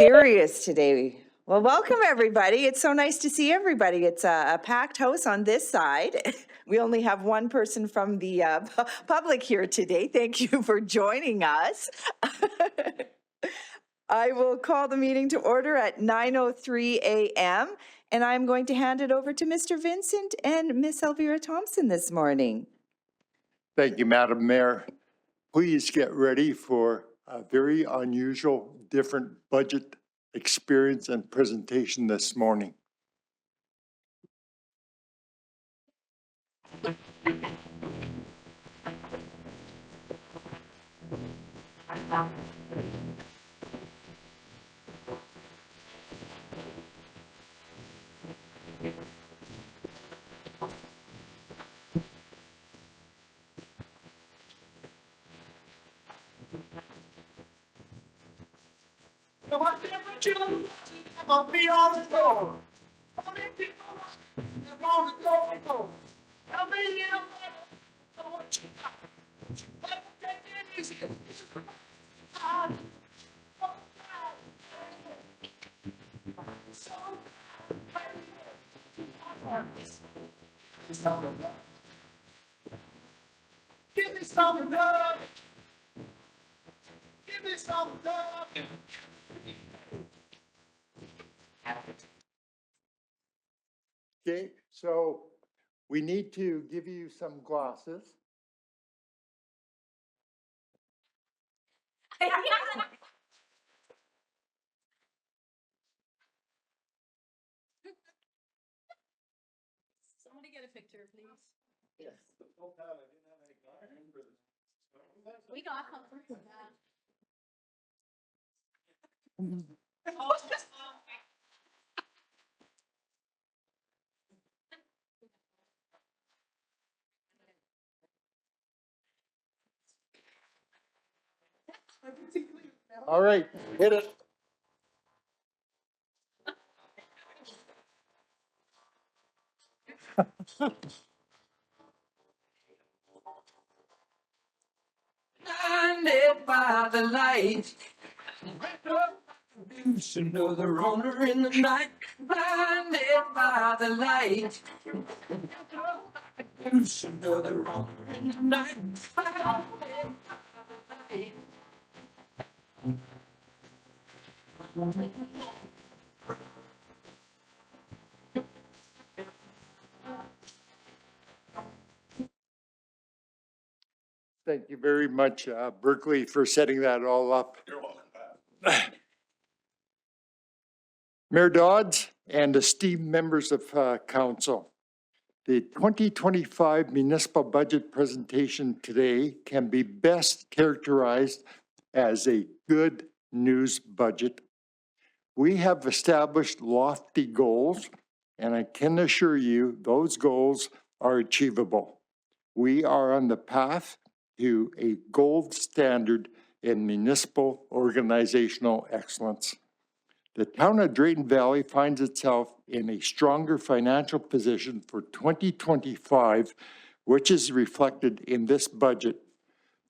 Serious today. Well, welcome everybody. It's so nice to see everybody. It's a packed house on this side. We only have one person from the public here today. Thank you for joining us. I will call the meeting to order at 9:03 a.m. and I'm going to hand it over to Mr. Vincent and Miss Elvira Thompson this morning. Thank you, Madam Mayor. Please get ready for a very unusual, different budget experience and presentation this morning. Give me some love. Give me some love. Okay, so we need to give you some glasses. Somebody get a picture, please. Yes. We got comfort. All right, hit it. Blinded by the light, you should know the runner in the night. Blinded by the light, you should know the runner in the night. Blinded by the light. Thank you very much, Berkeley, for setting that all up. You're welcome. Mayor Dodds and esteemed members of council, the 2025 municipal budget presentation today can be best characterized as a good news budget. We have established lofty goals, and I can assure you those goals are achievable. We are on the path to a gold standard in municipal organizational excellence. The town of Drayton Valley finds itself in a stronger financial position for 2025, which is reflected in this budget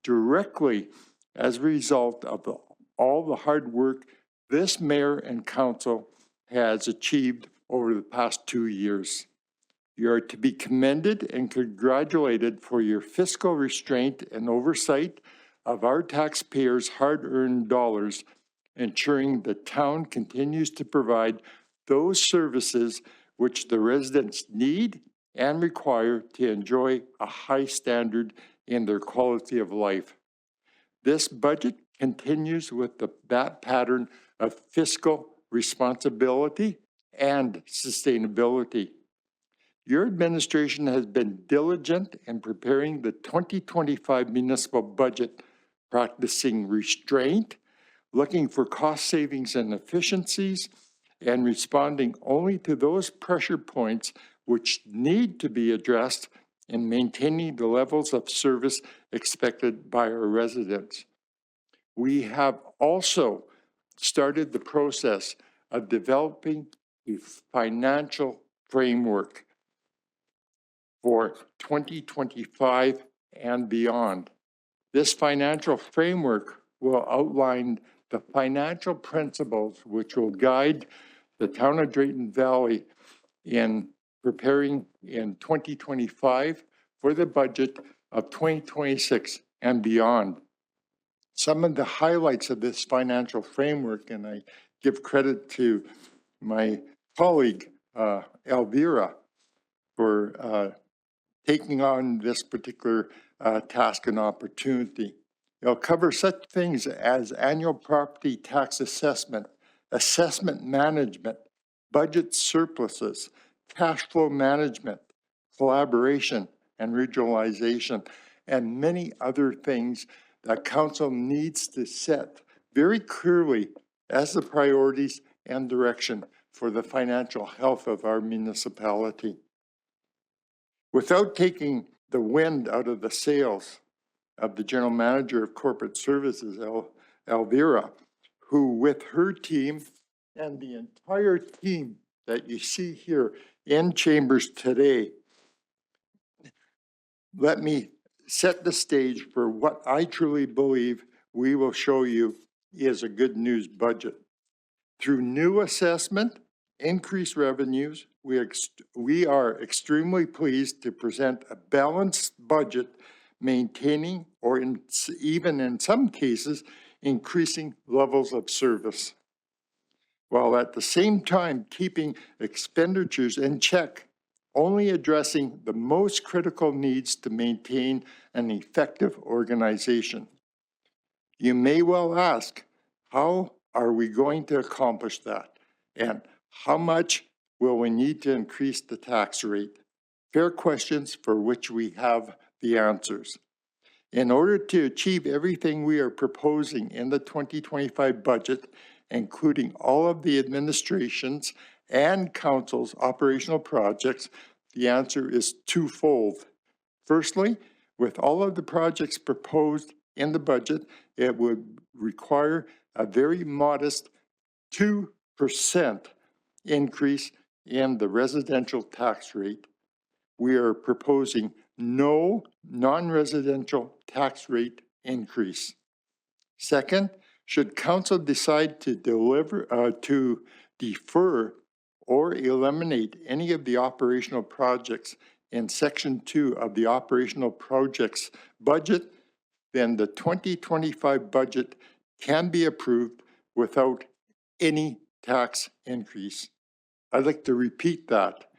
directly as a result of all the hard work this mayor and council has achieved over the past 2 years. You are to be commended and congratulated for your fiscal restraint and oversight of our taxpayers' hard-earned dollars, ensuring the town continues to provide those services which the residents need and require to enjoy a high standard in their quality of life. This budget continues with that pattern of fiscal responsibility and sustainability. Your administration has been diligent in preparing the 2025 municipal budget, practicing restraint, looking for cost savings and efficiencies, and responding only to those pressure points which need to be addressed in maintaining the levels of service expected by our residents. We have also started the process of developing a financial framework for 2025 and beyond. This financial framework will outline the financial principles which will guide the town of Drayton Valley in preparing in 2025 for the budget of 2026 and beyond. Some of the highlights of this financial framework, and I give credit to my colleague, Elvira, for taking on this particular task and opportunity. It'll cover such things as annual property tax assessment, assessment management, budget surpluses, cash flow management, collaboration and regionalization, and many other things that council needs to set very clearly as the priorities and direction for the financial health of our municipality. Without taking the wind out of the sails of the General Manager of Corporate Services, Elvira, who with her team and the entire team that you see here in chambers today, let me set the stage for what I truly believe we will show you is a good news budget. Through new assessment, increased revenues, we are extremely pleased to present a balanced budget, maintaining or even in some cases, increasing levels of service, while at the same time keeping expenditures in check, only addressing the most critical needs to maintain an effective organization. You may well ask, how are we going to accomplish that? And how much will we need to increase the tax rate? Fair questions for which we have the answers. In order to achieve everything we are proposing in the 2025 budget, including all of the administration's and council's operational projects, the answer is twofold. Firstly, with all of the projects proposed in the budget, it would require a very modest 2% increase in the residential tax rate. We are proposing no non-residential tax rate increase. Second, should council decide to defer or eliminate any of the operational projects in Section 2 of the operational projects budget, then the 2025 budget can be approved without any tax increase. I'd like to repeat that,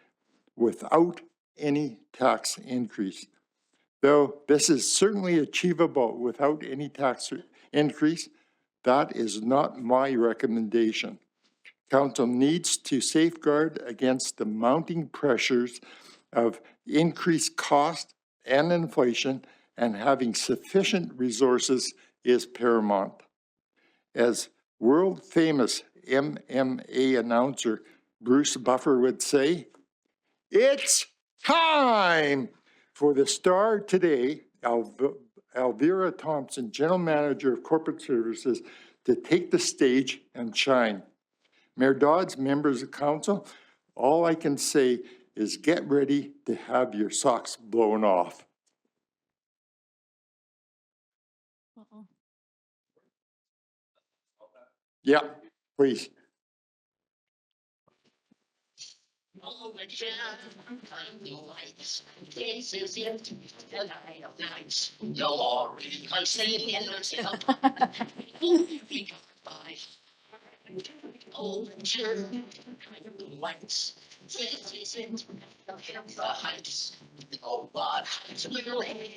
without any tax increase. Though this is certainly achievable without any tax increase, that is not my recommendation. Council needs to safeguard against the mounting pressures of increased cost and inflation, and having sufficient resources is paramount. As world-famous MMA announcer Bruce Buffer would say, it's time for the star today, Elvira Thompson, General Manager of Corporate Services, to take the stage and shine. Mayor Dodds, members of council, all I can say is get ready to have your socks blown off. Yeah, please. Oh, the jam, the lights, this is it, the night of nights, glory, I'm singing in the by. Oh, the jam, the lights, this is it, the heights, oh, what heights will it?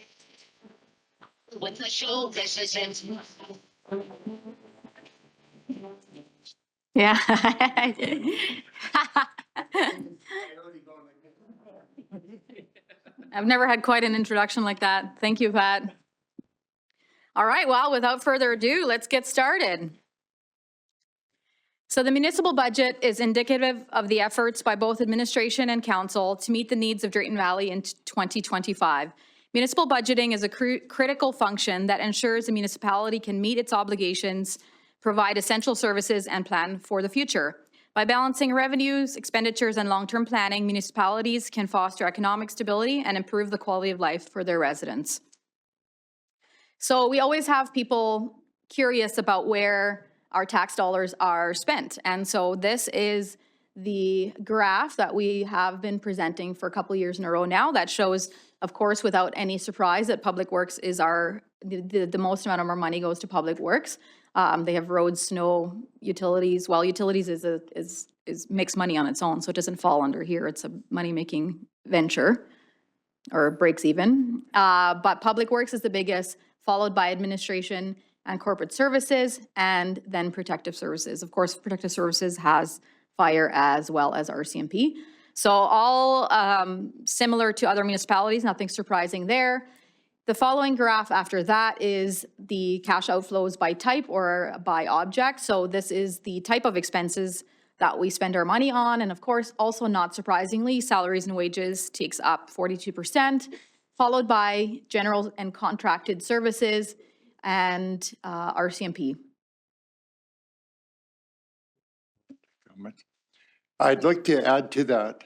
With the show, this is it. Yeah. I've never had quite an introduction like that. Thank you, Pat. All right, well, without further ado, let's get started. So the municipal budget is indicative of the efforts by both administration and council to meet the needs of Drayton Valley in 2025. Municipal budgeting is a critical function that ensures the municipality can meet its obligations, provide essential services, and plan for the future. By balancing revenues, expenditures, and long-term planning, municipalities can foster economic stability and improve the quality of life for their residents. So we always have people curious about where our tax dollars are spent. And so this is the graph that we have been presenting for a couple of years in a row now that shows, of course, without any surprise, that Public Works is the most amount of our money goes to Public Works. They have roads, snow, utilities. Well, utilities is makes money on its own, so it doesn't fall under here. It's a money-making venture, or breaks even. But Public Works is the biggest, followed by administration and corporate services, and then protective services. Of course, protective services has fire as well as RCMP. So all similar to other municipalities, nothing surprising there. The following graph after that is the cash outflows by type or by object. So this is the type of expenses that we spend our money on. And of course, also not surprisingly, salaries and wages takes up 42%, followed by general and contracted services and RCMP. I'd like to add to that,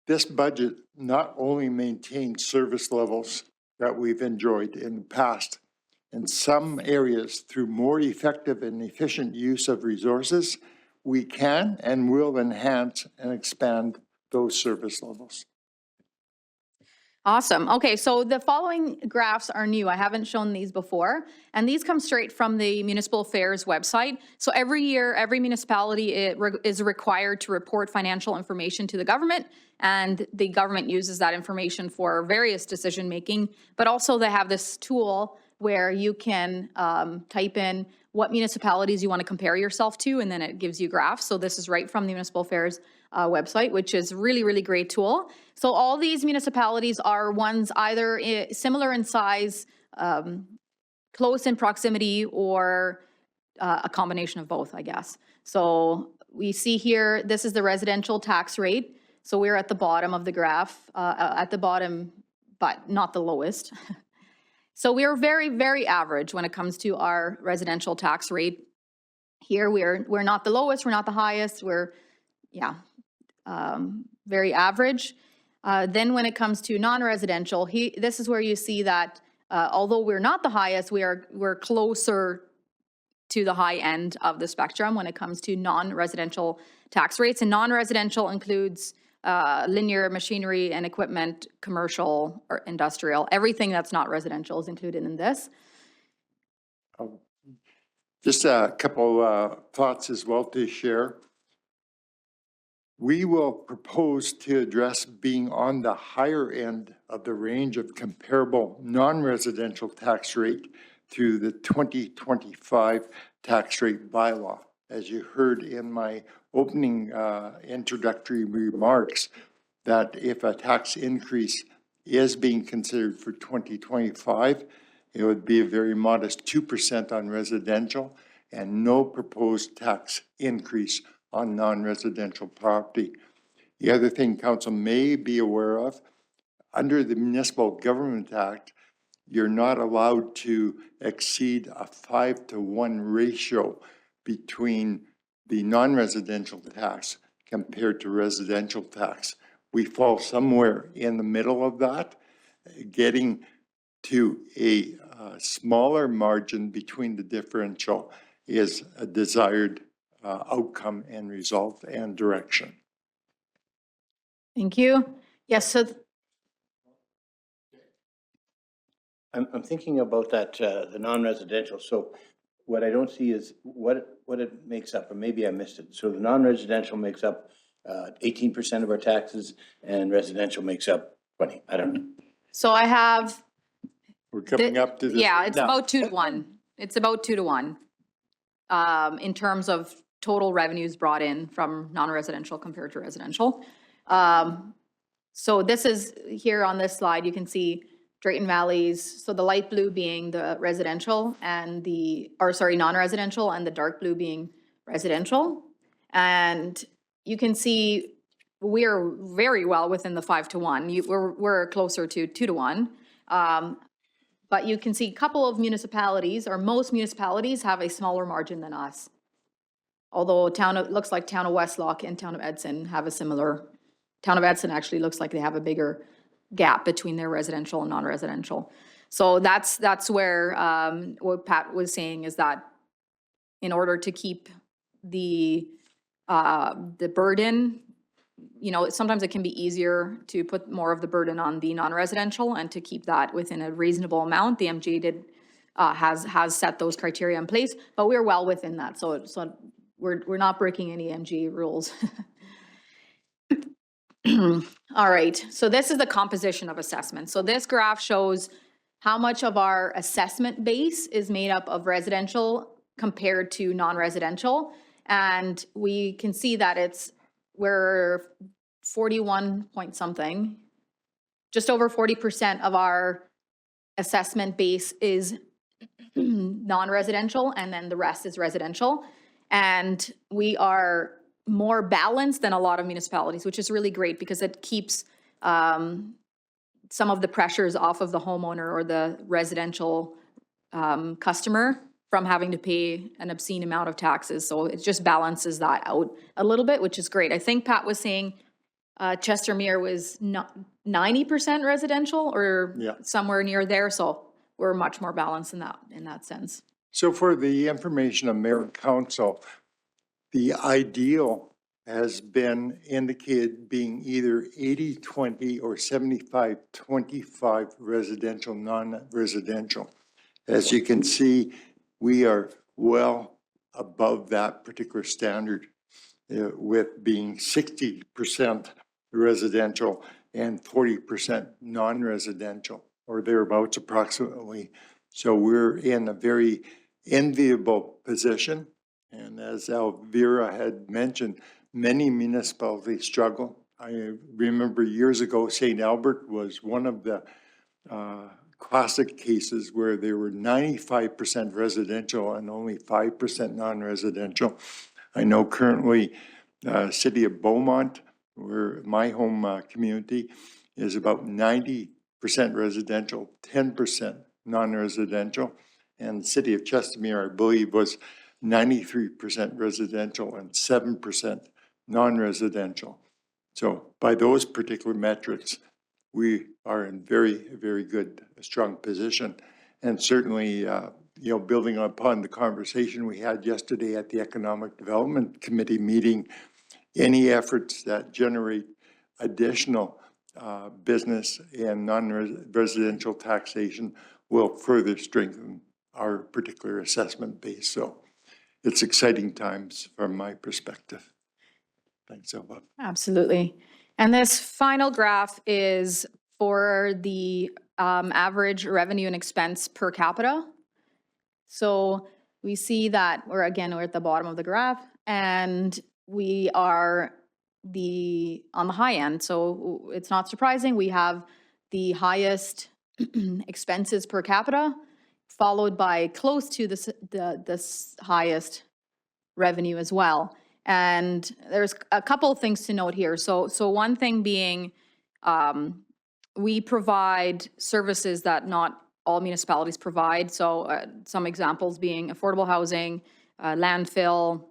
this budget not only maintains service levels that we've enjoyed in the past, in some areas through more effective and efficient use of resources, we can and will enhance and expand those service levels. Awesome. Okay, so the following graphs are new. I haven't shown these before, and these come straight from the Municipal Affairs website. So every year, every municipality is required to report financial information to the government, and the government uses that information for various decision-making, but also they have this tool where you can type in what municipalities you want to compare yourself to, and then it gives you graphs. So this is right from the Municipal Affairs website, which is really, really great tool. So all these municipalities are ones either similar in size, close in proximity, or a combination of both, I guess. So we see here, this is the residential tax rate. So we're at the bottom of the graph, at the bottom, but not the lowest. So we are very, very average when it comes to our residential tax rate. Here we're not the lowest, we're not the highest, we're, yeah, very average. Then when it comes to non-residential, this is where you see that although we're not the highest, we're closer to the high end of the spectrum when it comes to non-residential tax rates. And non-residential includes linear machinery and equipment, commercial or industrial. Everything that's not residential is included in this. Just a couple thoughts as well to share. We will propose to address being on the higher end of the range of comparable non-residential tax rate through the 2025 tax rate bylaw. As you heard in my opening introductory remarks, that if a tax increase is being considered for 2025, it would be a very modest 2% on residential and no proposed tax increase on non-residential property. The other thing council may be aware of, under the Municipal Government Act, you're not allowed to exceed a 5-to-1 ratio between the non-residential tax compared to residential tax. We fall somewhere in the middle of that, getting to a smaller margin between the differential is a desired outcome and result and direction. Thank you. Yes, so I'm thinking about that, the non-residential. So what I don't see is what it makes up, or maybe I missed it. So the non-residential makes up 18% of our taxes and residential makes up 20. I don't know. so I have, We're coming up to this. yeah, it's now. about 2-to-1. It's about 2-to-1 in terms of total revenues brought in from non-residential compared to residential. So this is here on this slide, you can see Drayton Valley's, so the light blue being the residential and non-residential, and the dark blue being residential. And you can see we're very well within the 5-to-1. We're closer to 2-to-1. But you can see a couple of municipalities, or most municipalities, have a smaller margin than us. Although looks like Town of Westlock and Town of Edson have a similar, Town of Edson actually looks like they have a bigger gap between their residential and non-residential. So that's where what Pat was saying is that in order to keep the burden, you know, sometimes it can be easier to put more of the burden on the non-residential and to keep that within a reasonable amount. The MGA has set those criteria in place, but we're well within that. So we're not breaking any MGA rules. All right, so this is the composition of assessment. So this graph shows how much of our assessment base is made up of residential compared to non-residential. And we can see that we're 41 point something, just over 40% of our assessment base is non-residential, and then the rest is residential. And we are more balanced than a lot of municipalities, which is really great because it keeps some of the pressures off of the homeowner or the residential customer from having to pay an obscene amount of taxes. So it just balances that out a little bit, which is great. I think Pat was saying Chestermere was 90% residential or somewhere near there. So we're much more balanced in that sense. So for the information of Mayor and Council, the ideal has been indicated being either 80-20 or 75-25 residential, non-residential. As you can see, we are well above that particular standard with being 60% residential and 40% non-residential or thereabouts approximately. So we're in a very enviable position. And as Elvira had mentioned, many municipalities struggle. I remember years ago, St. Albert was one of the classic cases where there were 95% residential and only 5% non-residential. I know currently City of Beaumont, where my home community is about 90% residential, 10% non-residential. And the City of Chestermere, I believe, was 93% residential and 7% non-residential. So by those particular metrics, we are in very good, strong position. And certainly, building upon the conversation we had yesterday at the Economic Development Committee meeting, any efforts that generate additional business and non-residential taxation will further strengthen our particular assessment base. So it's exciting times from my perspective. Thanks, Elva. Absolutely. And this final graph is for the average revenue and expense per capita. So we see that we're at the bottom of the graph, and we are on the high end. So it's not surprising. We have the highest expenses per capita, followed by close to the highest revenue as well. And there's a couple of things to note here. So one thing being, we provide services that not all municipalities provide. So some examples being affordable housing, landfill,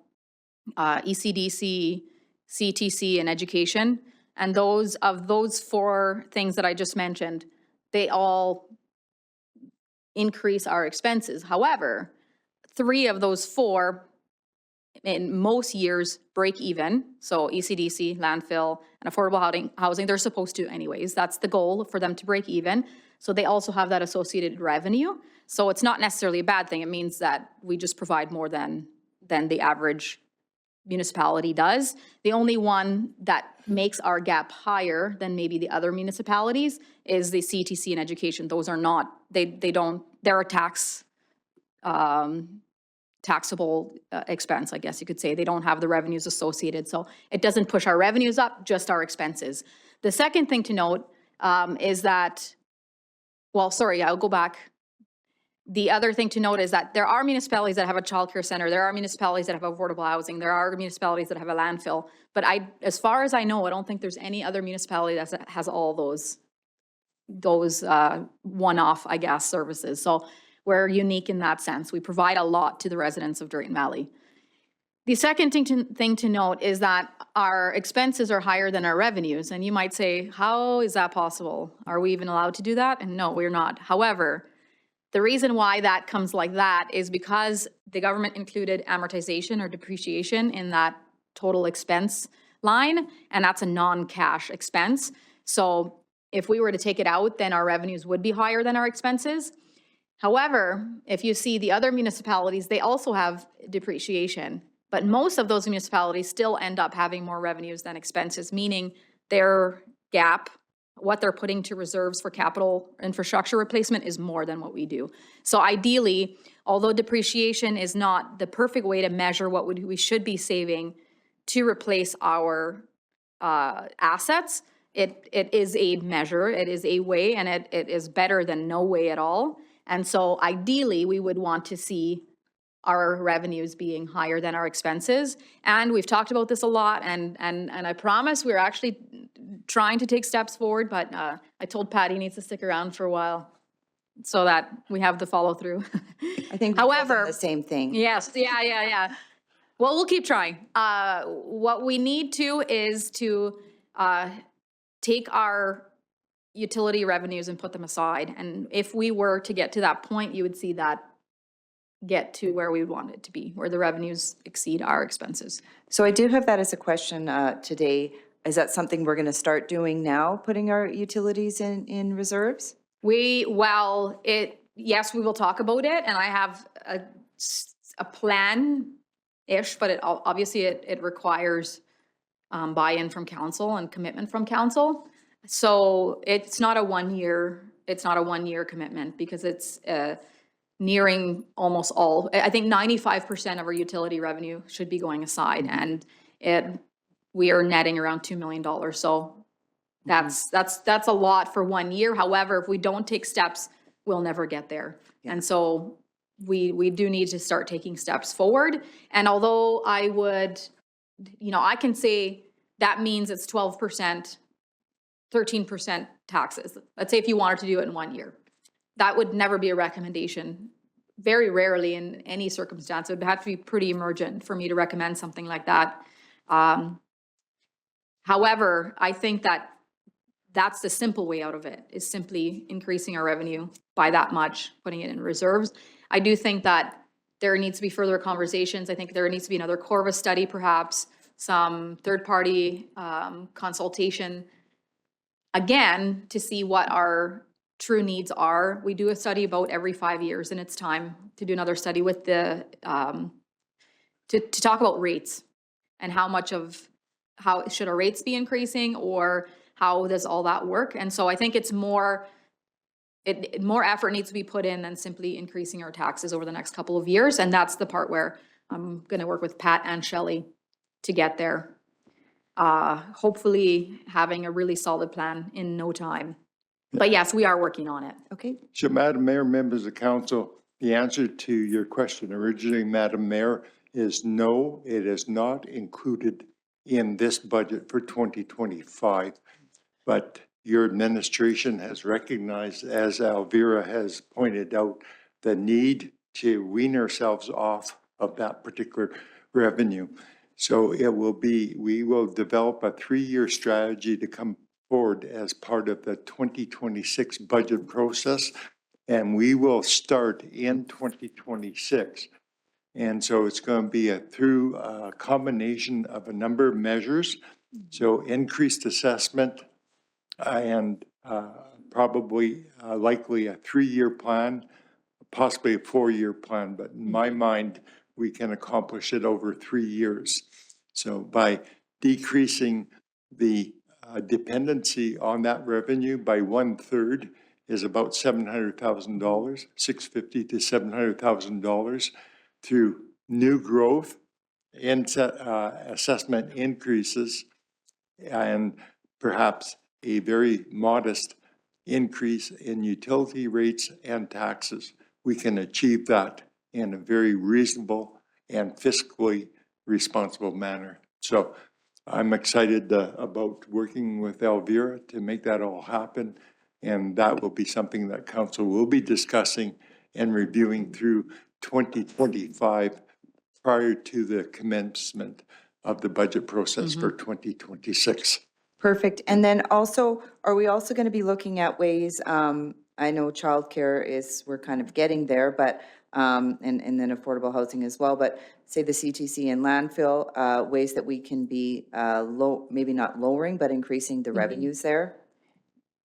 ECDC, CTC, and education. And those four things that I just mentioned, they all increase our expenses. However, 3 of those 4 in most years break even. So ECDC, landfill, and affordable housing, they're supposed to anyways. That's the goal, for them to break even. So they also have that associated revenue. So it's not necessarily a bad thing. It means that we just provide more than the average municipality does. The only one that makes our gap higher than maybe the other municipalities is the CTC and education. Those are not, they're a taxable expense, I guess you could say. They don't have the revenues associated. So it doesn't push our revenues up, just our expenses. The second thing to note is that, I'll go back. The other thing to note is that there are municipalities that have a childcare center. There are municipalities that have affordable housing. There are municipalities that have a landfill. But as far as I know, I don't think there's any other municipality that has all those one-off, I guess, services. So we're unique in that sense. We provide a lot to the residents of Drayton Valley. The second thing to note is that our expenses are higher than our revenues. And you might say, how is that possible? Are we even allowed to do that? And no, we're not. However, The reason why that comes like that is because the government included amortization or depreciation in that total expense line, and that's a non-cash expense. So if we were to take it out, then our revenues would be higher than our expenses. However, if you see the other municipalities, they also have depreciation, but most of those municipalities still end up having more revenues than expenses, meaning their gap, what they're putting to reserves for capital infrastructure replacement is more than what we do. So ideally, although depreciation is not the perfect way to measure what we should be saving to replace our assets, it is a measure, it is a way, and it is better than no way at all. And so ideally, we would want to see our revenues being higher than our expenses. And we've talked about this a lot, and I promise we're actually trying to take steps forward, but I told Pat he needs to stick around for a while so that we have the follow through. I think we told them However, the same thing. yes, yeah. Well, we'll keep trying. What we need to is to take our utility revenues and put them aside. And if we were to get to that point, you would see that get to where we would want it to be, where the revenues exceed our expenses. So I do have that as a question today. Is that something we're going to start doing now, putting our utilities in reserves? Yes, we will talk about it, and I have a plan-ish, but it requires buy-in from council and commitment from council. So it's not a 1 year, commitment, because it's nearing almost all, I think 95% of our utility revenue should be going aside, and we are netting around $2 million. So that's a lot for 1 year. However, if we don't take steps, we'll never get there. And so we do need to start taking steps forward. And although I would, I can say that means it's 12%, 13% taxes. Let's say if you wanted to do it in 1 year. That would never be a recommendation. Very rarely in any circumstance. It would have to be pretty emergent for me to recommend something like that. However, I think that that's the simple way out of it, is simply increasing our revenue by that much, putting it in reserves. I do think that there needs to be further conversations. I think there needs to be another Corvus study, perhaps, some third-party consultation, again, to see what our true needs are. We do a study about every 5 years, and it's time to do another study with the, to talk about rates and how should our rates be increasing, or how does all that work? And so I think it's more effort needs to be put in than simply increasing our taxes over the next couple of years. And that's the part where I'm going to work with Pat and Shelley to get there. Hopefully having a really solid plan in no time. But yes, we are working on it. Okay. So, Madam Mayor, members of council, the answer to your question originally, Madam Mayor, is no, it is not included in this budget for 2025. But your administration has recognized, as Elvira has pointed out, the need to wean ourselves off of that particular revenue. So we will develop a 3-year strategy to come forward as part of the 2026 budget process, and we will start in 2026. And so it's going to be through a combination of a number of measures. So increased assessment and probably likely a 3-year plan, possibly a 4-year plan. But in my mind, we can accomplish it over 3 years. So by decreasing the dependency on that revenue by 1/3 is about $700,000, $650,000 to $700,000 through new growth and assessment increases, and perhaps a very modest increase in utility rates and taxes. We can achieve that in a very reasonable and fiscally responsible manner. So I'm excited about working with Elvira to make that all happen. And that will be something that council will be discussing and reviewing through 2025 prior to the commencement of the budget process for 2026. Perfect. And then also, are we also going to be looking at ways I know childcare is, we're kind of getting there, but, and then affordable housing as well, but say the CTC and landfill, ways that we can be, maybe not lowering, but increasing the revenues there?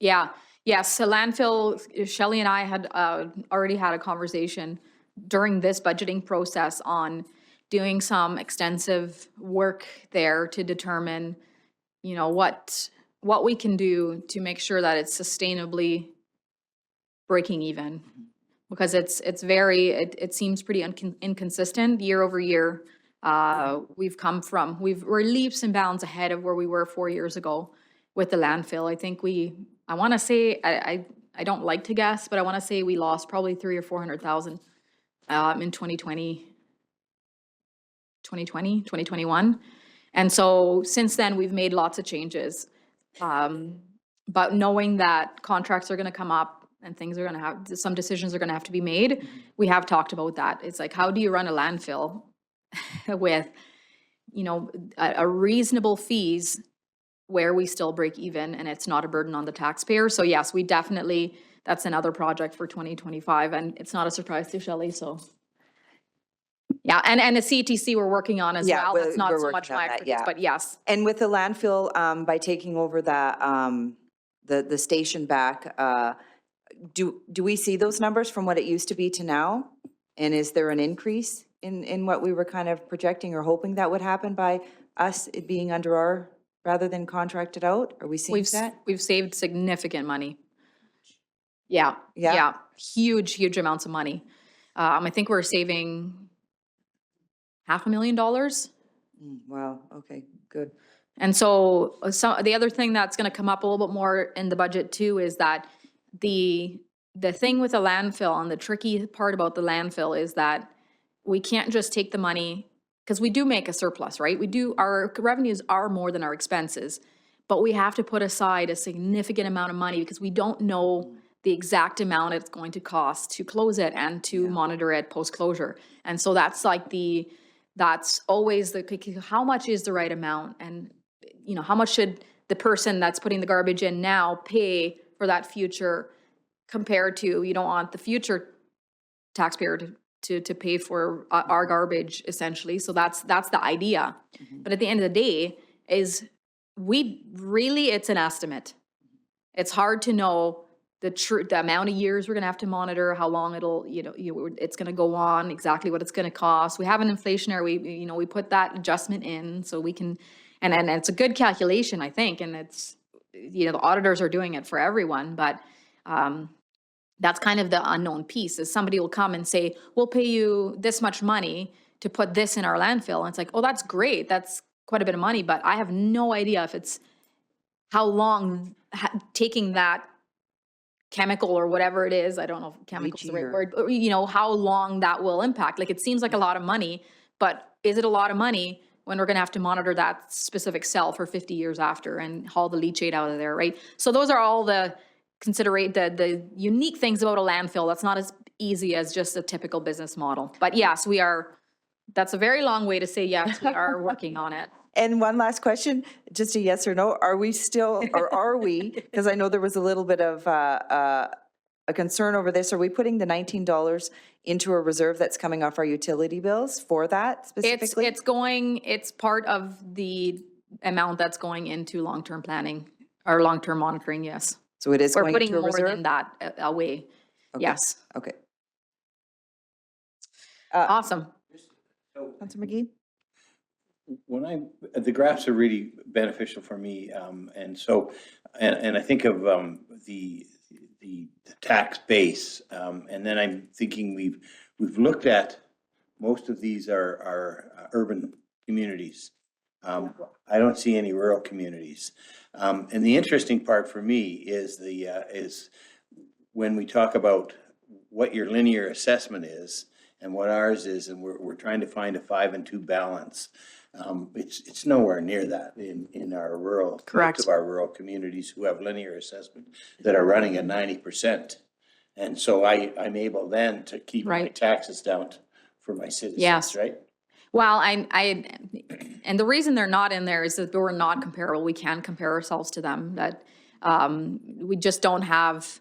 Yeah, yes, so landfill, Shelley and I had already had a conversation during this budgeting process on doing some extensive work there to determine, you know, what we can do to make sure that it's sustainably breaking even. Because it seems pretty inconsistent year over year. We're leaps and bounds ahead of where we were 4 years ago with the landfill. I think I want to say, I don't like to guess, but I want to say we lost probably 300,000 or 400,000 in 2021. And so since then, we've made lots of changes. But knowing that contracts are going to come up and things are going to have, some decisions are going to have to be made, we have talked about that. It's like, how do you run a landfill with, you know, a reasonable fees where we still break even and it's not a burden on the taxpayer? So yes, we definitely, that's another project for 2025, and it's not a surprise to Shelley, so. Yeah, and the CTC we're working on as Yeah, well. That's not we're so working much on my that, expertise, yeah. but yes. And with the landfill, by taking over the station back, do we see those numbers from what it used to be to now? And is there an increase in what we were kind of projecting or hoping that would happen by us it being under our, rather than contracted out? Are we seeing that? We've saved significant money. Yeah, Yeah? yeah, huge amounts of money. I think we're saving $500,000. Wow, okay, good. And so the other thing that's going to come up a little bit more in the budget too is that the thing with the landfill, and the tricky part about the landfill, is that we can't just take the money, because we do make a surplus, right? Our revenues are more than our expenses, but we have to put aside a significant amount of money because we don't know the exact amount it's going to cost to close it and to monitor it post-closure. And so that's always how much is the right amount? And, you know, how much should the person that's putting the garbage in now pay for that future, compared to, you don't want the future taxpayer to pay for our garbage, essentially. So that's the idea. But at the end of the day, it's an estimate. It's hard to know the amount of years we're going to have to monitor, how long it's going to go on, exactly what it's going to cost. We have an inflationary, we put that adjustment in so we can, and it's a good calculation, I think, and it's, the auditors are doing it for everyone, but that's kind of the unknown piece, is somebody will come and say, we'll pay you this much money to put this in our landfill. And it's like, oh, that's great. That's quite a bit of money, but I have no idea if it's how long taking that chemical or whatever it is, I don't know if chemical is the right word, but, how long that will impact. Like, it seems like a lot of money, but is it a lot of money when we're going to have to monitor that specific cell for 50 years after and haul the leachate out of there, right? So those are all the the unique things about a landfill. That's not as easy as just a typical business model. But yes, that's a very long way to say yes, we are working on it. And one last question, just a yes or no, are we still, or are we, because I know there was a little bit of a concern over this, are we putting the $19 into a reserve that's coming off our utility bills for that specifically? It's part of the amount that's going into long-term planning or long-term monitoring, yes. So it is We're going putting into a more reserve? than that away, Okay. yes. Okay. Awesome. Councilor McGee? The graphs are really beneficial for me, and so, and I think of the tax base, and then I'm thinking we've looked at, most of these are urban communities. I don't see any rural communities, and the interesting part for me is is when we talk about what your linear assessment is and what ours is, and we're trying to find a 5 and 2 balance. It's nowhere near that in our rural, Correct. most of our rural communities who have linear assessment that are running at 90%. And so I'm able then to keep my Right. taxes down for my citizens, Yes. right? Well, and the reason they're not in there is that we're not comparable. We can compare ourselves to them, that we just don't have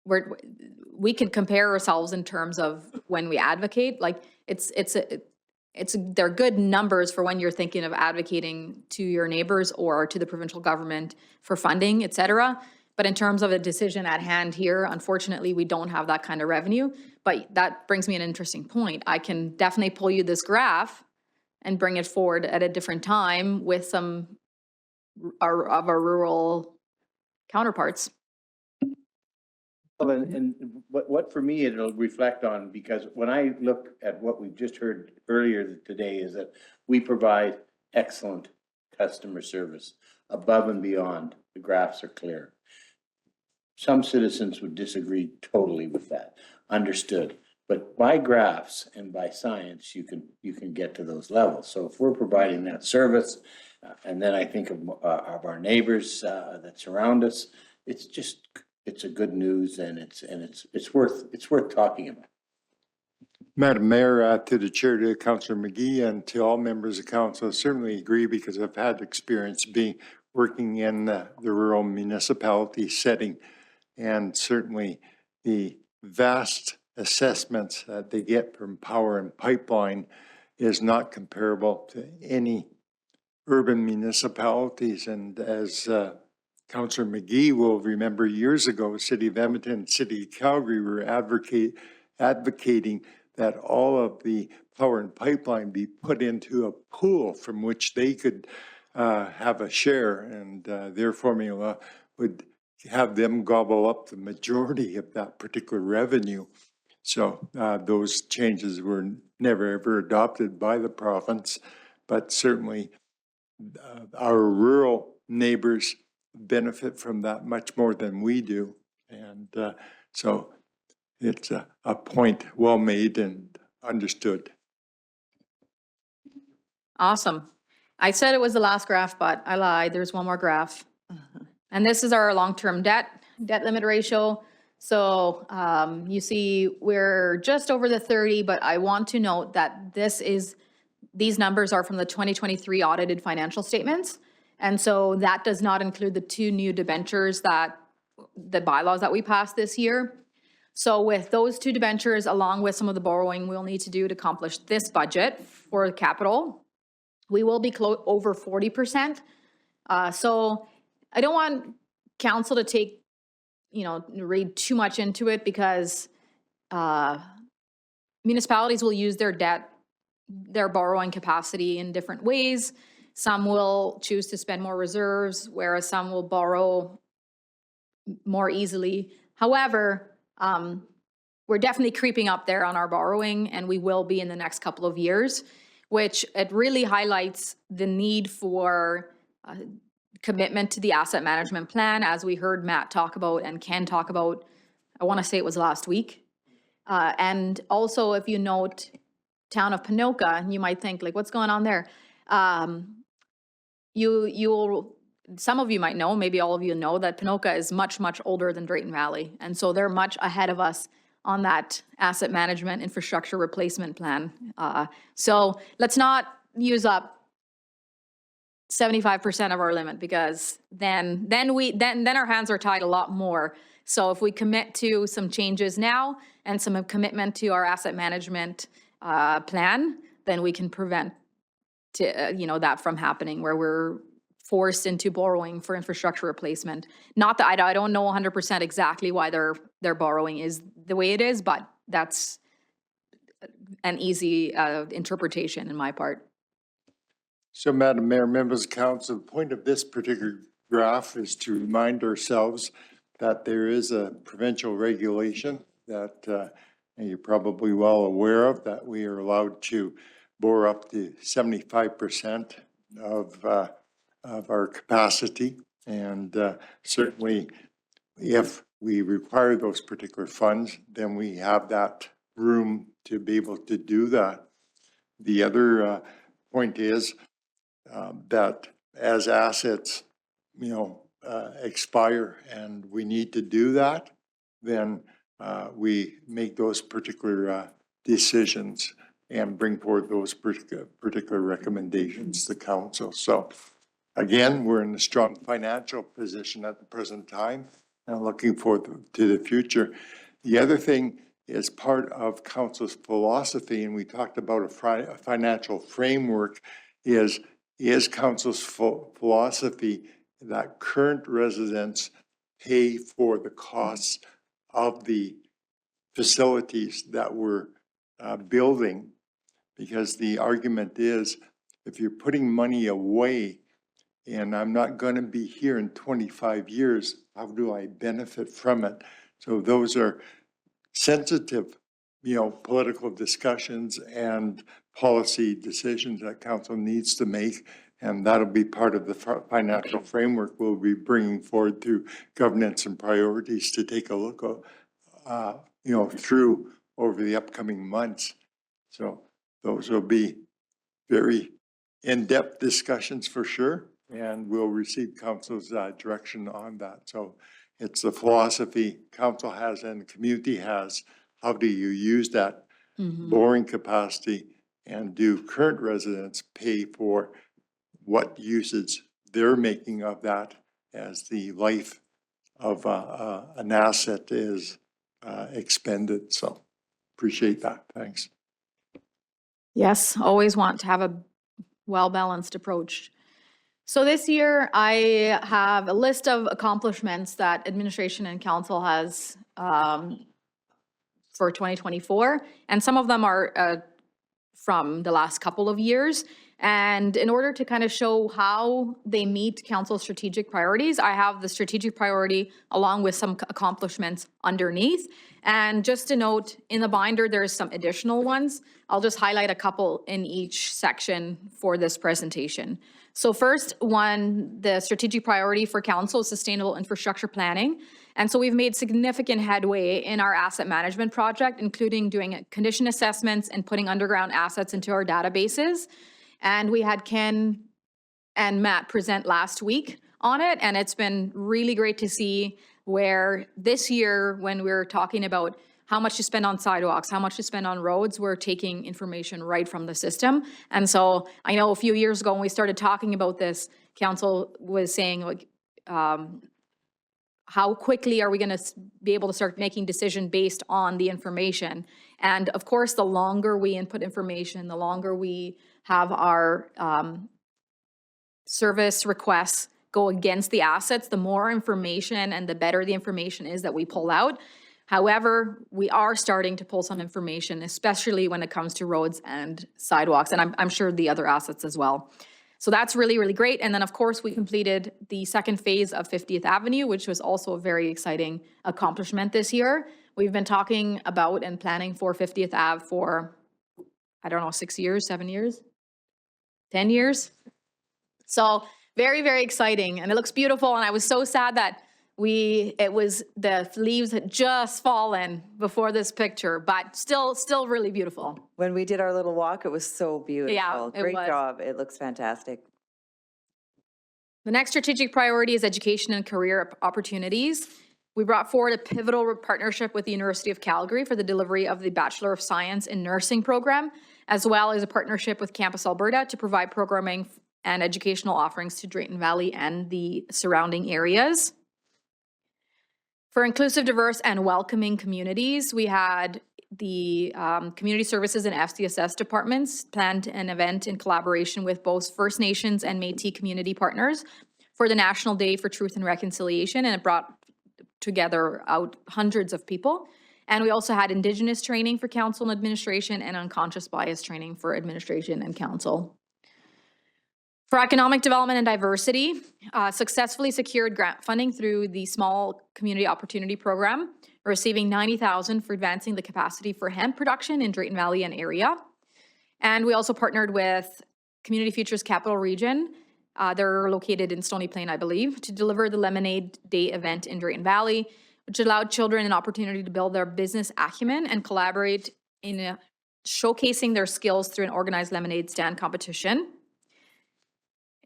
we can compare ourselves in terms of when we advocate, like they're good numbers for when you're thinking of advocating to your neighbors or to the provincial government for funding, et cetera. But in terms of a decision at hand here, unfortunately, we don't have that kind of revenue. But that brings me an interesting point. I can definitely pull you this graph and bring it forward at a different time with some of our rural counterparts. Well, and what for me it'll reflect on, because when I look at what we've just heard earlier today, is that we provide excellent customer service above and beyond. The graphs are clear. Some citizens would disagree totally with that, understood. But by graphs and by science, you can get to those levels. So if we're providing that service, and then I think of our neighbors that surround us, it's a good news, and it's worth talking about. Madam Mayor, to the chair, to Councillor McGee, and to all members of council, I certainly agree, because I've had experience working in the rural municipality setting, and certainly the vast assessments that they get from power and pipeline is not comparable to any urban municipalities. And as Councillor McGee will remember, years ago, City of Edmonton, City of Calgary were advocating that all of the power and pipeline be put into a pool from which they could have a share, and their formula would have them gobble up the majority of that particular revenue. So those changes were never ever adopted by the province, but certainly our rural neighbors benefit from that much more than we do. And so it's a point well made and understood. Awesome. I said it was the last graph, but I lied. There's one more graph. And this is our long-term debt limit ratio. So you see we're just over the 30, but I want to note that these numbers are from the 2023 audited financial statements. And so that does not include the 2 new debentures the bylaws that we passed this year. So with those 2 debentures, along with some of the borrowing we'll need to do to accomplish this budget for capital, we will be over 40%. So I don't want council to read too much into it, because municipalities will use their borrowing capacity in different ways. Some will choose to spend more reserves, whereas some will borrow more easily. However, we're definitely creeping up there on our borrowing, and we will be in the next couple of years, which it really highlights the need for commitment to the asset management plan, as we heard Matt talk about and Ken talk about. I want to say it was last week. And also, if you note, town of Ponoka, you might think, like, what's going on there? Some of you might know, maybe all of you know, that Ponoka is much, much older than Drayton Valley. And so they're much ahead of us on that asset management infrastructure replacement plan. So let's not use up 75% of our limit, because then our hands are tied a lot more. So if we commit to some changes now and some commitment to our asset management plan, then we can prevent that from happening, where we're forced into borrowing for infrastructure replacement. Not that I don't know 100% exactly why their borrowing is the way it is, but that's an easy interpretation in my part. So, Madam Mayor, members of council, the point of this particular graph is to remind ourselves that there is a provincial regulation that you're probably well aware of, that we are allowed to borrow up to 75% of our capacity. And certainly, if we require those particular funds, then we have that room to be able to do that. The other point is that as assets, expire and we need to do that, then we make those particular decisions and bring forward those particular recommendations to council. So again, we're in a strong financial position at the present time. I'm looking forward to the future. The other thing is part of council's philosophy, and we talked about a financial framework, is council's philosophy that current residents pay for the costs of the facilities that we're building. Because the argument is, if you're putting money away and I'm not going to be here in 25 years, how do I benefit from it? So those are sensitive, political discussions and policy decisions that council needs to make. And that'll be part of the financial framework we'll be bringing forward through governance and priorities to take a look at, through over the upcoming months. So those will be very in-depth discussions for sure, and we'll receive council's direction on that. So it's the philosophy council has and the community has. How do you use that borrowing capacity, and do current residents pay for what usage they're making of that as the life of an asset is expended? So appreciate that. Thanks. Yes, always want to have a well-balanced approach. So this year, I have a list of accomplishments that administration and council has for 2024, and some of them are from the last couple of years. And in order to kind of show how they meet council's strategic priorities, I have the strategic priority along with some accomplishments underneath. And just to note, in the binder, there's some additional ones. I'll just highlight a couple in each section for this presentation. So first one, the strategic priority for council is sustainable infrastructure planning. And so we've made significant headway in our asset management project, including doing condition assessments and putting underground assets into our databases. And we had Ken and Matt present last week on it, and it's been really great to see where this year, when we're talking about how much to spend on sidewalks, how much to spend on roads, we're taking information right from the system. And so I know a few years ago when we started talking about this, council was saying, like, how quickly are we going to be able to start making decision based on the information? And of course, the longer we input information, the longer we have our service requests go against the assets, the more information and the better the information is that we pull out. However, we are starting to pull some information, especially when it comes to roads and sidewalks, and I'm sure the other assets as well. So that's really, really great. And then, of course, we completed the second phase of 50th Avenue, which was also a very exciting accomplishment this year. We've been talking about and planning for 50th Ave for, I don't know, 6 years, 7 years, 10 years. So very, very exciting. And it looks beautiful. And I was so sad that the leaves had just fallen before this picture, but still really beautiful. When we did our little walk, it was so beautiful. Yeah, it Great was. job. It looks fantastic. The next strategic priority is education and career opportunities. We brought forward a pivotal partnership with the University of Calgary for the delivery of the Bachelor of Science in Nursing program, as well as a partnership with Campus Alberta to provide programming and educational offerings to Drayton Valley and the surrounding areas. For inclusive, diverse, and welcoming communities, we had the Community Services and FCSS departments planned an event in collaboration with both First Nations and Métis community partners for the National Day for Truth and Reconciliation, and it brought together out hundreds of people. And we also had Indigenous training for council and administration and unconscious bias training for administration and council. For economic development and diversity, successfully secured grant funding through the Small Community Opportunity Program, receiving $90,000 for advancing the capacity for hemp production in Drayton Valley and area. And we also partnered with Community Futures Capital Region. They're located in Stony Plain, I believe, to deliver the Lemonade Day event in Drayton Valley, which allowed children an opportunity to build their business acumen and collaborate in showcasing their skills through an organized lemonade stand competition.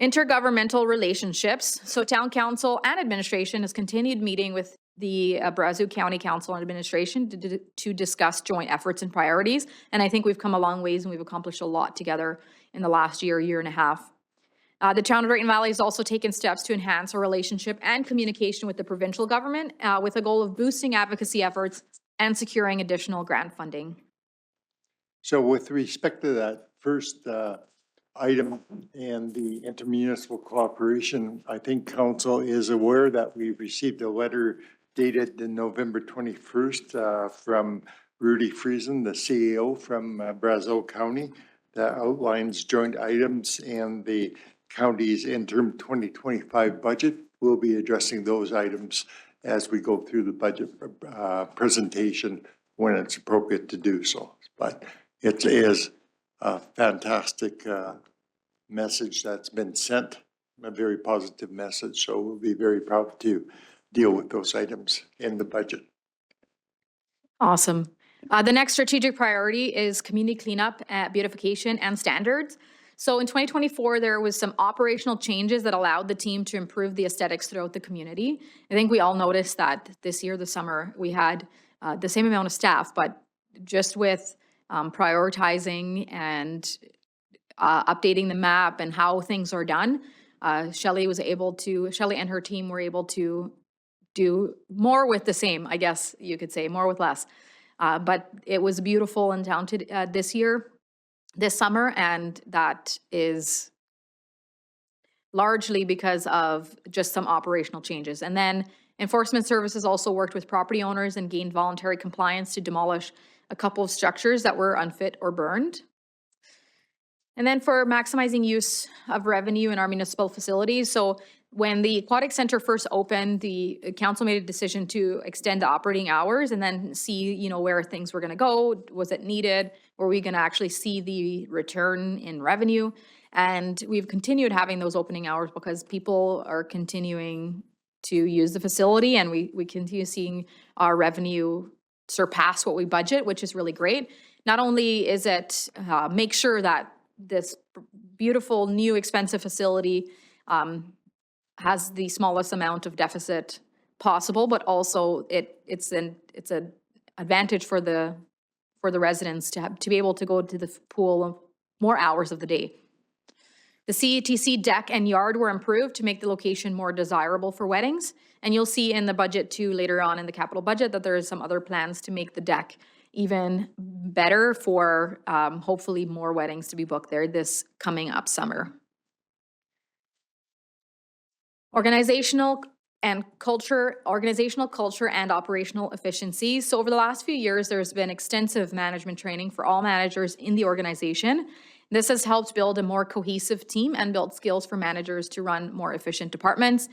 Intergovernmental relationships. So town council and administration has continued meeting with the Brazeau County Council and Administration to discuss joint efforts and priorities. And I think we've come a long ways and we've accomplished a lot together in the last year and a half. The town of Drayton Valley has also taken steps to enhance our relationship and communication with the provincial government with a goal of boosting advocacy efforts and securing additional grant funding. So with respect to that first item and the intermunicipal cooperation, I think council is aware that we received a letter dated November 21st from Rudy Friesen, the CEO from Brazeau County, that outlines joint items and the county's interim 2025 budget. We'll be addressing those items as we go through the budget presentation when it's appropriate to do so. But it is a fantastic message that's been sent, a very positive message. So we'll be very proud to deal with those items in the budget. Awesome. The next strategic priority is community cleanup, beautification, and standards. So in 2024, there was some operational changes that allowed the team to improve the aesthetics throughout the community. I think we all noticed that this year, this summer, we had the same amount of staff, but just with prioritizing and updating the map and how things are done, Shelley and her team were able to do more with the same, I guess you could say, more with less. But it was beautiful in town this summer, and that is largely because of just some operational changes. And then enforcement services also worked with property owners and gained voluntary compliance to demolish a couple of structures that were unfit or burned. And then for maximizing use of revenue in our municipal facilities, so when the Aquatic Center first opened, the council made a decision to extend the operating hours and then see, where things were going to go. Was it needed? Were we going to actually see the return in revenue? And we've continued having those opening hours because people are continuing to use the facility, and we continue seeing our revenue surpass what we budget, which is really great. Not only is it make sure that this beautiful, new, expensive facility has the smallest amount of deficit possible, but also it's an advantage for the residents to be able to go to the pool more hours of the day. The CETC deck and yard were improved to make the location more desirable for weddings, and you'll see in the budget too later on in the capital budget that there is some other plans to make the deck even better for hopefully more weddings to be booked there this coming up summer. Organizational culture and operational efficiency. So over the last few years, there's been extensive management training for all managers in the organization. This has helped build a more cohesive team and build skills for managers to run more efficient departments.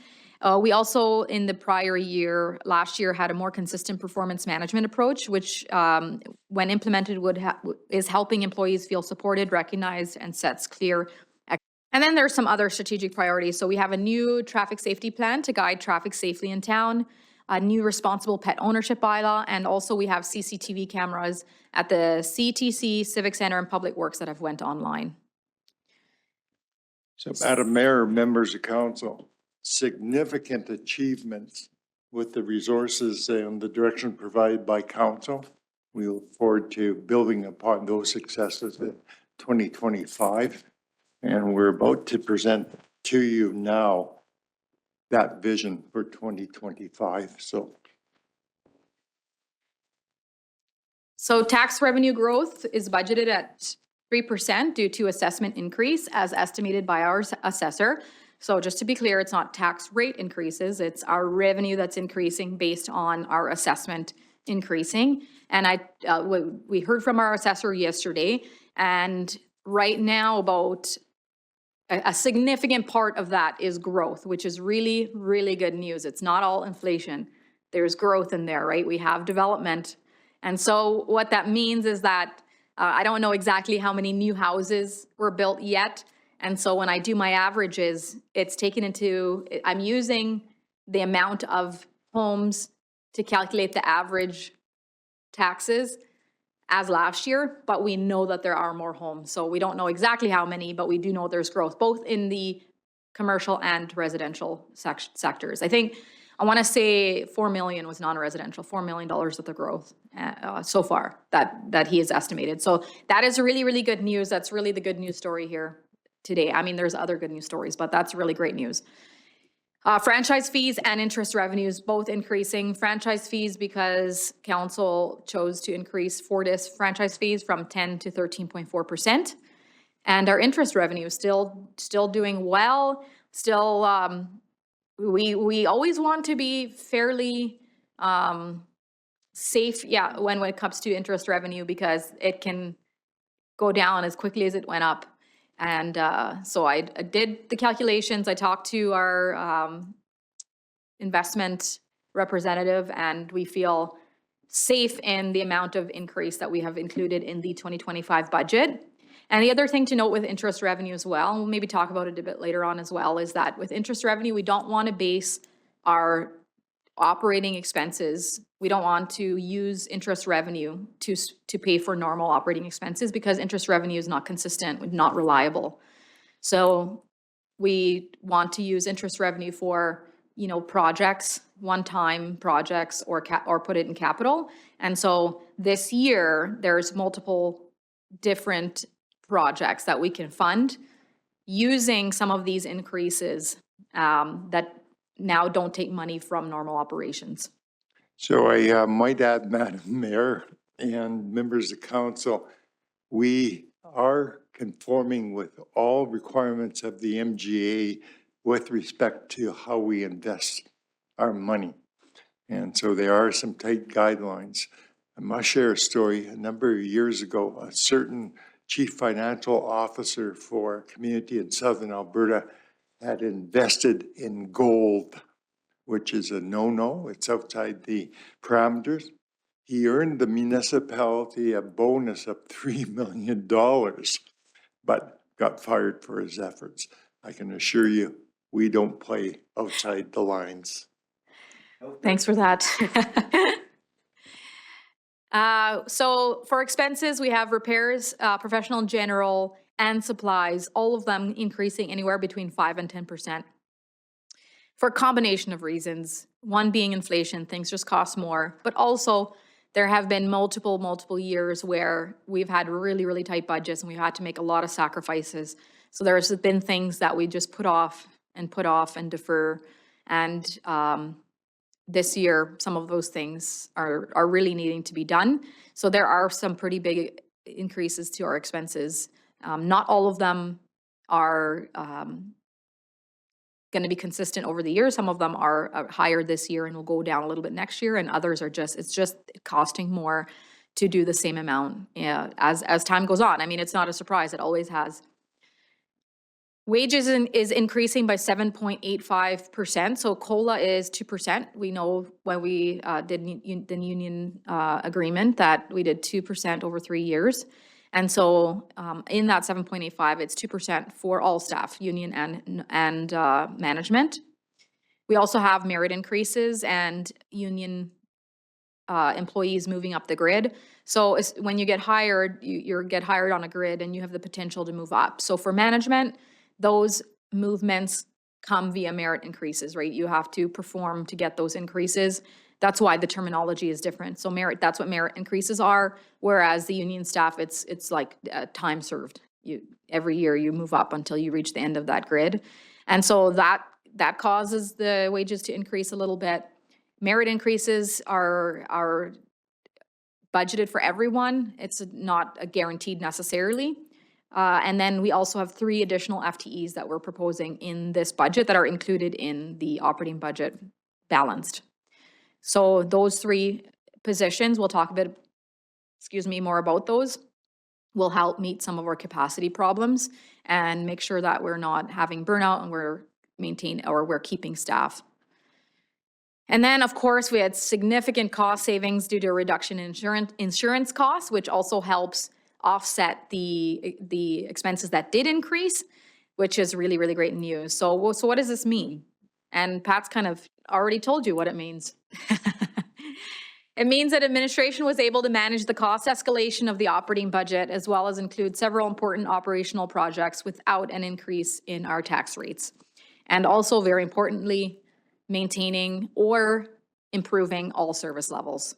We also, in the prior year, last year, had a more consistent performance management approach, which when implemented is helping employees feel supported, recognized, and sets clear. And then there's some other strategic priorities. So we have a new traffic safety plan to guide traffic safely in town, a new responsible pet ownership bylaw, and also we have CCTV cameras at the CTC, Civic Center, and Public Works that have went online. So Madam Mayor, members of council, significant achievements with the resources and the direction provided by council. We look forward to building upon those successes in 2025. And we're about to present to you now that vision for 2025. So tax revenue growth is budgeted at 3% due to assessment increase as estimated by our assessor. So just to be clear, it's not tax rate increases, it's our revenue that's increasing based on our assessment increasing. And we heard from our assessor yesterday, and right now about a significant part of that is growth, which is really, really good news. It's not all inflation. There's growth in there, right? We have development. And so what that means is that I don't know exactly how many new houses were built yet. And so when I do my averages, I'm using the amount of homes to calculate the average taxes as last year, but we know that there are more homes. So we don't know exactly how many, but we do know there's growth, both in the commercial and residential sectors. I think, I want to say 4 million was non-residential, $4 million of the growth so far that he has estimated. So that is really, really good news. That's really the good news story here today. I mean, there's other good news stories, but that's really great news. Franchise fees and interest revenues both increasing. Franchise fees because council chose to increase Fortis franchise fees from 10 to 13.4%. And our interest revenue is still doing well. Still, we always want to be fairly safe, yeah, when it comes to interest revenue, because it can go down as quickly as it went up. And so I did the calculations. I talked to our investment representative, and we feel safe in the amount of increase that we have included in the 2025 budget. And the other thing to note with interest revenue as well, and we'll maybe talk about it a bit later on as well, is that with interest revenue, we don't want to base our operating expenses. We don't want to use interest revenue to pay for normal operating expenses, because interest revenue is not consistent, not reliable. So we want to use interest revenue for, you know, projects, one-time projects, or put it in capital. And so this year, there's multiple different projects that we can fund using some of these increases that now don't take money from normal operations. So I might add, Madam Mayor and members of council, we are conforming with all requirements of the MGA with respect to how we invest our money. And so there are some tight guidelines. I must share a story. A number of years ago, a certain chief financial officer for a community in southern Alberta had invested in gold, which is a no-no. It's outside the parameters. He earned the municipality a bonus of $3 million, but got fired for his efforts. I can assure you, we don't play outside the lines. Thanks for that. So for expenses, we have repairs, professional and general, and supplies, all of them increasing anywhere between 5 and 10%. For a combination of reasons, one being inflation, things just cost more, but also there have been multiple years where we've had really, really tight budgets and we've had to make a lot of sacrifices. So there's been things that we just put off and defer. And this year, some of those things are really needing to be done. So there are some pretty big increases to our expenses. Not all of them are going to be consistent over the years. Some of them are higher this year and will go down a little bit next year, and others are it's just costing more to do the same amount as time goes on. I mean, it's not a surprise, it always has. Wages is increasing by 7.85%, so COLA is 2%. We know when we did the union agreement that we did 2% over 3 years. And so in that 7.85, it's 2% for all staff, union and management. We also have merit increases and union employees moving up the grid. So when you get hired, you get hired on a grid and you have the potential to move up. So for management, those movements come via merit increases, right? You have to perform to get those increases. That's why the terminology is different. So that's what merit increases are, whereas the union staff, it's like time served. Every year you move up until you reach the end of that grid. And so that causes the wages to increase a little bit. Merit increases are budgeted for everyone. It's not a guaranteed necessarily. And then we also have 3 additional FTEs that we're proposing in this budget that are included in the operating budget balanced. So those 3 positions, we'll talk a bit, more about those, will help meet some of our capacity problems and make sure that we're not having burnout and we're keeping staff. And then, of course, we had significant cost savings due to a reduction in insurance costs, which also helps offset the expenses that did increase, which is really, really great news. So what does this mean? And Pat's kind of already told you what it means. It means that administration was able to manage the cost escalation of the operating budget, as well as include several important operational projects without an increase in our tax rates. And also, very importantly, maintaining or improving all service levels.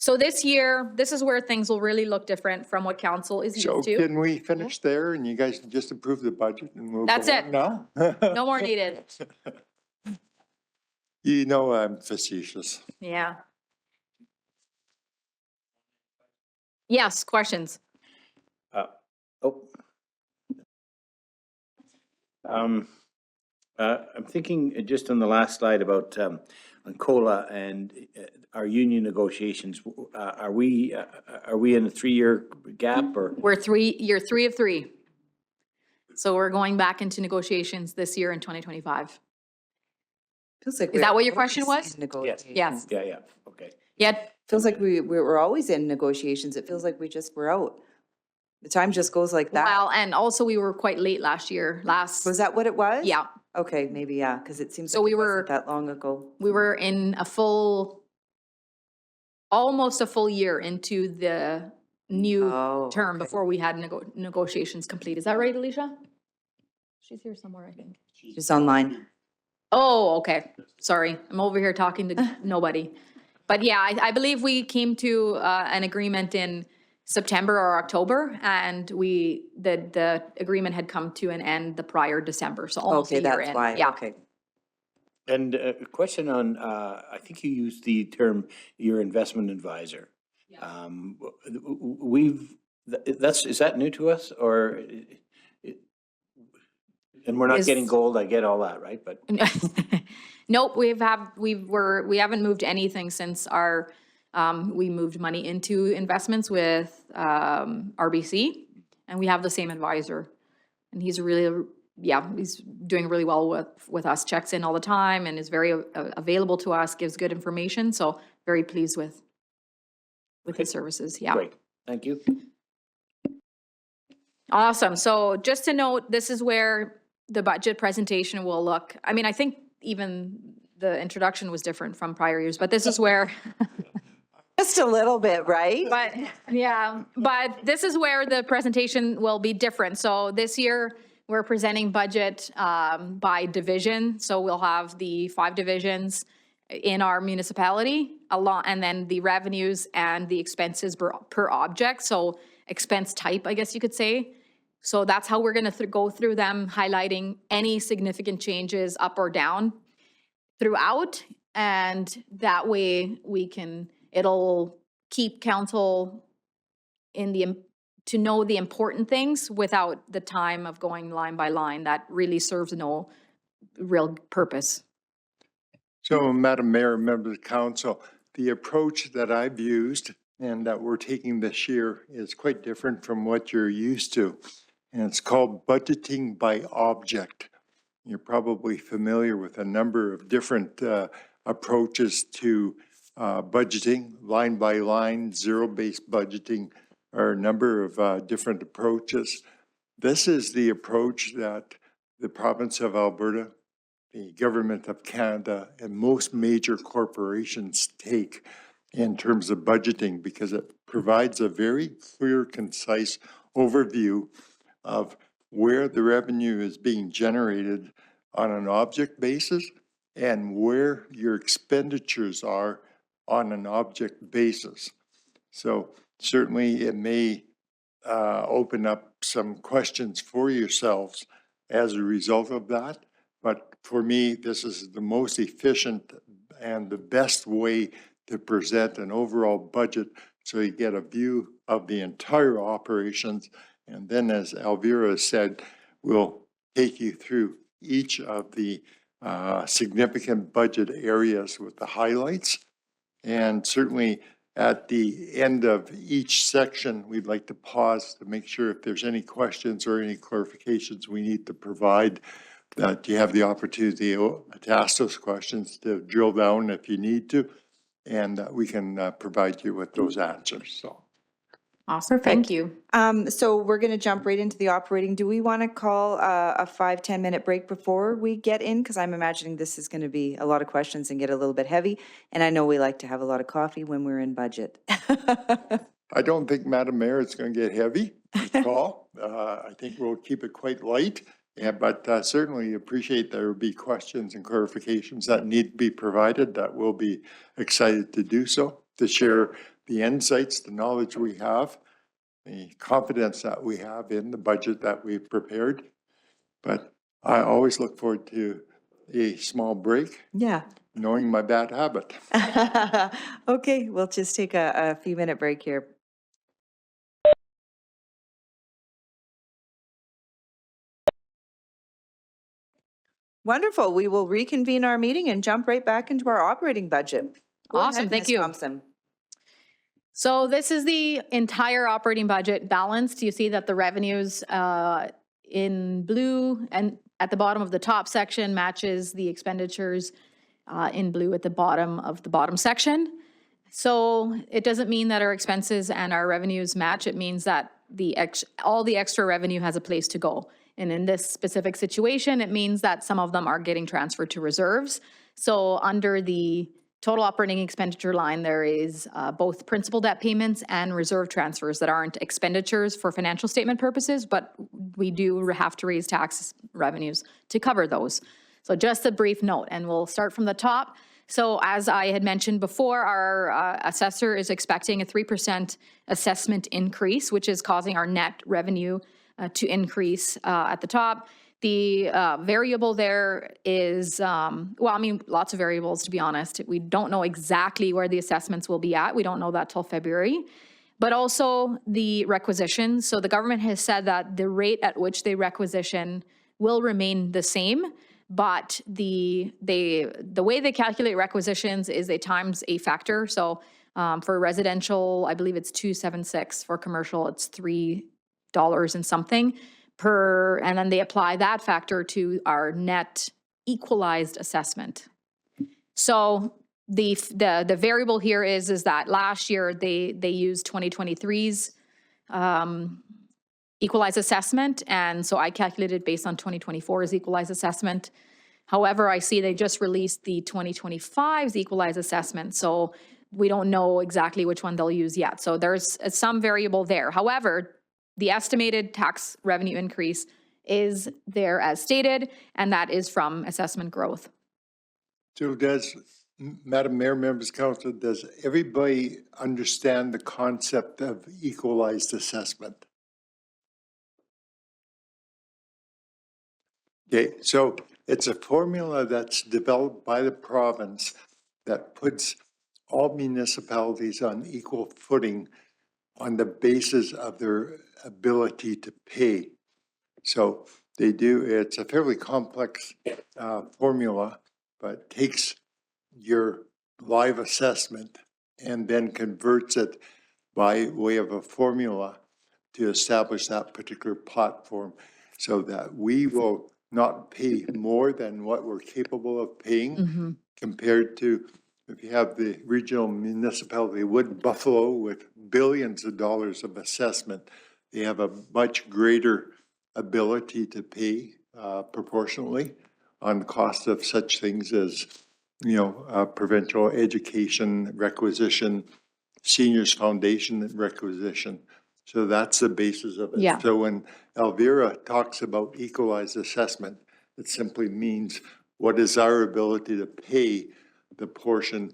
So this year, this is where things will really look different from what council is So used to. can we finish there and you guys can just approve the budget and we'll That's go it. on now? No more needed. You know I'm facetious. Yeah. Yes, questions? Oh. I'm thinking just on the last slide about, on COLA and our union negotiations. Are we in a 3-year gap or? We're year 3 of 3. So we're going back into negotiations this year in 2025. Feels like Is we're that what your always question was? in negotiations. Yes. Yeah, okay. Yeah, Feels like we're always in negotiations. It feels like we just were out. The time just goes like that. well, and also we were quite late last year, Was that what it was? yeah. Okay, maybe, yeah, because it seems So like we it wasn't were- that long ago. We were in almost a full year into the new Oh, term okay. before we had negotiations complete. Is that right, Alicia? She's here somewhere, I think. Just online. Oh, okay. Sorry. I'm over here talking to nobody. But yeah, I believe we came to an agreement in September or October, and the agreement had come to an end the prior December, so almost a Okay, year that's in. why, Yeah. okay. And a question on, I think you used the term your investment advisor. Is that new to us or? And we're not Is- getting gold, I get all that, right? But Nope, we haven't moved anything since we moved money into investments with RBC, and we have the same advisor. And he's he's doing really well with us, checks in all the time and is very available to us, gives good information, so very pleased with his services, yeah. great, thank you. Awesome. So just to note, this is where the budget presentation will look. I mean, I think even the introduction was different from prior years, but this is where, Just a little bit, right? but yeah, but this is where the presentation will be different. So this year, we're presenting budget by division. So we'll have the 5 divisions in our municipality, and then the revenues and the expenses per object. So expense type, I guess you could say. So that's how we're going to go through them, highlighting any significant changes up or down throughout. And that way it'll keep council to know the important things without the time of going line by line. That really serves no real purpose. So, Madam Mayor, members of council, the approach that I've used and that we're taking this year is quite different from what you're used to. And it's called budgeting by object. You're probably familiar with a number of different approaches to budgeting, line by line, zero-based budgeting, are a number of different approaches. This is the approach that the province of Alberta, the government of Canada, and most major corporations take in terms of budgeting, because it provides a very clear, concise overview of where the revenue is being generated on an object basis and where your expenditures are on an object basis. So certainly it may open up some questions for yourselves as a result of that. But for me, this is the most efficient and the best way to present an overall budget, so you get a view of the entire operations. And then, as Elvira said, we'll take you through each of the significant budget areas with the highlights. And certainly at the end of each section, we'd like to pause to make sure if there's any questions or any clarifications we need to provide, that you have the opportunity to ask those questions, to drill down if you need to, and we can provide you with those answers. So. Awesome, thank you. So we're going to jump right into the operating. Do we want to call a 5-10 minute break before we get in? Because I'm imagining this is going to be a lot of questions and get a little bit heavy. And I know we like to have a lot of coffee when we're in budget. I don't think, Madam Mayor, it's going to get heavy at all. I think we'll keep it quite light. Yeah, but certainly appreciate there will be questions and clarifications that need to be provided, that we'll be excited to do so, to share the insights, the knowledge we have, the confidence that we have in the budget that we've prepared. But I always look forward to a small break, Yeah. knowing my bad habit. Okay, we'll just take a few minute break here. Wonderful. We will reconvene our meeting and jump right back into our operating budget. Go Awesome, ahead, thank Ms. you. Thompson. So this is the entire operating budget balanced. You see that the revenues in blue and at the bottom of the top section matches the expenditures in blue at the bottom of the bottom section. So it doesn't mean that our expenses and our revenues match. It means that all the extra revenue has a place to go. And in this specific situation, it means that some of them are getting transferred to reserves. So under the total operating expenditure line, there is both principal debt payments and reserve transfers that aren't expenditures for financial statement purposes, but we do have to raise tax revenues to cover those. So just a brief note, and we'll start from the top. So as I had mentioned before, our assessor is expecting a 3% assessment increase, which is causing our net revenue to increase at the top. The variable there is, lots of variables, to be honest. We don't know exactly where the assessments will be at. We don't know that till February. But also the requisitions. So the government has said that the rate at which they requisition will remain the same. But the way they calculate requisitions is they times a factor. So for residential, I believe it's 276. For commercial, it's $3 and something per, and then they apply that factor to our net equalized assessment. So the variable here is that last year they used 2023's equalized assessment, and so I calculated based on 2024's equalized assessment. However, I see they just released the 2025's equalized assessment, so we don't know exactly which one they'll use yet. So there's some variable there. However, the estimated tax revenue increase is there as stated, and that is from assessment growth. So Madam Mayor, members of council, does everybody understand the concept of equalized assessment? Okay, so it's a formula that's developed by the province that puts all municipalities on equal footing on the basis of their ability to pay. So it's a fairly complex formula, but takes your live assessment and then converts it by way of a formula to establish that particular platform so that we will not pay more than what we're capable of paying compared to if you have the regional municipality Wood Buffalo with billions of dollars of assessment, they have a much greater ability to pay proportionally on the cost of such things as, provincial education requisition, seniors foundation requisition. So that's the basis of it. Yeah. So when Elvira talks about equalized assessment, it simply means what is our ability to pay the portion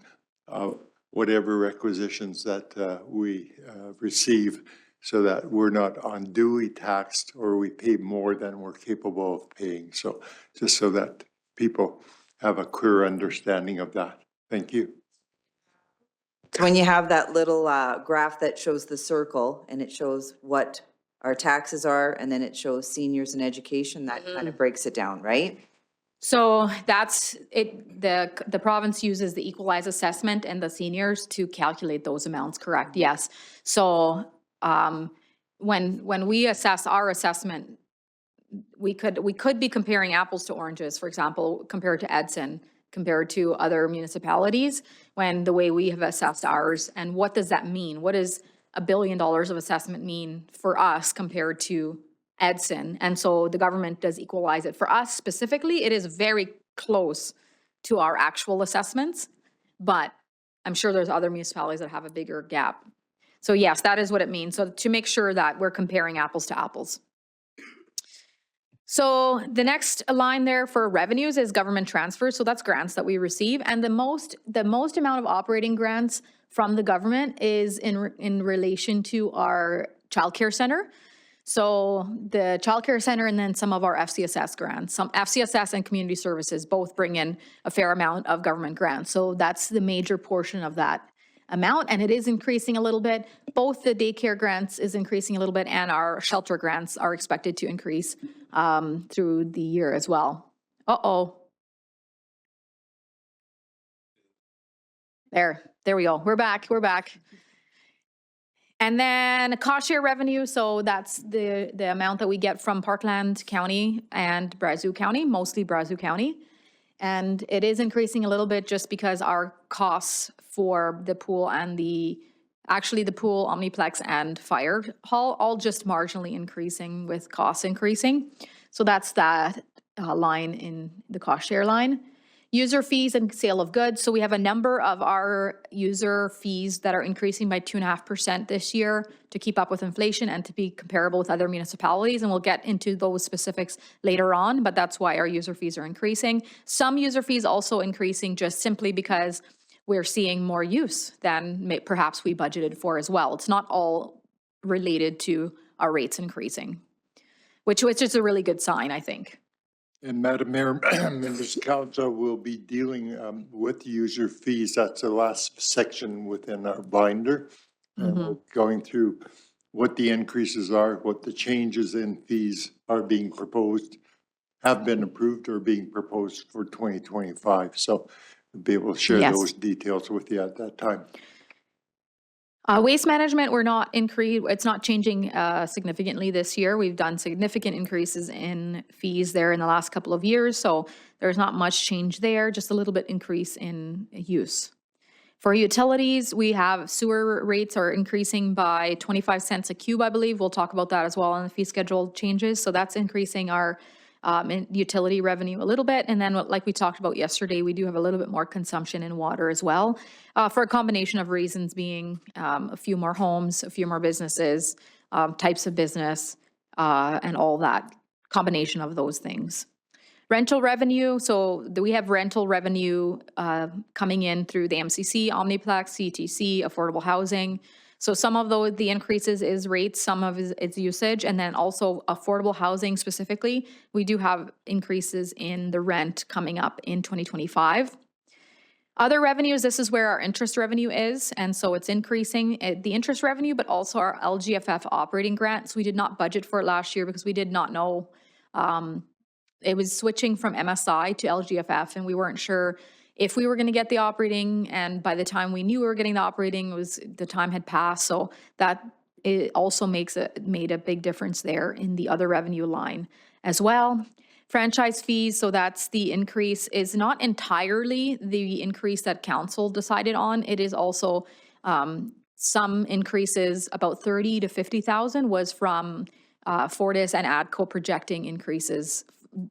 of whatever requisitions that we receive so that we're not unduly taxed or we pay more than we're capable of paying. So just so that people have a clear understanding of that. Thank you. So when you have that little graph that shows the circle and it shows what our taxes are, and then it shows seniors and education, that kind of breaks it down, right? So that's it. The province uses the equalized assessment and the seniors to calculate those amounts, correct? Yes. So when we assess our assessment, we could be comparing apples to oranges, for example, compared to Edson, compared to other municipalities, when the way we have assessed ours, and what does that mean? What does $1 billion of assessment mean for us compared to Edson? And so the government does equalize it. For us specifically, it is very close to our actual assessments, but I'm sure there's other municipalities that have a bigger gap. So yes, that is what it means. So to make sure that we're comparing apples to apples. So the next line there for revenues is government transfers. So that's grants that we receive. And the most amount of operating grants from the government is in relation to our childcare center. So the childcare center and then some of our FCSS grants, some FCSS and community services both bring in a fair amount of government grants. So that's the major portion of that amount, and it is increasing a little bit. Both the daycare grants is increasing a little bit, and our shelter grants are expected to increase through the year as well. There we go. We're back. And then cost share revenue, so that's the amount that we get from Parkland County and Brazeau County, mostly Brazeau County. And it is increasing a little bit just because our costs for the pool and the pool, Omniplex, and fire hall all just marginally increasing with costs increasing. So that's that line in the cost share line. User fees and sale of goods. So we have a number of our user fees that are increasing by 2.5% this year to keep up with inflation and to be comparable with other municipalities. And we'll get into those specifics later on, but that's why our user fees are increasing. Some user fees also increasing just simply because we're seeing more use than perhaps we budgeted for as well. It's not all related to our rates increasing, which is a really good sign, I think. And Madam Mayor, members of council will be dealing with user fees. That's the last section within our binder. And we're going through what the increases are, what the changes in fees are being proposed, have been approved or being proposed for 2025. So we'll be able to share Yes. those details with you at that time. Waste management, it's not changing significantly this year. We've done significant increases in fees there in the last couple of years, so there's not much change there, just a little bit increase in use. For utilities, we have sewer rates are increasing by 25 cents a cube, I believe. We'll talk about that as well in the fee schedule changes. So that's increasing our utility revenue a little bit. And then like we talked about yesterday, we do have a little bit more consumption in water as well, for a combination of reasons being a few more homes, a few more businesses, types of business, and all that combination of those things. Rental revenue, so we have rental revenue coming in through the MCC, Omniplex, CTC, affordable housing. So some of the increases is rates, some of it's usage, and then also affordable housing specifically. We do have increases in the rent coming up in 2025. Other revenues, this is where our interest revenue is, and so it's increasing the interest revenue, but also our LGFF operating grants. We did not budget for it last year because we did not know it was switching from MSI to LGFF, and we weren't sure if we were going to get the operating, and by the time we knew we were getting the operating, the time had passed. So that it also made a big difference there in the other revenue line as well. Franchise fees, so that's the increase, is not entirely the increase that council decided on. It is also some increases, about 30 to 50,000 was from Fortis and ADCO projecting increases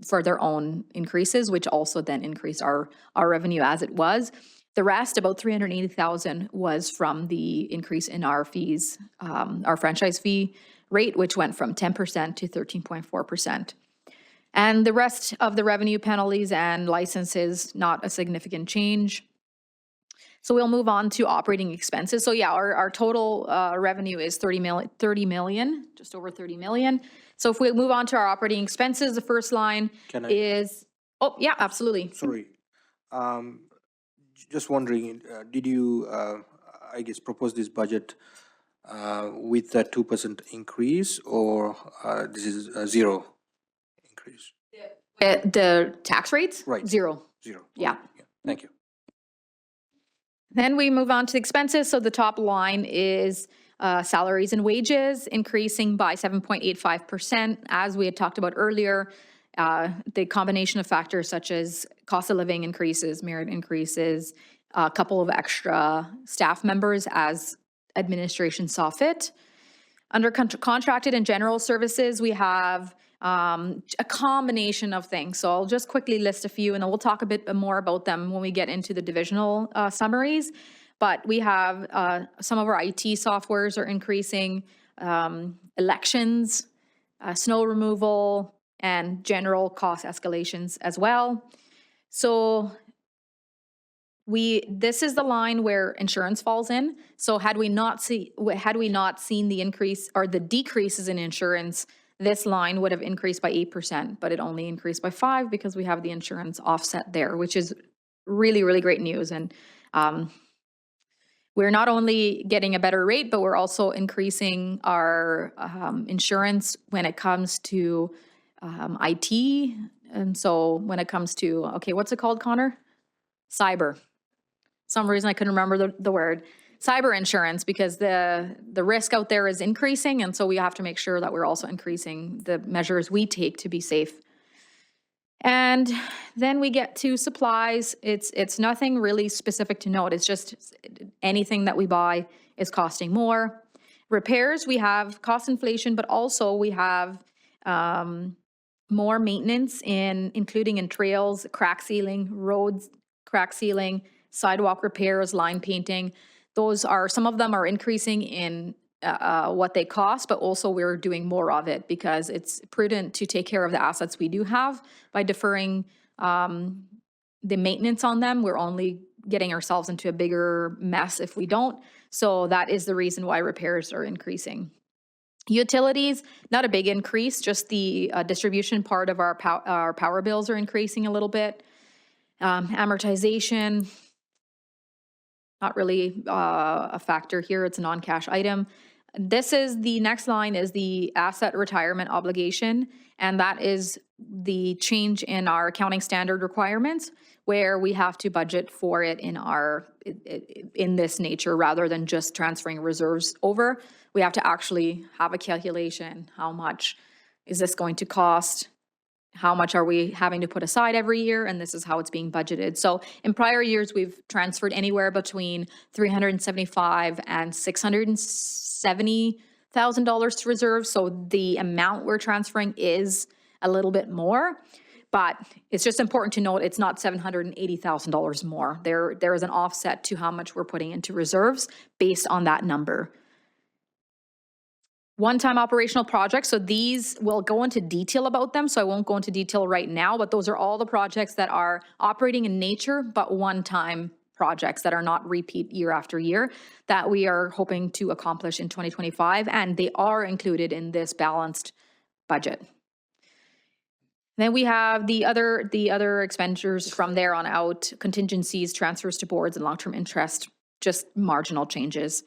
for their own increases, which also then increased our revenue as it was. The rest, about 380,000, was from the increase in our fees, our franchise fee rate, which went from 10% to 13.4%. And the rest of the revenue, penalties and licenses, not a significant change. So we'll move on to operating expenses. So yeah, our total revenue is 30 million, just over 30 million. So if we move on to our operating expenses, the first line is, oh yeah, absolutely. Sorry. Just wondering, did you, I guess, propose this budget with a 2% increase, or this is a zero increase? The tax rates? Right. Zero. Zero. Yeah. Thank you. Then we move on to the expenses. So the top line is salaries and wages increasing by 7.85%. As we had talked about earlier, the combination of factors such as cost of living increases, merit increases, a couple of extra staff members as administration saw fit. Under contracted and general services, we have a combination of things. So I'll just quickly list a few, and then we'll talk a bit more about them when we get into the divisional summaries. But we have some of our IT softwares are increasing, elections, snow removal, and general cost escalations as well. So this is the line where insurance falls in. So had we not seen the increase or the decreases in insurance, this line would have increased by 8%, but it only increased by 5% because we have the insurance offset there, which is really, really great news. And we're not only getting a better rate, but we're also increasing our insurance when it comes to IT. And so when it comes to, okay, what's it called, Connor? Cyber. Some reason I couldn't remember the word. Cyber insurance, because the risk out there is increasing, and so we have to make sure that we're also increasing the measures we take to be safe. And then we get to supplies. It's nothing really specific to note. It's just anything that we buy is costing more. Repairs, we have cost inflation, but also we have more maintenance including in trails, crack sealing, roads, crack sealing, sidewalk repairs, line painting. Some of them are increasing in what they cost, but also we're doing more of it because it's prudent to take care of the assets we do have. By deferring the maintenance on them, we're only getting ourselves into a bigger mess if we don't. So that is the reason why repairs are increasing. Utilities, not a big increase, just the distribution part of our power bills are increasing a little bit. Amortization, not really a factor here. It's a non-cash item. The next line is the asset retirement obligation, and that is the change in our accounting standard requirements where we have to budget for it in this nature rather than just transferring reserves over. We have to actually have a calculation. How much is this going to cost? How much are we having to put aside every year? And this is how it's being budgeted. So in prior years, we've transferred anywhere between $375,000 and $670,000 to reserves. So the amount we're transferring is a little bit more, but it's just important to note it's not $780,000 more. There is an offset to how much we're putting into reserves based on that number. One-time operational projects, so these will go into detail about them, so I won't go into detail right now, but those are all the projects that are operating in nature, but one-time projects that are not repeat year after year that we are hoping to accomplish in 2025, and they are included in this balanced budget. Then we have the other expenditures from there on out, contingencies, transfers to boards, and long-term interest, just marginal changes.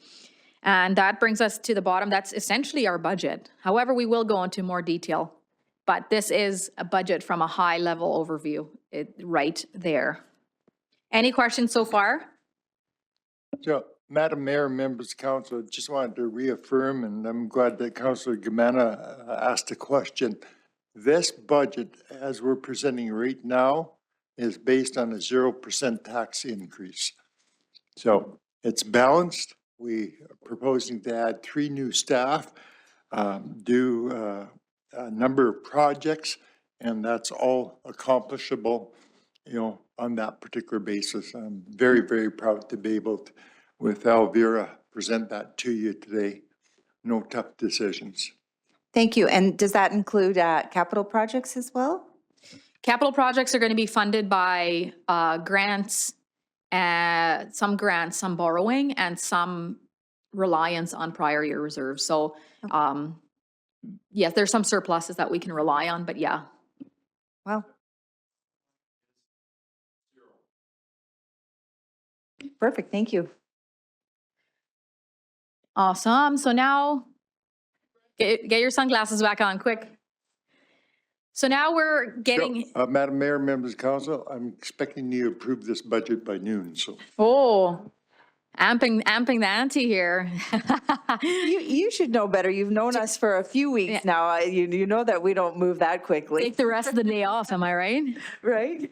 And that brings us to the bottom. That's essentially our budget. However, we will go into more detail, but this is a budget from a high level overview right there. Any questions so far? So, Madam Mayor, members of council, just wanted to reaffirm, and I'm glad that Councillor Gamana asked a question. This budget, as we're presenting right now, is based on a 0% tax increase. So it's balanced. We are proposing to add 3 new staff, do a number of projects, and that's all accomplishable, on that particular basis. I'm very, very proud to be able to, with Elvira, present that to you today. No tough decisions. Thank you. And does that include capital projects as well? Capital projects are going to be funded by grants, some grants, some borrowing, and some reliance on prior year reserves. So yes, there's some surpluses that we can rely on, but yeah. Wow. Perfect. Thank you. Awesome. So now get your sunglasses back on quick. So now we're getting. Madam Mayor, members of council, I'm expecting you to approve this budget by noon. So. Oh, amping the ante here. You should know better. You've known us for a few weeks now. You know that we don't move that quickly. Take the rest of the day off. Am I right? Right.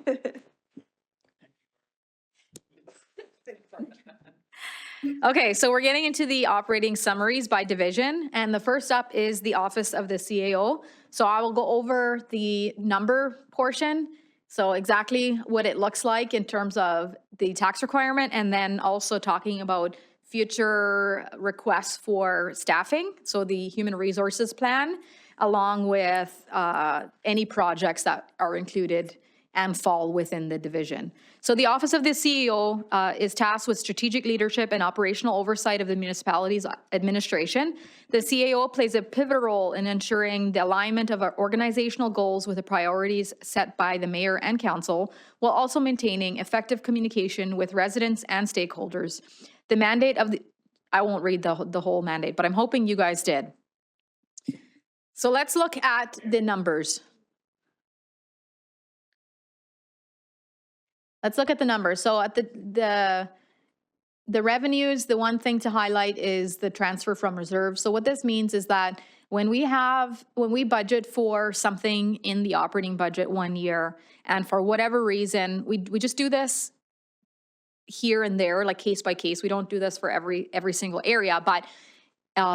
Okay, so we're getting into the operating summaries by division, and the first up is the Office of the CAO. So I will go over the number portion, so exactly what it looks like in terms of the tax requirement, and then also talking about future requests for staffing, so the human resources plan, along with any projects that are included, and fall within the division. So the Office of the CEO is tasked with strategic leadership and operational oversight of the municipality's administration. The CAO plays a pivotal role in ensuring the alignment of our organizational goals with the priorities set by the mayor and council, while also maintaining effective communication with residents and stakeholders. The mandate of the, I won't read the whole mandate, but I'm hoping you guys did. So let's look at the numbers. Let's look at the numbers. So at the revenues, the one thing to highlight is the transfer from reserves. So what this means is that when we budget for something in the operating budget one year, and for whatever reason, we just do this here and there, like case by case. We don't do this for every single area. But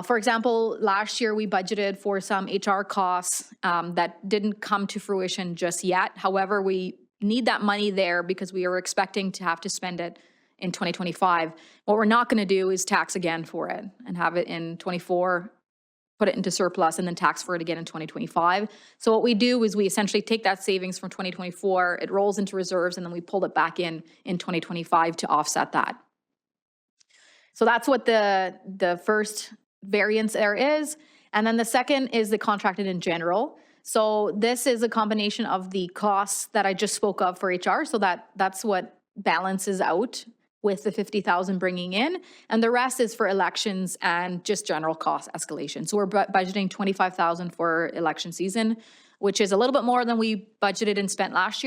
for example, last year we budgeted for some HR costs that didn't come to fruition just yet. However, we need that money there because we are expecting to have to spend it in 2025. What we're not going to do is tax again for it and have it in 24, put it into surplus, and then tax for it again in 2025. So what we do is we essentially take that savings from 2024, it rolls into reserves, and then we pull it back in 2025 to offset that. So that's what the first variance there is. And then the second is the contracted in general. So this is a combination of the costs that I just spoke of for HR. So that's what balances out with the 50,000 bringing in. And the rest is for elections and just general cost escalation. So we're budgeting 25,000 for election season, which is a little bit more than we budgeted and spent last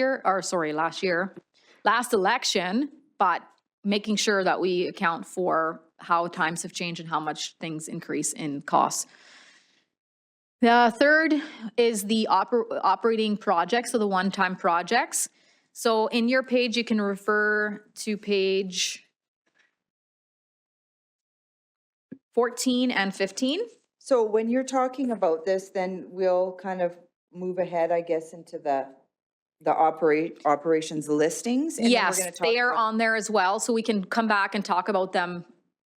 election, but making sure that we account for how times have changed and how much things increase in costs. The third is the operating projects, so the one-time projects. So in your page, you can refer to page 14 and 15. So when you're talking about this, then we'll kind of move ahead, I guess, into the operations listings. And then we're Yes, gonna talk they are about- on there as well, so we can come back and talk about them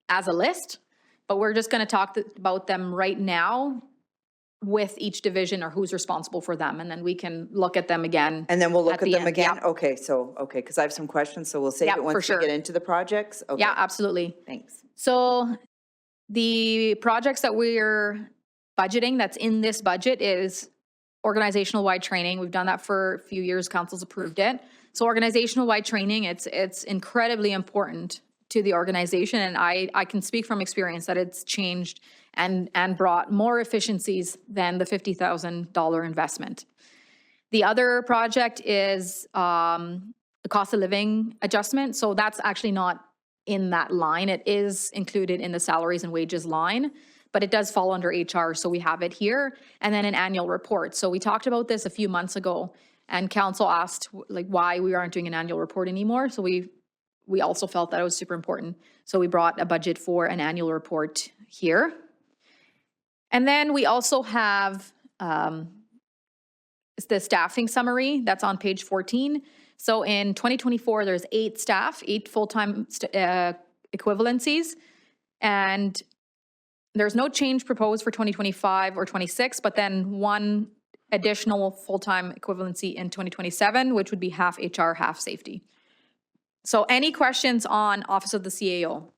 as a list. But we're just going to talk about them right now with each division or who's responsible for them, and then we can look at them again. And then we'll look at at the them end, again? yep. Okay, because I have some questions, so we'll save Yep, it for once we sure. get into the projects? Okay, Yeah, absolutely. thanks. So the projects that we're budgeting that's in this budget is organizational wide training. We've done that for a few years. Council's approved it. So organizational wide training, it's incredibly important to the organization. And I can speak from experience that it's changed and brought more efficiencies than the $50,000 investment. The other project is the cost of living adjustment. So that's actually not in that line. It is included in the salaries and wages line, but it does fall under HR, so we have it here. And then an annual report. So we talked about this a few months ago, and council asked like why we aren't doing an annual report anymore. So we also felt that it was super important. So we brought a budget for an annual report here. And then we also have the staffing summary that's on page 14. So in 2024, there's 8 staff, 8 full-time equivalencies. And there's no change proposed for 2025 or 26, but then 1 additional full-time equivalency in 2027, which would be half HR, half safety. So any questions on Office of the CAO?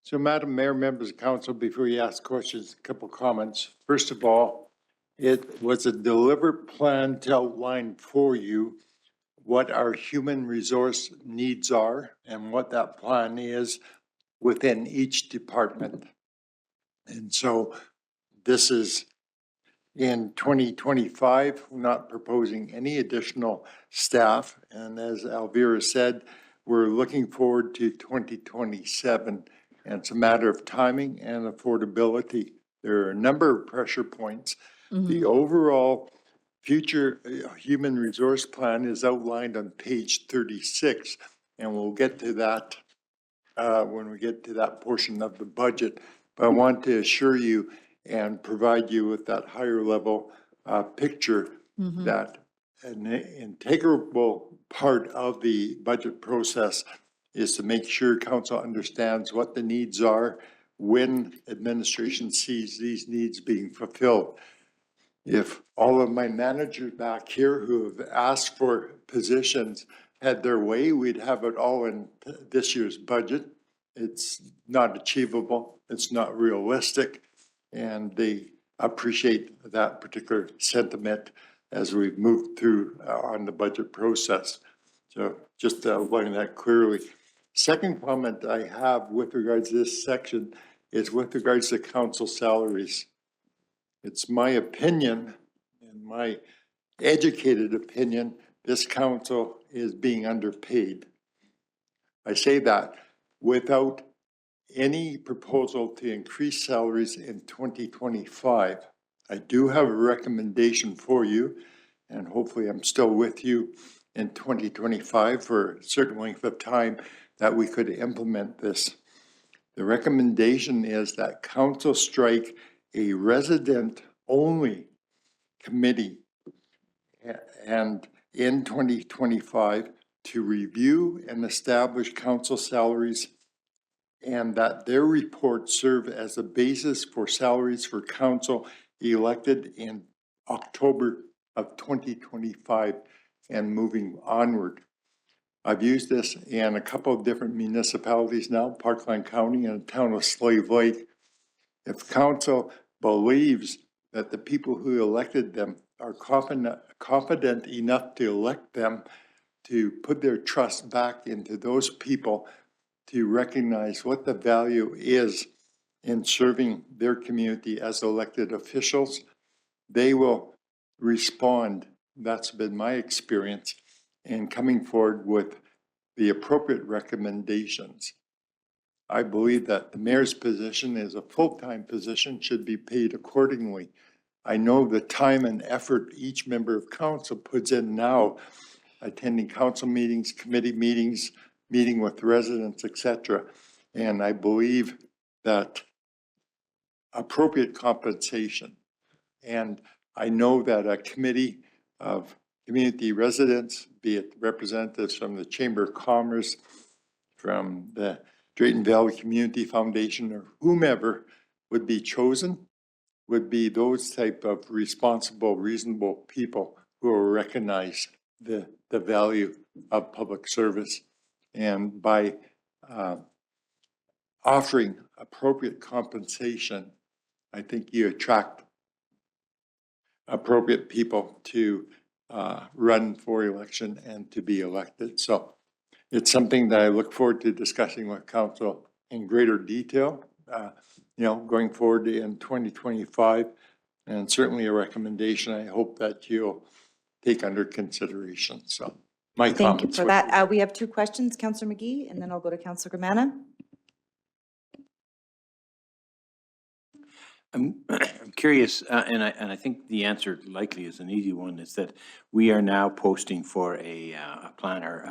So Madam Mayor, members of council, before you ask questions, a couple comments. First of all, it was a deliberate plan to outline for you what our human resource needs are and what that plan is within each department. And so this is in 2025, we're not proposing any additional staff. And as Elvira said, we're looking forward to 2027. And it's a matter of timing and affordability. There are a number of pressure points. The overall future human resource plan is outlined on page 36, and we'll get to that when we get to that portion of the budget. But I want to assure you and provide you with that higher level picture that an integral part of the budget process is to make sure council understands what the needs are when administration sees these needs being fulfilled. If all of my managers back here who have asked for positions had their way, we'd have it all in this year's budget. It's not achievable, it's not realistic, and they appreciate that particular sentiment as we move through on the budget process. So just outlining that clearly. Second comment I have with regards to this section is with regards to council salaries. It's my opinion, and my educated opinion, this council is being underpaid. I say that without any proposal to increase salaries in 2025. I do have a recommendation for you, and hopefully I'm still with you in 2025 for a certain length of time that we could implement this. The recommendation is that council strike a resident-only committee and in 2025 to review and establish council salaries, and that their reports serve as a basis for salaries for council elected in October of 2025 and moving onward. I've used this in a couple of different municipalities now, Parkland County and the town of Slave Lake. If council believes that the people who elected them are confident enough to elect them, to put their trust back into those people, to recognize what the value is in serving their community as elected officials, they will respond. That's been my experience in coming forward with the appropriate recommendations. I believe that the mayor's position is a full-time position, should be paid accordingly. I know the time and effort each member of council puts in now, attending council meetings, committee meetings, meeting with residents, etc. And I believe that appropriate compensation, and I know that a committee of community residents, be it representatives from the Chamber of Commerce, from the Drayton Valley Community Foundation, or whomever would be chosen, would be those type of responsible, reasonable people who will recognize the value of public service. And by offering appropriate compensation, I think you attract appropriate people to run for election and to be elected. So it's something that I look forward to discussing with council in greater detail, going forward in 2025, and certainly a recommendation I hope that you'll take under consideration. So my Thank you comments. for that. We have two questions, Councillor McGee, and then I'll go to Councillor Gramana. I'm curious, and I think the answer likely is an easy one, is that we are now posting for a planner,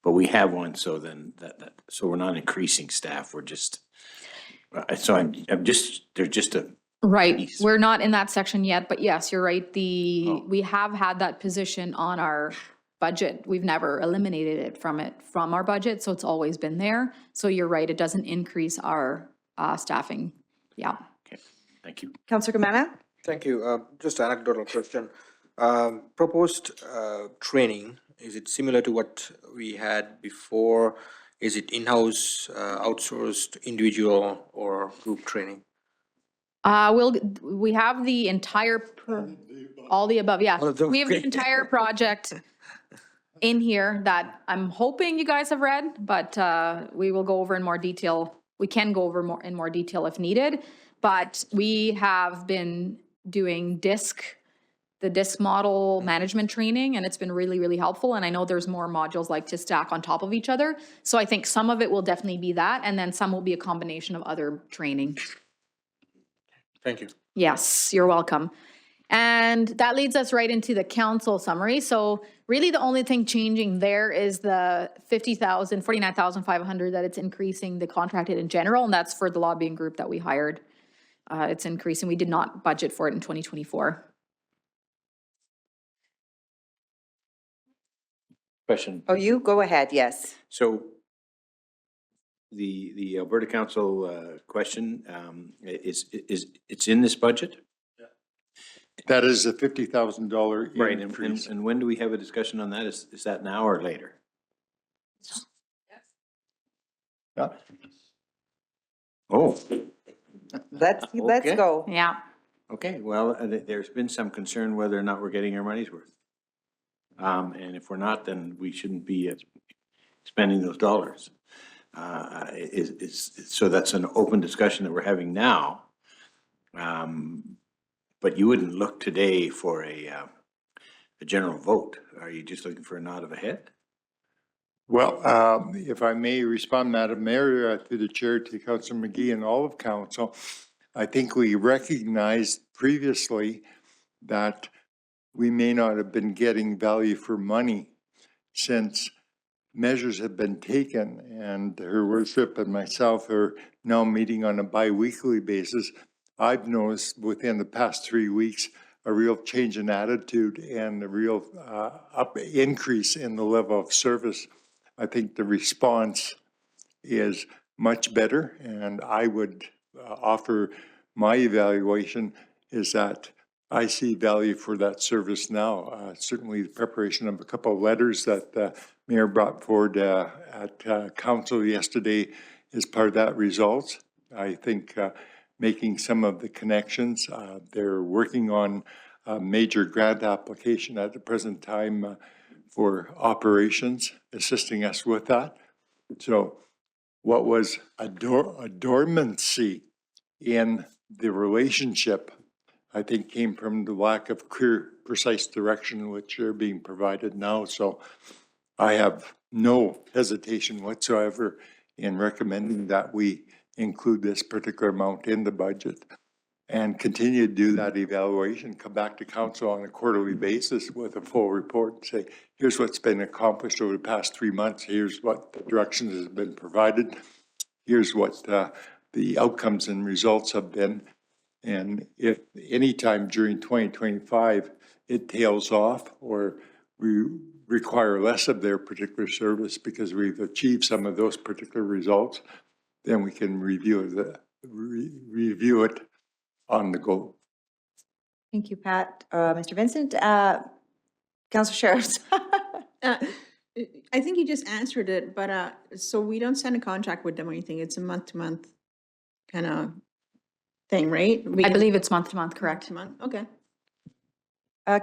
but we have one, so then so we're not increasing staff, we're just, so I'm just, they're just a. Right, piece. we're not in that section yet, but yes, you're right. We have had that position on our budget. We've never eliminated it from our budget, so it's always been there. So you're right, it doesn't increase our staffing. Yeah. Okay, thank you. Councillor Gramana? Thank you. Just anecdotal question. Proposed training, is it similar to what we had before? Is it in-house, outsourced, individual, or group training? We have the entire, all the above, yeah. All of them, We have the okay. entire project in here that I'm hoping you guys have read, but we will go over in more detail. We can go over in more detail if needed, but we have been doing the DISC model management training, and it's been really, really helpful. And I know there's more modules like to stack on top of each other. So I think some of it will definitely be that, and then some will be a combination of other training. Thank you. Yes, you're welcome. And that leads us right into the council summary. So really the only thing changing there is the 49,500 that it's increasing the contracted in general, and that's for the lobbying group that we hired. It's increasing. We did not budget for it in 2024. Question. Oh, you go ahead, yes. So the Alberta Council question is it's in this budget? That is a $50,000 Right, increase. and when do we have a discussion on that? Is that now or later? Yeah. Oh, Let's Okay. go. Yeah. okay, well, there's been some concern whether or not we're getting our money's worth. And if we're not, then we shouldn't be spending those dollars. So that's an open discussion that we're having now. But you wouldn't look today for a general vote. Are you just looking for a nod of a head? Well, if I may respond, Madam Mayor, through the chair to Councilor McGee and all of council, I think we recognized previously that we may not have been getting value for money since measures have been taken, and Her Worship and myself are now meeting on a bi-weekly basis. I've noticed within the past 3 weeks a real change in attitude and a real increase in the level of service. I think the response is much better, and I would offer my evaluation is that I see value for that service now. Certainly the preparation of a couple of letters that the Mayor brought forward at council yesterday is part of that result. I think making some of the connections, they're working on a major grant application at the present time for operations, assisting us with that. So what was a dormancy in the relationship, I think, came from the lack of clear, precise direction which are being provided now. So I have no hesitation whatsoever in recommending that we include this particular amount in the budget and continue to do that evaluation, come back to council on a quarterly basis with a full report and say, here's what's been accomplished over the past 3 months, here's what the directions has been provided, here's what the outcomes and results have been. And if any time during 2025 it tails off or we require less of their particular service because we've achieved some of those particular results, then we can review it on the go. Thank you, Pat. Mr. Vincent, Council Sheriffs. I think you just answered it, but, so we don't send a contract with them or anything, it's a month-to-month kind of thing, right? I believe it's month to month, correct? Month, okay.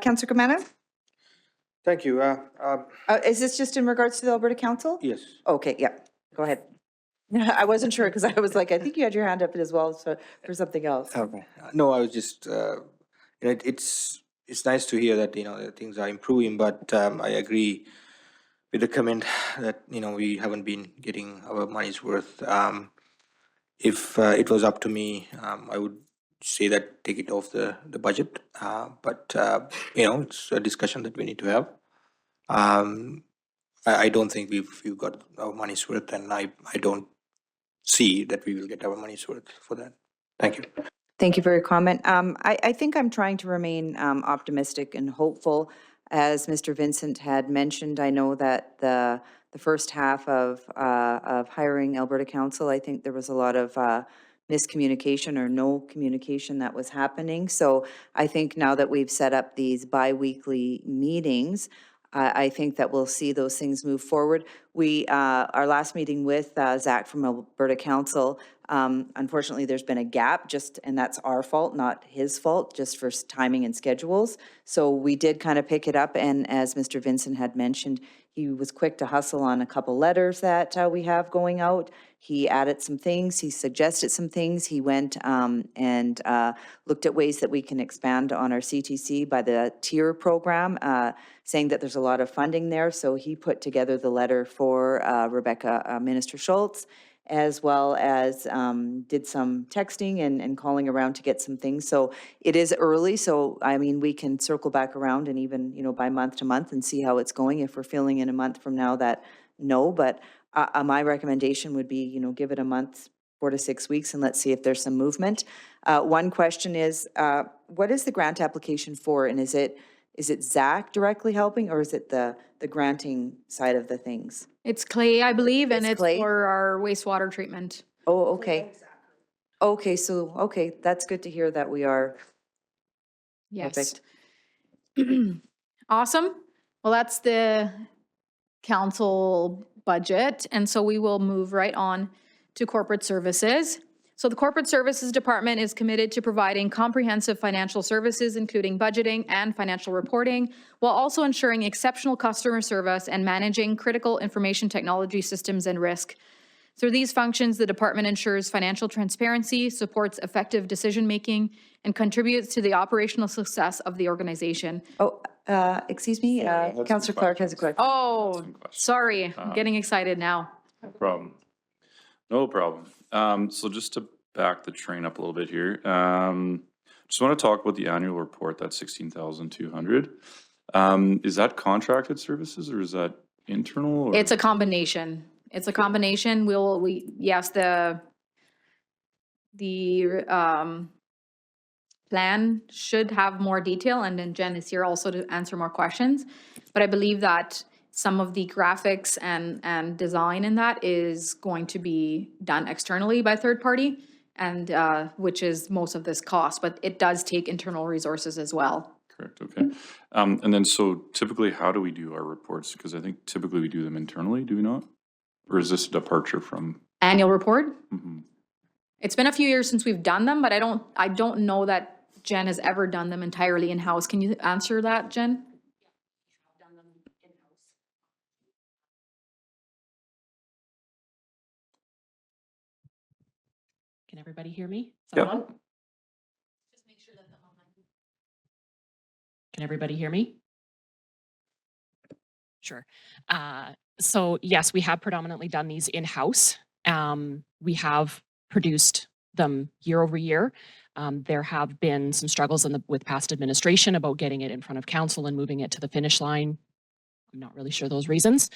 Councilor Kamana? Thank you. Is this just in regards to the Alberta Council? Yes. Okay, yeah, go ahead. I wasn't sure because I was like, I think you had your hand up as well so for something else. Okay. No, I was just, it's nice to hear that, that things are improving, but I agree with the comment that, we haven't been getting our money's worth. If it was up to me, I would say that take it off the budget. But, it's a discussion that we need to have. I don't think we've got our money's worth, and I don't see that we will get our money's worth for that. Thank you. Thank you for your comment. I think I'm trying to remain optimistic and hopeful. As Mr. Vincent had mentioned, I know that the first half of hiring Alberta Council, I think there was a lot of miscommunication or no communication that was happening. So I think now that we've set up these bi-weekly meetings, I think that we'll see those things move forward. Our last meeting with Zach from Alberta Council, unfortunately, there's been a gap and that's our fault, not his fault, just for timing and schedules. So we did kind of pick it up, and as Mr. Vincent had mentioned, he was quick to hustle on a couple letters that we have going out. He added some things, he suggested some things. He went and looked at ways that we can expand on our CTC by the tier program, saying that there's a lot of funding there. So he put together the letter for Rebecca, Minister Schultz, as well as did some texting and calling around to get some things. So it is early, so I mean, we can circle back around and even, by month to month and see how it's going. If we're feeling in a month from now that no, but my recommendation would be, give it a month, 4 to 6 weeks, and let's see if there's some movement. One question is, what is the grant application for, and is it Zach directly helping, or is it the granting side of the things? It's clay, I believe, and It's it's clay? for our wastewater treatment. Oh, okay. Okay, so, that's good to hear that we are Yes. Awesome. Well, that's the council budget. And so we will move right on to corporate services. So the Corporate Services Department is committed to providing comprehensive financial services, including budgeting and financial reporting, while also ensuring exceptional customer service and managing critical information technology systems and risk. Through these functions, the department ensures financial transparency, supports effective decision-making, and contributes to the operational success of the organization. Oh, excuse me, Councillor Clark has a question. Oh, sorry, I'm getting excited now. No problem. No problem. So just to back the train up a little bit here, just want to talk about the annual report, that's 16,200. Is that contracted services or is that internal? Or? It's a combination. It's a combination. Yes, the plan should have more detail, and then Jen is here also to answer more questions. But I believe that some of the graphics and design in that is going to be done externally by third party, and which is most of this cost, but it does take internal resources as well. Correct, okay. And then so typically how do we do our reports? Because I think typically we do them internally, do we not? Or is this a departure from? Annual report? Mhm. It's been a few years since we've done them, but I don't know that Jen has ever done them entirely in-house. Can you answer that, Jen? Can everybody hear me? Is that Yep. on? Can everybody hear me? Sure. So yes, we have predominantly done these in-house. We have produced them year over year. There have been some struggles with past administration about getting it in front of council and moving it to the finish line. I'm not really sure those reasons.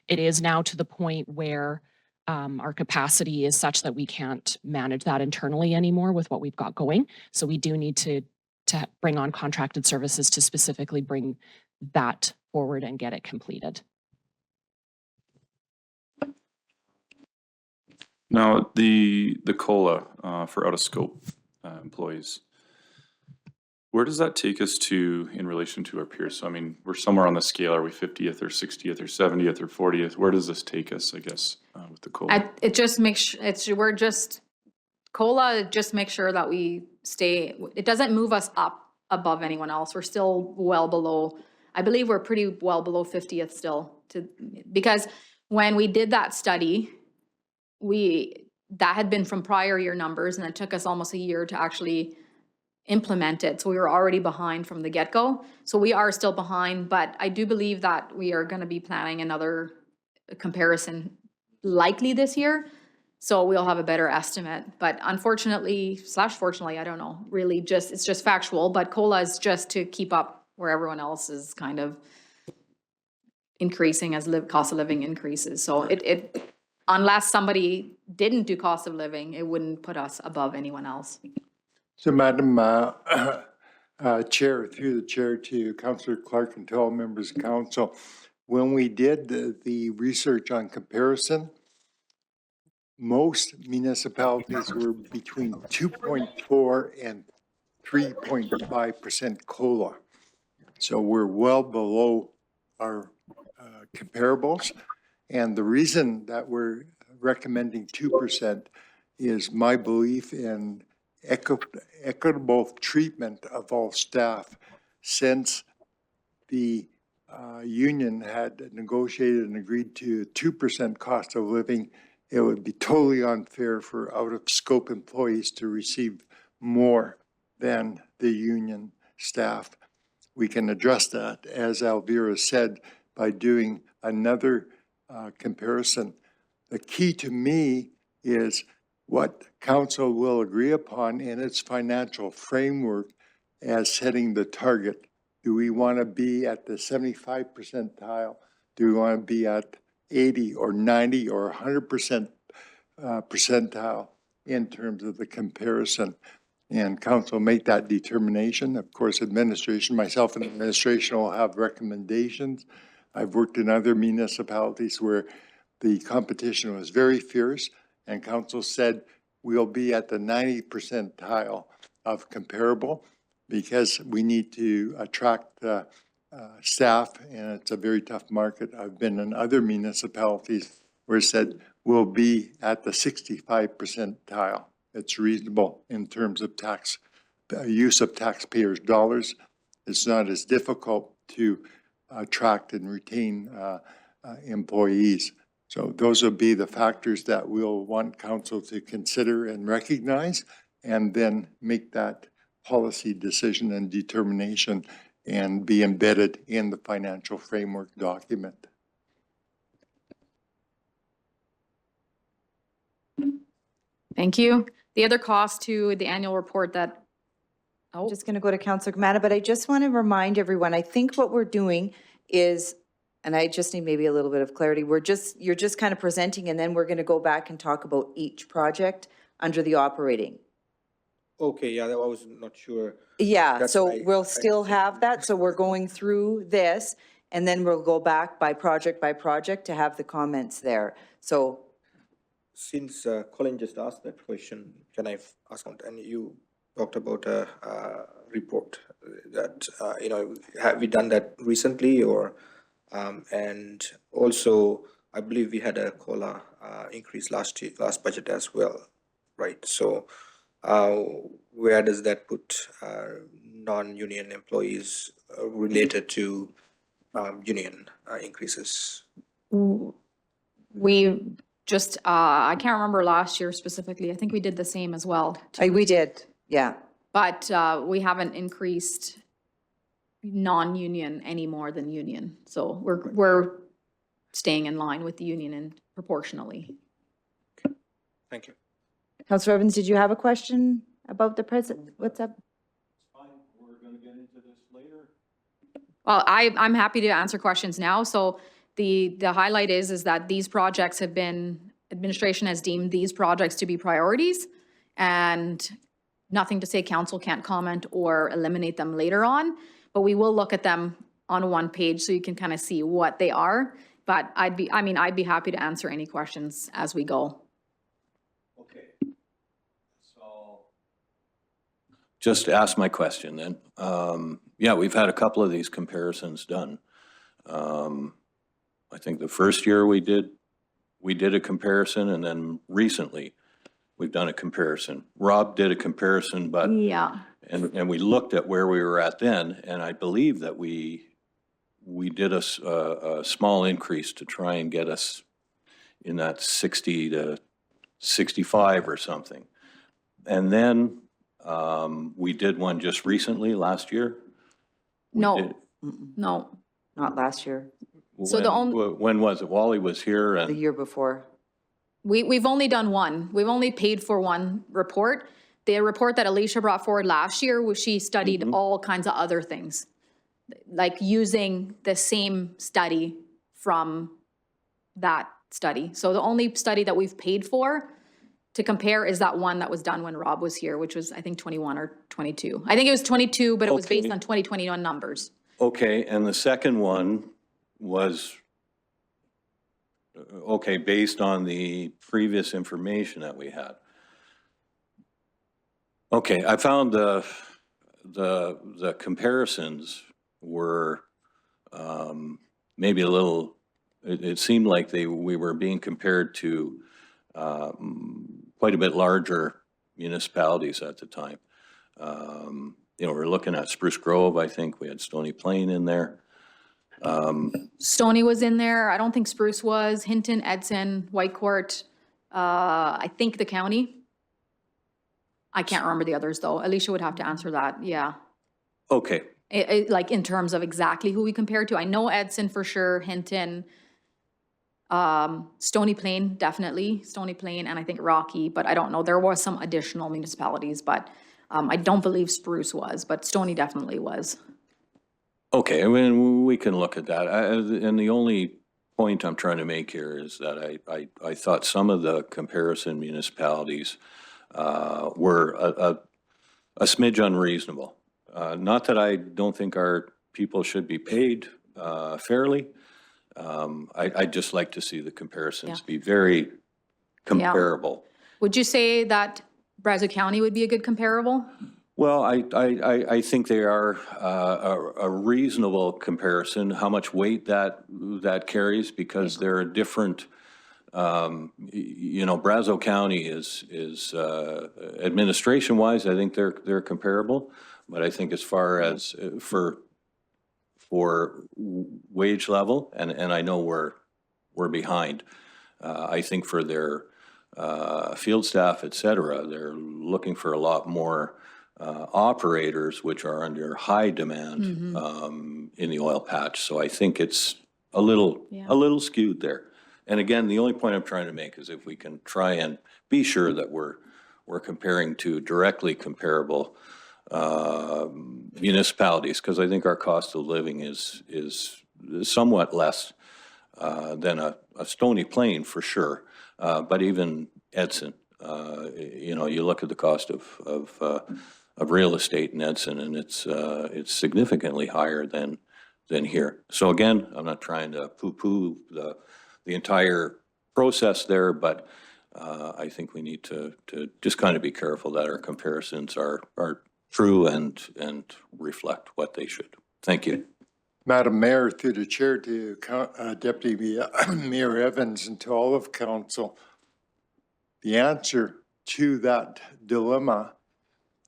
It is now to the point where our capacity is such that we can't manage that internally anymore with what we've got going. So we do need to bring on contracted services to specifically bring that forward and get it completed. Now, the COLA for out-of-scope employees, where does that take us to in relation to our peers? So, I mean, we're somewhere on the scale. Are we 50th or 60th or 70th or 40th? Where does this take us, I guess, with the COLA? It just makes, COLA just makes sure that we stay, it doesn't move us up above anyone else. We're still well below, I believe we're pretty well below 50th still, because when we did that study, that had been from prior year numbers, and it took us almost a year to actually implement it. So we were already behind from the get-go. So we are still behind, but I do believe that we are going to be planning another comparison likely this year. So we'll have a better estimate. But unfortunately, /fortunately, I don't know, really it's just factual, but COLA is just to keep up where everyone else is kind of increasing as cost of living increases. So it unless somebody didn't do cost of living, it wouldn't put us above anyone else. So Madam Chair, through the chair to Councillor Clark and to all members of council, when we did the research on comparison, most municipalities were between 2.4 and 3.5% COLA. So we're well below our comparables. And the reason that we're recommending 2% is my belief in equitable treatment of all staff. Since the union had negotiated and agreed to 2% cost of living, it would be totally unfair for out-of-scope employees to receive more than the union staff. We can address that, as Elvira said, by doing another comparison. The key to me is what council will agree upon in its financial framework as setting the target. Do we want to be at the 75 percentile? Do we want to be at 80 or 90 or 100% percentile in terms of the comparison? And council make that determination. Of course, administration, myself and administration will have recommendations. I've worked in other municipalities where the competition was very fierce, and council said we'll be at the 90 percentile of comparable. because we need to attract staff, and it's a very tough market. I've been in other municipalities where it said we'll be at the 65 percentile. It's reasonable in terms of tax, use of taxpayers' dollars. It's not as difficult to attract and retain employees. So those will be the factors that we'll want council to consider and recognize, and then make that policy decision and determination and be embedded in the financial framework document. Thank you. The other cost to the annual report that, I'm just going to go to Councillor Kamana, but I just want to remind everyone, I think what we're doing is, and I just need maybe a little bit of clarity, you're just kind of presenting, and then we're going to go back and talk about each project under the operating. Okay, yeah, I was not sure. Yeah, That's so right. we'll still have that, so we're going through this, and then we'll go back by project to have the comments there. So, Since Colin just asked that question, can I ask one? And you talked about a report that, have we done that recently or, and also, I believe we had a COLA increase last budget as well, right? So where does that put non-union employees related to union increases? we just, I can't remember last year specifically. I think we did the same as well. we did, yeah. But we haven't increased non-union any more than union. So we're staying in line with the union and proportionally. Thank you. Councillor Evans, did you have a question about the present? What's up? Well, I'm happy to answer questions now. So the highlight is that these projects have been, administration has deemed these projects to be priorities, and nothing to say council can't comment or eliminate them later on, but we will look at them on one page so you can kind of see what they are. But I'd be happy to answer any questions as we go. Okay. So just to ask my question then. Yeah, we've had a couple of these comparisons done. I think the first year we did a comparison, and then recently we've done a comparison. Rob did a comparison, but Yeah. and we looked at where we were at then, and I believe that we did a small increase to try and get us in that 60 to 65 or something. And then we did one just recently, last year. We No, did- no. Not last year, So the When was it? Wally was here the and, year before. We've only done one. We've only paid for one report. The report that Alicia brought forward last year was she studied all kinds of other things, like using the same study from that study. So the only study that we've paid for to compare is that one that was done when Rob was here, which was, I think, 21 or 22. I think it was 22, but it was based Okay. on 2021 numbers. okay, and the second one was, okay, based on the previous information that we had. Okay, I found the comparisons were maybe a little, it seemed like we were being compared to quite a bit larger municipalities at the time. We're looking at Spruce Grove, I think, we had Stony Plain in there. Stony was in there. I don't think Spruce was. Hinton, Edson, Whitecourt, I think the county. I can't remember the others, though. Alicia would have to answer that, yeah. Okay, Like in terms of exactly who we compared to. I know Edson for sure, Hinton, Stony Plain, definitely, Stony Plain, and I think Rocky, but I don't know. There was some additional municipalities, but I don't believe Spruce was, but Stony definitely was. okay, I mean, we can look at that. And the only point I'm trying to make here is that I thought some of the comparison municipalities were a smidge unreasonable. Not that I don't think our people should be paid fairly. I'd just like to see the comparisons be very comparable. Would you say that Brazeau County would be a good comparable? Well, I think they are a reasonable comparison, how much weight that carries, because there are different, Brazeau County is administration-wise, I think they're comparable. But I think as far as for wage level, and I know we're behind, I think for their field staff, et cetera, they're looking for a lot more operators, which are under high demand in the oil patch. So I think it's a little skewed there. And again, the only point I'm trying to make is if we can try and be sure that we're comparing to directly comparable municipalities, because I think our cost of living is somewhat less than a Stony Plain for sure. But even Edson, you look at the cost of real estate in Edson, and it's significantly higher than here. So again, I'm not trying to poo-poo the entire process there, but I think we need to just kind of be careful that our comparisons are true and reflect what they should. Thank you. Madam Mayor, through the chair to Deputy Mayor Evans and to all of council, the answer to that dilemma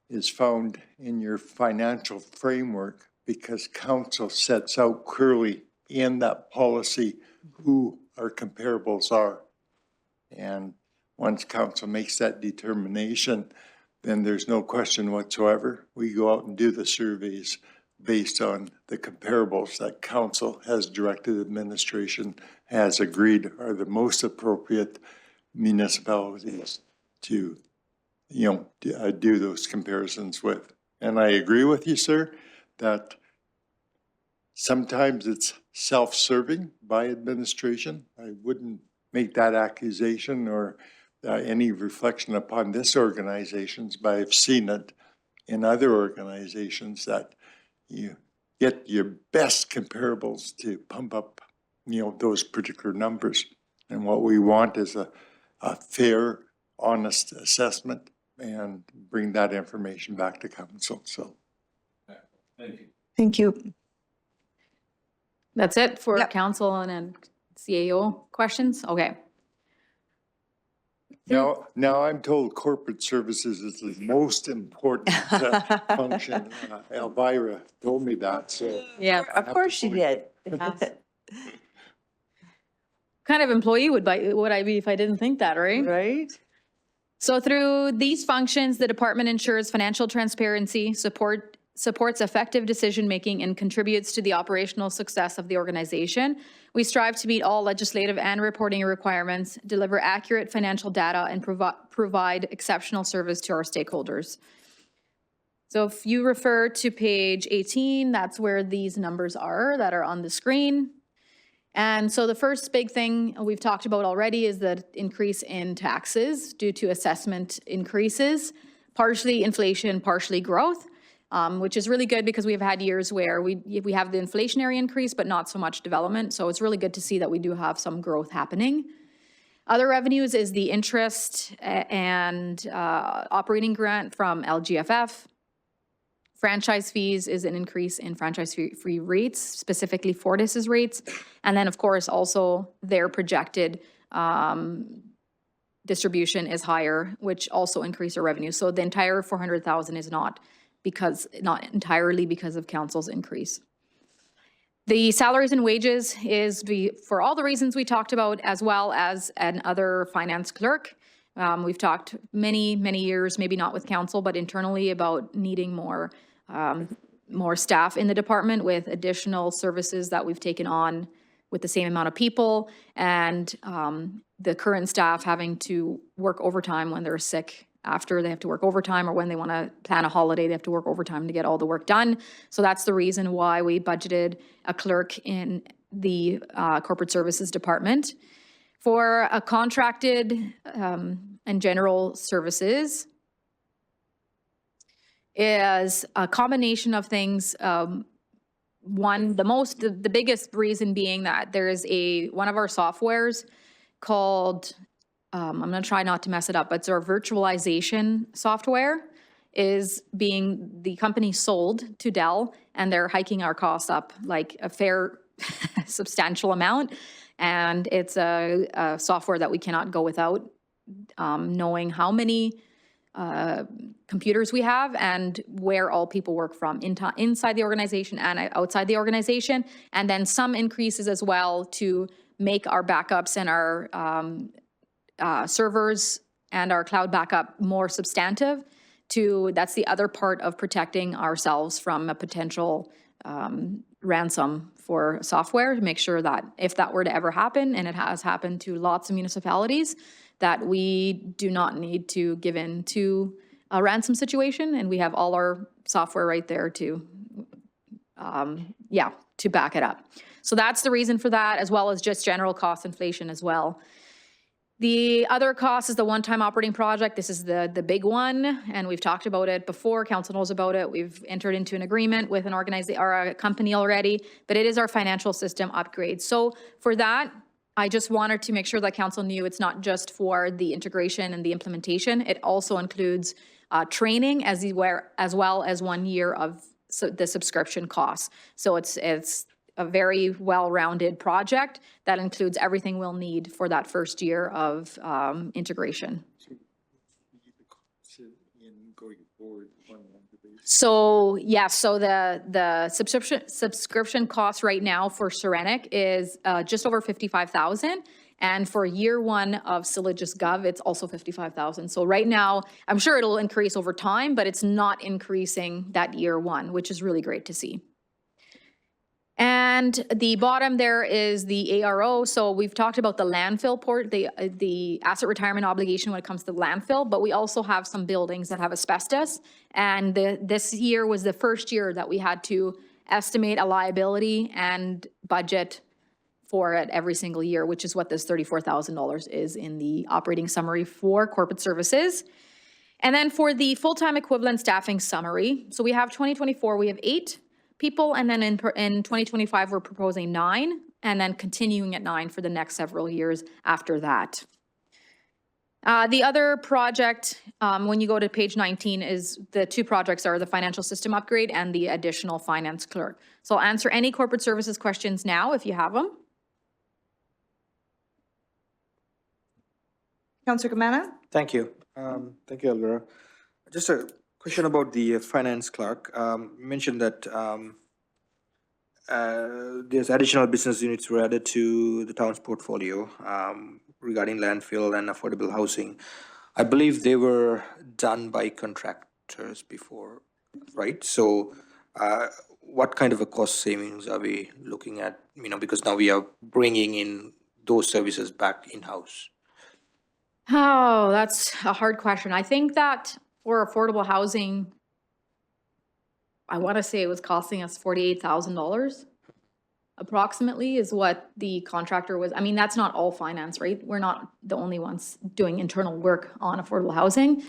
is found in your financial framework, because council sets out clearly in that policy who our comparables are. And once council makes that determination, then there's no question whatsoever. We go out and do the surveys based on the comparables that council has directed administration, has agreed are the most appropriate municipalities to, do those comparisons with. And I agree with you, sir, that sometimes it's self-serving by administration. I wouldn't make that accusation or any reflection upon this organization's, but I've seen it in other organizations that you get your best comparables to pump up, those particular numbers. And what we want is a fair, honest assessment and bring that information back to council. So, Thank you. Thank you. That's it for Yep. council and then CAO questions? Okay. now I'm told corporate services is the most important function. Elvira told me that, so. Yeah. Of course she did. Kind of employee would I be if I didn't think that, right? Right? So through these functions, the department ensures financial transparency, supports effective decision-making, and contributes to the operational success of the organization. We strive to meet all legislative and reporting requirements, deliver accurate financial data, and provide exceptional service to our stakeholders. So if you refer to page 18, that's where these numbers are that are on the screen. And so the first big thing we've talked about already is the increase in taxes due to assessment increases, partially inflation, partially growth, which is really good because we've had years where we have the inflationary increase, but not so much development. So it's really good to see that we do have some growth happening. Other revenues is the interest and operating grant from LGFF. Franchise fees is an increase in franchise fee rates, specifically Fortis's rates. And then, of course, also their projected distribution is higher, which also increase our revenue. So the entire 400,000 is not entirely because of council's increase. The salaries and wages is for all the reasons we talked about, as well as another finance clerk. We've talked many years, maybe not with council, but internally about needing more staff in the department with additional services that we've taken on with the same amount of people, and the current staff having to work overtime when they're sick. After they have to work overtime, or when they want to plan a holiday, they have to work overtime to get all the work done. So that's the reason why we budgeted a clerk in the corporate services department. For a contracted and general services is a combination of things. One, the biggest reason being that there is one of our softwares called, I'm going to try not to mess it up, but it's our virtualization software. is the company sold to Dell, and they're hiking our costs up like a fair substantial amount. And it's a software that we cannot go without, knowing how many computers we have and where all people work from inside the organization and outside the organization. And then some increases as well to make our backups and our servers and our cloud backup more substantive. That's the other part of protecting ourselves from a potential ransom for software, to make sure that if that were to ever happen, and it has happened to lots of municipalities, that we do not need to give in to a ransom situation, and we have all our software right there to back it up. So that's the reason for that, as well as just general cost inflation as well. The other cost is the one-time operating project. This is the big one, and we've talked about it before. Council knows about it. We've entered into an agreement with an organization or a company already, but it is our financial system upgrade. So for that, I just wanted to make sure that council knew it's not just for the integration and the implementation. It also includes training as well as 1 year of the subscription costs. So it's a very well-rounded project that includes everything we'll need for that first year of integration. So yes, so the subscription cost right now for Serenic is just over 55,000. And for year one of Sylogist Gov, it's also 55,000. So right now, I'm sure it'll increase over time, but it's not increasing that year one, which is really great to see. And the bottom there is the ARO. So we've talked about the landfill port, the asset retirement obligation when it comes to landfill, but we also have some buildings that have asbestos. And this year was the first year that we had to estimate a liability and budget for it every single year, which is what this $34,000 is in the operating summary for corporate services. And then for the full-time equivalent staffing summary, so we have 2024, we have 8 people, and then in 2025, we're proposing 9, and then continuing at 9 for the next several years after that. The other project, when you go to page 19, is the 2 projects are the financial system upgrade and the additional finance clerk. So I'll answer any corporate services questions now if you have them. Councillor Kamana? Thank you. Thank you, Elvira. Just a question about the finance clerk. You mentioned that there's additional business units were added to the town's portfolio regarding landfill and affordable housing. I believe they were done by contractors before, right? So what kind of a cost savings are we looking at? You know, because now we are bringing in those services back in-house. Oh, that's a hard question. I think that for affordable housing, I want to say it was costing us $48,000 approximately is what the contractor was. I mean, that's not all finance, right? We're not the only ones doing internal work on affordable housing.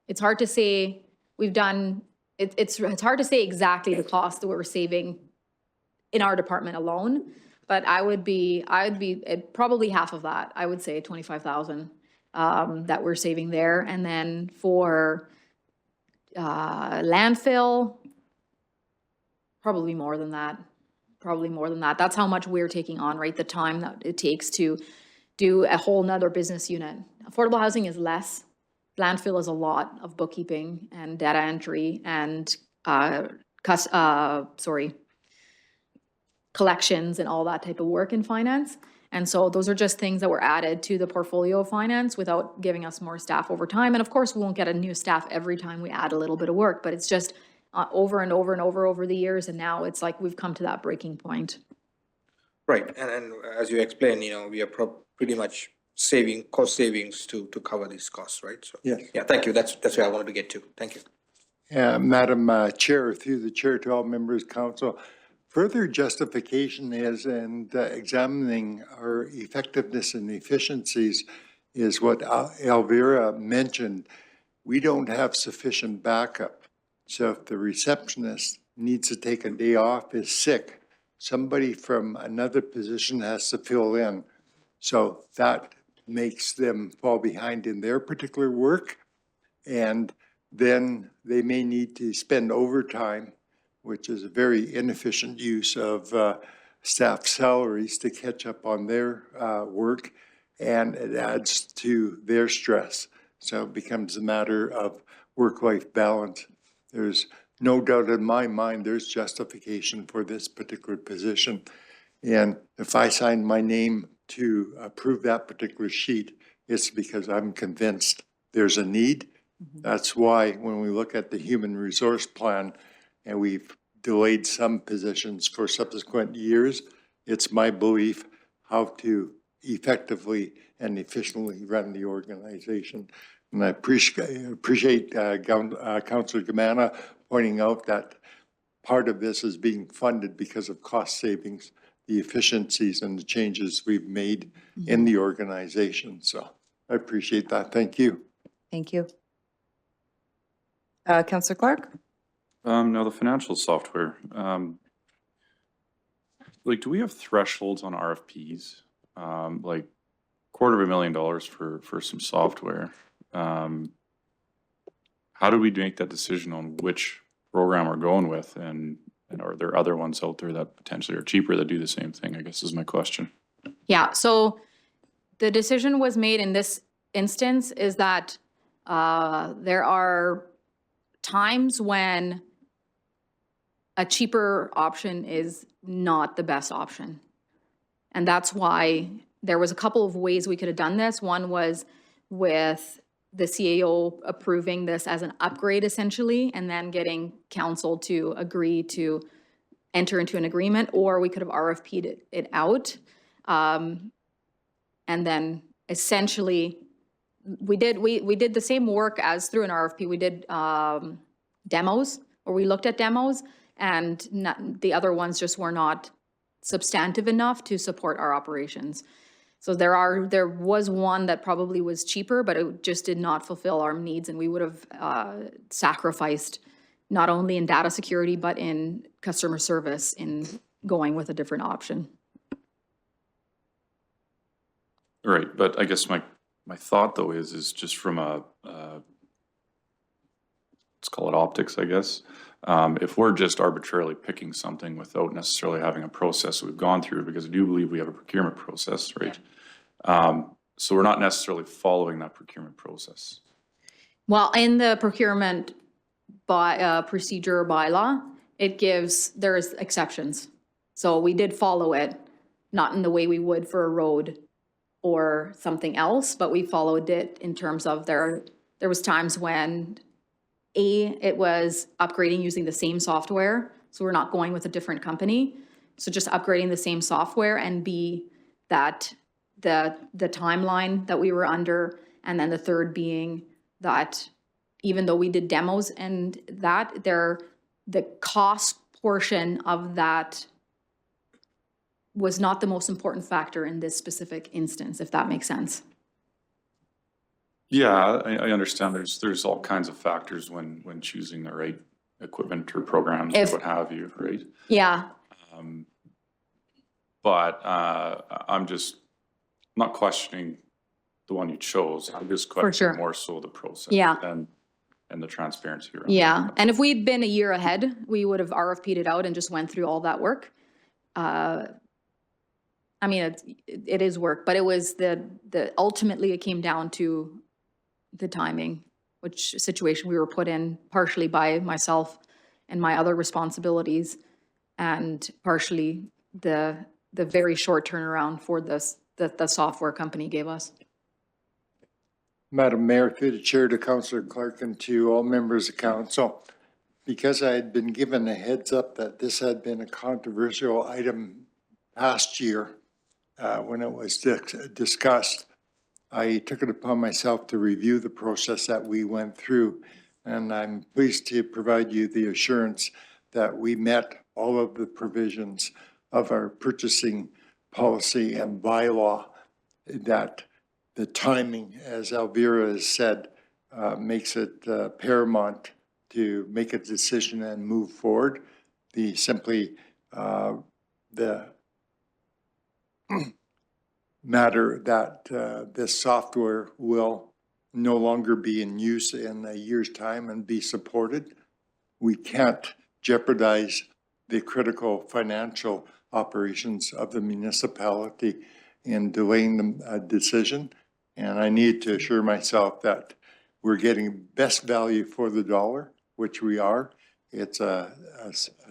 It's hard to say we've done, it's hard to say exactly the cost that we're saving in our department alone, but I'd be probably half of that. I would say 25,000 that we're saving there. And then for landfill, probably more than that. That's how much we're taking on, right? The time that it takes to do a whole nother business unit. Affordable housing is less. Landfill is a lot of bookkeeping and data entry and collections and all that type of work in finance. And so those are just things that were added to the portfolio of finance without giving us more staff over time. And of course, we won't get a new staff every time we add a little bit of work, but it's just over and over and over the years. And now it's like we've come to that breaking point. Right, and as you explained, you know, we are pretty much cost savings to cover these costs, right? So Yes. yeah, thank you. That's where I wanted to get to. Thank you. Madam Chair, through the chair to all members of council, further justification is, and examining our effectiveness and efficiencies is what Elvira mentioned. We don't have sufficient backup. So if the receptionist needs to take a day off, is sick, somebody from another position has to fill in. So that makes them fall behind in their particular work. And then they may need to spend overtime, which is a very inefficient use of staff salaries to catch up on their work, and it adds to their stress. So it becomes a matter of work-life balance. There's no doubt in my mind there's justification for this particular position. And if I sign my name to approve that particular sheet, it's because I'm convinced there's a need. That's why when we look at the human resource plan and we've delayed some positions for subsequent years, it's my belief how to effectively and efficiently run the organization. And I appreciate Councillor Gamana pointing out that part of this is being funded because of cost savings, the efficiencies and the changes we've made in the organization. So I appreciate that. Thank you. Thank you. Councillor Clark? No, the financial software, like, do we have thresholds on RFPs? Like $250,000 for some software. How do we make that decision on which program we're going with? And are there other ones out there that potentially are cheaper that do the same thing, I guess is my question. Yeah, so the decision was made in this instance is that there are times when a cheaper option is not the best option. And that's why there was a couple of ways we could have done this. One was with the CAO approving this as an upgrade essentially, and then getting council to agree to enter into an agreement, or we could have RFP'd it out. And then essentially we did the same work as through an RFP. We did demos, or we looked at demos, and the other ones just were not substantive enough to support our operations. So there was one that probably was cheaper, but it just did not fulfill our needs, and we would have sacrificed not only in data security, but in customer service in going with a different option. Right, but I guess my thought though is just from a, let's call it optics, I guess. If we're just arbitrarily picking something without necessarily having a process that we've gone through, because I do believe we have a procurement process, right? So we're not necessarily following that procurement process. Well, in the procurement procedure bylaw, there's exceptions. So we did follow it, not in the way we would for a road or something else, but we followed it in terms of there was times when it was upgrading using the same software. So we're not going with a different company. So just upgrading the same software, and B, that the timeline that we were under, and then the third being that even though we did demos and that the cost portion of that was not the most important factor in this specific instance, if that makes sense. Yeah, I understand there's all kinds of factors when choosing the right equipment or programs or what have you, right? Yeah. But I'm just not questioning the one you chose. I'm just questioning more so the process. Yeah. And the transparency around Yeah, it. and if we'd been a year ahead, we would have RFP'd it out and just went through all that work. I mean, it is work, but it was ultimately it came down to the timing, which situation we were put in partially by myself and my other responsibilities, and partially the very short turnaround for this that the software company gave us. Madam Mayor, through the chair to Councillor Clark and to all members of council, because I had been given a heads up that this had been a controversial item last year when it was discussed, I took it upon myself to review the process that we went through, and I'm pleased to provide you the assurance that we met all of the provisions of our purchasing policy and bylaw, that the timing, as Elvira has said, makes it paramount to make a decision and move forward. The matter that this software will no longer be in use in a year's time and be supported, we can't jeopardize the critical financial operations of the municipality in delaying the decision. And I need to assure myself that we're getting best value for the dollar, which we are. It's a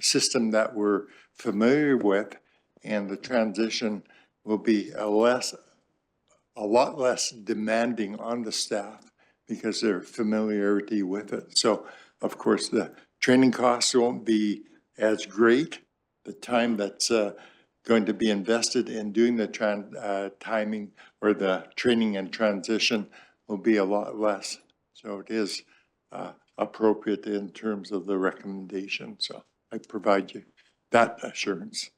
system that we're familiar with, and the transition will be a lot less demanding on the staff because their familiarity with it. So, of course, the training costs won't be as great. The time that's going to be invested in doing the timing or the training and transition will be a lot less. So it is appropriate in terms of the recommendation. So I provide you that assurance.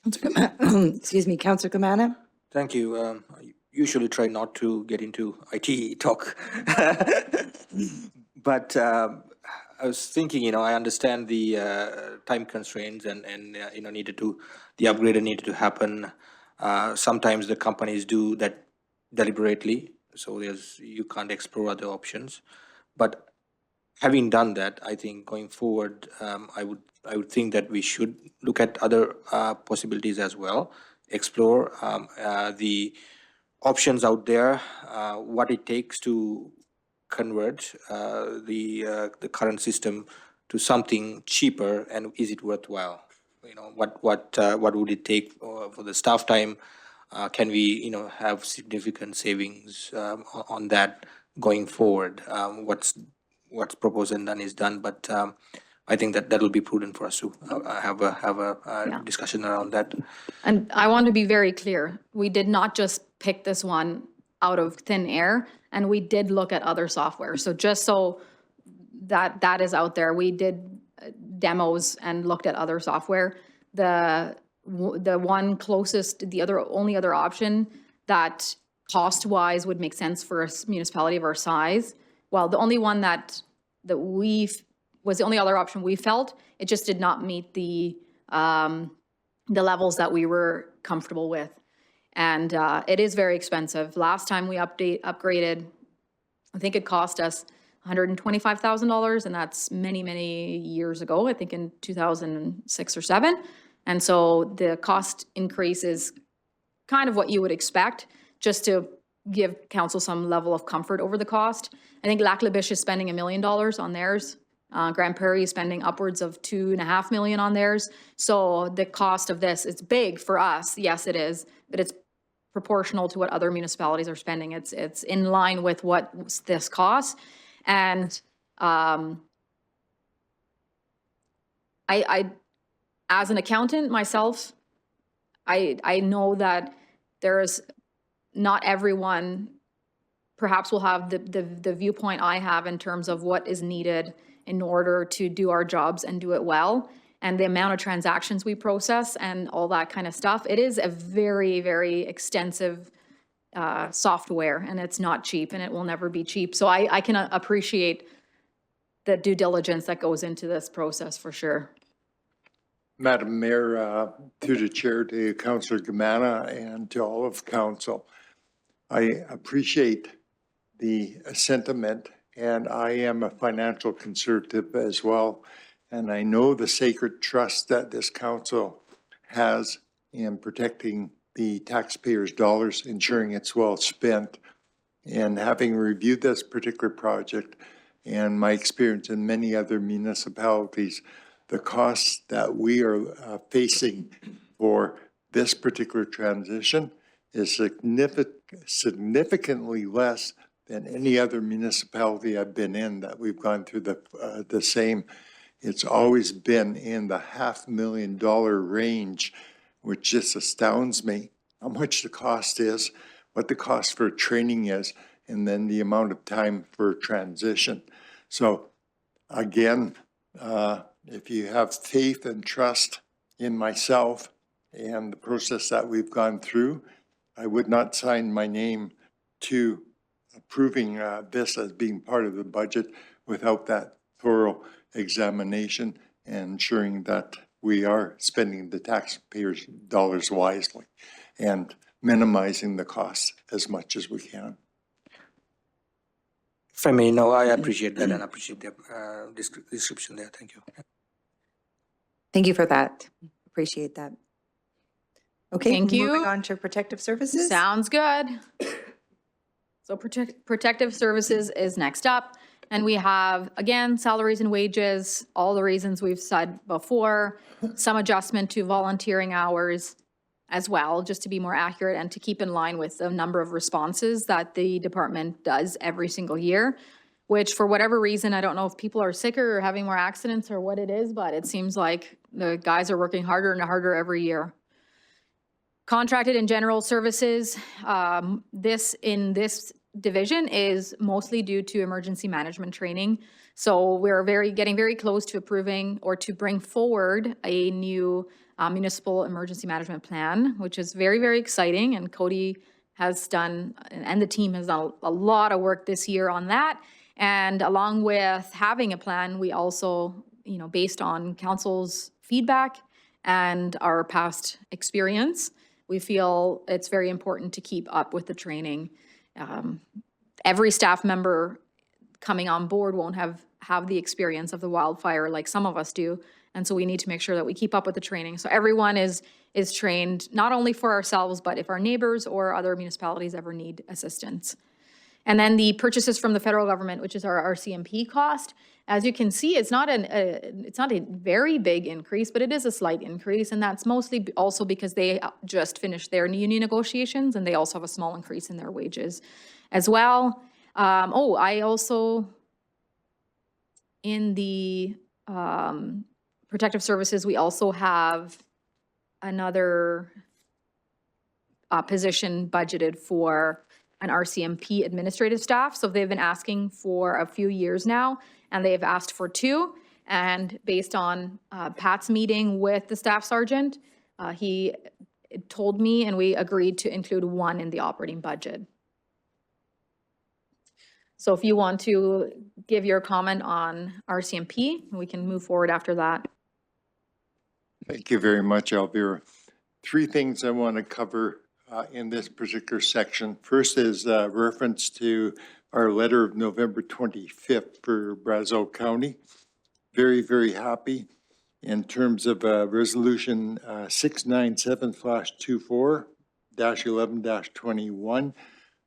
Excuse me, Councillor Kamana? Thank you. I usually try not to get into IT talk. But I was thinking, I understand the time constraints and the upgrade needed to happen. Sometimes the companies do that deliberately, so you can't explore other options. But having done that, I think going forward, I would think that we should look at other possibilities as well, explore the options out there, what it takes to convert the current system to something cheaper, and is it worthwhile? What would it take for the staff time? Can we have significant savings on that going forward? What's proposed and done is done, but I think that will be prudent for us to have a discussion around that. And I want to be very clear, we did not just pick this one out of thin air, and we did look at other software. So just so that is out there, we did demos and looked at other software. The one closest, only other option that cost-wise would make sense for a municipality of our size, well, the only one that was the only other option we felt, it just did not meet the levels that we were comfortable with. And it is very expensive. Last time we upgraded, I think it cost us $125,000, and that's many, many years ago, I think in 2006 or 7. And so the cost increase is kind of what you would expect, just to give council some level of comfort over the cost. I think Lac La Biche is spending $1 million on theirs. Grand Prairie is spending upwards of $2.5 million on theirs. So the cost of this, it's big for us. Yes, it is, but it's proportional to what other municipalities are spending. It's in line with what this costs. And I as an accountant myself, I know that there is not everyone perhaps will have the viewpoint I have in terms of what is needed in order to do our jobs and do it well. And the amount of transactions we process and all that kind of stuff, it is a very, very extensive software, and it's not cheap, and it will never be cheap. So I can appreciate the due diligence that goes into this process for sure. Madam Mayor, through the chair to Councillor Kamana and to all of council, I appreciate the sentiment, and I am a financial conservative as well. And I know the sacred trust that this council has in protecting the taxpayers' dollars, ensuring it's well spent. And having reviewed this particular project and my experience in many other municipalities, the costs that we are facing for this particular transition is significantly less than any other municipality I've been in that we've gone through the same. It's always been in the $500,000 range, which just astounds me how much the cost is, what the cost for training is, and then the amount of time for transition. So again, if you have faith and trust in myself and the process that we've gone through, I would not sign my name to approving this as being part of the budget without that thorough examination and ensuring that we are spending the taxpayers' dollars wisely and minimizing the costs as much as we can. If I may, no, I appreciate that and appreciate the description there. Thank you. Thank you for that. Appreciate that. Okay, Thank moving you. on to protective services. Sounds good. So protective services is next up. And we have, again, salaries and wages, all the reasons we've said before, some adjustment to volunteering hours as well, just to be more accurate and to keep in line with the number of responses that the department does every single year, which for whatever reason, I don't know if people are sicker or having more accidents or what it is, but it seems like the guys are working harder and harder every year. Contracted and general services, this division is mostly due to emergency management training. So we're getting very close to approving or to bring forward a new municipal emergency management plan, which is very, very exciting. And Cody has done, and the team has done a lot of work this year on that. And along with having a plan, we also, based on council's feedback and our past experience, we feel it's very important to keep up with the training. Every staff member coming on board won't have the experience of the wildfire like some of us do. And so we need to make sure that we keep up with the training. So everyone is trained, not only for ourselves, but if our neighbors or other municipalities ever need assistance. And then the purchases from the federal government, which is our RCMP cost. As you can see, it's not a very big increase, but it is a slight increase. And that's mostly also because they just finished their union negotiations and they also have a small increase in their wages as well. I also, in the protective services, we also have another position budgeted for an RCMP administrative staff. So they've been asking for a few years now, and they've asked for 2. And based on Pat's meeting with the staff sergeant, he told me, and we agreed to include 1 in the operating budget. So if you want to give your comment on RCMP, we can move forward after that. Thank you very much, Elvira. 3 things I want to cover in this particular section. First is reference to our letter of November 25th for Brazeau County. Very, very happy in terms of resolution 697/24-11-21.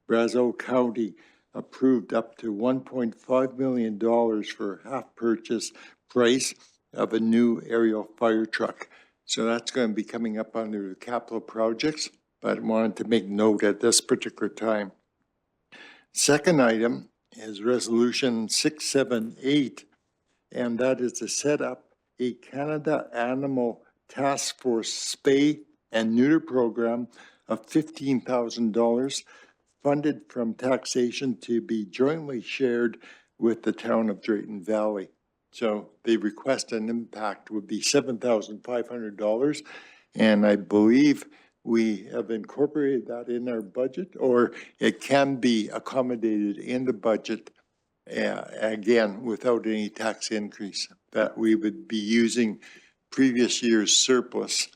Brazeau County approved up to $1.5 million for half purchase price of a new aerial fire truck. So that's going to be coming up under the capital projects, but I wanted to make note at this particular time. Second item is resolution 678, and that is to set up a Canada Animal Task Force spay and neuter program of $15,000 funded from taxation to be jointly shared with the town of Drayton Valley. So the request and impact would be $7,500, and I believe we have incorporated that in our budget, or it can be accommodated in the budget, again, without any tax increase, that we would be using previous year's surplus.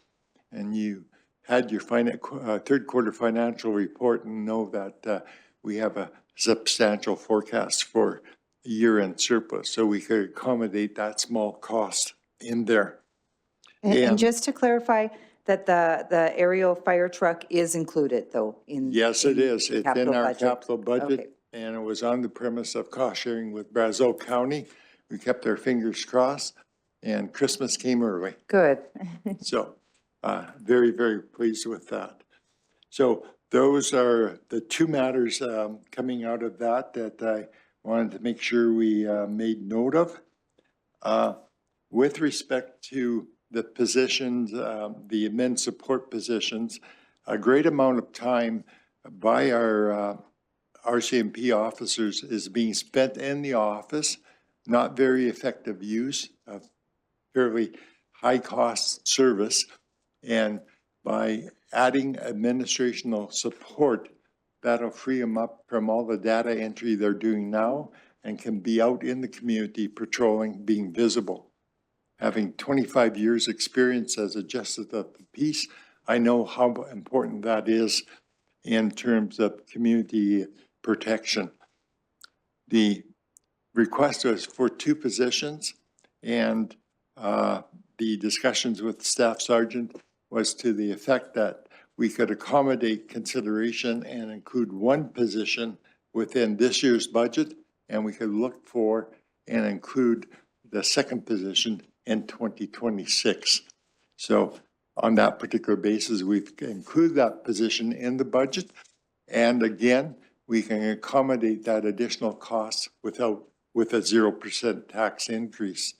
And you had your third quarter financial report and know that we have a substantial forecast for year-end surplus, so we could accommodate that small cost in there. And just to clarify, that the aerial fire truck is included, though, in. Yes, it is. It's in our capital Okay. budget, and it was on the premise of cost sharing with Brazeau County. We kept our fingers crossed, and Christmas came early. Good. So, very, very pleased with that. So those are the 2 matters coming out of that I wanted to make sure we made note of. With respect to the positions, the admin support positions, a great amount of time by our RCMP officers is being spent in the office, not very effective use of fairly high-cost service. And by adding administrational support, that'll free them up from all the data entry they're doing now and can be out in the community patrolling, being visible. Having 25 years experience as a justice of the peace, I know how important that is in terms of community protection. The request was for 2 positions, and the discussions with the staff sergeant was to the effect that we could accommodate consideration and include 1 position within this year's budget, and we could look for and include the second position in 2026. So on that particular basis, we've included that position in the budget. And again, we can accommodate that additional cost with a 0% tax increase.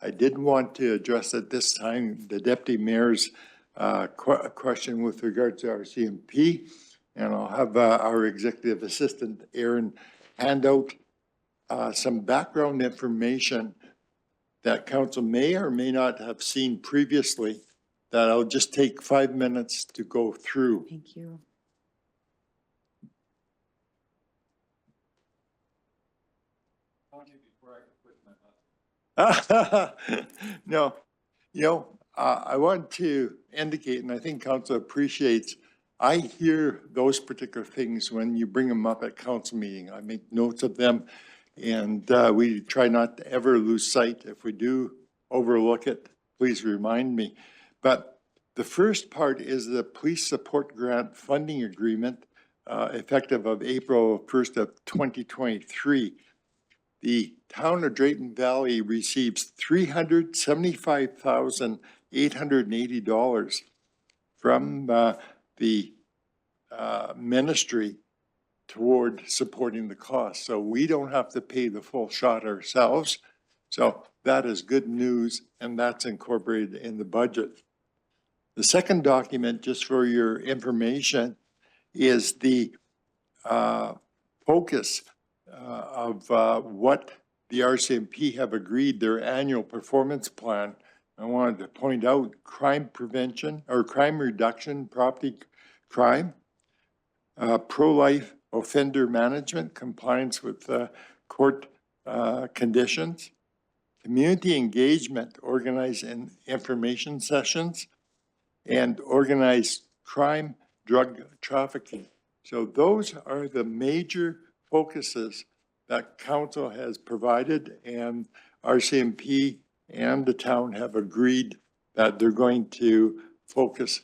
I did want to address at this time the deputy mayor's question with regard to our CMP, and I'll have our executive assistant, Aaron, hand out some background information that council may or may not have seen previously that I'll just take 5 minutes to go through. Thank you. No, I want to indicate, and I think council appreciates, I hear those particular things when you bring them up at council meeting. I make notes of them, and we try not to ever lose sight. If we do overlook it, please remind me. But the first part is the police support grant funding agreement, effective of April 1st of 2023. The town of Drayton Valley receives $375,880 from the ministry toward supporting the cost. So we don't have to pay the full shot ourselves. So that is good news, and that's incorporated in the budget. The second document, just for your information, is the focus of what the RCMP have agreed their annual performance plan. I wanted to point out crime prevention or crime reduction, property crime, pro-life offender management, compliance with court conditions, community engagement, organized information sessions, and organized crime, drug trafficking. So those are the major focuses that council has provided, and RCMP and the town have agreed that they're going to focus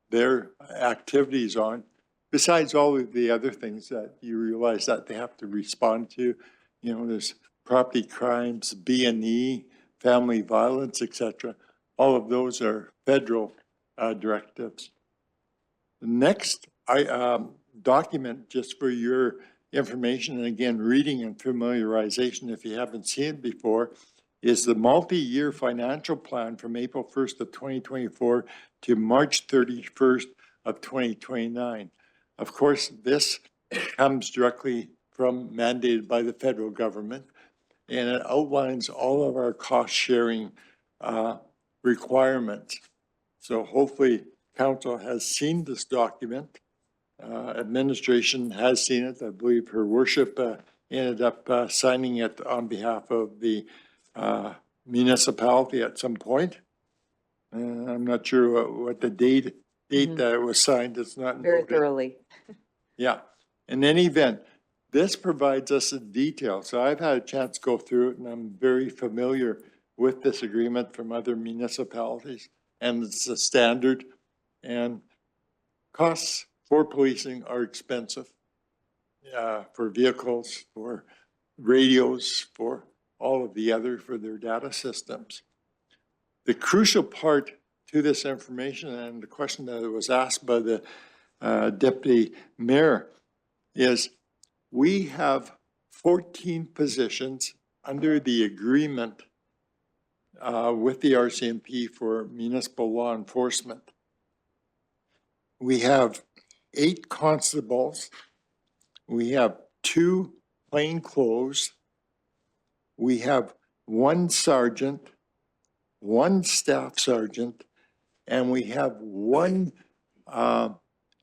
their activities on, besides all of the other things that you realize that they have to respond to. You know, there's property crimes, B&E, family violence, etc. All of those are federal directives. The next document, just for your information, and again, reading and familiarization if you haven't seen it before, is the multi-year financial plan from April 1st of 2024 to March 31st of 2029. Of course, this comes directly from mandated by the federal government, and it outlines all of our cost sharing requirements. So hopefully council has seen this document. Administration has seen it. I believe her worship ended up signing it on behalf of the municipality at some point. I'm not sure what the date that it was signed. It's not Very noted. thoroughly. Yeah. In any event, this provides us a detail. So I've had a chance to go through it, and I'm very familiar with this agreement from other municipalities, and it's a standard. And costs for policing are expensive, for vehicles, for radios, for all of the other, for their data systems. The crucial part to this information, and the question that was asked by the deputy mayor, is we have 14 positions under the agreement with the RCMP for municipal law enforcement. We have 8 constables, we have 2 plainclothes, we have 1 sergeant, 1 staff sergeant, and we have 1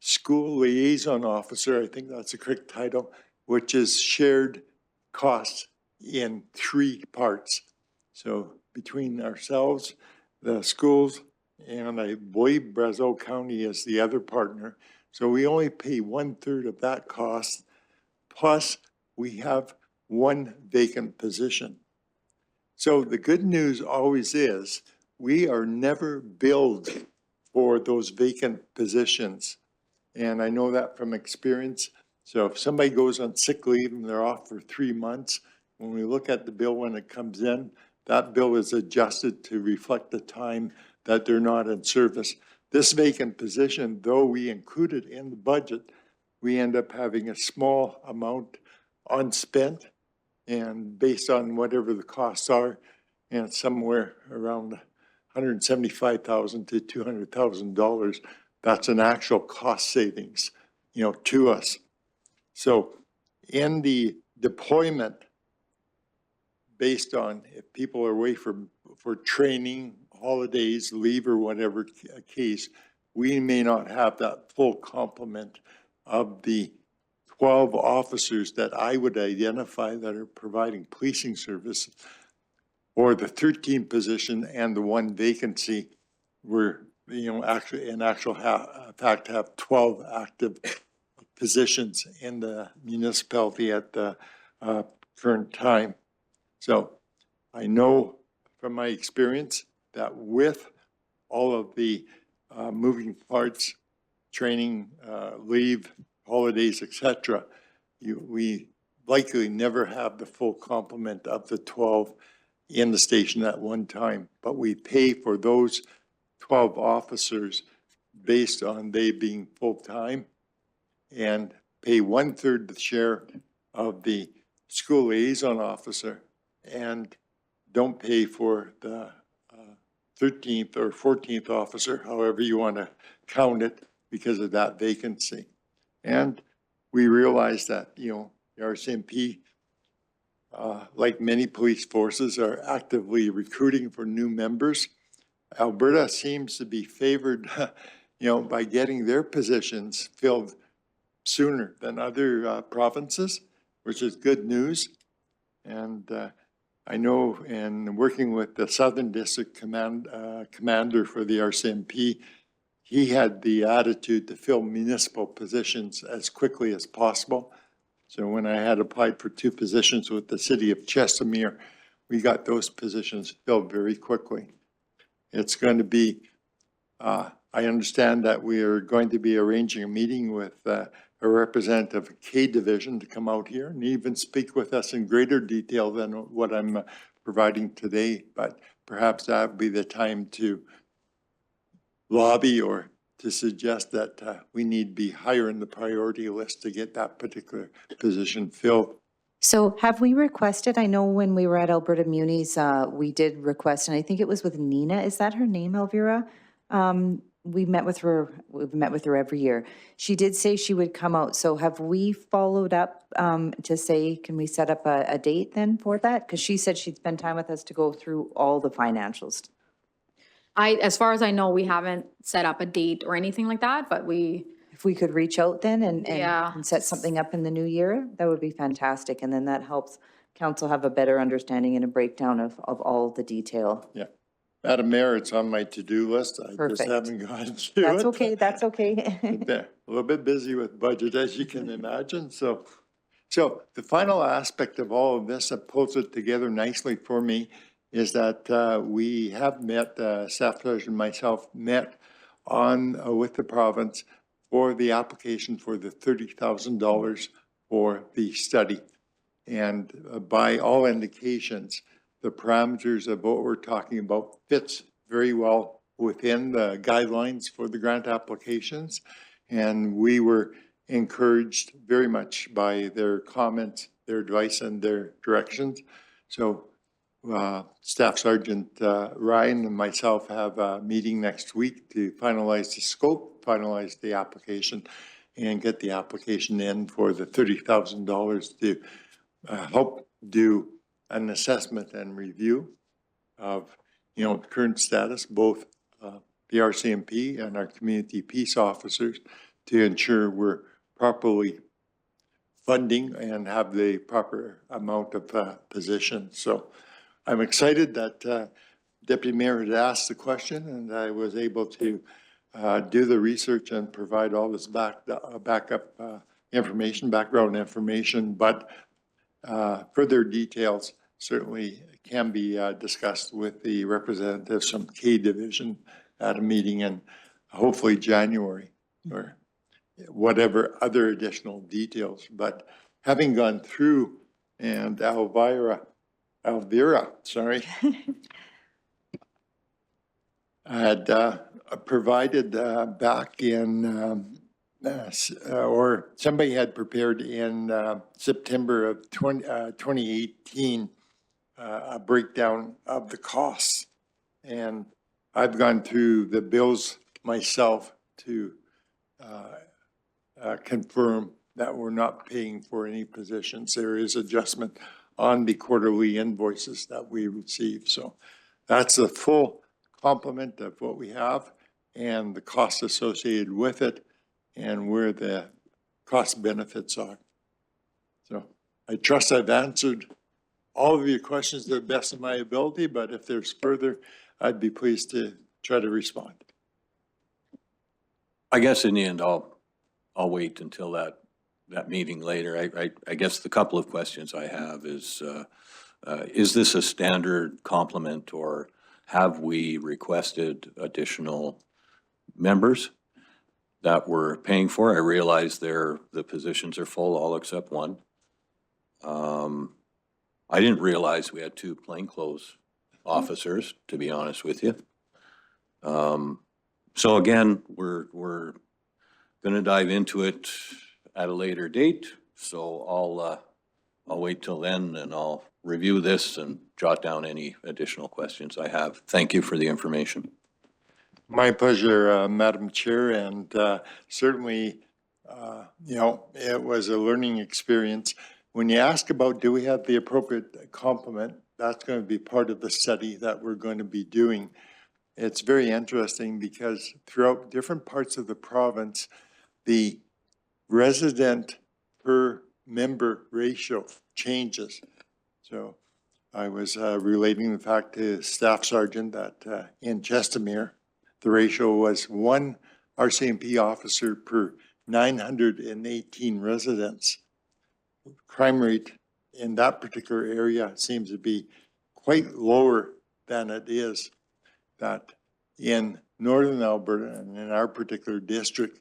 school liaison officer, I think that's the correct title, which is shared costs in 3 parts. So between ourselves, the schools, and I believe Brazeau County is the other partner. So we only pay 1/3 of that cost. Plus, we have one vacant position. So the good news always is we are never billed for those vacant positions. And I know that from experience. So if somebody goes on sick leave and they're off for 3 months, when we look at the bill when it comes in, that bill is adjusted to reflect the time that they're not in service. This vacant position, though we include it in the budget, we end up having a small amount unspent, and based on whatever the costs are, and somewhere around $175,000 to $200,000, that's an actual cost savings, to us. So in the deployment, based on if people are away for training, holidays, leave, or whatever case, we may not have that full complement of the 12 officers that I would identify that are providing policing service, or the 13 position and the one vacancy. We're, actually, in actual fact, have 12 active positions in the municipality at the current time. So I know from my experience that with all of the moving parts, training, leave, holidays, etc., we likely never have the full complement of the 12 in the station at one time, but we pay for those 12 officers based on they being full-time, and pay 1/3 the share of the school liaison officer, and don't pay for the 13th or 14th officer, however you want to count it, because of that vacancy. And we realize that, the RCMP, like many police forces, are actively recruiting for new members. Alberta seems to be favored, by getting their positions filled sooner than other provinces, which is good news. And I know in working with the Southern District Commander for the RCMP, he had the attitude to fill municipal positions as quickly as possible. So when I had applied for 2 positions with the city of Chestermere, we got those positions filled very quickly. It's going to be, I understand that we are going to be arranging a meeting with a representative of K Division to come out here and even speak with us in greater detail than what I'm providing today, but perhaps that would be the time to lobby or to suggest that we need to be higher in the priority list to get that particular position filled. So have we requested, I know when we were at Alberta Munis, we did request, and I think it was with Nina, is that her name, Elvira? We've met with her every year. She did say she would come out, so have we followed up to say, can we set up a date then for that? Because she said she'd spend time with us to go through all the financials. As far as I know, we haven't set up a date or anything like that, but If we could reach out then Yeah. and set something up in the new year, that would be fantastic. And then that helps council have a better understanding and a breakdown of all the detail. Yeah. Madam Mayor, it's on my to-do list. I Perfect. just haven't gotten to it. That's okay, that's okay. A little bit busy with budget, as you can imagine. So the final aspect of all of this that pulls it together nicely for me is that we have met, Staff Sergeant and myself met with the province for the application for the $30,000 for the study. And by all indications, the parameters of what we're talking about fits very well within the guidelines for the grant applications. And we were encouraged very much by their comments, their advice, and their directions. So Staff Sergeant Ryan and myself have a meeting next week to finalize the scope, finalize the application, and get the application in for the $30,000 to help do an assessment and review of, current status, both the RCMP and our community peace officers, to ensure we're properly funding and have the proper amount of positions. So I'm excited that Deputy Mayor had asked the question, and I was able to do the research and provide all this background information. But further details certainly can be discussed with the representatives from K Division at a meeting in hopefully January or whatever other additional details. But having gone through and Elvira, sorry, had provided back in, or somebody had prepared in September of 2018, a breakdown of the costs. And I've gone through the bills myself to confirm that we're not paying for any positions. There is adjustment on the quarterly invoices that we receive. So that's the full complement of what we have and the costs associated with it and where the cost benefits are. So I trust I've answered all of your questions to the best of my ability, but if there's further, I'd be pleased to try to respond. I guess in the end, I'll wait until that meeting later. I guess the couple of questions I have is this a standard complement or have we requested additional members that we're paying for? I realize the positions are full, all except one. I didn't realize we had 2 plainclothes officers, to be honest with you. So again, we're going to dive into it at a later date. So I'll wait till then and I'll review this and jot down any additional questions I have. Thank you for the information. My pleasure, Madam Chair, and certainly, it was a learning experience. When you ask about do we have the appropriate complement, that's going to be part of the study that we're going to be doing. It's very interesting because throughout different parts of the province, the resident per member ratio changes. So I was relating the fact to Staff Sergeant that in Chestermere, the ratio was 1 RCMP officer per 918 residents. Crime rate in that particular area seems to be quite lower than it is that in Northern Alberta and in our particular district,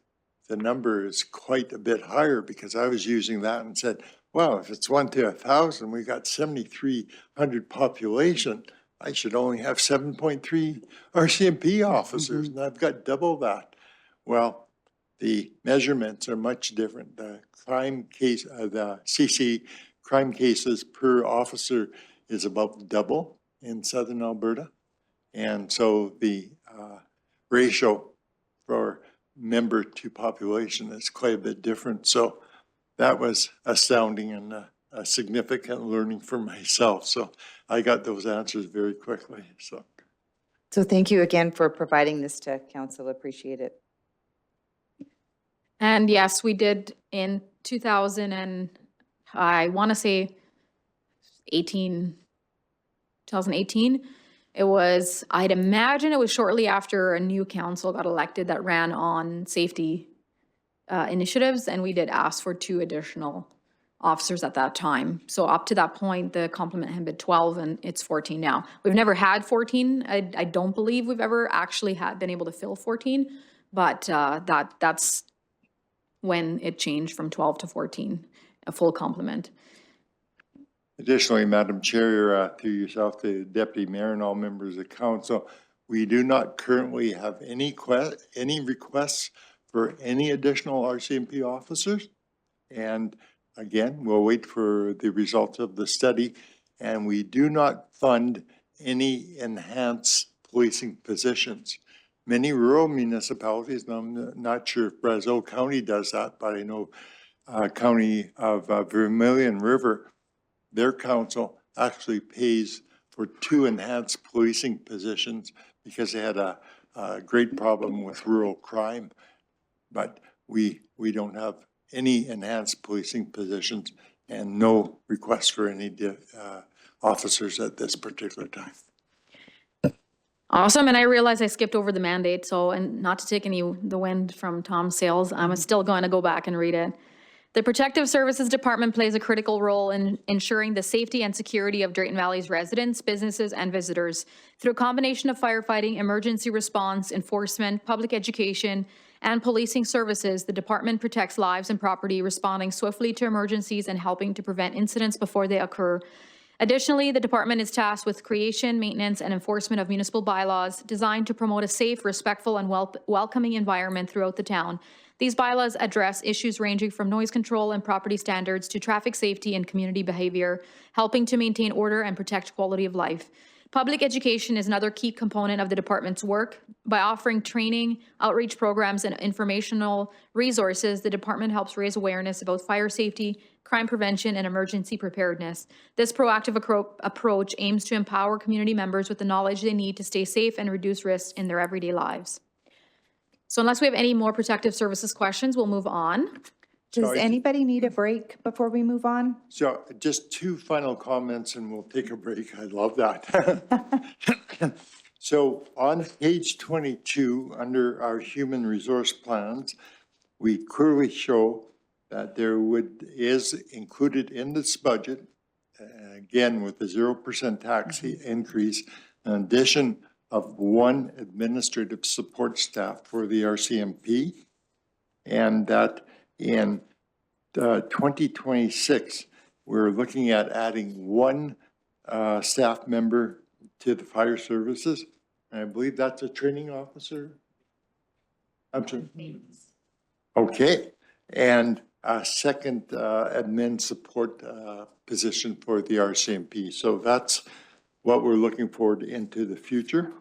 the number is quite a bit higher because I was using that and said, well, if it's 1 to 1,000, we got 7,300 population. I should only have 7.3 RCMP officers, and I've got double that. Well, the measurements are much different. The crime case, the CC crime cases per officer is about double in Southern Alberta. And so the ratio for member to population is quite a bit different. So that was astounding and a significant learning for myself. So I got those answers very quickly. So thank you again for providing this to council. Appreciate it. And yes, we did in 2000 and I want to say 2018. It was, I'd imagine it was shortly after a new council got elected that ran on safety initiatives, and we did ask for 2 additional officers at that time. So up to that point, the complement had been 12 and it's 14 now. We've never had 14. I don't believe we've ever actually been able to fill 14, but that's when it changed from 12 to 14, a full complement. Additionally, Madam Chair, through yourself, the Deputy Mayor and all members of council, we do not currently have any requests for any additional RCMP officers. And again, we'll wait for the results of the study. And we do not fund any enhanced policing positions. Many rural municipalities, and I'm not sure if Brazeau County does that, but I know County of Vermilion River, their council actually pays for 2 enhanced policing positions because they had a great problem with rural crime. But we don't have any enhanced policing positions and no requests for any officers at this particular time. Awesome, and I realize I skipped over the mandate, so, and not to take the wind from Tom's sails, I'm still going to go back and read it. The Protective Services Department plays a critical role in ensuring the safety and security of Drayton Valley's residents, businesses, and visitors through a combination of firefighting, emergency response, enforcement, public education, and policing services. The department protects lives and property, responding swiftly to emergencies and helping to prevent incidents before they occur. Additionally, the department is tasked with creation, maintenance, and enforcement of municipal bylaws designed to promote a safe, respectful, and welcoming environment throughout the town. These bylaws address issues ranging from noise control and property standards to traffic safety and community behavior, helping to maintain order and protect quality of life. Public education is another key component of the department's work. By offering training, outreach programs, and informational resources, the department helps raise awareness about fire safety, crime prevention, and emergency preparedness. This proactive approach aims to empower community members with the knowledge they need to stay safe and reduce risks in their everyday lives. So unless we have any more protective services questions, we'll move on. Does Sorry. anybody need a break before we move on? So just two final comments and we'll take a break. I love that. So on page 22, under our human resource plans, we clearly show that there is included in this budget, again, with the 0% tax increase, an addition of 1 administrative support staff for the RCMP, and that in 2026, we're looking at adding 1 staff member to the fire services. And I believe that's a training officer. I'm sorry. Okay, and a second admin support position for the RCMP. So that's what we're looking forward into the future.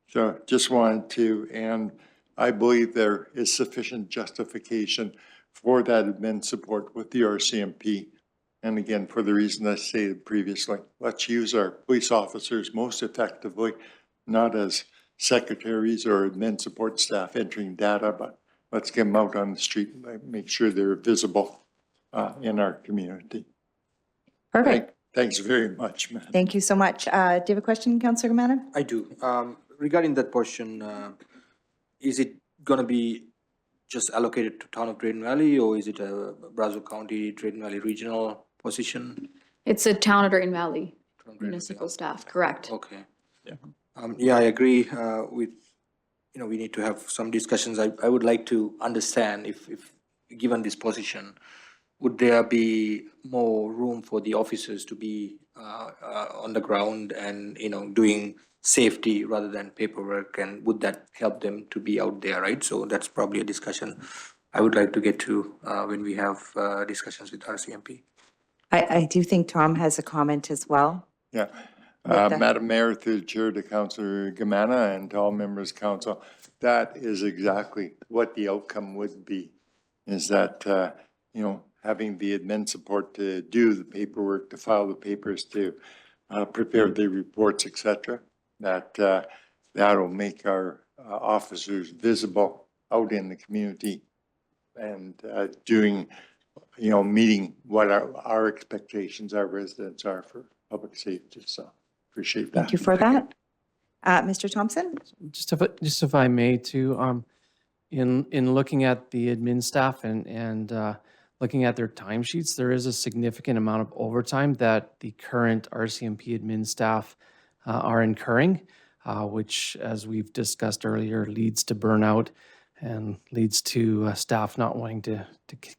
So just wanted to, and I believe there is sufficient justification for that admin support with the RCMP. And again, for the reason I stated previously, let's use our police officers most effectively, not as secretaries or admin support staff entering data, but let's get them out on the street and make sure they're visible in our community. Perfect. Thanks very much, man. Thank you so much. Do you have a question, Councillor Gamana? I do. Regarding that portion, is it gonna be just allocated to town of Drayton Valley, or is it a Brazeau County, Drayton Valley regional position? It's a town of Drayton Valley Town of Drayton municipal Valley. staff, correct? Okay. Yeah, I agree with, we need to have some discussions. I would like to understand if given this position, would there be more room for the officers to be on the ground and, doing safety rather than paperwork, and would that help them to be out there, right? So that's probably a discussion I would like to get to when we have discussions with RCMP. I do think Tom has a comment as well. Yeah. the- Madam Mayor, through the chair to Councillor Gamana and to all members of council, that is exactly what the outcome would be, is that, having the admin support to do the paperwork, to file the papers, to prepare the reports, et cetera, that'll make our officers visible out in the community and doing, meeting what our expectations, our residents are for public safety. So appreciate that. Thank you for that. Mr. Thompson? Just if I may too, in looking at the admin staff and looking at their timesheets, there is a significant amount of overtime that the current RCMP admin staff are incurring, which, as we've discussed earlier, leads to burnout and leads to staff not wanting to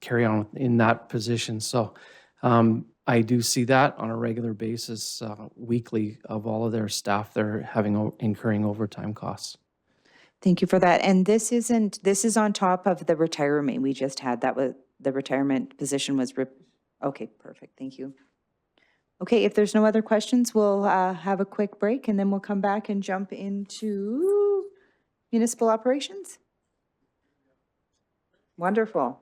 carry on in that position. So I do see that on a regular basis, weekly, of all of their staff. They're incurring overtime costs. Thank you for that. And this is on top of the retirement we just had. That was, the retirement position was, okay, perfect. Thank you. Okay, if there's no other questions, we'll have a quick break and then we'll come back and jump into municipal operations. Wonderful.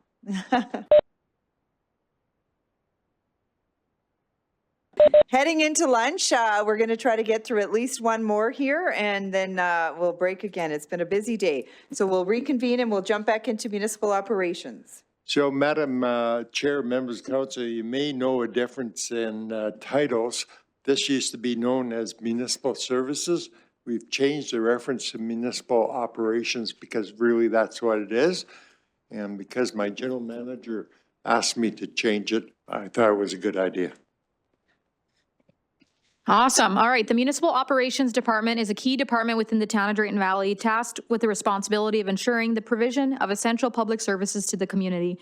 Heading into lunch, we're going to try to get through at least one more here and then we'll break again. It's been a busy day. So we'll reconvene and we'll jump back into municipal operations. So, Madam Chair, members of council, you may know a difference in titles. This used to be known as municipal services. We've changed the reference to municipal operations because really that's what it is. And because my general manager asked me to change it. I thought it was a good idea. Awesome. All right. The Municipal Operations Department is a key department within the town of Drayton Valley, tasked with the responsibility of ensuring the provision of essential public services to the community.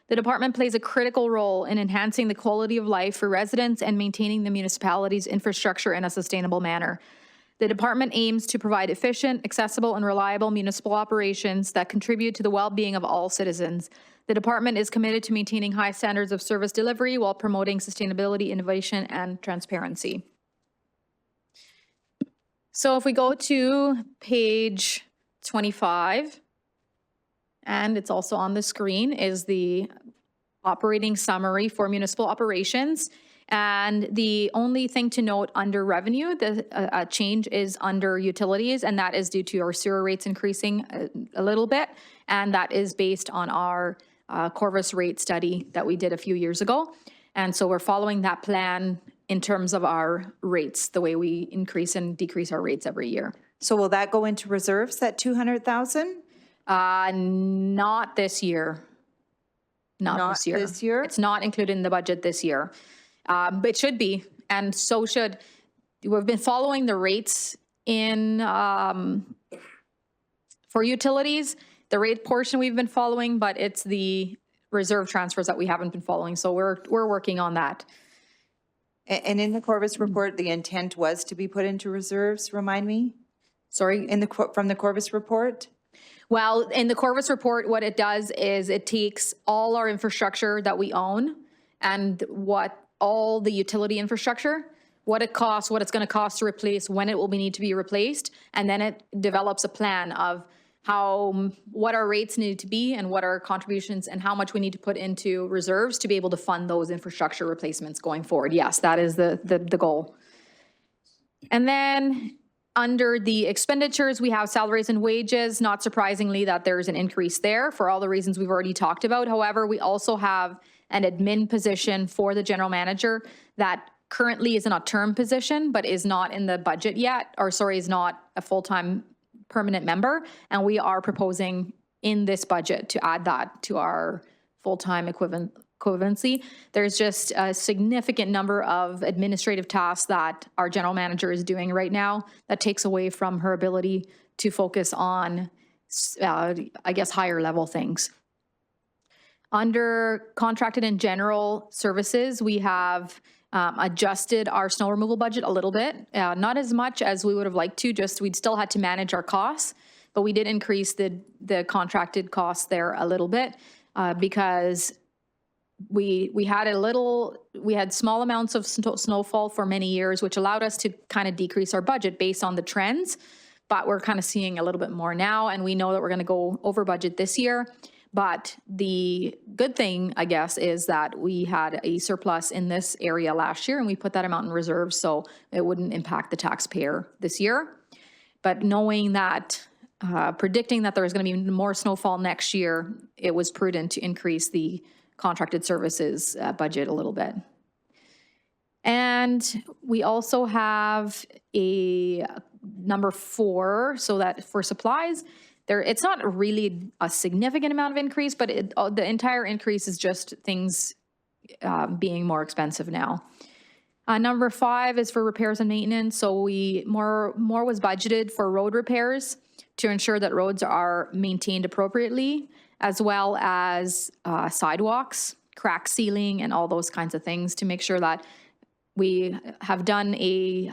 The department plays a critical role in enhancing the quality of life for residents and maintaining the municipality's infrastructure in a sustainable manner. The department aims to provide efficient, accessible, and reliable municipal operations that contribute to the well-being of all citizens. The department is committed to maintaining high standards of service delivery while promoting sustainability, innovation, and transparency. So if we go to page 25, and it's also on the screen, is the operating summary for municipal operations. And the only thing to note under revenue, the change is under utilities, and that is due to our sewer rates increasing a little bit. And that is based on our Corvus rate study that we did a few years ago. And so we're following that plan in terms of our rates, the way we increase and decrease our rates every year. So will that go into reserves, that 200,000? Not this year. Not this year. This year? It's not included in the budget this year. But it should be, and so should, we've been following the rates in, for utilities, the rate portion we've been following, but it's the reserve transfers that we haven't been following. So we're working on that. And in the Corvus report, the intent was to be put into reserves, remind me? Sorry? From the Corvus report? Well, in the Corvus report, what it does is it takes all our infrastructure that we own and all the utility infrastructure, what it costs, what it's going to cost to replace, when it will need to be replaced, and then it develops a plan of what our rates need to be and what our contributions and how much we need to put into reserves to be able to fund those infrastructure replacements going forward. Yes, that is the goal. And then under the expenditures, we have salaries and wages. Not surprisingly that there's an increase there for all the reasons we've already talked about. However, we also have an admin position for the general manager that currently is in a term position, but is not in the budget yet, is not a full-time permanent member. And we are proposing in this budget to add that to our full-time equivalency. There's just a significant number of administrative tasks that our general manager is doing right now that takes away from her ability to focus on, I guess, higher level things. Under contracted and general services, we have adjusted our snow removal budget a little bit, not as much as we would have liked to, we'd still had to manage our costs, but we did increase the contracted costs there a little bit because we had small amounts of snowfall for many years, which allowed us to kind of decrease our budget based on the trends, but we're kind of seeing a little bit more now, and we know that we're going to go over budget this year. But the good thing, I guess, is that we had a surplus in this area last year and we put that amount in reserve so it wouldn't impact the taxpayer this year. But knowing that, predicting that there was going to be more snowfall next year, it was prudent to increase the contracted services budget a little bit. And we also have a number 4, so that for supplies, it's not really a significant amount of increase, but the entire increase is just things being more expensive now. Number 5 is for repairs and maintenance. So more was budgeted for road repairs to ensure that roads are maintained appropriately, as well as sidewalks, crack sealing, and all those kinds of things to make sure that we have done a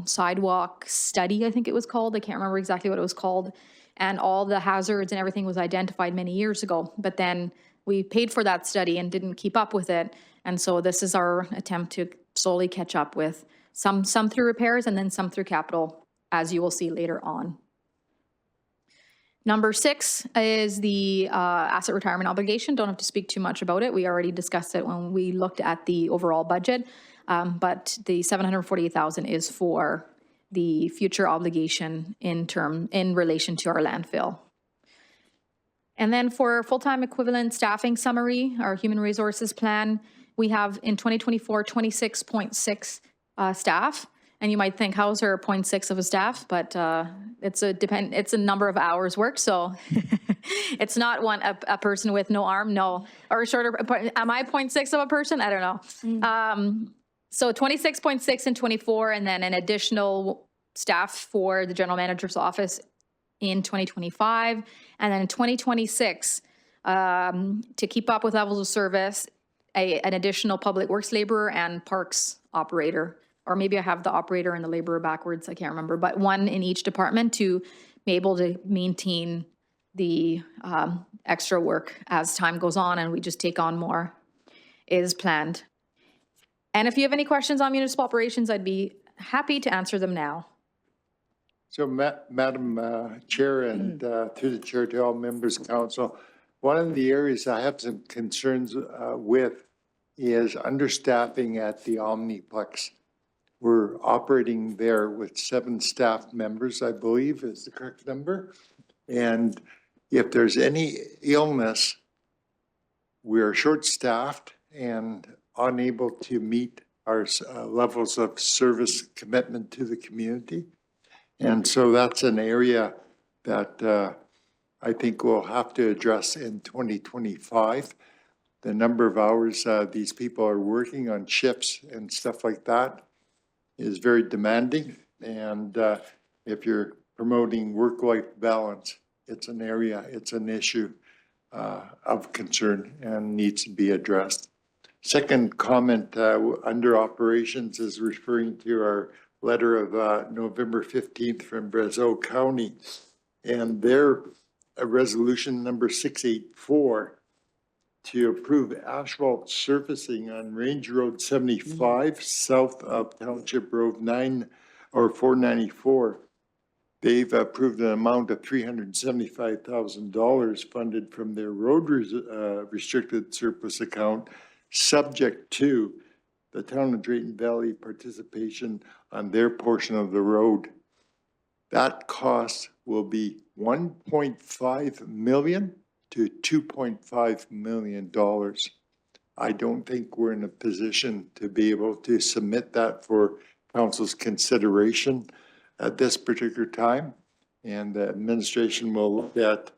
sidewalk study, I think it was called. I can't remember exactly what it was called. And all the hazards and everything was identified many years ago. But then we paid for that study and didn't keep up with it. And so this is our attempt to slowly catch up with some through repairs and then some through capital, as you will see later on. Number 6 is the asset retirement obligation. Don't have to speak too much about it. We already discussed it when we looked at the overall budget. But the $748,000 is for the future obligation in relation to our landfill. And then for full-time equivalent staffing summary, our human resources plan, we have in 2024, 26.6 staff. And you might think, how's her 0.6 of a staff? But it's a number of hours worked, so it's not a person with no arm, no, or shorter, am I 0.6 of a person? I don't know. So 26.6 and 24, and then an additional staff for the general manager's office in 2025. And then in 2026, to keep up with levels of service, an additional public works laborer and parks operator. Or maybe I have the operator and the laborer backwards, I can't remember, but one in each department to be able to maintain the extra work as time goes on and we just take on more is planned. And if you have any questions on municipal operations, I'd be happy to answer them now. So Madam Chair and through the chair to all members of council, one of the areas I have some concerns with is understaffing at the Omniplex. We're operating there with 7 staff members, I believe is the correct number. And if there's any illness, we're short-staffed and unable to meet our levels of service commitment to the community. And so that's an area that I think we'll have to address in 2025. The number of hours these people are working on shifts and stuff like that is very demanding. And if you're promoting work-life balance, it's an area, it's an issue of concern and needs to be addressed. Second comment under operations is referring to our letter of November 15th from Brazeau County and their resolution number 684 to approve asphalt surfacing on Range Road 75 south of Township Road 9 or 494. They've approved an amount of $375,000 funded from their road restricted surplus account, subject to the town of Drayton Valley participation on their portion of the road. That cost will be $1.5 million to $2.5 million. I don't think we're in a position to be able to submit that for council's consideration at this particular time. And the administration will look at,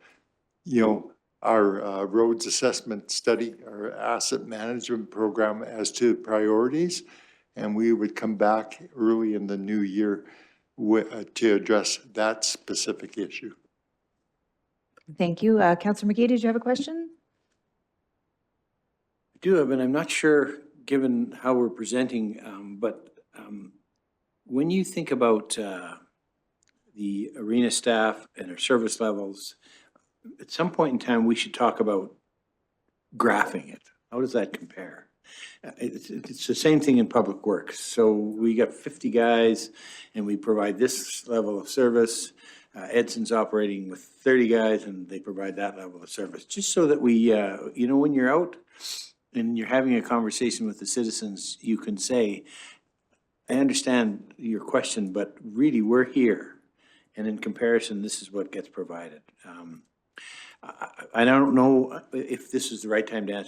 our roads assessment study, our asset management program as to priorities. And we would come back early in the new year to address that specific issue. Thank you. Councillor McGee, did you have a question? I do have, and I'm not sure, given how we're presenting, but when you think about the arena staff and their service levels, at some point in time, we should talk about graphing it. How does that compare? It's the same thing in public works. So we got 50 guys and we provide this level of service. Edson's operating with 30 guys and they provide that level of service. Just so that we, when you're out and you're having a conversation with the citizens, you can say, I understand your question, but really we're here. And in comparison, this is what gets provided. I don't know if this is the right time to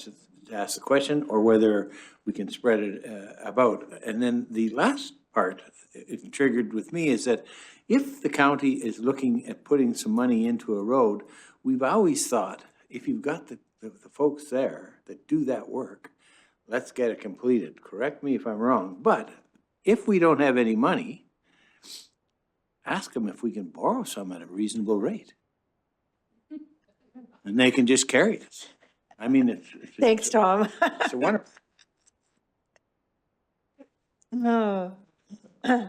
ask the question or whether we can spread it about. And then the last part, it triggered with me, is that if the county is looking at putting some money into a road, we've always thought, if you've got the folks there that do that work, let's get it completed. Correct me if I'm wrong. But if we don't have any money, ask them if we can borrow some at a reasonable rate. And they can just carry it. I mean, it's Thanks, Tom. it's a wonderful. Oh, Yeah.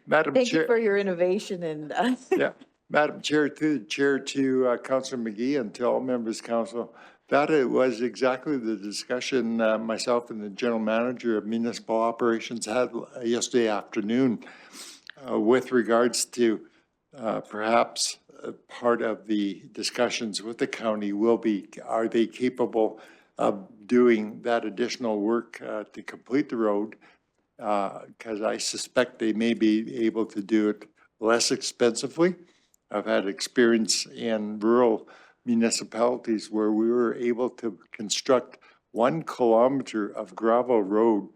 Madam thank you Chair. for your innovation and Yeah, Madam Chair, through the chair to Councillor McGee and to all members of council, that it was exactly the discussion myself and the general manager of municipal operations had yesterday afternoon with regards to perhaps part of the discussions with the county will be, are they capable of doing that additional work to complete the road? Because I suspect they may be able to do it less expensively. I've had experience in rural municipalities where we were able to construct 1 kilometer of gravel road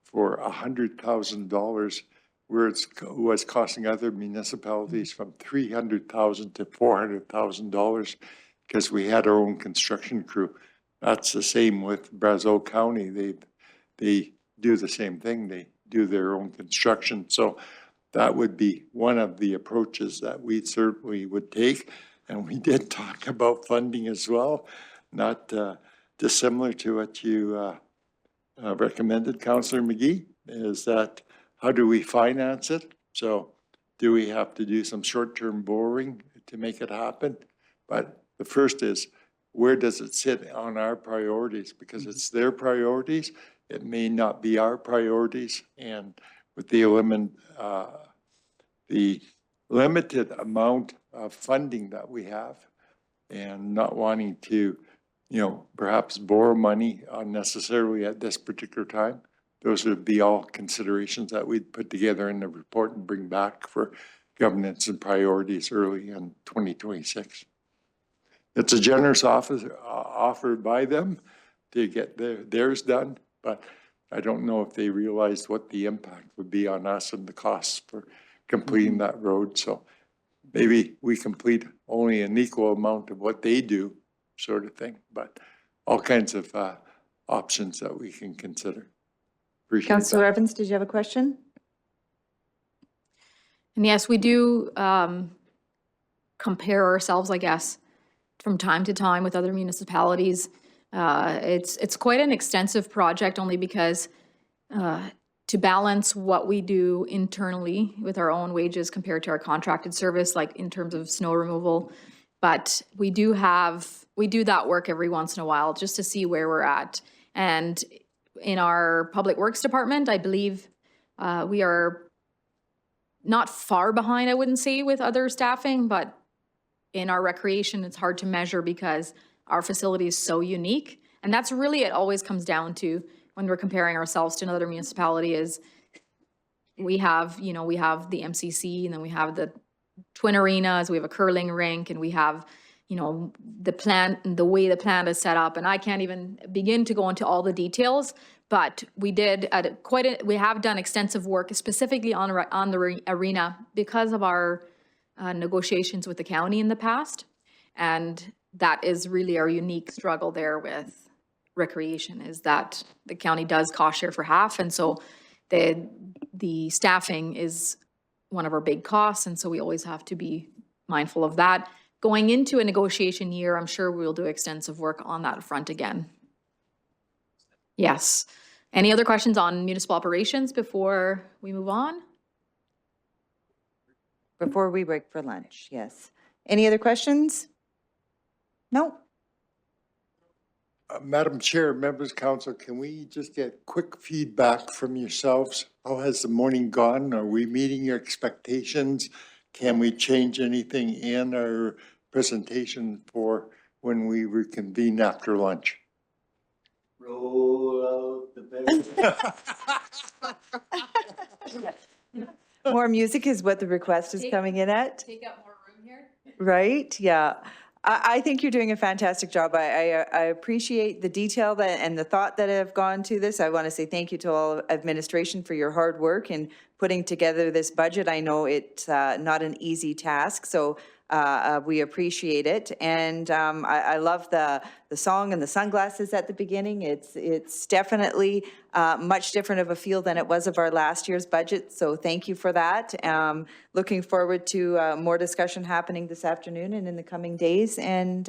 for $100,000 where was costing other municipalities from $300,000 to $400,000 because we had our own construction crew. That's the same with Brazeau County. They do the same thing. They do their own construction. So that would be one of the approaches that we certainly would take. And we did talk about funding as well, not dissimilar to what you recommended, Councillor McGee, is that how do we finance it? So do we have to do some short-term borrowing to make it happen? But the first is, where does it sit on our priorities? Because it's their priorities. It may not be our priorities. And with the limited amount of funding that we have and not wanting to, perhaps borrow money unnecessarily at this particular time, those would be all considerations that we'd put together in the report and bring back for governance and priorities early in 2026. It's a generous offer by them to get theirs done, but I don't know if they realized what the impact would be on us and the costs for completing that road. So maybe we complete only an equal amount of what they do, sort of thing, but all kinds of options that we can consider. Appreciate Councillor that. Evans, did you have a question? And yes, we do compare ourselves, I guess, from time to time with other municipalities. It's quite an extensive project only because to balance what we do internally with our own wages compared to our contracted service, like in terms of snow removal. But we do that work every once in a while just to see where we're at. And in our Public Works Department, I believe we are not far behind, I wouldn't say, with other staffing, but in our recreation, it's hard to measure because our facility is so unique. And that's really, it always comes down to when we're comparing ourselves to another municipality is we have the MCC and then we have the twin arenas, we have a curling rink, and we have, the plant and the way the plant is set up. And I can't even begin to go into all the details, but we have done extensive work specifically on the arena because of our negotiations with the county in the past. And that is really our unique struggle there with recreation, is that the county does cost share for half. And so the staffing is one of our big costs. And so we always have to be mindful of that. Going into a negotiation year, I'm sure we'll do extensive work on that front again. Yes. Any other questions on municipal operations before we move on? Before we break for lunch, yes. Any other questions? No? Madam Chair, members of council, can we just get quick feedback from yourselves? How has the morning gone? Are we meeting your expectations? Can we change anything in our presentation for when we reconvene after lunch? Roll out the bed. More music is what the request is coming in at, Take up more room here. right? Yeah. I think you're doing a fantastic job. I appreciate the detail and the thought that have gone to this. I want to say thank you to all of administration for your hard work in putting together this budget. I know it's not an easy task, so we appreciate it. And I love the song and the sunglasses at the beginning. It's definitely much different of a feel than it was of our last year's budget, so thank you for that. Looking forward to more discussion happening this afternoon and in the coming days. And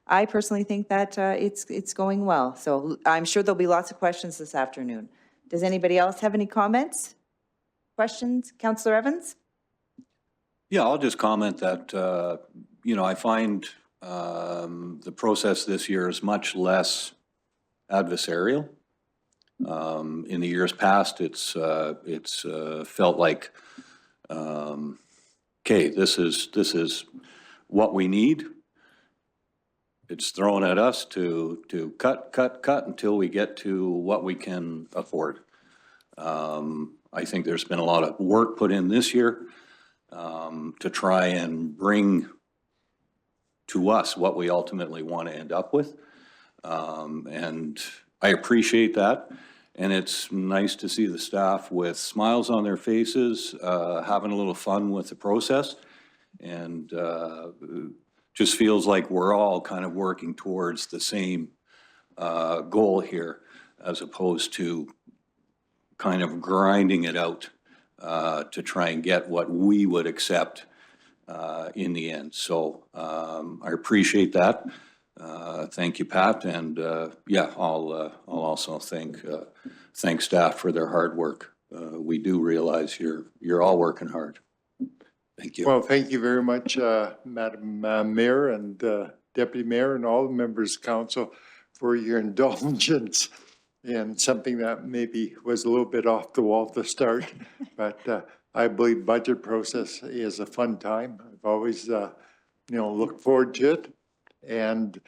I personally think that it's going well. So I'm sure there'll be lots of questions this afternoon. Does anybody else have any comments? Questions? Councillor Evans? Yeah, I'll just comment that, I find the process this year is much less adversarial. In the years past, it's felt like, okay, this is what we need. It's thrown at us to cut until we get to what we can afford. I think there's been a lot of work put in this year to try and bring to us what we ultimately want to end up with. And I appreciate that. And it's nice to see the staff with smiles on their faces, having a little fun with the process. And just feels like we're all kind of working towards the same goal here, as opposed to kind of grinding it out to try and get what we would accept in the end. So I appreciate that. Thank you, Pat. And yeah, I'll also thank staff for their hard work. We do realize you're all working hard. Thank you. Well, thank you very much, Madam Mayor and Deputy Mayor and all the members of council for your indulgence in something that maybe was a little bit off the wall to start. But I believe budget process is a fun time. I've always, looked forward to it. And,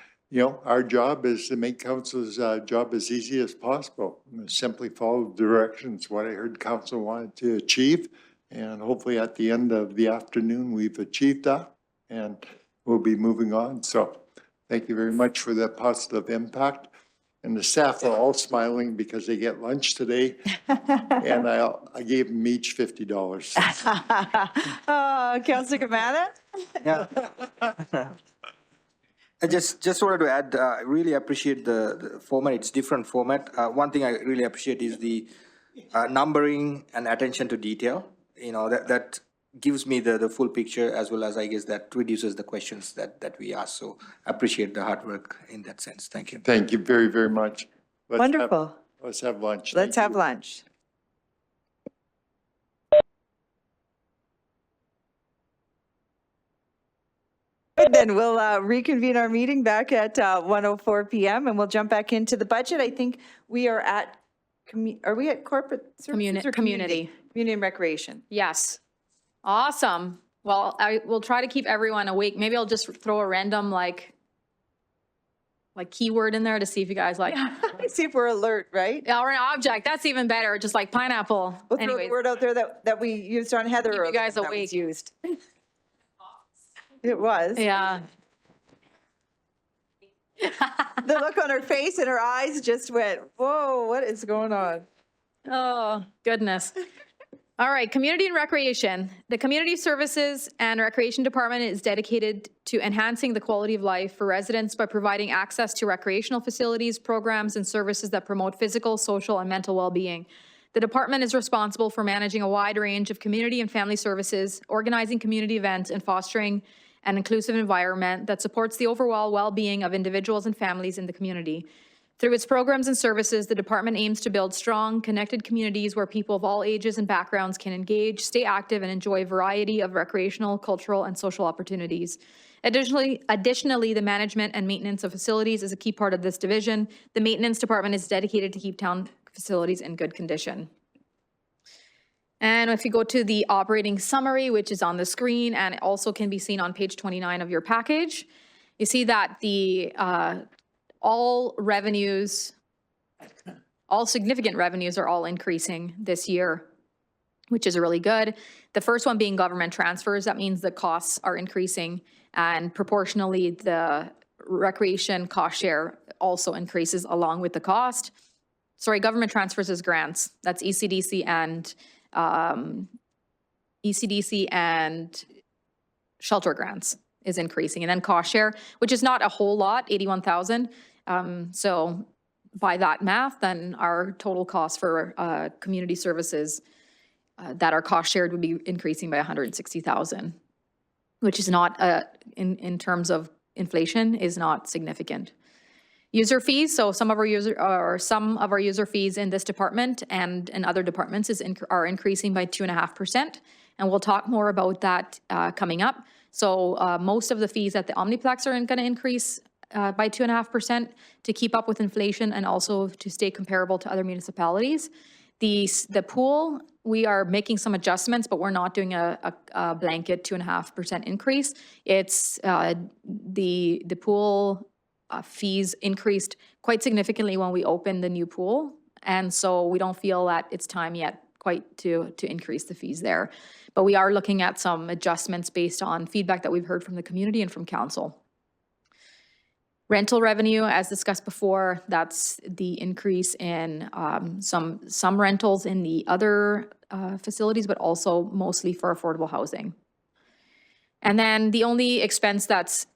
our job is to make council's job as easy as possible. Simply follow the directions, what I heard council wanted to achieve. And hopefully at the end of the afternoon, we've achieved that and we'll be moving on. So thank you very much for that positive impact. And the staff are all smiling because they get lunch today. And I gave them each $50. Councilor Kamana? Yeah. I just wanted to add, I really appreciate the format. It's different format. One thing I really appreciate is the numbering and attention to detail. That gives me the full picture, as well as I guess that reduces the questions that we ask. So I appreciate the hard work in that sense. Thank you. Thank you very, very much. Wonderful. Let's have lunch. Let's Thank have you. lunch. Good, then we'll reconvene our meeting back at 1:04 PM and we'll jump back into the budget. I think we are at, are we at corporate services or Community. Community and recreation. Yes. Awesome. Well, I will try to keep everyone awake. Maybe I'll just throw a random like keyword in there to see if you guys like. See if we're alert, right? Or an object. That's even better. Just like pineapple. We'll throw the Anyways, word out there that we used on Heather. Keep you earlier, guys that was awake. Used. It was. yeah. The look on her face and her eyes just went, whoa, what is going on? Oh, goodness. All right, community and recreation. The Community Services and Recreation Department is dedicated to enhancing the quality of life for residents by providing access to recreational facilities, programs, and services that promote physical, social, and mental well-being. The department is responsible for managing a wide range of community and family services, organizing community events, and fostering an inclusive environment that supports the overall well-being of individuals and families in the community. Through its programs and services, the department aims to build strong, connected communities where people of all ages and backgrounds can engage, stay active, and enjoy a variety of recreational, cultural, and social opportunities. Additionally, the management and maintenance of facilities is a key part of this division. The maintenance department is dedicated to keep town facilities in good condition. And if you go to the operating summary, which is on the screen and it also can be seen on page 29 of your package, you see that the all significant revenues are all increasing this year, which is really good. The first one being government transfers. That means the costs are increasing, and proportionally the recreation cost share also increases along with the cost. Sorry, government transfers is grants. That's ECDC and shelter grants is increasing. And then cost share, which is not a whole lot, 81,000. So by that math, then our total cost for community services that are cost shared would be increasing by 160,000, which is not, in terms of inflation, is not significant. User fees, so some of our user fees in this department and in other departments are increasing by 2.5%, and we'll talk more about that coming up. So most of the fees at the Omniplex are going to increase by 2.5% to keep up with inflation and also to stay comparable to other municipalities. The pool, we are making some adjustments, but we're not doing a blanket 2.5% increase. It's the pool fees increased quite significantly when we opened the new pool. And so we don't feel that it's time yet quite to increase the fees there. But we are looking at some adjustments based on feedback that we've heard from the community and from council. Rental revenue, as discussed before, that's the increase in some rentals in the other facilities, but also mostly for affordable housing. And then the only expense that's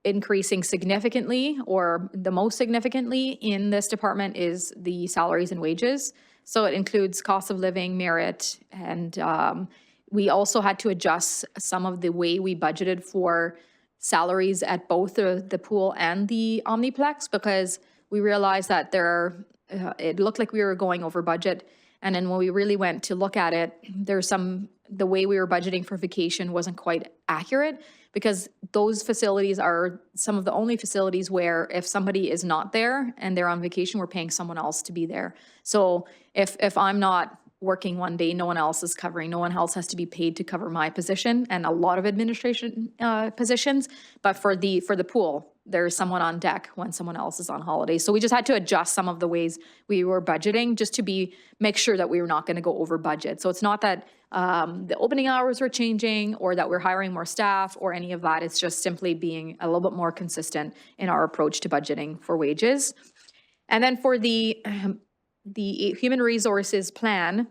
increasing significantly, or the most significantly in this department, is the salaries and wages. So it includes cost of living, merit, and we also had to adjust some of the way we budgeted for salaries at both the pool and the Omniplex, because we realized that it looked like we were going over budget. And then when we really went to look at it, the way we were budgeting for vacation wasn't quite accurate, because those facilities are some of the only facilities where if somebody is not there and they're on vacation, we're paying someone else to be there. So if I'm not working one day, no one else is covering, no one else has to be paid to cover my position and a lot of administration positions. But for the pool, there's someone on deck when someone else is on holiday. So we just had to adjust some of the ways we were budgeting just to make sure that we were not going to go over budget. So it's not that the opening hours were changing or that we're hiring more staff or any of that. It's just simply being a little bit more consistent in our approach to budgeting for wages. And then for the human resources plan,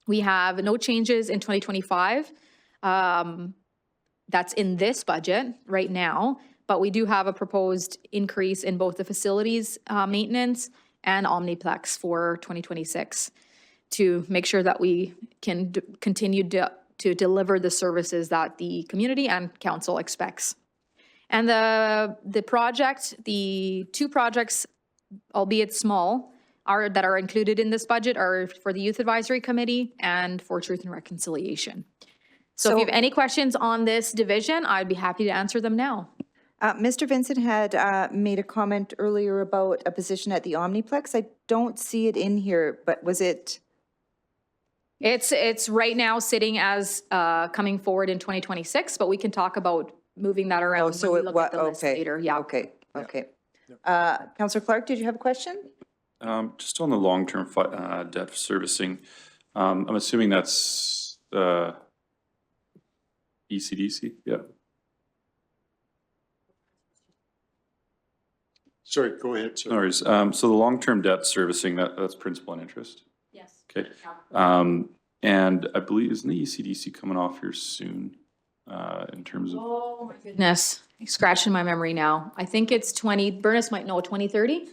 we have no changes in 2025. That's in this budget right now, but we do have a proposed increase in both the facilities maintenance and Omniplex for 2026 to make sure that we can continue to deliver the services that the community and council expects. And the two projects, albeit small, that are included in this budget are for the Youth Advisory Committee and for Truth and Reconciliation. So if you have any questions on this division, I'd be happy to answer them now. Mr. Vincent had made a comment earlier about a position at the Omniplex. I don't see it in here, but was it? It's right now sitting as coming forward in 2026, but we can talk about moving that around when we look at the list later. Yeah. Okay. Councillor Clark, did you have a question? Just on the long-term debt servicing, I'm assuming that's ECDC, yeah. Sorry, go ahead, sir. No worries. So the long-term debt servicing, that's principal and interest? Yes. Okay. And I believe, isn't the ECDC coming off here soon in terms of? Oh my goodness, scratching my memory now. I think it's Bernice might know, 2030?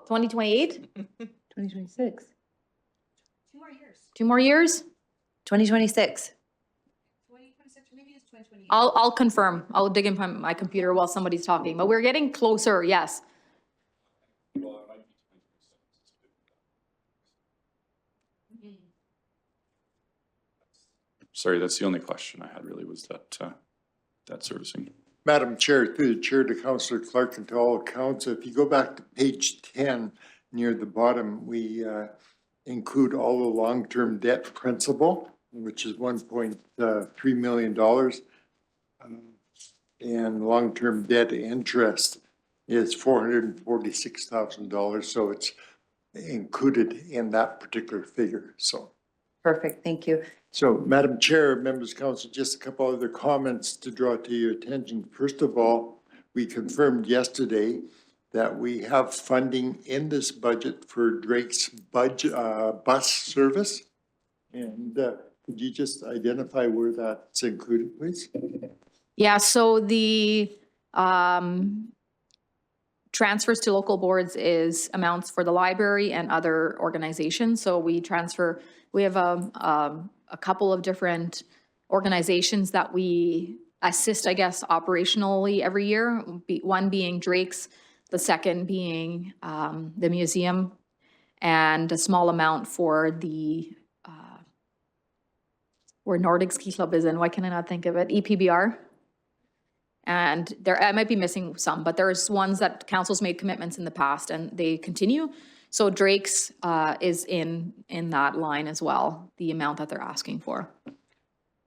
2028? 2026. 2 more years. 2 more years? 2026. 2026, maybe it's 2028. I'll confirm. I'll dig in my computer while somebody's talking, but we're getting closer, yes. Sorry, that's the only question I had really, was that debt servicing. Madam Chair, through the chair to Councillor Clark and to all council, if you go back to page 10, near the bottom, we include all the long-term debt principal, which is $1.3 million. And long-term debt interest is $446,000. So it's included in that particular figure, so. Perfect, thank you. So, Madam Chair, members of council, just a couple other comments to draw to your attention. First of all, we confirmed yesterday that we have funding in this budget for Drake's bus service. And could you just identify where that's included, please? Yeah, so the transfers to local boards is amounts for the library and other organizations. So we have a couple of different organizations that we assist, I guess, operationally every year. One being Drake's, the second being the museum, and a small amount for the where Nordic Ski Club is in. Why can I not think of it? EPBR. And I might be missing some, but there's ones that council's made commitments in the past and they continue. So Drake's is in that line as well, the amount that they're asking for.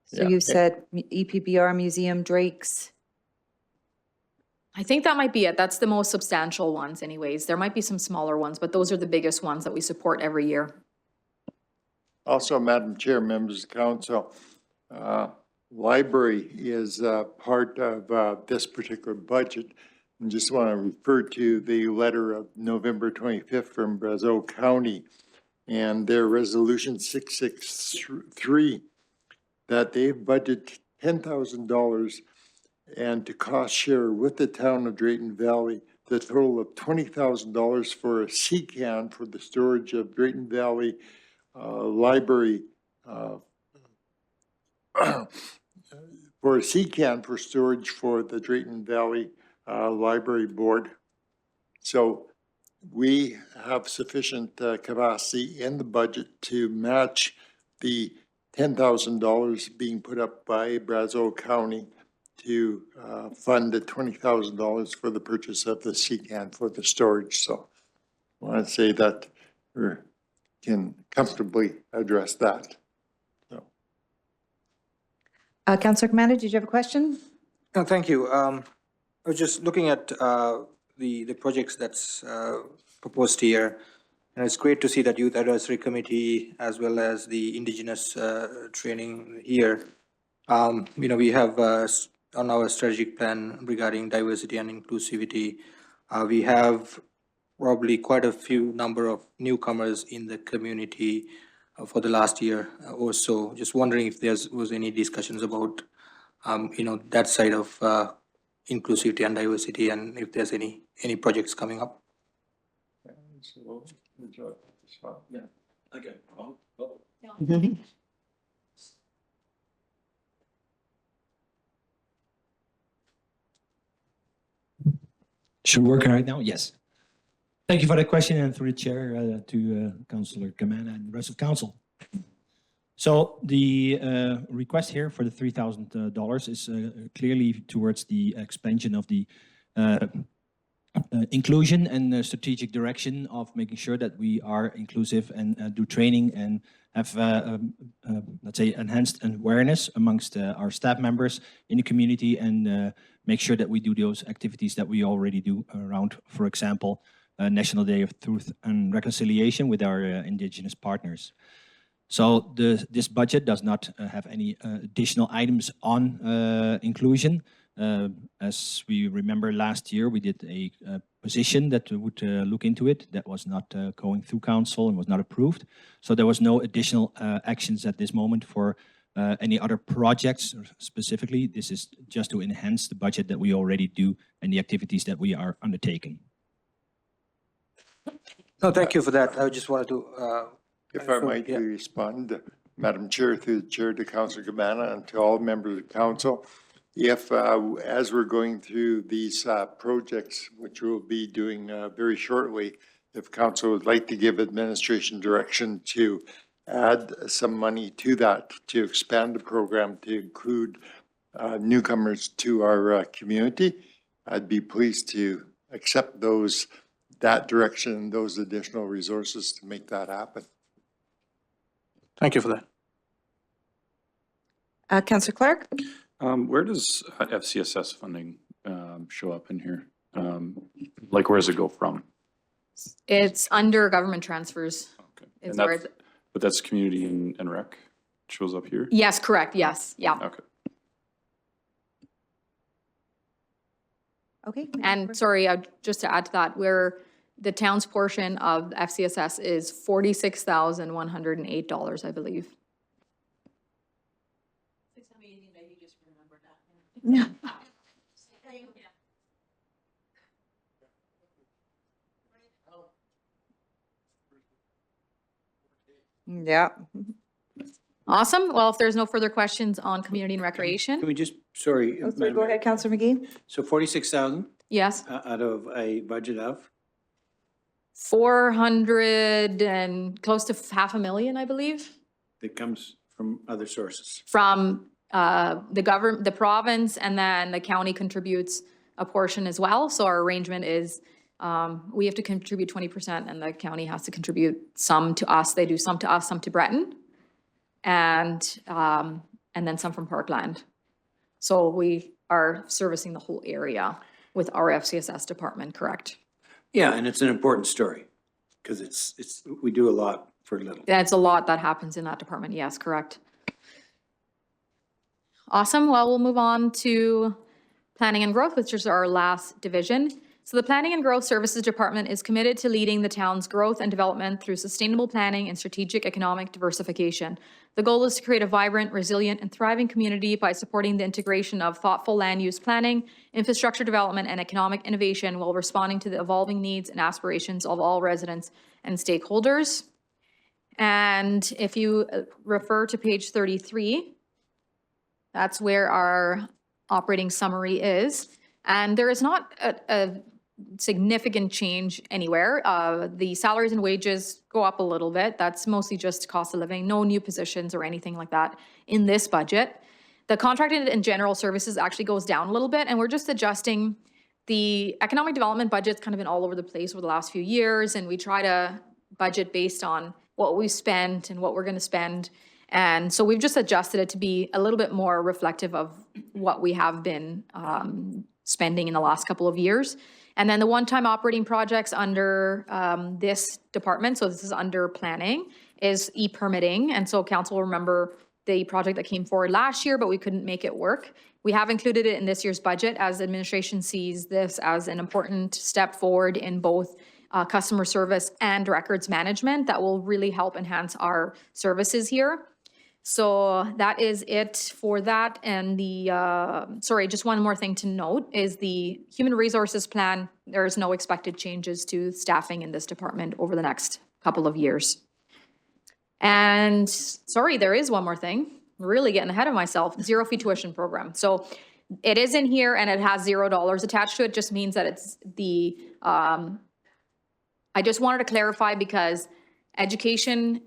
So you said EPBR, museum, Drake's. I think that might be it. That's the most substantial ones anyways. There might be some smaller ones, but those are the biggest ones that we support every year. Also, Madam Chair, members of council, library is part of this particular budget. And just want to refer to the letter of November 25th from Brazeau County and their resolution 663, that they've budgeted $10,000 and to cost share with the town of Drayton Valley the total of $20,000 for a CCAN for the storage of Drayton Valley Library, for a CCAN for storage for the Drayton Valley Library Board. So we have sufficient capacity in the budget to match the $10,000 being put up by Brazeau County to fund the $20,000 for the purchase of the CCAN for the storage. So I want to say that we can comfortably address that. So. Councillor Commander, did you have a question? No, thank you. I was just looking at the projects that's proposed here. And it's great to see that Youth Advisory Committee as well as the Indigenous training here. We have on our strategic plan regarding diversity and inclusivity, we have probably quite a few number of newcomers in the community for the last year or so. Just wondering if was any discussions about, that side of inclusivity and diversity, and if there's any projects coming up. Should work right now? Yes. Thank you for that question, and through the chair to Councillor Kamana and the rest of council. So the request here for the $3,000 is clearly towards the expansion of the inclusion and strategic direction of making sure that we are inclusive and do training and have, let's say, enhanced awareness amongst our staff members in the community, and make sure that we do those activities that we already do around, for example, National Day of Truth and Reconciliation with our Indigenous partners. So this budget does not have any additional items on inclusion. As we remember last year, we did a position that would look into it. That was not going through council and was not approved. So there was no additional actions at this moment for any other projects specifically. This is just to enhance the budget that we already do and the activities that we are undertaking. No, thank you for that. I just wanted to. If I might respond, Madam Chair, through the chair to Councillor Kamana and to all members of council, if as we're going through these projects, which we'll be doing very shortly, if council would like to give administration direction to add some money to that, to expand the program to include newcomers to our community, I'd be pleased to accept that direction, those additional resources to make that happen. Thank you for that. Councillor Clark? Where does FCSS funding show up in here? Like, where does it go from? It's under government transfers. Okay. Is And where that's, but that's community and rec shows up here? Yes, correct. Yes, yeah. Okay. Okay. And sorry, just to add to that, where the town's portion of FCSS is $46,108, I believe. Yeah. Yeah. Awesome. Well, if there's no further questions on community and recreation, Can we just, sorry. Oh, sorry, Madam go Mayor. ahead, Councillor McGee. So 46,000 yes, out of a budget of? 400 and close to $500,000, I believe, That comes from other sources. from the government, the province, and then the county contributes a portion as well. So our arrangement is we have to contribute 20% and the county has to contribute some to us. They do some to us, some to Breton, and then some from Parkland. So we are servicing the whole area with our FCSS department, correct? Yeah, and it's an important story because we do a lot for little. That's a lot that happens in that department. Yes, correct. Awesome. Well, we'll move on to Planning and Growth, which is our last division. So the Planning and Growth Services Department is committed to leading the town's growth and development through sustainable planning and strategic economic diversification. The goal is to create a vibrant, resilient, and thriving community by supporting the integration of thoughtful land use planning, infrastructure development, and economic innovation while responding to the evolving needs and aspirations of all residents and stakeholders. And if you refer to page 33, that's where our operating summary is. And there is not a significant change anywhere. The salaries and wages go up a little bit. That's mostly just cost of living, no new positions or anything like that in this budget. The contracted and general services actually goes down a little bit, and we're just adjusting. The economic development budget's kind of been all over the place over the last few years, and we try to budget based on what we spent and what we're gonna spend. And so we've just adjusted it to be a little bit more reflective of what we have been spending in the last couple of years. And then the one-time operating projects under this department, so this is under planning, is e-permitting. And so council will remember the project that came forward last year, but we couldn't make it work. We have included it in this year's budget as administration sees this as an important step forward in both customer service and records management that will really help enhance our services here. So that is it for that. And the, sorry, just one more thing to note is the human resources plan. There's no expected changes to staffing in this department over the next couple of years. And sorry, there is one more thing. I'm really getting ahead of myself. Zero fee tuition program. So it is in here and it has $0 attached to it. Just means that it's the, I just wanted to clarify because education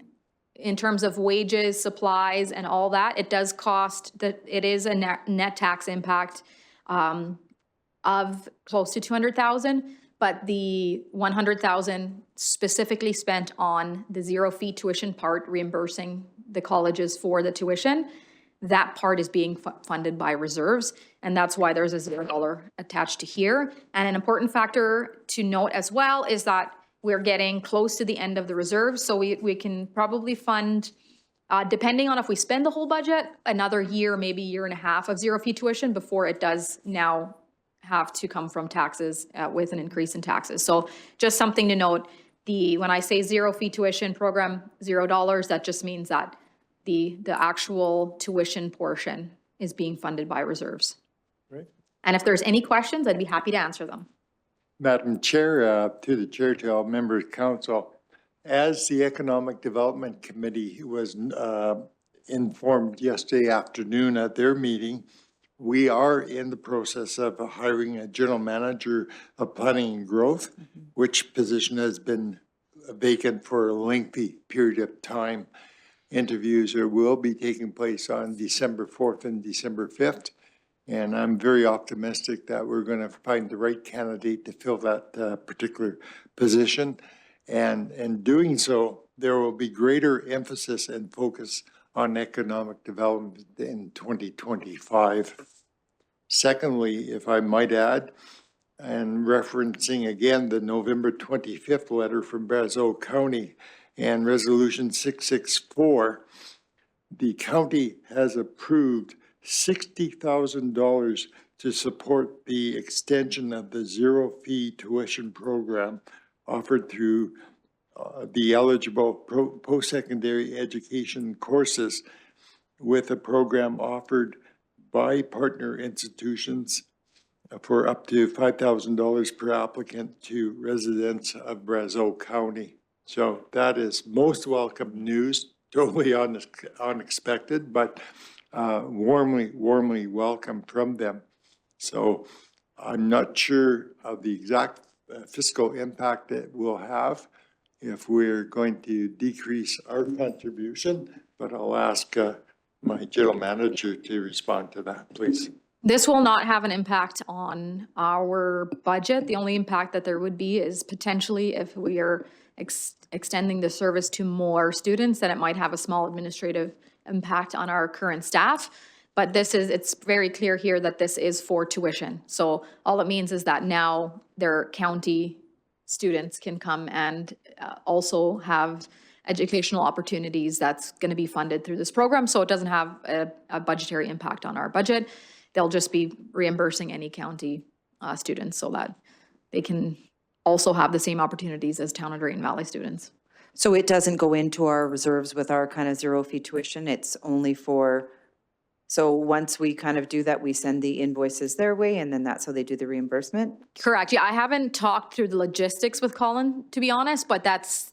in terms of wages, supplies, and all that, it does cost, that it is a net tax impact of close to 200,000, but the 100,000 specifically spent on the zero fee tuition part, reimbursing the colleges for the tuition, that part is being funded by reserves, and that's why there's a $0 attached to here. And an important factor to note as well is that we're getting close to the end of the reserves, so we can probably fund, depending on if we spend the whole budget, another year, maybe year and a half of zero fee tuition before it does now have to come from taxes with an increase in taxes. So just something to note, when I say zero fee tuition program, $0, that just means that the actual tuition portion is being funded by reserves. Right. And if there's any questions, I'd be happy to answer them. Madam Chair, to the chair, to all members of council, as the Economic Development Committee was informed yesterday afternoon at their meeting, we are in the process of hiring a general manager of planning and growth, which position has been vacant for a lengthy period of time. Interviews will be taking place on December 4th and December 5th. And I'm very optimistic that we're going to find the right candidate to fill that particular position. And in doing so, there will be greater emphasis and focus on economic development in 2025. Secondly, if I might add, and referencing again the November 25th letter from Brazeau County and Resolution 664, the county has approved $60,000 to support the extension of the zero fee tuition program offered through the eligible post-secondary education courses, with a program offered by partner institutions for up to $5,000 per applicant to residents of Brazeau County. So that is most welcome news, totally unexpected, but warmly welcome from them. So I'm not sure of the exact fiscal impact it will have if we're going to decrease our contribution, but I'll ask my general manager to respond to that, please. This will not have an impact on our budget. The only impact that there would be is potentially if we are extending the service to more students, then it might have a small administrative impact on our current staff. But it's very clear here that this is for tuition. So all it means is that now their county students can come and also have educational opportunities that's going to be funded through this program. So it doesn't have a budgetary impact on our budget. they'll just be reimbursing any county students so that they can also have the same opportunities as Town of Drayton Valley students. So it doesn't go into our reserves with our kind of zero fee tuition, it's only for, so once we kind of do that, we send the invoices their way and then that's how they do the reimbursement? Correct. Yeah, I haven't talked through the logistics with Colin, to be honest, but that's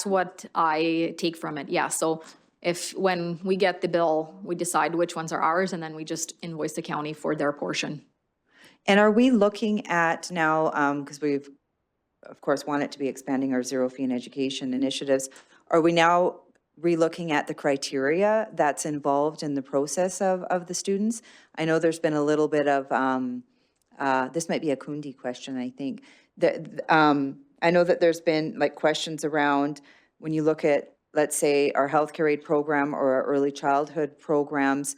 what I take from it. Yeah, so when we get the bill, we decide which ones are ours and then we just invoice the county for their portion. And are we looking at now, because we've, of course, want it to be expanding our zero fee in education initiatives, are we now relooking at the criteria that's involved in the process of the students? I know there's been a little bit of, this might be a Kundi question, I think. I know that there's been like questions around when you look at, let's say, our healthcare aid program or our early childhood programs,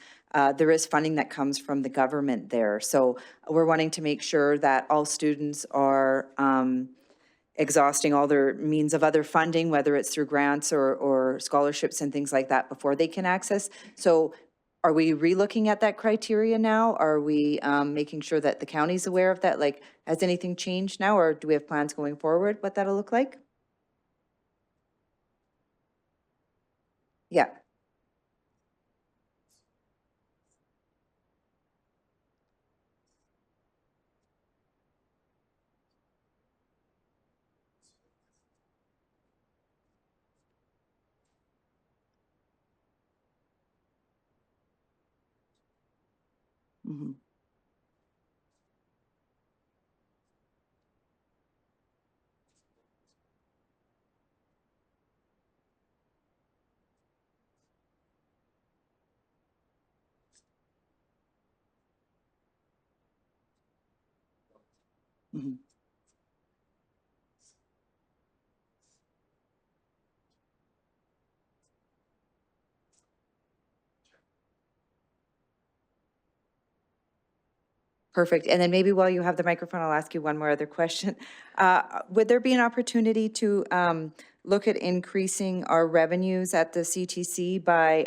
there is funding that comes from the government there. So we're wanting to make sure that all students are exhausting all their means of other funding, whether it's through grants or scholarships and things like that before they can access. So are we relooking at that criteria now? Are we making sure that the county's aware of that? Like, has anything changed now, or do we have plans going forward, what that'll look like? Yeah. Mhm. Mhm. Perfect. And then maybe while you have the microphone, I'll ask you one more other question. Would there be an opportunity to look at increasing our revenues at the CTC by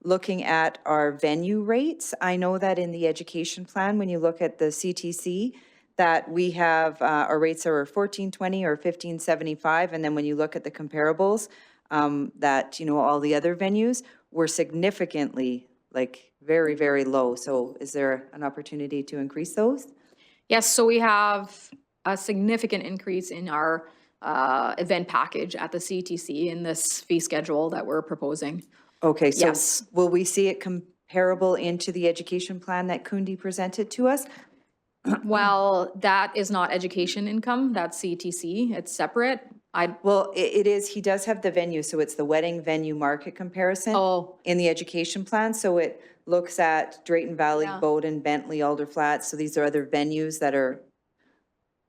looking at our venue rates? I know that in the education plan, when you look at the CTC, that we have, our rates are 1420 or 1575, and then when you look at the comparables, that, you know, all the other venues were significantly, like, very, very low. So is there an opportunity to increase those? Yes, so we have a significant increase in our event package at the CTC in this fee schedule that we're proposing. Okay, so Yes. will we see it comparable into the education plan that Kundi presented to us? Well, that is not education income, that's CTC, it's separate. Well, it is, he does have the venue, so it's the wedding venue market comparison in the education plan. So it looks at Drayton Valley, Yeah. Bowden, Bentley, Alder Flats. So these are other venues that are,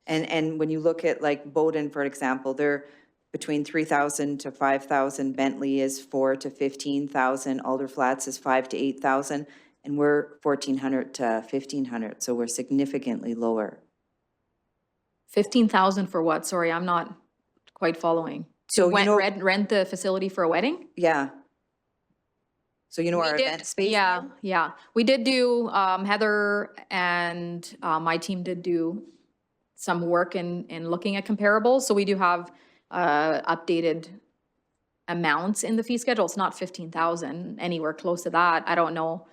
and when you look at like Bowden, for example, they're between 3,000 to 5,000. Bentley is 4 to 15,000. Alder Flats is 5 to 8,000. And we're 1,400 to 1,500. So we're significantly lower. 15,000 for what? Sorry, I'm not quite following. So you know, Rent the facility for a wedding? yeah. So you know We our did- event space? Yeah, yeah. We did do, Heather and my team did do some work in looking at comparables. So we do have updated amounts in the fee schedule. It's not 15,000, anywhere close to that. I don't know.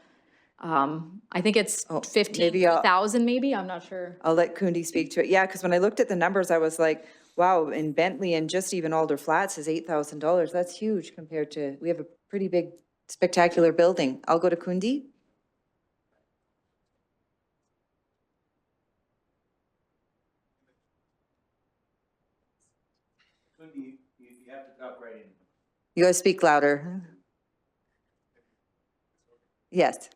I think it's Oh, 15,000 maybe, I'm not sure. I'll let Kundi speak to it. Yeah, because when I looked at the numbers, I was like, wow, in Bentley and just even Alder Flats is $8,000. That's huge compared to, we have a pretty big, spectacular building. I'll go to Kundi. You have to talk right in. You gotta speak louder. Yes.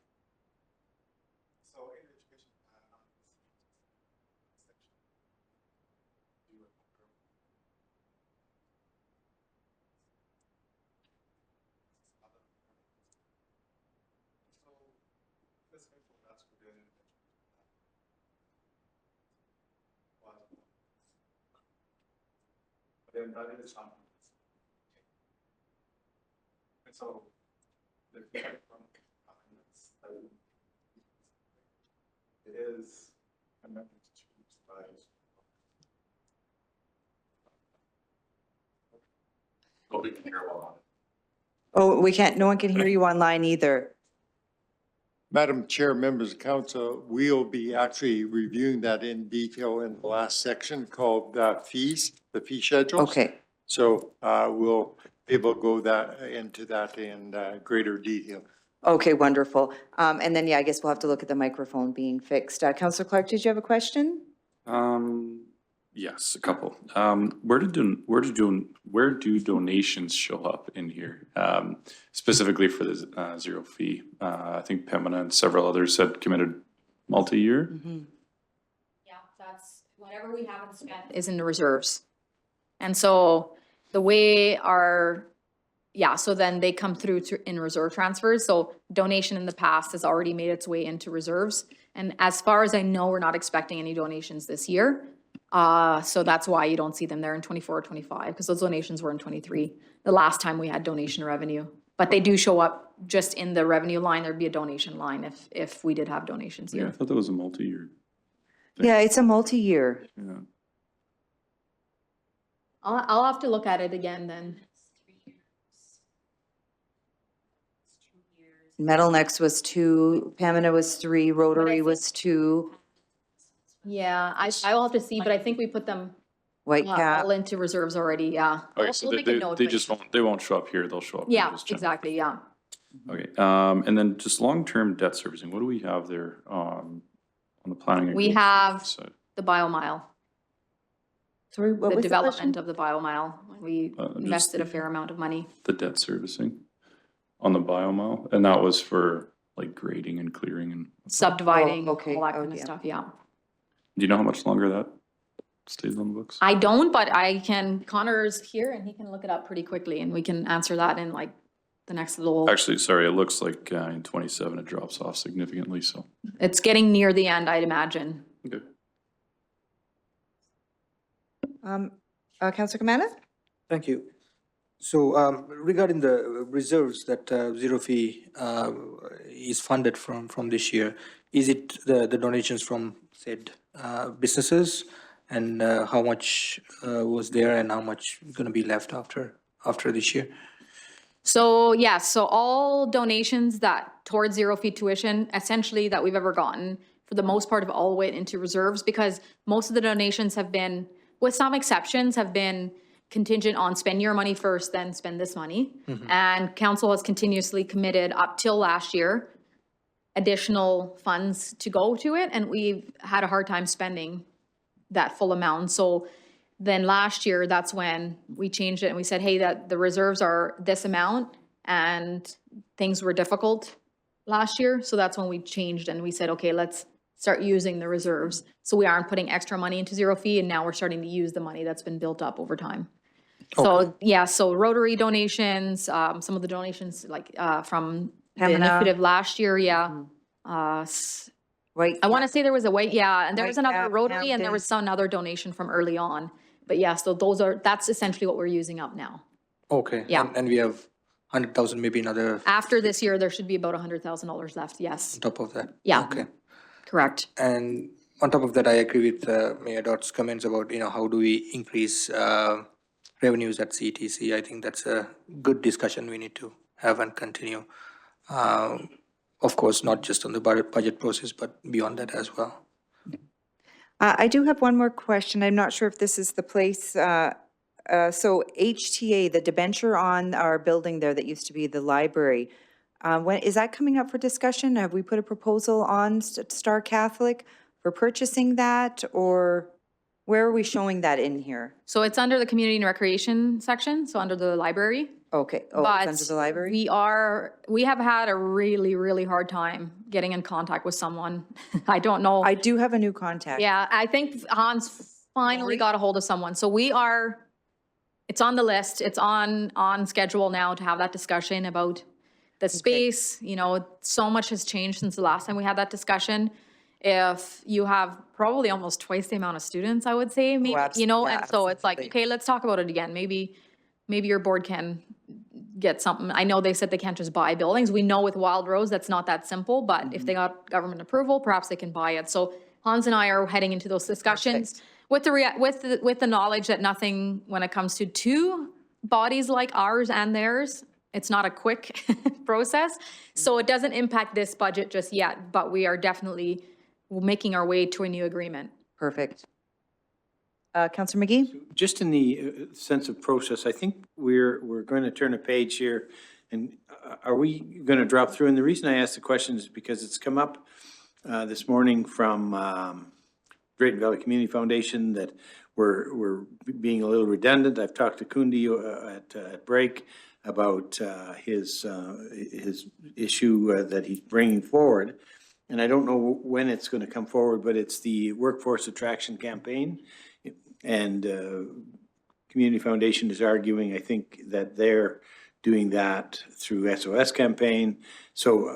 is. Oh, we can't, no one can hear you online either. Madam Chair, members of council, we'll be actually reviewing that in detail in the last section called fees, the fee schedules. Okay, So we'll be able to go into that in greater detail. okay, wonderful. And then, yeah, I guess we'll have to look at the microphone being fixed. Councillor Clark, did you have a question? Yes, a couple. Where do donations show up in here? Specifically for the zero fee? I think Pemina and several others had committed multi-year. Yeah, that's, whatever we haven't spent is in the reserves. And so the way so then they come through in reserve transfers. So donation in the past has already made its way into reserves. And as far as I know, we're not expecting any donations this year. So that's why you don't see them there in 24 or 25, because those donations were in 23, the last time we had donation revenue. But they do show up just in the revenue line. There'd be a donation line if we did have donations Yeah, I here. thought that was a multi-year. Yeah, it's a multi-year. Yeah. I'll have to look at it again then. Metal Next was 2, Pamina was 3, Rotary was 2, Yeah, I will have to see, but I think we put them Whitecap. all into reserves already, yeah. Okay, so We'll make a note, they but- just won't show up here, they'll show up. in Yeah, this general. exactly, yeah. Okay, and then just long-term debt servicing, what do we have there, on the planning? and We growth have side? the biomile, Sorry, what the was the development question? of the biomile. We Just invested a fair amount of money. The debt servicing on the biomile, and that was for like grading and clearing and. Subdividing, all okay. that Oh, kind of yeah. stuff, yeah. Do you know how much longer that stays on the books? I don't, but Connor's here and he can look it up pretty quickly and we can answer that in like the next little, Actually, sorry, it looks like in 27 it drops off significantly, so. it's getting near the end, I'd imagine. Okay. Councillor Kamana? Thank you. So regarding the reserves that zero fee is funded from this year, is it the donations from said businesses? And how much was there and how much is going to be left after this year? So, yeah, so all donations that towards zero fee tuition, essentially that we've ever gotten, for the most part, have all went into reserves because most of the donations have been, with some exceptions, have been contingent on spend your money first, then spend this money. And council has continuously committed up till last year additional funds to go to it, and we've had a hard time spending that full amount. So then last year, that's when we changed it and we said, hey, that the reserves are this amount, and things were difficult last year. So that's when we changed and we said, okay, let's start using the reserves. So we aren't putting extra money into zero fee, and now we're starting to use the money that's been built up over time. So, yeah, so Rotary donations, some of the donations like from the Pamina. initiative last year, yeah. Right. I want to say there was a and there was another Whitecap, Rotary and there was Hamptons. some other donation from early on. But yeah, so that's essentially what we're using up now. Okay. Yeah. And we have 100,000, maybe another After this year, there should be about $100,000 left, yes, on top of that. Yeah. Okay. correct. And on top of that, I agree with Mayor Dott's comments about, how do we increase revenues at CTC? I think that's a good discussion we need to have and continue. Of course, not just on the budget process, but beyond that as well. I do have one more question. I'm not sure if this is the place. So HTA, the debenture on our building there that used to be the library, when, is that coming up for discussion? Have we put a proposal on Star Catholic for purchasing that, or where are we showing that in here? So it's under the community and recreation section, so under the library. Okay, oh, But it's under the library? we have had a really, really hard time getting in contact with someone. I don't know. I do have a new contact. Yeah, I think Hans finally got a hold of someone. So it's on the list. It's on schedule now to have that discussion about the space. So much has changed since the last time we had that discussion. If you have probably almost twice the amount of students, I would say, maybe, and so it's like, absolutely. okay, let's talk about it again. Maybe your board can get something. I know they said they can't just buy buildings. We know with Wild Rose, that's not that simple, but if they got government approval, perhaps they can buy it. So Hans and I are heading into those discussions with the knowledge that nothing, when it comes to two bodies like ours and theirs, it's not a quick process. So it doesn't impact this budget just yet, but we are definitely making our way to a new agreement. Perfect. Counselor McGee? Just in the sense of process, I think we're going to turn a page here. And are we going to drop through? And the reason I ask the question is because it's come up this morning from Drayton Valley Community Foundation that we're being a little redundant. I've talked to Kundi at break about his issue that he's bringing forward. And I don't know when it's going to come forward, but it's the workforce attraction campaign. And Community Foundation is arguing, I think, that they're doing that through SOS campaign. So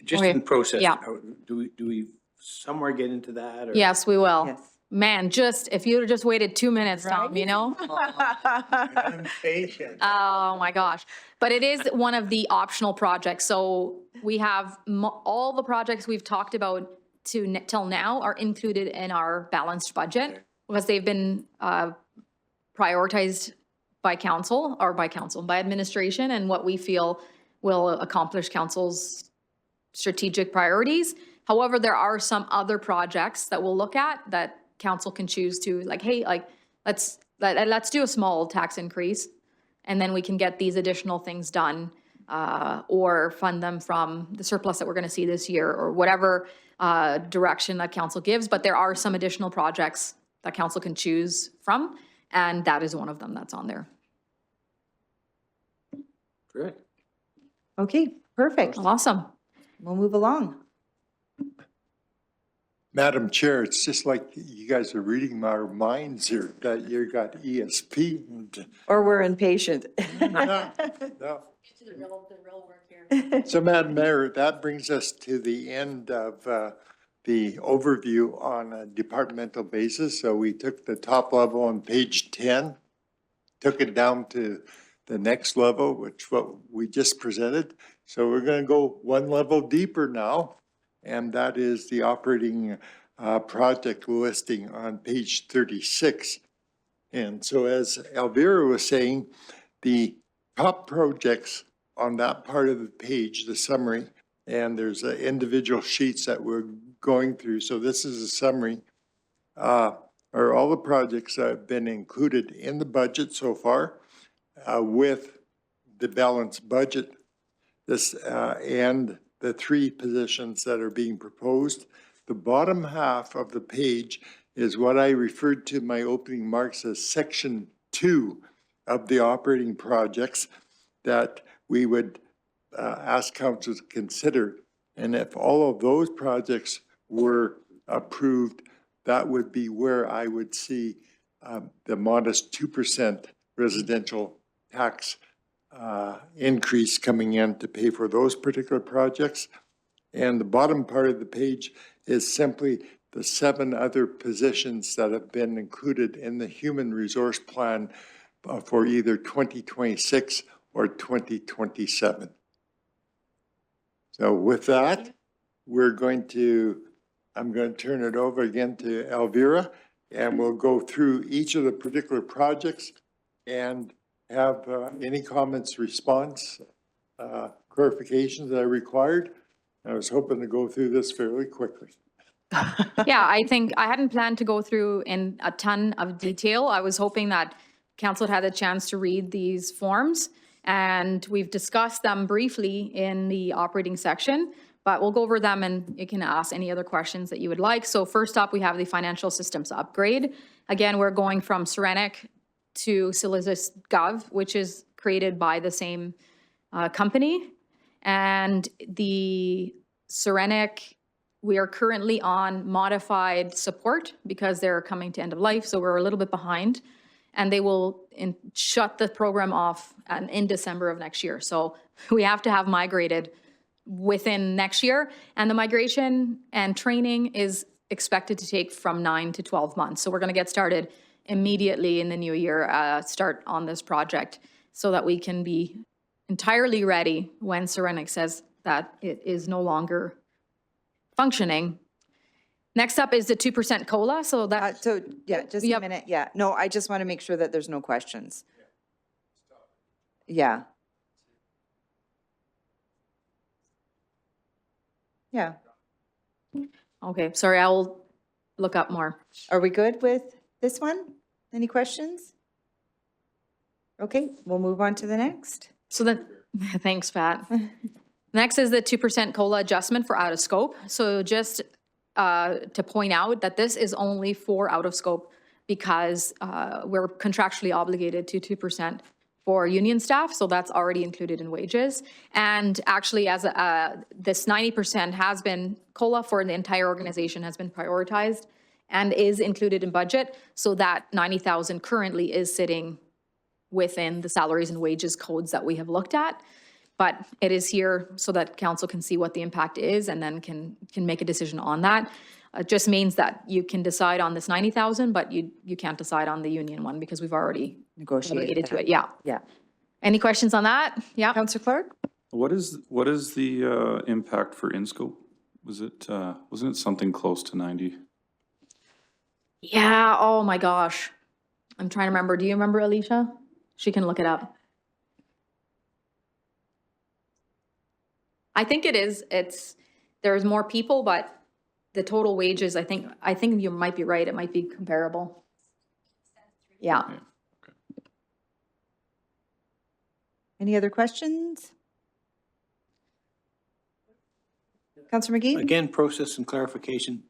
just Okay, in process, yeah. do we somewhere get into that? Or? Yes, we will. Yes. Man, if you'd have just waited 2 minutes, Tom, you know? I'm patient. Oh, my gosh. But it is one of the optional projects. So we have all the projects we've talked about till now are included in our balanced budget because they've been prioritized by administration and what we feel will accomplish council's strategic priorities. However, there are some other projects that we'll look at that council can choose to, like, hey, like, let's do a small tax increase, and then we can get these additional things done, or fund them from the surplus that we're gonna see this year, or whatever direction that council gives. But there are some additional projects that council can choose from, and that is one of them that's on there. Great. Okay, perfect. Awesome. We'll move along. Madam Chair, it's just like you guys are reading our minds here, that you got ESP. And, Or we're impatient. no. So Madam Mayor, that brings us to the end of the overview on a departmental basis. So we took the top level on page 10, took it down to the next level, which what we just presented. So we're going to go one level deeper now, and that is the operating project listing on page 36. And so as Elvira was saying, the top projects on that part of the page, the summary, and there's individual sheets that we're going through. So this is a summary, are all the projects that have been included in the budget so far with the balanced budget, and the three positions that are being proposed. The bottom half of the page is what I referred to in my opening remarks as section 2 of the operating projects that we would ask council to consider. And if all of those projects were approved, that would be where I would see the modest 2% residential tax increase coming in to pay for those particular projects. And the bottom part of the page is simply the 7 other positions that have been included in the human resource plan for either 2026 or 2027. So with that, I'm going to turn it over again to Elvira, and we'll go through each of the particular projects and have any comments, response, clarifications that are required. I was hoping to go through this fairly quickly. Yeah, I think I hadn't planned to go through in a ton of detail. I was hoping that council had a chance to read these forms, and we've discussed them briefly in the operating section, but we'll go over them and you can ask any other questions that you would like. So first up, we have the financial systems upgrade. Again, we're going from Serenic to Sylogist Gov, which is created by the same company. And the Serenic, we are currently on modified support because they're coming to end of life, so we're a little bit behind. And they will shut the program off in December of next year. So we have to have migrated within next year. And the migration and training is expected to take from 9 to 12 months. So we're going to get started immediately in the new year, start on this project so that we can be entirely ready when Serenic says that it is no longer functioning. Next up is the 2% COLA, so that, So, yeah, just a Yep. minute, yeah. No, I just want to make sure that there's no questions. Yeah. Yeah. okay, sorry, I will look up more. Are we good with this one? Any questions? Okay, we'll move on to the next. So then, thanks, Pat. Next is the 2% COLA adjustment for out of scope. So just to point out that this is only for out of scope because we're contractually obligated to 2% for union staff, so that's already included in wages. And actually, as this 90% has been, COLA for the entire organization has been prioritized and is included in budget, so that 90,000 currently is sitting within the salaries and wages codes that we have looked at. But it is here so that council can see what the impact is and then can make a decision on that. It just means that you can decide on this 90,000, but you can't decide on the union one because we've already Negotiated obligated to it, yeah. Yeah. Any questions on that? Yeah. Counselor Clark? What is the impact for in-scope? Wasn't it something close to 90? Yeah, oh my gosh. I'm trying to remember. Do you remember, Alicia? She can look it up. I think it is, there's more people, but the total wages, I think you might be right, it might be comparable. Yeah. Any other questions? Counselor McGee? Again, process and clarification.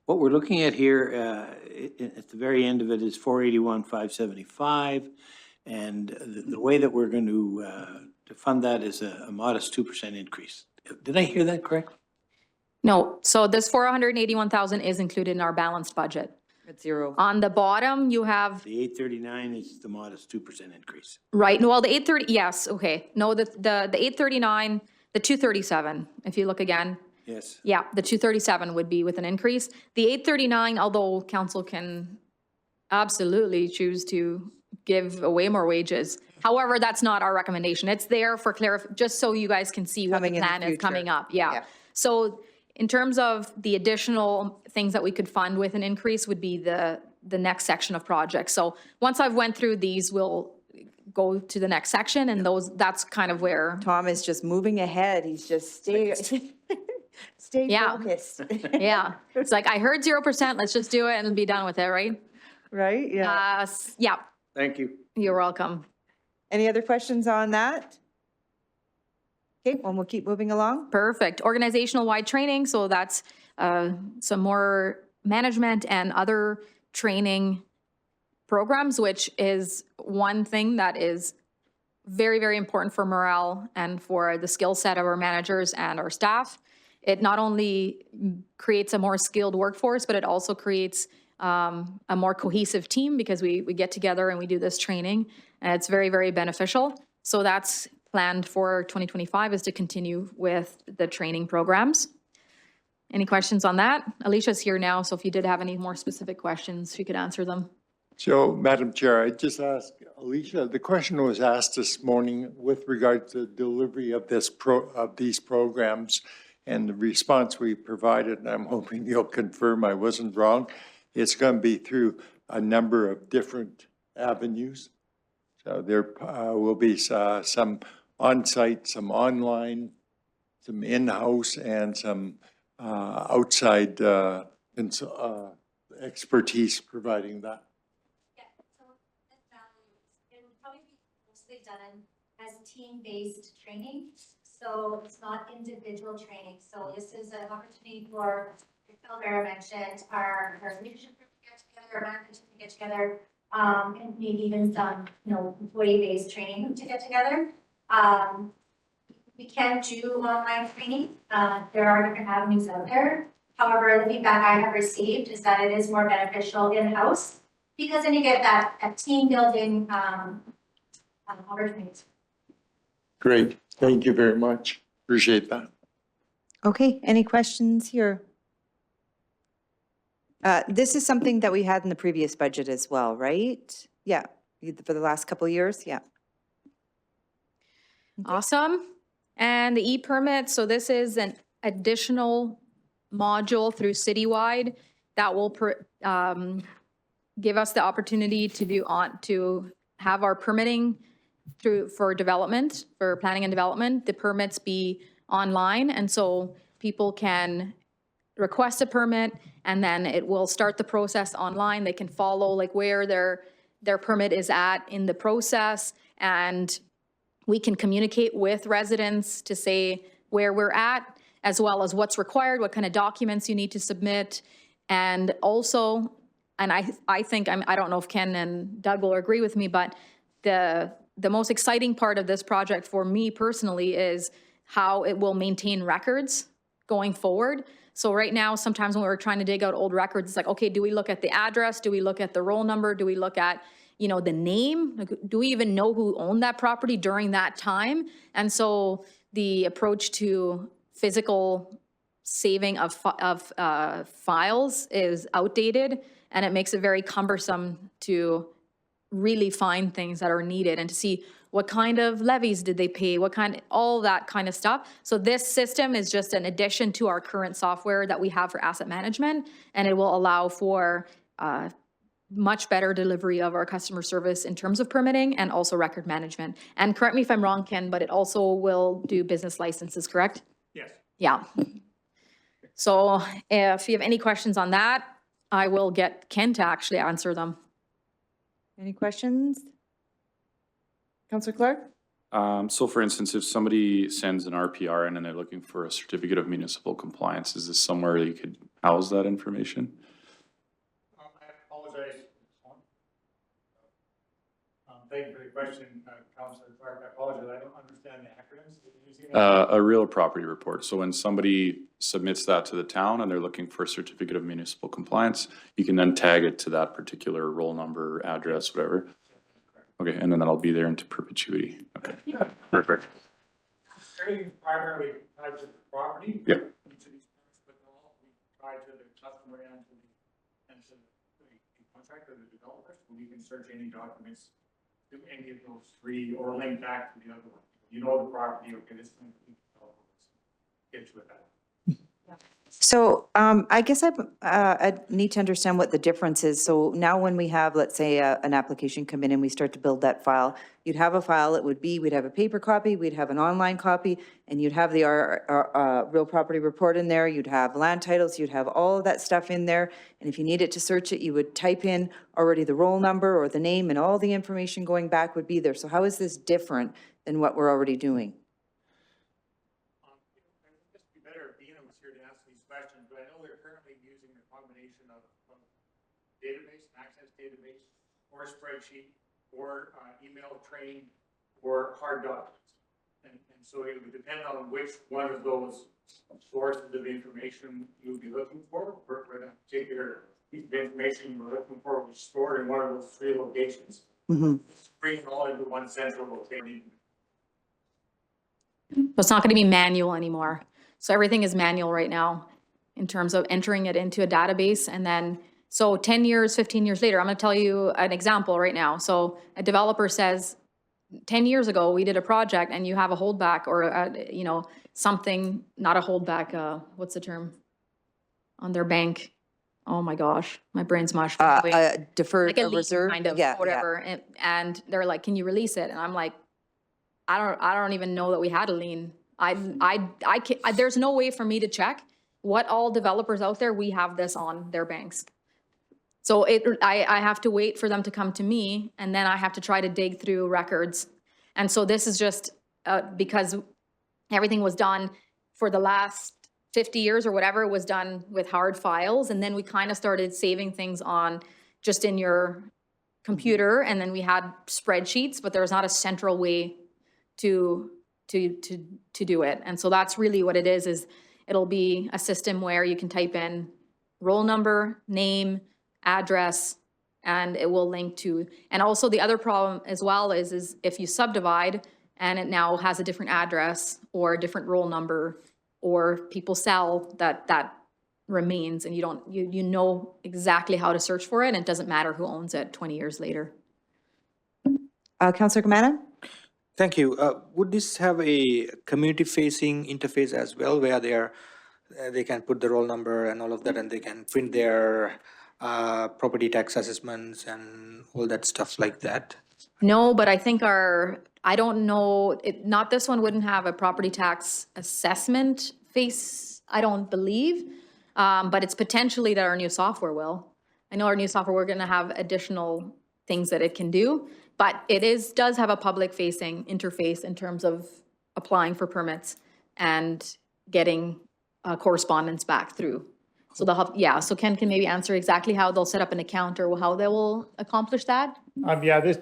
What we're looking at here, at the very end of it is 481,575. And the way that we're going to fund that is a modest 2% increase. Did I hear that correct? No, so this 481,000 is included in our balanced budget. At zero. On the bottom, you have, The 839 is the modest 2% increase. right, well, the 830, yes, okay. No, the 839, the 237, if you look again. Yes. Yeah, the 237 would be with an increase. The 839, although council can absolutely choose to give away more wages. However, that's not our recommendation. It's there for just so you guys can see what the Coming in the plan is future. coming up. Yeah. Yeah. So in terms of the additional things that we could fund with an increase would be the next section of projects. So once I've went through these, we'll go to the next section and that's kind of where, Tom is just moving ahead. He's just stay Yeah. focused. yeah. It's like, I heard 0%, let's just do it and be done with it, right? Right? Yeah. Yeah, Thank you. you're welcome. Any other questions on that? Okay, well, we'll keep moving along. Perfect. Organizational wide training, so that's some more management and other training programs, which is one thing that is very, very important for morale and for the skill set of our managers and our staff. It not only creates a more skilled workforce, but it also creates a more cohesive team because we get together and we do this training, and it's very, very beneficial. So that's planned for 2025 is to continue with the training programs. Any questions on that? Alicia's here now, so if you did have any more specific questions, she could answer them. So, Madam Chair, I just asked Alicia, the question was asked this morning with regard to the delivery of these programs, and the response we provided, and I'm hoping you'll confirm I wasn't wrong, it's going to be through a number of different avenues. So there will be some on-site, some online, some in-house, and some outside expertise providing that. It would probably be mostly done as team-based training. So it's not individual training. So this is an opportunity for, Phil Vera mentioned, our leadership group to get together, our management to get together, and maybe even some, employee-based training to get together. We can do online training. There are different avenues out there. However, the feedback I have received is that it is more beneficial in-house because then you get that team building opportunities. Great, thank you very much. Appreciate that. Okay, any questions here? This is something that we had in the previous budget as well, right? Yeah, for the last couple of years, yeah. Awesome. And the e-permit, so this is an additional module through Citywide that will give us the opportunity to have our permitting for development, for planning and development, the permits be online. And so people can request a permit and then it will start the process online. They can follow like where their permit is at in the process, and we can communicate with residents to say where we're at, as well as what's required, what kind of documents you need to submit. And also, and I think, I don't know if Ken and Doug will agree with me, but the most exciting part of this project for me personally is how it will maintain records going forward. So right now, sometimes when we're trying to dig out old records, it's like, okay, do we look at the address? Do we look at the roll number? Do we look at, you know, the name? Like, do we even know who owned that property during that time? And so the approach to physical saving of files is outdated, and it makes it very cumbersome to really find things that are needed and to see what kind of levies did they pay, all that kind of stuff. So this system is just an addition to our current software that we have for asset management, and it will allow for much better delivery of our customer service in terms of permitting and also record management. And correct me if I'm wrong, Ken, but it also will do business licenses, correct? Yes. Yeah. So if you have any questions on that, I will get Ken to actually answer them. Any questions? Councillor Clark? So for instance, if somebody sends an RPR in and they're looking for a certificate of municipal compliance, is this somewhere you could house that information? I apologize. Thank you for the question, Councillor Clark. I apologize. I don't understand the acronyms that you're using. A real property report. So when somebody submits that to the town and they're looking for a certificate of municipal compliance, you can then tag it to that particular roll number, address, whatever. Okay, and then that'll be there into perpetuity. Okay, perfect. Everything's primarily tied to the property. Yep. Each of these permits, but they'll all be tied to the customer and to the contractor, the developer. So you can search any documents to any of those three or link back to the other one. You know the property, okay, this one, get to it. So I guess I need to understand what the difference is. So now when we have, let's say, an application come in and we start to build that file, you'd have a file, we'd have a paper copy, we'd have an online copy, and you'd have the real property report in there, you'd have land titles, you'd have all of that stuff in there. And if you needed to search it, you would type in already the roll number or the name, and all the information going back would be there. So how is this different than what we're already doing? But I know they're currently using a combination of database, access database, or spreadsheet, or email train, or hard documents. And so it would depend on which one of those sources of information you would be looking for that particular piece of information you were looking for was stored in one of those three locations. Mm-hmm. Bring it all into one central location. So it's not going to be manual anymore. So everything is manual right now in terms of entering it into a database. And then, so 10 years, 15 years later, I'm going to tell you an example right now. So a developer says, 10 years ago, we did a project and you have a holdback or, you know, something, not a holdback, what's the term? On their bank. Oh my gosh, my brain's mush. Deferred, like a a lease reserve? kind of, Yeah, whatever. And they're like, can you release it? And I'm like, I don't even know that we had a lien. There's no way for me to check what all developers out there, we have this on their banks. So I have to wait for them to come to me, and then I have to try to dig through records. And so this is just because everything was done for the last 50 years or whatever, it was done with hard files. And then we kind of started saving things on just in your computer. And then we had spreadsheets, but there was not a central way to do it. And so that's really what it is it'll be a system where you can type in roll number, name, address, and it will link to, and also the other problem as well is if you subdivide and it now has a different address or a different roll number, or people sell, that remains, and you know exactly how to search for it, and it doesn't matter who owns it 20 years later. Councillor Kamana? Thank you. Would this have a community-facing interface as well, where they can put the roll number and all of that, and they can print their property tax assessments and all that stuff like that? No, but I think I don't know, not this one wouldn't have a property tax assessment face, I don't believe. But it's potentially that our new software will. I know our new software, we're gonna have additional things that it can do, but does have a public-facing interface in terms of applying for permits and getting correspondence back through. So they'll have, yeah, so Ken can maybe answer exactly how they'll set up an account or how they will accomplish that. Yeah, this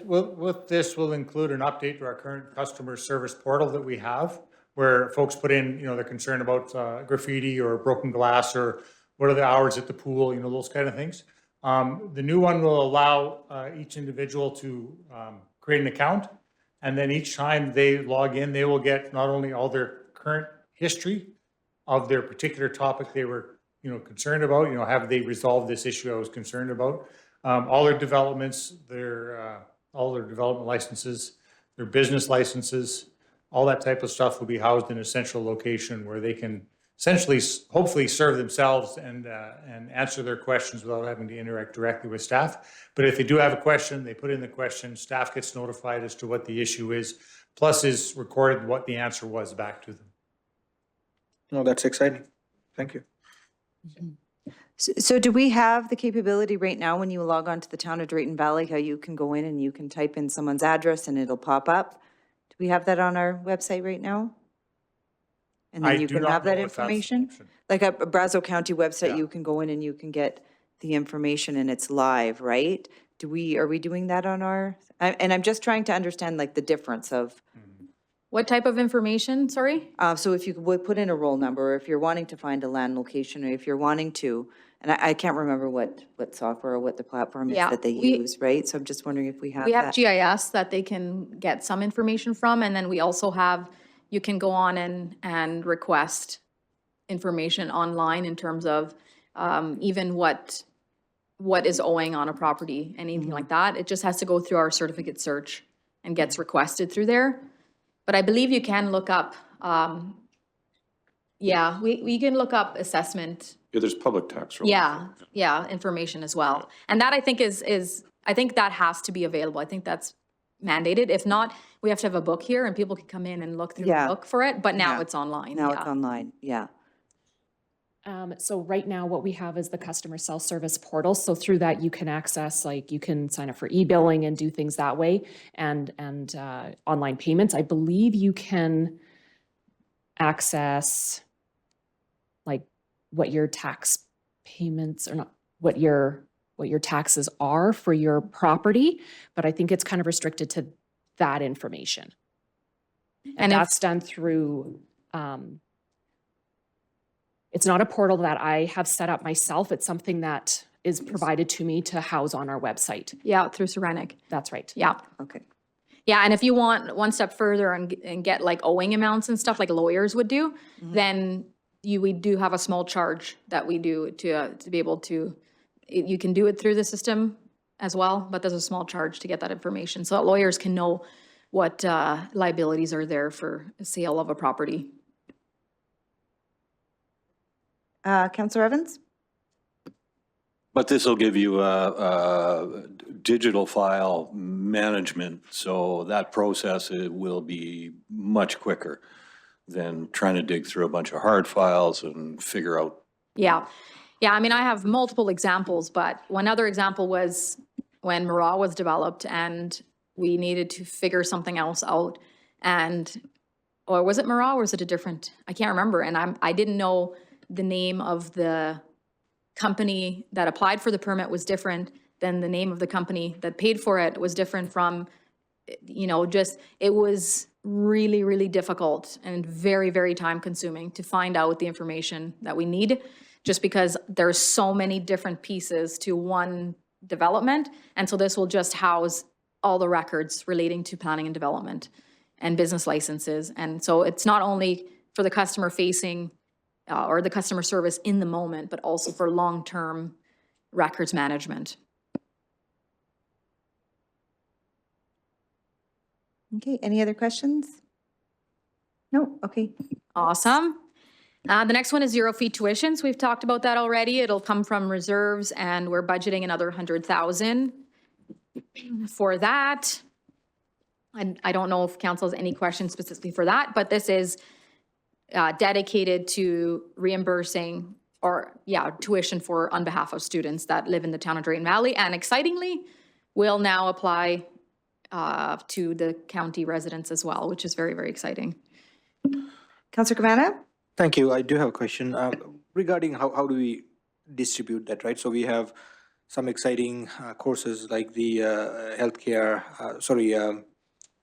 will include an update to our current customer service portal that we have, where folks put in, they're concerned about graffiti or broken glass, or what are the hours at the pool, those kind of things. The new one will allow each individual to create an account, and then each time they log in, they will get not only all their current history of their particular topic they were concerned about, have they resolved this issue I was concerned about, all their developments, all their development licenses, their business licenses, all that type of stuff will be housed in a central location where they can essentially, hopefully serve themselves and answer their questions without having to interact directly with staff. But if they do have a question, they put in the question, staff gets notified as to what the issue is, plus is recorded what the answer was back to them. No, that's exciting. Thank you. So do we have the capability right now when you log on to the Town of Drayton Valley, how you can go in and you can type in someone's address and it'll pop up? Do we have that on our website right now? And I then you do can not have that know if that's an information? option. Like a Brazeau County website, Yeah. you can go in and you can get the information and it's live, right? Are we doing that on our, and I'm just trying to understand like the difference of, What type of information, sorry? so if you would put in a roll number, or if you're wanting to find a land location, or if you're wanting to, and I can't remember what software or what the platform is Yeah, that they use, right? So I'm just wondering if we have We have that. GIS that they can get some information from, and then we also have, you can go on and request information online in terms of even what is owing on a property, anything like that. It just has to go through our certificate search and gets requested through there. But I believe you can look up, we can look up assessment. Yeah, there's public tax rolls. Yeah, information as well. And that I think I think that has to be available. I think that's mandated. If not, we have to have a book here and people can come in and look through the Yeah. book for it, but now Yeah. it's online. Now yeah. it's online, yeah. So right now, what we have is the customer self-service portal. So through that, you can access, like, you can sign up for e-billing and do things that way, and online payments. I believe you can access, like, what your tax payments or not, what your taxes are for your property, but I think it's kind of restricted to that information. And if- that's done through, it's not a portal that I have set up myself. It's something that is provided to me to house on our website. Yeah, through Serenic. That's right. Yeah. Okay. Yeah, and if you want one step further and get like owing amounts and stuff like lawyers would do, then we do have a small charge that we do to be able to, you can do it through the system as well, but there's a small charge to get that information so that lawyers can know what liabilities are there for a sale of a property. Councillor Evans? But this will give you a digital file management, so that process will be much quicker than trying to dig through a bunch of hard files and figure out. Yeah. Yeah, I mean, I have multiple examples, but one other example was when Mara was developed and we needed to figure something else out. Or was it Mara or was it a different, I can't remember. And I didn't know the name of the company that applied for the permit was different than the name of the company that paid for it was different from, it was really, really difficult and very, very time consuming to find out the information that we need, just because there's so many different pieces to one development. And so this will just house all the records relating to planning and development and business licenses. And so it's not only for the customer facing or the customer service in the moment, but also for long-term records management. Okay, any other questions? No, okay. Awesome. The next one is zero fee tuitions. We've talked about that already. It'll come from reserves and we're budgeting another 100,000 for that. And I don't know if council has any questions specifically for that, but this is dedicated to reimbursing tuition for on behalf of students that live in the town of Drayton Valley. And excitingly, will now apply to the county residents as well, which is very, very exciting. Councillor Cavanagh? Thank you. I do have a question regarding how do we distribute that, right? So we have some exciting courses like the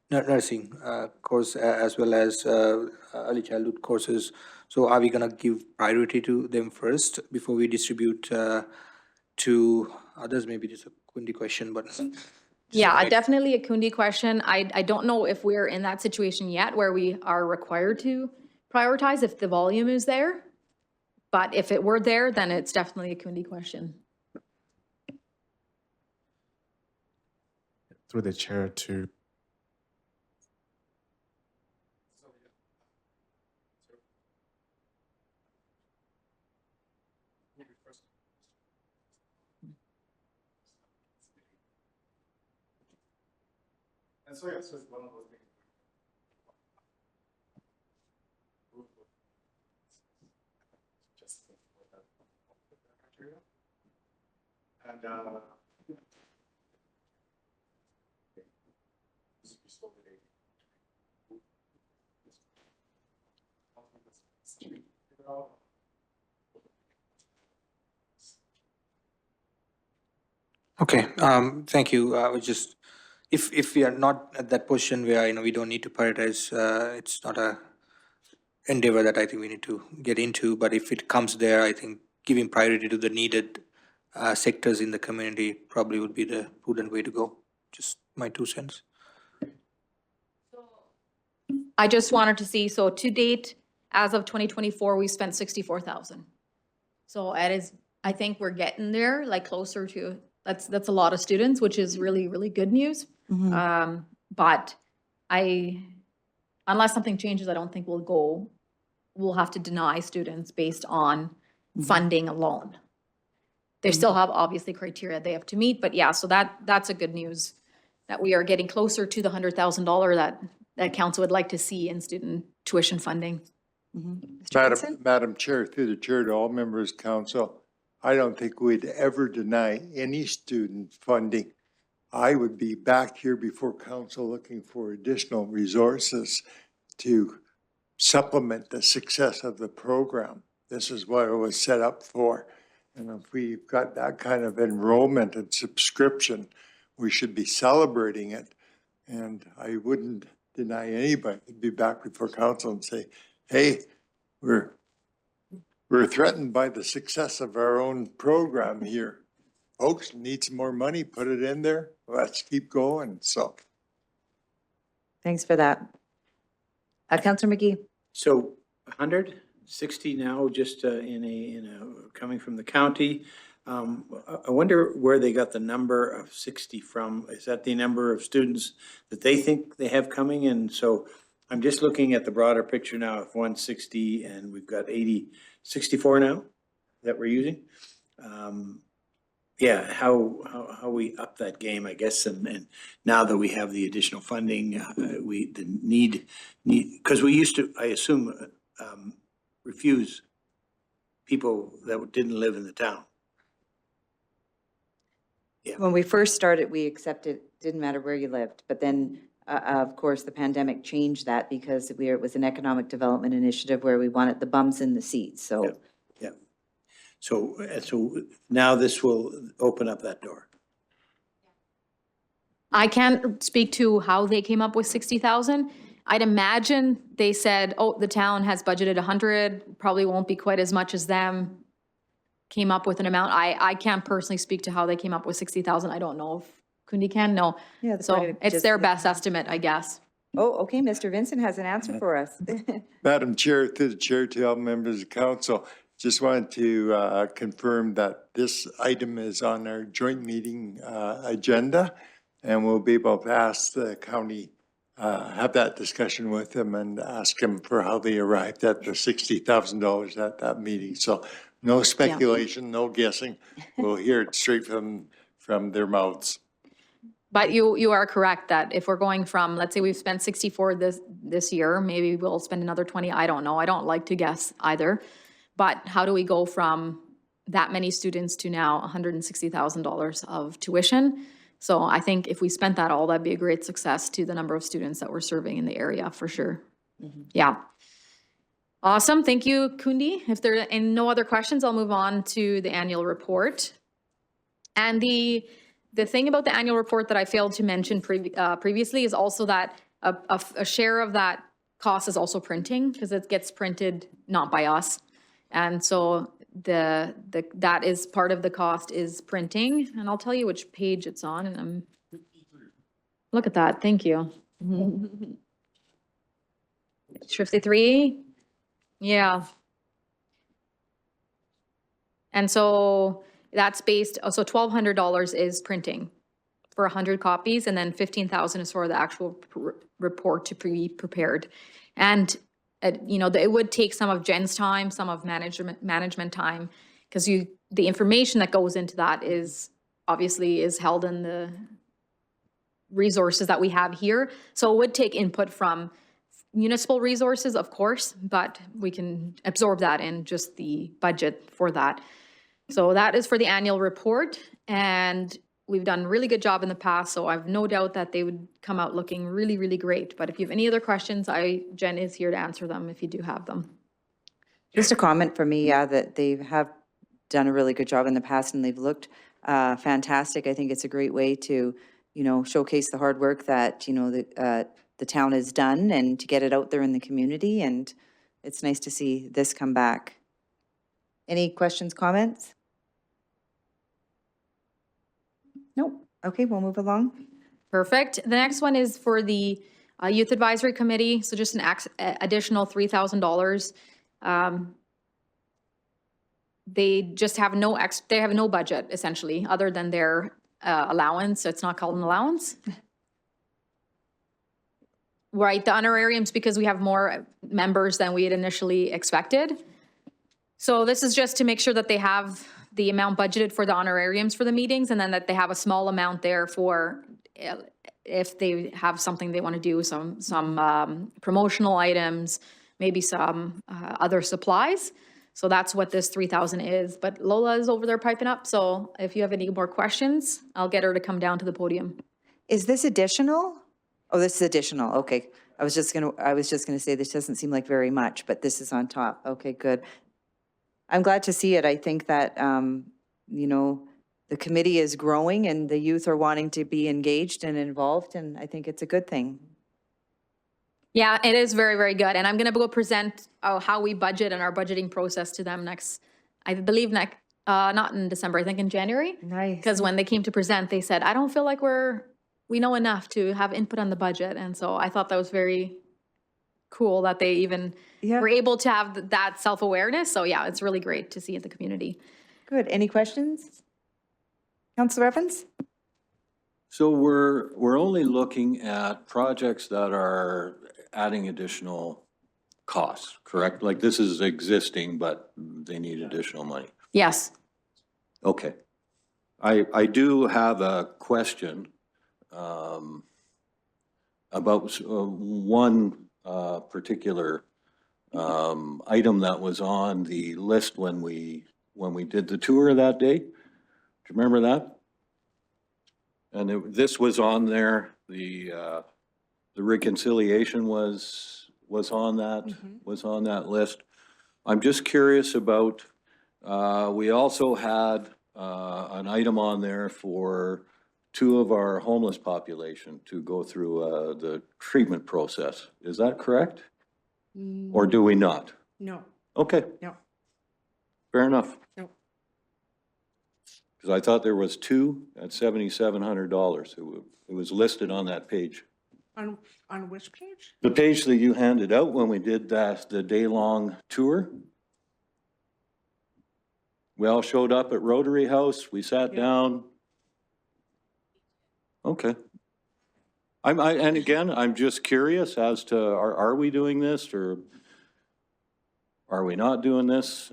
nursing course as well as early childhood courses. So are we gonna give priority to them first before we distribute to others? Maybe just a Kundi question, but. Yeah, definitely a Kundi question. I don't know if we're in that situation yet where we are required to prioritize if the volume is there. But if it were there, then it's definitely a Kundi question. Through the chair to and so yes, it's one of those things. Just and Okay, thank you. I was just, if we are not at that position where, we don't need to prioritize, it's not a endeavor that I think we need to get into, but if it comes there, I think giving priority to the needed sectors in the community probably would be the prudent way to go. Just my 2 cents. I just wanted to see, so to date, as of 2024, we spent 64,000. So it is, I think we're getting there, like closer to, that's a lot of students, which is really, really good news. But unless something changes, I don't think we'll have to deny students based on funding alone. They still have obviously criteria they have to meet, but yeah, so that's a good news that we are getting closer to the $100,000 that council would like to see in student tuition funding. Madam Chair, through the chair to all members of council, I don't think we'd ever deny any student funding. I would be back here before council looking for additional resources to supplement the success of the program. This is what it was set up for. And if we've got that kind of enrollment and subscription, we should be celebrating it. And I wouldn't deny anybody to be back before council and say, hey, we're threatened by the success of our own program here. Folks, need some more money, put it in there. Let's keep going. So. Thanks for that. Councillor McGee? So 160 now, just in a coming from the county. I wonder where they got the number of 60 from. Is that the number of students that they think they have coming? And so I'm just looking at the broader picture now of 160, and we've got 64 now that we're using. Yeah, how we up that game, I guess, and now that we have the additional funding, the need, because we used to, I assume, refuse people that didn't live in the town. Yeah. When we first started, we accepted, didn't matter where you lived, but then, of course, the pandemic changed that because it was an economic development initiative where we wanted the bums in the seats, so. Yeah. So now this will open up that door. I can't speak to how they came up with 60,000. I'd imagine they said, oh, the town has budgeted 100, probably won't be quite as much as them. Came up with an amount. I can't personally speak to how they came up with 60,000. I don't know if Kundi can, no. Yeah, that's So right. it's their best estimate, I guess. Oh, okay, Mr. Vincent has an answer for us. Madam Chair, through the chair to all members of council, just wanted to confirm that this item is on our joint meeting agenda, and we'll be able to ask the county have that discussion with them and ask them for how they arrived at the $60,000 at that meeting. So no speculation, no guessing. We'll hear it straight from their mouths. But you are correct that if we're going from, let's say we've spent 64 this year, maybe we'll spend another 20. I don't know. I don't like to guess either. But how do we go from that many students to now $160,000 of tuition? So I think if we spent that all, that'd be a great success to the number of students that we're serving in the area for sure. Yeah. Awesome. Thank you, Kundi. If there are no other questions, I'll move on to the annual report. And the thing about the annual report that I failed to mention previously is also that a share of that cost is also printing, because it gets printed not by us. And so that is part of the cost is printing, and I'll tell you which page it's on, and look at that, thank you. 53, yeah. And so that's based, so $1,200 is printing for 100 copies, and then 15,000 is for the actual report to be prepared. And you know, it would take some of Jen's time, some of management time, because the information that goes into that is obviously held in the resources that we have here. So it would take input from municipal resources, of course, but we can absorb that in just the budget for that. So that is for the annual report, and we've done a really good job in the past, so I've no doubt that they would come out looking really, really great. But if you have any other questions, Jen is here to answer them if you do have them. Just a comment from me, that they have done a really good job in the past and they've looked fantastic. I think it's a great way to, you know, showcase the hard work that, you know, the town has done and to get it out there in the community. And it's nice to see this come back. Any questions, comments? Nope. Okay, we'll move along. Perfect. The next one is for the Youth Advisory Committee, so just an additional $3,000. They just have they have no budget essentially, other than their allowance. It's not called an allowance. Right, the honorariums, because we have more members than we had initially expected. So this is just to make sure that they have the amount budgeted for the honorariums for the meetings, and then that they have a small amount there for if they have something they want to do, some promotional items, maybe some other supplies. So that's what this 3,000 is. But Lola is over there piping up, so if you have any more questions, I'll get her to come down to the podium. Is this additional? Oh, this is additional. Okay. I was just gonna say this doesn't seem like very much, but this is on top. Okay, good. I'm glad to see it. I think that, you know, the committee is growing and the youth are wanting to be engaged and involved, and I think it's a good thing. Yeah, it is very, very good. And I'm going to go present how we budget and our budgeting process to them I believe not in December, I think in January. Nice. Because when they came to present, they said, I don't feel like we know enough to have input on the budget. And so I thought that was very cool that they even were able to have that self-awareness. So yeah, it's really great to see in the community. Good. Any questions? Councillor Evans? So we're only looking at projects that are adding additional costs, correct? Like this is existing, but they need additional money. Yes. Okay. I do have a question about one particular item that was on the list when we did the tour that day. Do you remember that? And this was on there. The reconciliation was on that list. I'm just curious about. We also had an item on there for 2 of our homeless population to go through the treatment process. Is that correct? Or do we not? No. Okay. No. Fair enough. No. Because I thought there was 2 at $7,700. It was listed on that page. On which page? The page that you handed out when we did the day-long tour. We all showed up at Rotary House. We sat down. Okay. And again, I'm just curious as to, are we doing this or are we not doing this?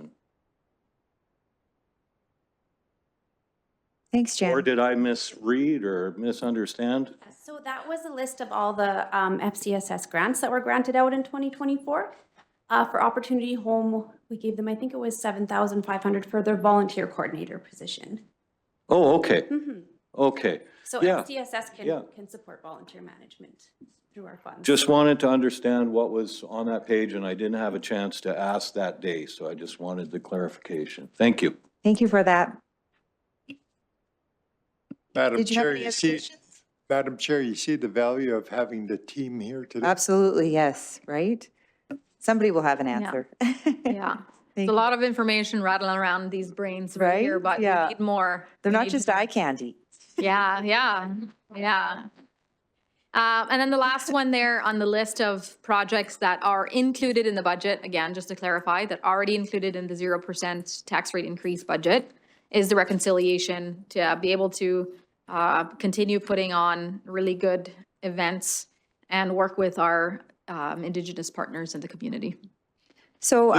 Thanks, Jan. Or did I misread or misunderstand? So that was a list of all the FCSS grants that were granted out in 2024. For Opportunity Home, we gave them, I think it was 7,500 for their volunteer coordinator position. Oh, okay, okay. So Yeah, FCSS yeah. can support volunteer management through our funds. Just wanted to understand what was on that page, and I didn't have a chance to ask that day, so I just wanted the clarification. Thank you. Thank you for that. Madam Did you have Chair, any you other see, questions? Madam Chair, you see the value of having the team here today? Absolutely, yes, right? Somebody will have an answer. Yeah. There's a lot of information rattling around these brains right here, Right? but we Yeah. need more. They're We not need just more. eye candy. Yeah, yeah, yeah. And then the last one there on the list of projects that are included in the budget, again, just to clarify, that already included in the 0% tax rate increase budget is the reconciliation to be able to continue putting on really good events and work with our Indigenous partners in the community. So,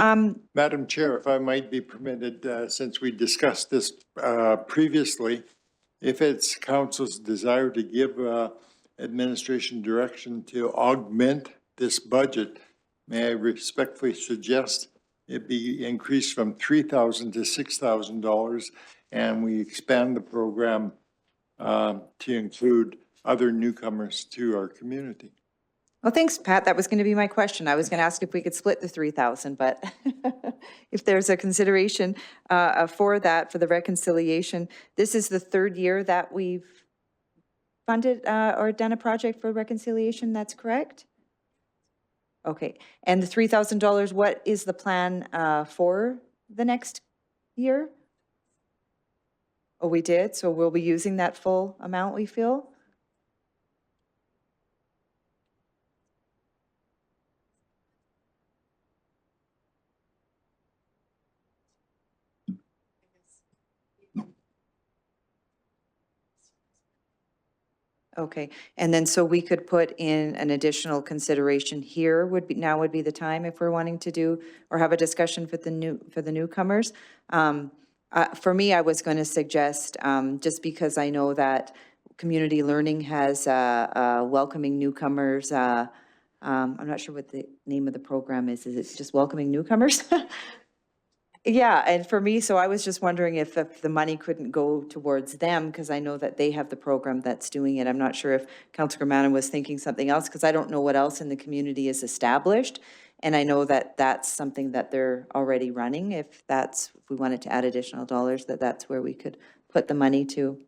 Madam Chair, if I might be permitted, since we discussed this previously, if it's council's desire to give administration direction to augment this budget, may I respectfully suggest it be increased from $3,000 to $6,000, and we expand the program to include other newcomers to our community. well, thanks, Pat. That was going to be my question. I was going to ask if we could split the 3,000, but if there's a consideration for that, for the reconciliation, this is the third year that we've funded or done a project for reconciliation, that's correct? Okay, and the $3,000, what is the plan for the next year? Oh, we did, so we'll be using that full amount, we feel? Okay, and then so we could put in an additional consideration here now would be the time if we're wanting to do or have a discussion for the newcomers. For me, I was going to suggest, just because I know that community learning has welcoming newcomers. I'm not sure what the name of the program is. Is it just welcoming newcomers? Yeah, and for me, so I was just wondering if the money couldn't go towards them, because I know that they have the program that's doing it. I'm not sure if Councilor Manna was thinking something else, because I don't know what else in the community is established. And I know that that's something that they're already running. If we wanted to add additional dollars, that's where we could put the money to.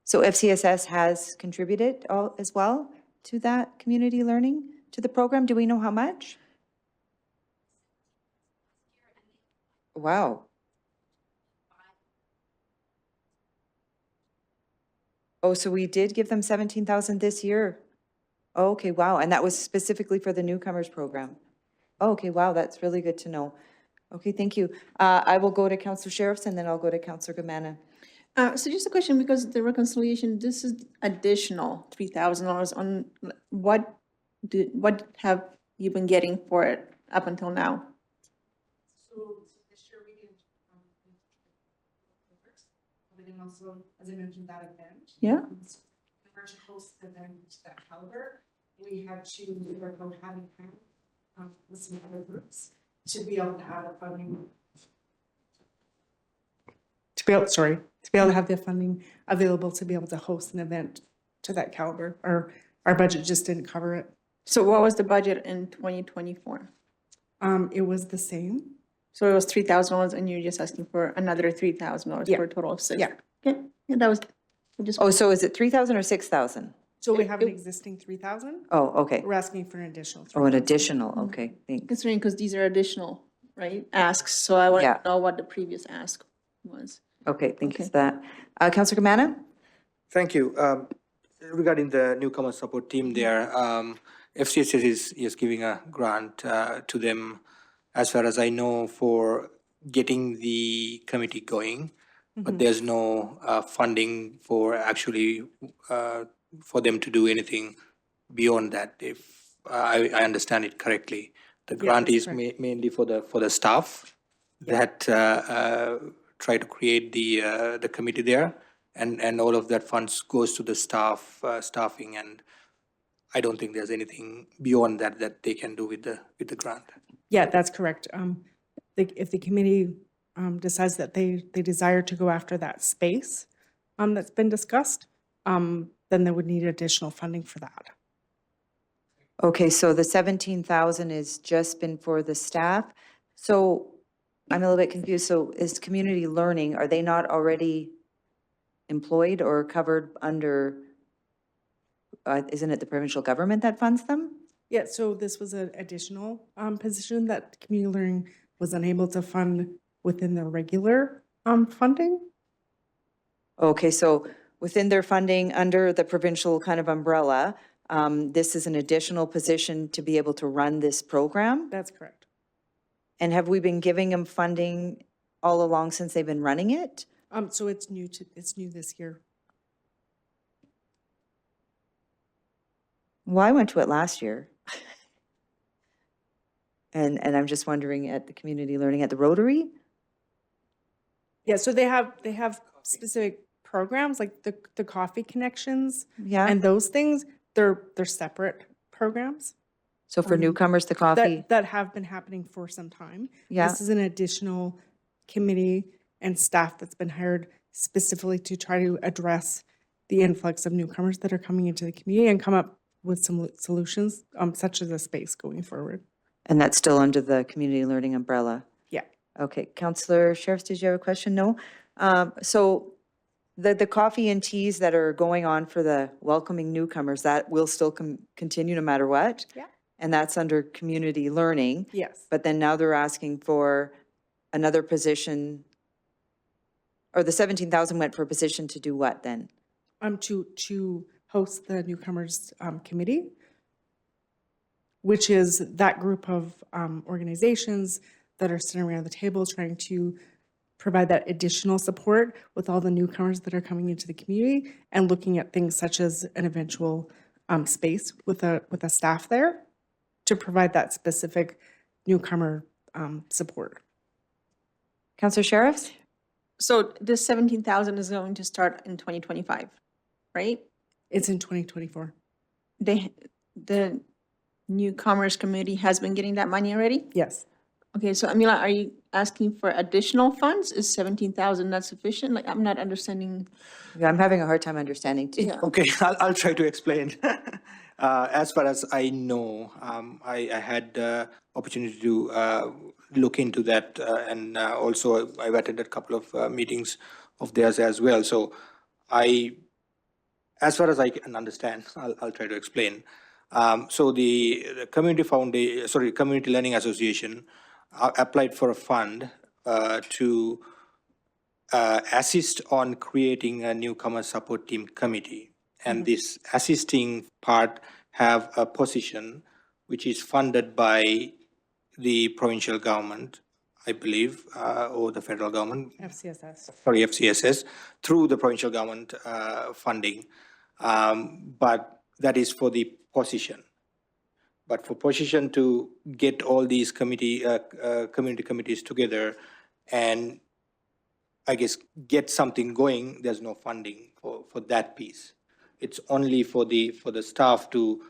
So FCSS has contributed as well to that community learning, to the program. Do we know how much? Wow. Oh, so we did give them 17,000 this year? Oh, okay, wow. And that was specifically for the newcomers program? Oh, okay, wow, that's really good to know. Okay, thank you. I will go to Councilor Sheriffs and then I'll go to Councilor Gamana. So just a question, because the reconciliation, this is additional $3,000 on what have you been getting for it up until now? So this year we did, everything also, as I mentioned, that event. Yeah. In order to host the event to that caliber, we had to work out how to with some other groups to be able to add a funding. To be able to have the funding available to be able to host an event to that caliber, or our budget just didn't cover it. So what was the budget in 2024? It was the same. So it was $3,000 and you're just asking for another $3,000 Yeah. for a total of $6,000? Yeah. Okay, yeah, that was, just. Oh, so is it 3,000 or 6,000? So we have an existing 3,000. Oh, okay. We're asking for an additional. Oh, an 3,000. additional, okay, thanks. Considering, because these are additional, right, asks, so I want Yeah. to know what the previous ask was. Okay, thank you Okay. for that. Councilor Gamana? Thank you. Regarding the newcomer support team there, FCSS is giving a grant to them as far as I know, for getting the committee going, but there's no funding for actually for them to do anything beyond that, if I understand it correctly. The grant that's is correct. mainly for the staff that try to create the committee there, and all of that funds goes to the staffing, and I don't think there's anything beyond that that they can do with the grant. Yeah, that's correct. If the committee decides that they desire to go after that space that's been discussed, then they would need additional funding for that. Okay, so the 17,000 has just been for the staff. So I'm a little bit confused. So is community learning, are they not already employed or covered under, isn't it the provincial government that funds them? Yeah, so this was an additional position that community learning was unable to fund within their regular funding. Okay, so within their funding, under the provincial kind of umbrella, this is an additional position to be able to run this program? That's correct. And have we been giving them funding all along since they've been running it? So it's new this year. Well, I went to it last year. And I'm just wondering, at the community learning at the Rotary? Yeah, so they have specific programs like the coffee connections Yeah, and those things. They're separate programs so for newcomers, the coffee, that have been happening for some time. yeah, This is an additional committee and staff that's been hired specifically to try to address the influx of newcomers that are coming into the community and come up with some solutions, such as a space going forward. and that's still under the community learning umbrella? Yeah. Okay, Counselor Sheriff, did you have a question? No? So the coffee and teas that are going on for the welcoming newcomers, that will still continue no matter what? Yeah. And that's under community learning? Yes. But then now they're asking for another position, or the 17,000 went for a position to do what then? To host the newcomers committee, which is that group of organizations that are sitting around the table trying to provide that additional support with all the newcomers that are coming into the community and looking at things such as an eventual space with a staff there to provide that specific newcomer support. Counselor Sheriff? So this 17,000 is going to start in 2025, right? It's in 2024. The newcomers committee has been getting that money already? Yes. Okay, so Amila, are you asking for additional funds? Is 17,000 not sufficient? Like, I'm not understanding. Yeah, I'm having a hard time understanding too. Yeah. Okay, I'll try to explain. As far as I know, I had opportunity to look into that, and also I've attended a couple of meetings of theirs as well. So as far as I can understand, I'll try to explain. So the Community Learning Association applied for a fund to assist on creating a newcomer support team committee. And this assisting part have a position which is funded by the provincial government, I believe, or the federal government. FCSS, through the provincial government funding. But that is for the position. But for position to get all these community committees together and I guess get something going, there's no funding for that piece. It's only for the staff to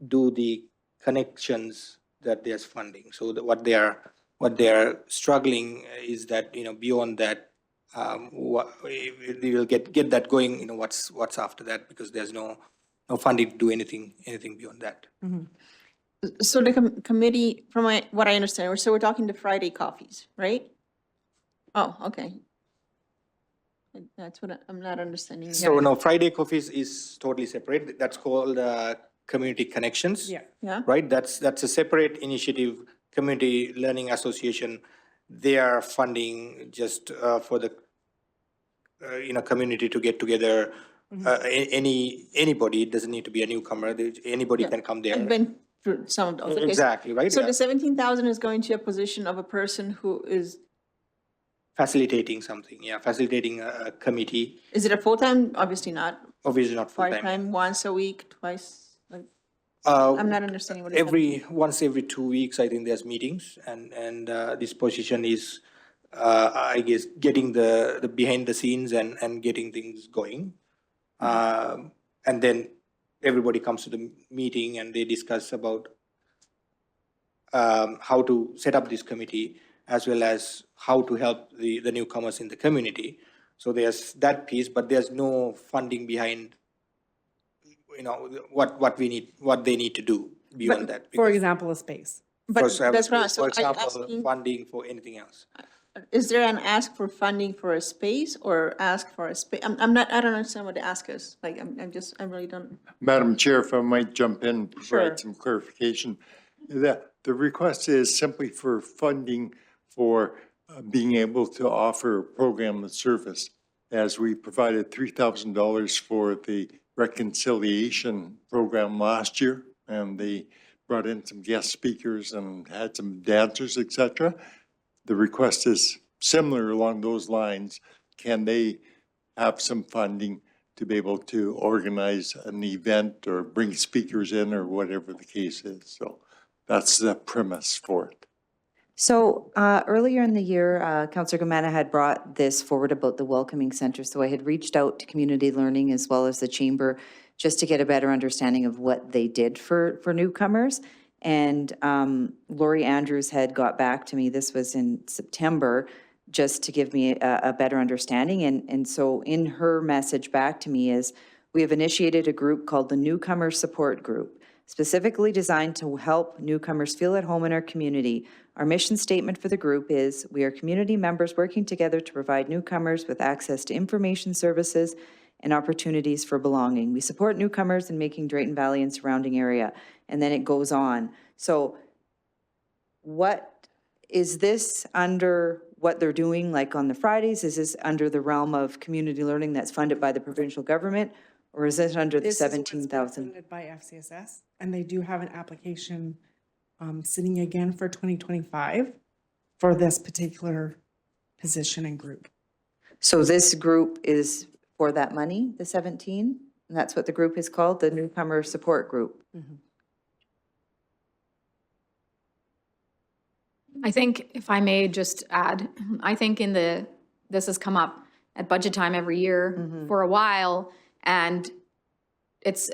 do the connections that there's funding. So what they are struggling is that, beyond that, they will get that going. What's after that, because there's no funding to do anything beyond that. So the committee, from what I understand, so we're talking to Friday coffees, right? Oh, okay. That's what I'm not understanding. So no, Friday coffees is totally separate. That's called Community Connections. Yeah. Right? That's a separate initiative. Community Learning Association, they are funding just for the community to get together. Anybody, it doesn't need to be a newcomer. Anybody can come there. And then For some of those. Okay, Exactly, right? So Yeah. the 17,000 is going to a position of a person who is, Facilitating something, yeah, facilitating a committee, is it a full-time? Obviously not. obviously not full-time. Part-time, once a week, twice? Like, Uh, I'm not understanding what it's happening. once every 2 weeks, I think there's meetings, and this position is, I guess, getting the behind the scenes and getting things going. And then everybody comes to the meeting and they discuss about how to set up this committee, as well as how to help the newcomers in the community. So there's that piece, but there's no funding behind, what they need to do beyond that. For example, a space. But that's right. For So are you example, asking, funding for anything else. is there an ask for funding for a space or ask for a space? I don't understand what the ask is. Like, I really don't. Madam Chair, if I might jump in, Sure. provide some clarification. The request is simply for funding for being able to offer a program of service, as we provided $3,000 for the reconciliation program last year, and they brought in some guest speakers and had some dancers, et cetera. The request is similar along those lines. Can they have some funding to be able to organize an event or bring speakers in or whatever the case is? So that's the premise for it. So earlier in the year, Councillor Gomana had brought this forward about the Welcoming Center. So I had reached out to Community Learning as well as the Chamber just to get a better understanding of what they did for newcomers. And Lori Andrews had got back to me, this was in September, just to give me a better understanding. And so in her message back to me is, we have initiated a group called the Newcomer Support Group, specifically designed to help newcomers feel at home in our community. Our mission statement for the group is, we are community members working together to provide newcomers with access to information services and opportunities for belonging. We support newcomers in making Drayton Valley and surrounding area. And then it goes on. So what, is this under what they're doing, like on the Fridays? Is this under the realm of community learning that's funded by the provincial government? Or is it under the This is what's 17,000? funded by FCSS, and they do have an application sitting again for 2025 for this particular position and group. So this group is for that money, the 17? And that's what the group is called, the Newcomer Support Group? I think if I may just add, I think this has come up at budget time every year for a while, and it's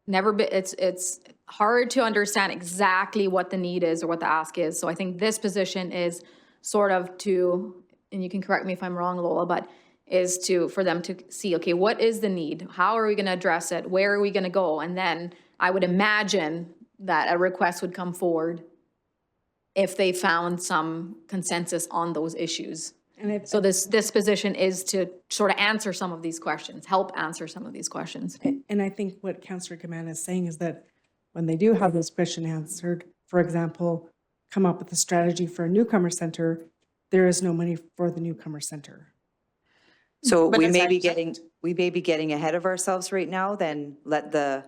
never been, it's hard to understand exactly what the need is or what the ask is. So I think this position is sort of to, and you can correct me if I'm wrong, Lola, but is for them to see, okay, what is the need? How are we gonna address it? Where are we gonna go? And then I would imagine that a request would come forward if they found some consensus on those issues. So this position is to sort of answer some of these questions, help answer some of these questions. And I think what Councillor Gomana is saying is that when they do have this question answered, for example, come up with a strategy for a newcomer center, there is no money for the newcomer center. So But we it's may be actually- getting ahead of ourselves right now, then let the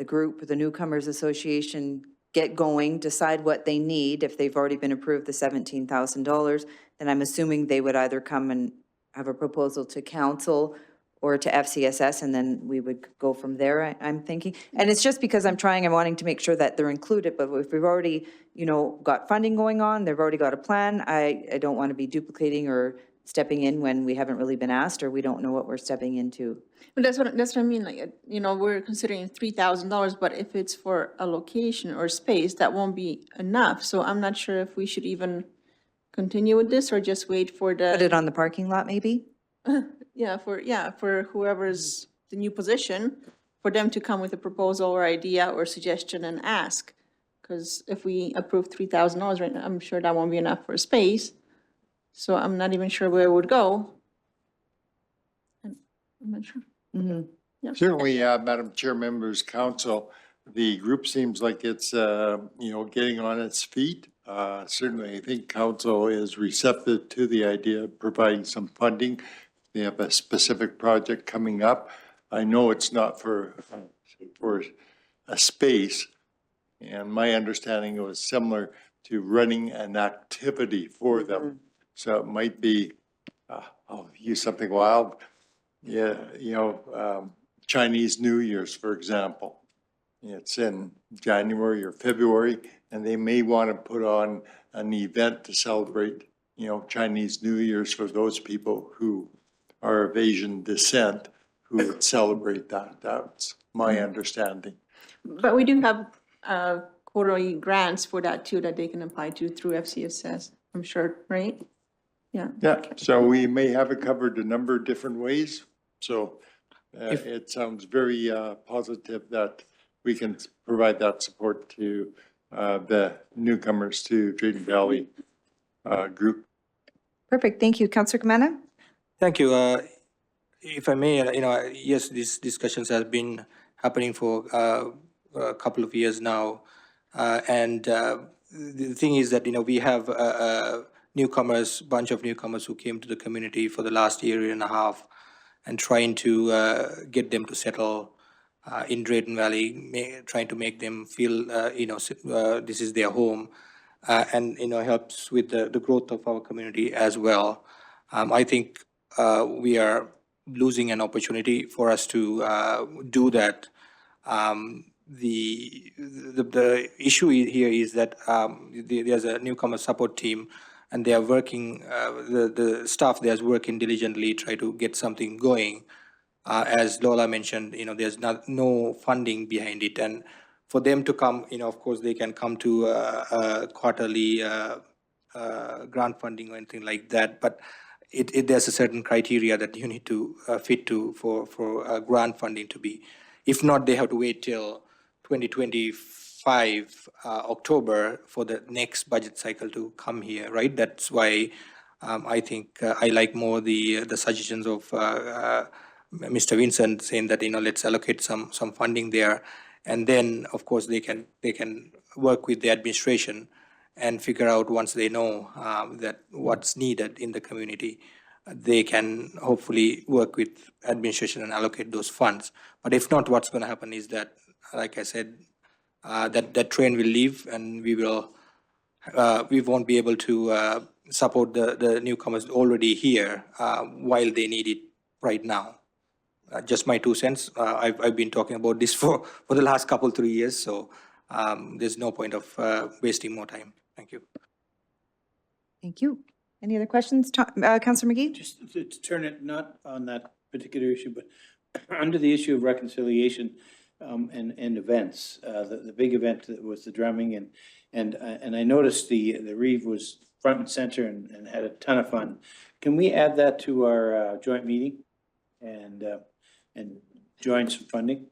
group, the Newcomers Association get going, decide what they need. If they've already been approved the $17,000, then I'm assuming they would either come and have a proposal to council or to FCSS, and then we would go from there, I'm thinking. And it's just because I'm wanting to make sure that they're included, but if we've already, got funding going on, they've already got a plan, I don't want to be duplicating or stepping in when we haven't really been asked or we don't know what we're stepping into. But that's what I mean, like, we're considering $3,000, but if it's for a location or space, that won't be enough. So I'm not sure if we should even continue with this or just wait for Put it the, on the parking lot, maybe? for whoever's the new position, for them to come with a proposal or idea or suggestion and ask. Because if we approve $3,000 right now, I'm sure that won't be enough for a space. So I'm not even sure where it would go. I'm not sure. Certainly, Madam Chair, members, council, the group seems like it's, getting on its feet. Certainly, I think council is receptive to the idea of providing some funding. They have a specific project coming up. I know it's not for a space. And my understanding, it was similar to running an activity for them. So it might be, I'll use something wild, yeah, Chinese New Year's, for example. It's in January or February, and they may want to put on an event to celebrate, Chinese New Year's for those people who are of Asian descent who would celebrate that. That's my understanding. But we do have quarterly grants for that too, that they can apply to through FCSS, I'm sure, right? Yeah. Yeah, so we may have it covered a number of different ways. So it sounds very positive that we can provide that support to the newcomers to Drayton Valley group. Perfect, thank you. Councillor Kamana? Thank you. If I may, yes, these discussions have been happening for a couple of years now. And the thing is that, we have newcomers, bunch of newcomers who came to the community for the last year and a half, and trying to get them to settle in Drayton Valley, trying to make them feel, this is their home, and, helps with the growth of our community as well. I think we are losing an opportunity for us to do that. The issue here is that there's a newcomer support team, and they are working, the staff there is working diligently, try to get something going. As Lola mentioned, there's no funding behind it. And for them to come, of course, they can come to quarterly grant funding or anything like that. But there's a certain criteria that you need to fit to for grant funding to be. If not, they have to wait till 2025 October for the next budget cycle to come here, right? That's why I think I like more the suggestions of Mr. Vincent saying that, let's allocate some funding there. And then, of course, they can work with the administration and figure out, once they know that what's needed in the community, they can hopefully work with administration and allocate those funds. But if not, what's going to happen is that, like I said, that train will leave, and we won't be able to support the newcomers already here while they need it right now. Just my 2 cents. I've been talking about this for the last 3 years, so there's no point of wasting more time. Thank you. Thank you. Any other questions? Councillor McGee? Just to turn it not on that particular issue, but under the issue of reconciliation and events, the big event that was the drumming, and I noticed the Reeve was front and center and had a ton of fun. Can we add that to our joint meeting and join some funding?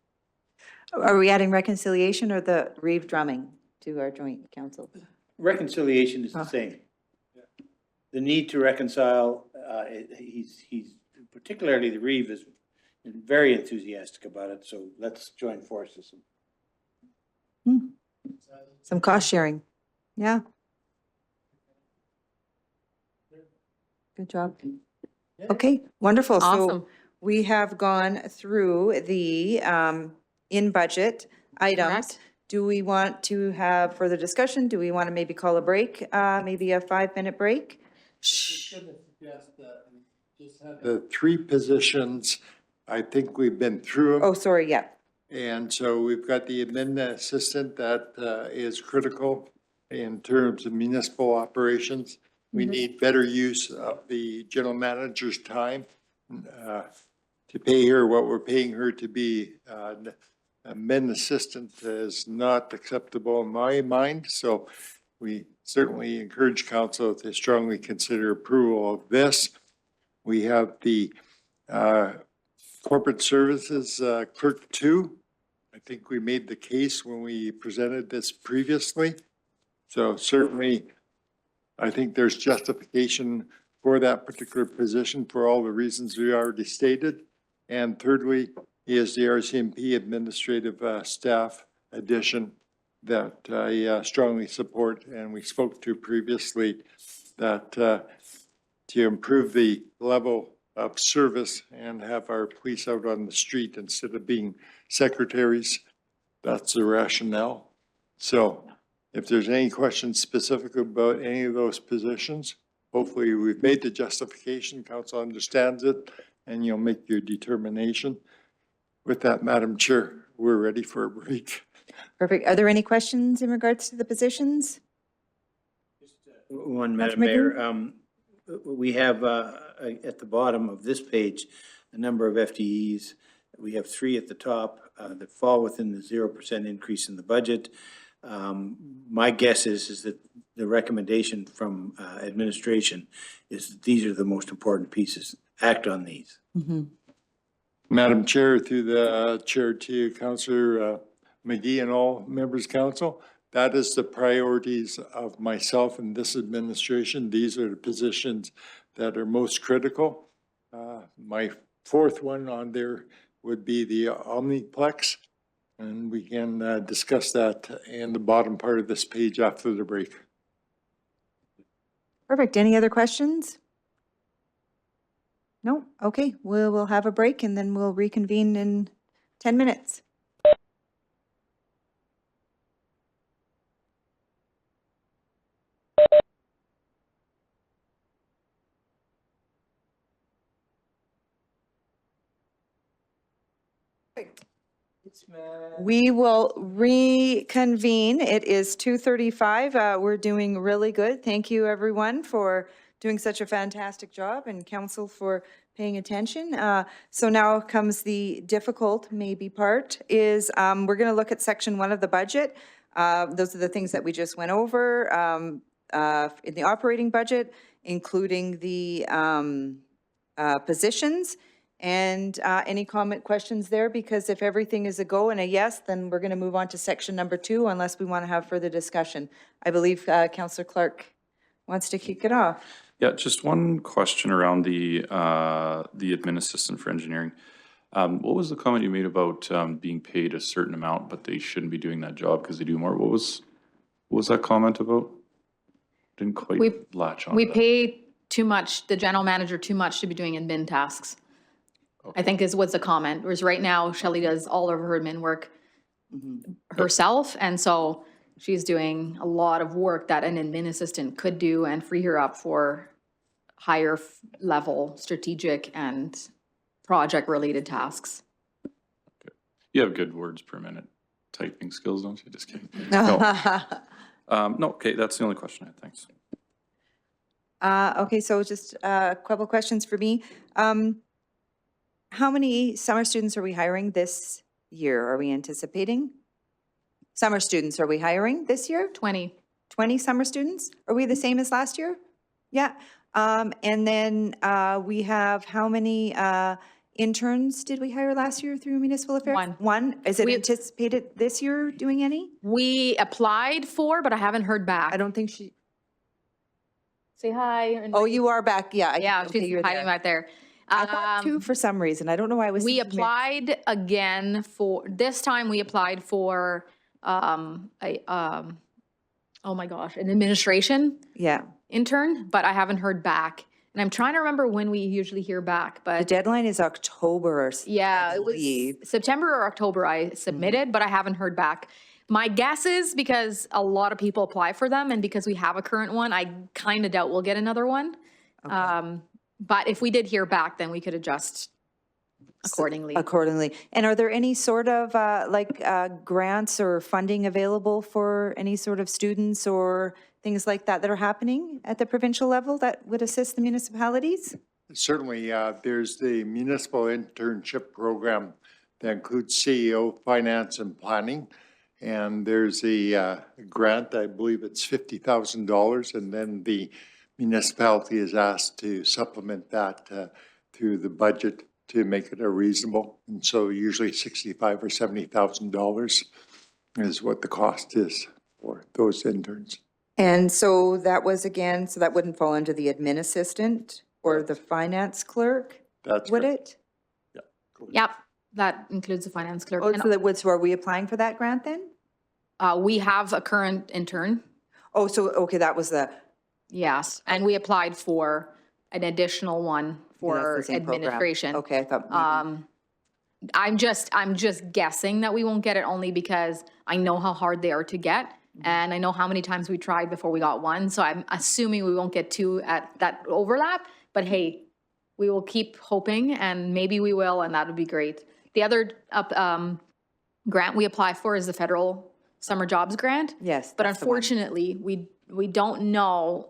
Are we adding reconciliation or the Reeve drumming to our joint council? Reconciliation is the same. The need to reconcile, he's particularly the Reeve is very enthusiastic about it, so let's join forces. Some cost sharing. Yeah. Good job. Okay, wonderful. Awesome. So we have gone through the in budget items. Correct. Do we want to have further discussion? Do we want to maybe call a break, maybe a 5-minute break? The three positions, I think we've been through them. Oh, sorry, yeah. And so we've got the admin assistant that is critical in terms of municipal operations. We need better use of the general manager's time to pay her what we're paying her to be. Admin assistant is not acceptable in my mind, so we certainly encourage council to strongly consider approval of this. We have the corporate services clerk 2. I think we made the case when we presented this previously. So certainly, I think there's justification for that particular position for all the reasons we already stated. And thirdly, is the RCMP administrative staff addition that I strongly support, and we spoke to previously, that to improve the level of service and have our police out on the street instead of being secretaries, That's the rationale. So if there's any questions specific about any of those positions, hopefully we've made the justification, council understands it, and you'll make your determination. With that, Madam Chair, we're ready for a break. Perfect. Are there any questions in regards to the positions? One, Councilor Madam Mayor, we have at the bottom of this page, a number of FTEs. We have 3 at the top that fall within the 0% increase in the budget. My guess is that the recommendation from administration is that these are the most important pieces. Act on these. Madam Chair, through the chair to you, Councillor McGee and all members of council, that is the priorities of myself and this administration. These are the positions that are most critical. My 4th one on there would be the Omniplex, and we can discuss that in the bottom part of this page after the break. Perfect. Any other questions? No? Okay, we'll have a break and then we'll reconvene in 10 minutes. We will reconvene. It is 2:35. We're doing really good. Thank you, everyone, for doing such a fantastic job, and council for paying attention. So now comes the difficult maybe part is we're going to look at section 1 of the budget. Those are the things that we just went over in the operating budget, including the positions. And any comment, questions there? Because if everything is a go and a yes, then we're going to move on to section number 2 unless we want to have further discussion. I believe Councillor Clark wants to kick it off. Yeah, just one question around the admin assistant for engineering. What was the comment you made about being paid a certain amount, but they shouldn't be doing that job because they do more? What was that comment about? Didn't quite latch on. We pay too much, the general manager too much to be doing admin tasks. I think is what's the comment, whereas right now Shelley does all of her admin work herself, and so she's doing a lot of work that an admin assistant could do and free her up for higher level strategic and project related tasks. You have good words per minute typing skills, don't you? Just kidding. No, no, okay, that's the only question I had, thanks. Okay, so just a couple questions for me. How many summer students are we hiring this year? Are we anticipating? Summer students, are we hiring this year? 20. 20 summer students? Are we the same as last year? Yeah. And then we have how many interns did we hire last year through municipal affairs? One. One? Is it anticipated this year doing any? We applied for, but I haven't heard back. I don't think she. Say hi. Oh, you are back. Yeah. Yeah, okay, she's you're hiding there. back there. I thought 2 for some reason. I don't know why I was. We thinking applied again for, this time we applied for, oh my gosh, an administration Yeah. intern, but I haven't heard back. And I'm trying to remember when we usually hear back, The but deadline is October. yeah, it believe. was September or October I submitted, but I haven't heard back. My guess is because a lot of people apply for them and because we have a current one, I kind of doubt we'll get another one. But if we did hear back, then we could adjust accordingly. Accordingly. And are there any sort of grants or funding available for any sort of students or things like that that are happening at the provincial level that would assist the municipalities? Certainly, there's the municipal internship program that includes CEO, finance, and planning. And there's a grant, I believe it's $50,000, and then the municipality is asked to supplement that through the budget to make it a reasonable. And so usually $65,000 or $70,000 is what the cost is for those interns. And so that was again, so that wouldn't fall under the admin assistant or the finance clerk, That's would correct. it? Yep, that includes the finance clerk. Oh, And, so that would, so are we applying for that grant then? we have a current intern, Oh, so, okay, that was the. yes, and we applied for an additional one Okay, that's for the same program. administration. Okay, I thought. maybe- I'm just guessing that we won't get it only because I know how hard they are to get. And I know how many times we tried before we got one. So I'm assuming we won't get two at that overlap. But hey, we will keep hoping and maybe we will, and that would be great. The other grant we apply for is the federal summer jobs grant. Yes. But that's the one. unfortunately, we don't know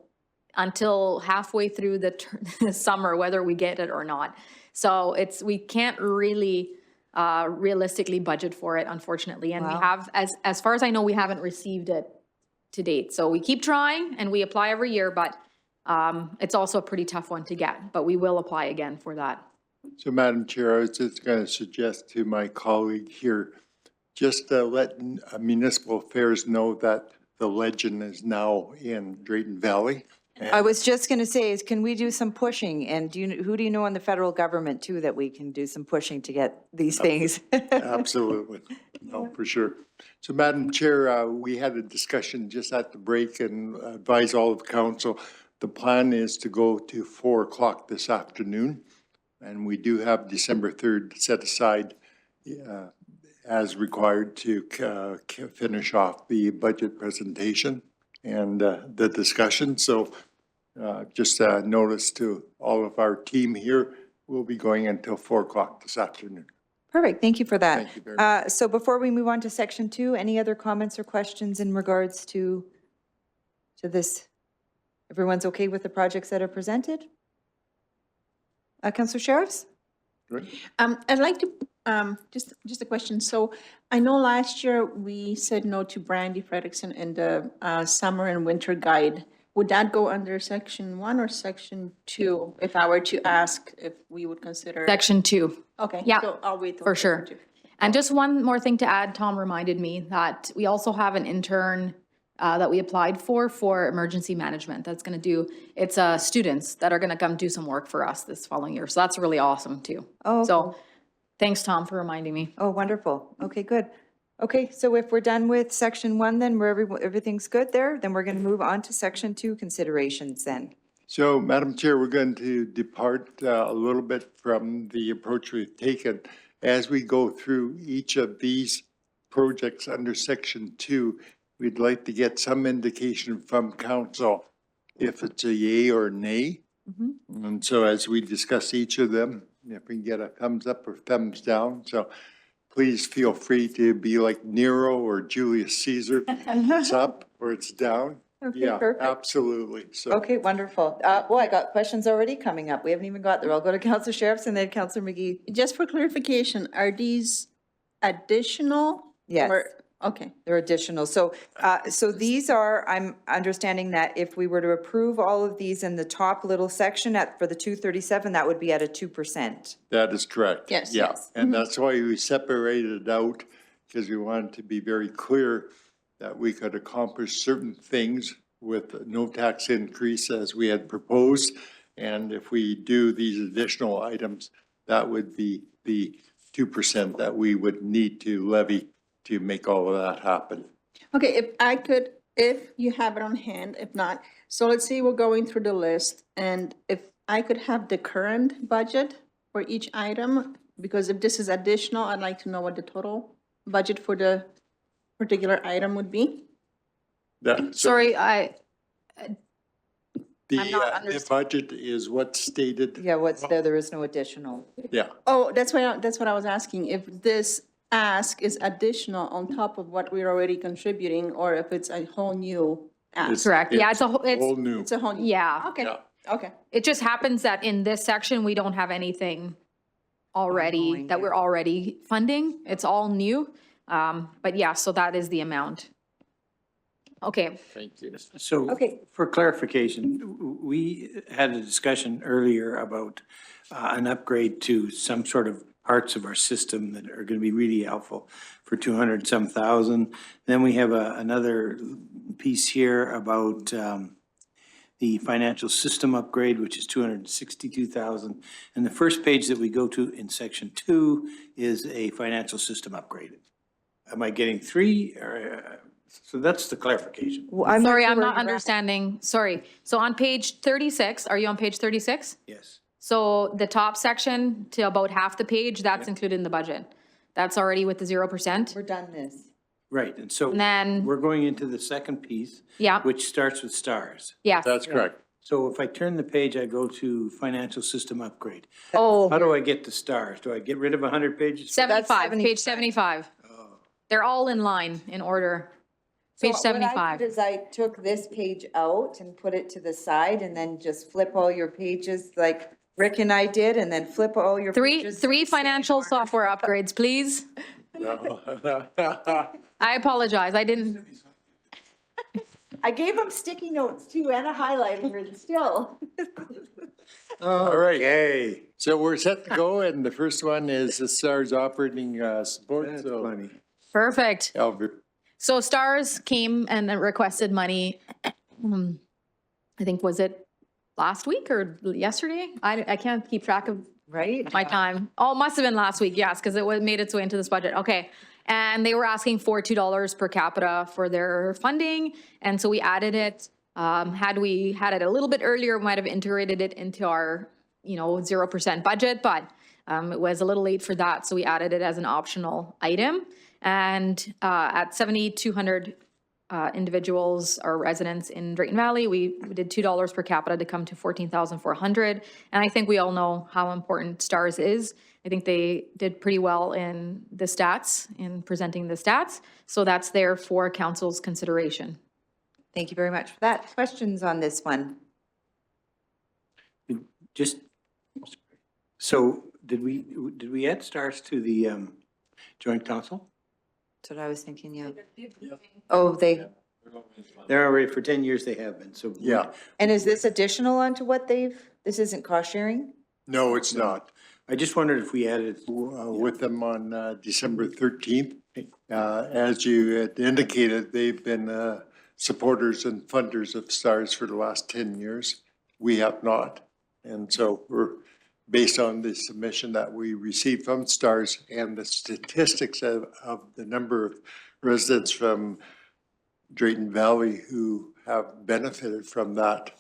until halfway through the summer whether we get it or not. So we can't really realistically budget for it, unfortunately. And we Wow. have, as far as I know, we haven't received it to date. So we keep trying and we apply every year, but it's also a pretty tough one to get. But we will apply again for that. So Madam Chair, I was just going to suggest to my colleague here, just let municipal affairs know that the legend is now in Drayton Valley. I was just going to say, is can we do some pushing? And who do you know in the federal government too that we can do some pushing to get these things? Absolutely. No, for sure. So Madam Chair, we had a discussion just at the break and advise all of council. The plan is to go to 4 o'clock this afternoon. And we do have December 3rd set aside as required to finish off the budget presentation and the discussion. So just notice to all of our team here, we'll be going until 4 o'clock this afternoon. Perfect, thank you for that. Thank you very much. So before we move on to section 2, any other comments or questions in regards to this? Everyone's okay with the projects that are presented? Councillor Sheriffs? I'd like to, just a question. So I know last year we said no to Brandy Fredrickson in the summer and winter guide. Would that go under section 1 or section 2? If I were to ask if we would consider? Section 2. Okay. Yeah, So I'll wait. till for sure. section 2. And just one more thing to add, Tom reminded me that we also have an intern that we applied for emergency management. That's going to do, it's students that are going to come do some work for us this following year. So that's really awesome too. Oh, So thanks, Tom, for reminding me. oh, wonderful. Okay, good. Okay, so if we're done with section 1 then, where everything's good there, then we're going to move on to section 2 considerations then. So Madam Chair, we're going to depart a little bit from the approach we've taken. As we go through each of these projects under section 2, we'd like to get some indication from council if it's a yay or nay. And so as we discuss each of them, if we can get a thumbs up or thumbs down. So please feel free to be like Nero or Julius Caesar. It's up or it's down. Okay, Yeah, perfect. absolutely. So Okay, wonderful. Well, I got questions already coming up. We haven't even got there. I'll go to Councillor Sheriffs and then Councillor McGee. Just for clarification, are these additional? Yes. or- Okay. They're additional. So, so these are, I'm understanding that if we were to approve all of these in the top little section for the 237, that would be at a 2%. that is correct. Yes, Yeah, yes. and that's why we separated it out, because we wanted to be very clear that we could accomplish certain things with no tax increase as we had proposed. And if we do these additional items, that would be the 2% that we would need to levy to make all of that happen. Okay, if you have it on hand, if not, so let's say we're going through the list, and if I could have the current budget for each item, because if this is additional, I'd like to know what the total budget for the particular item would be. Sorry, I'm not The understanding. budget is what's stated. Yeah, what's there? There is no additional. Yeah, Oh, that's what I was asking, if this ask is additional on top of what we're already contributing, or if it's a whole new ask. Correct. Yeah, it's a whole, whole it's, new. It's a whole new. yeah. Okay, Yeah. okay. It just happens that in this section, we don't have anything already Ongoing, that yeah. we're already funding. It's all new. But yeah, so that is the amount. Okay, Thank you. So, Okay. for clarification, we had a discussion earlier about an upgrade to some sort of parts of our system that are going to be really helpful for 200-some thousand. Then we have another piece here about the financial system upgrade, which is 262,000. And the first page that we go to in section 2 is a financial system upgrade. Am I getting 3? So that's the clarification. Well, I'm sorry, sure I'm where not you're at. understanding. Sorry. So on page 36, are you on page 36? Yes. So the top section to about half the page, that's included in the budget. That's already with the 0%. We're done this. Right, and so And then, we're going into the second piece, yeah, which starts with stars. yes. That's correct. So if I turn the page, I go to financial system upgrade. Oh, How do I get the stars? Do I get rid of 100 pages? 75, page 75. Oh. They're all in line, in order. Page So what I 75. did is I took this page out and put it to the side and then just flip all your pages like Rick and I did, and then flip all your pages. Three financial software upgrades, please. I apologize, I didn't, I gave them sticky notes too and a highlighter and still. All right. Okay. So we're set to go, and the first one is the STARS operating support. That's So, funny. perfect. Albert, So STARS came and requested money, I think, was it last week or yesterday? I can't keep track of Right? my time. Oh, it must have been last week, yes, because made its way into this budget. Okay. And they were asking for $2 per capita for their funding. And so we added it. Had we had it a little bit earlier, we might have integrated it into our, 0% budget, but it was a little late for that. So we added it as an optional item. And at 7,200 individuals or residents in Drayton Valley, we did $2 per capita to come to 14,400. And I think we all know how important STARS is. I think they did pretty well in the stats, in presenting the stats. So that's there for council's consideration. Thank you very much for that. Questions on this one? Just, so did we add stars to the joint council? That's what I was thinking, yeah. Oh, They're already, for 10 years they have been, so. yeah. and is this additional onto what this isn't cost sharing? No, it's not. I just wondered if we added, With them on December 13th. As you had indicated, they've been supporters and funders of STARS for the last 10 years. We have not. And so we're, based on the submission that we received from STARS and the statistics of the number of residents from Drayton Valley who have benefited from that,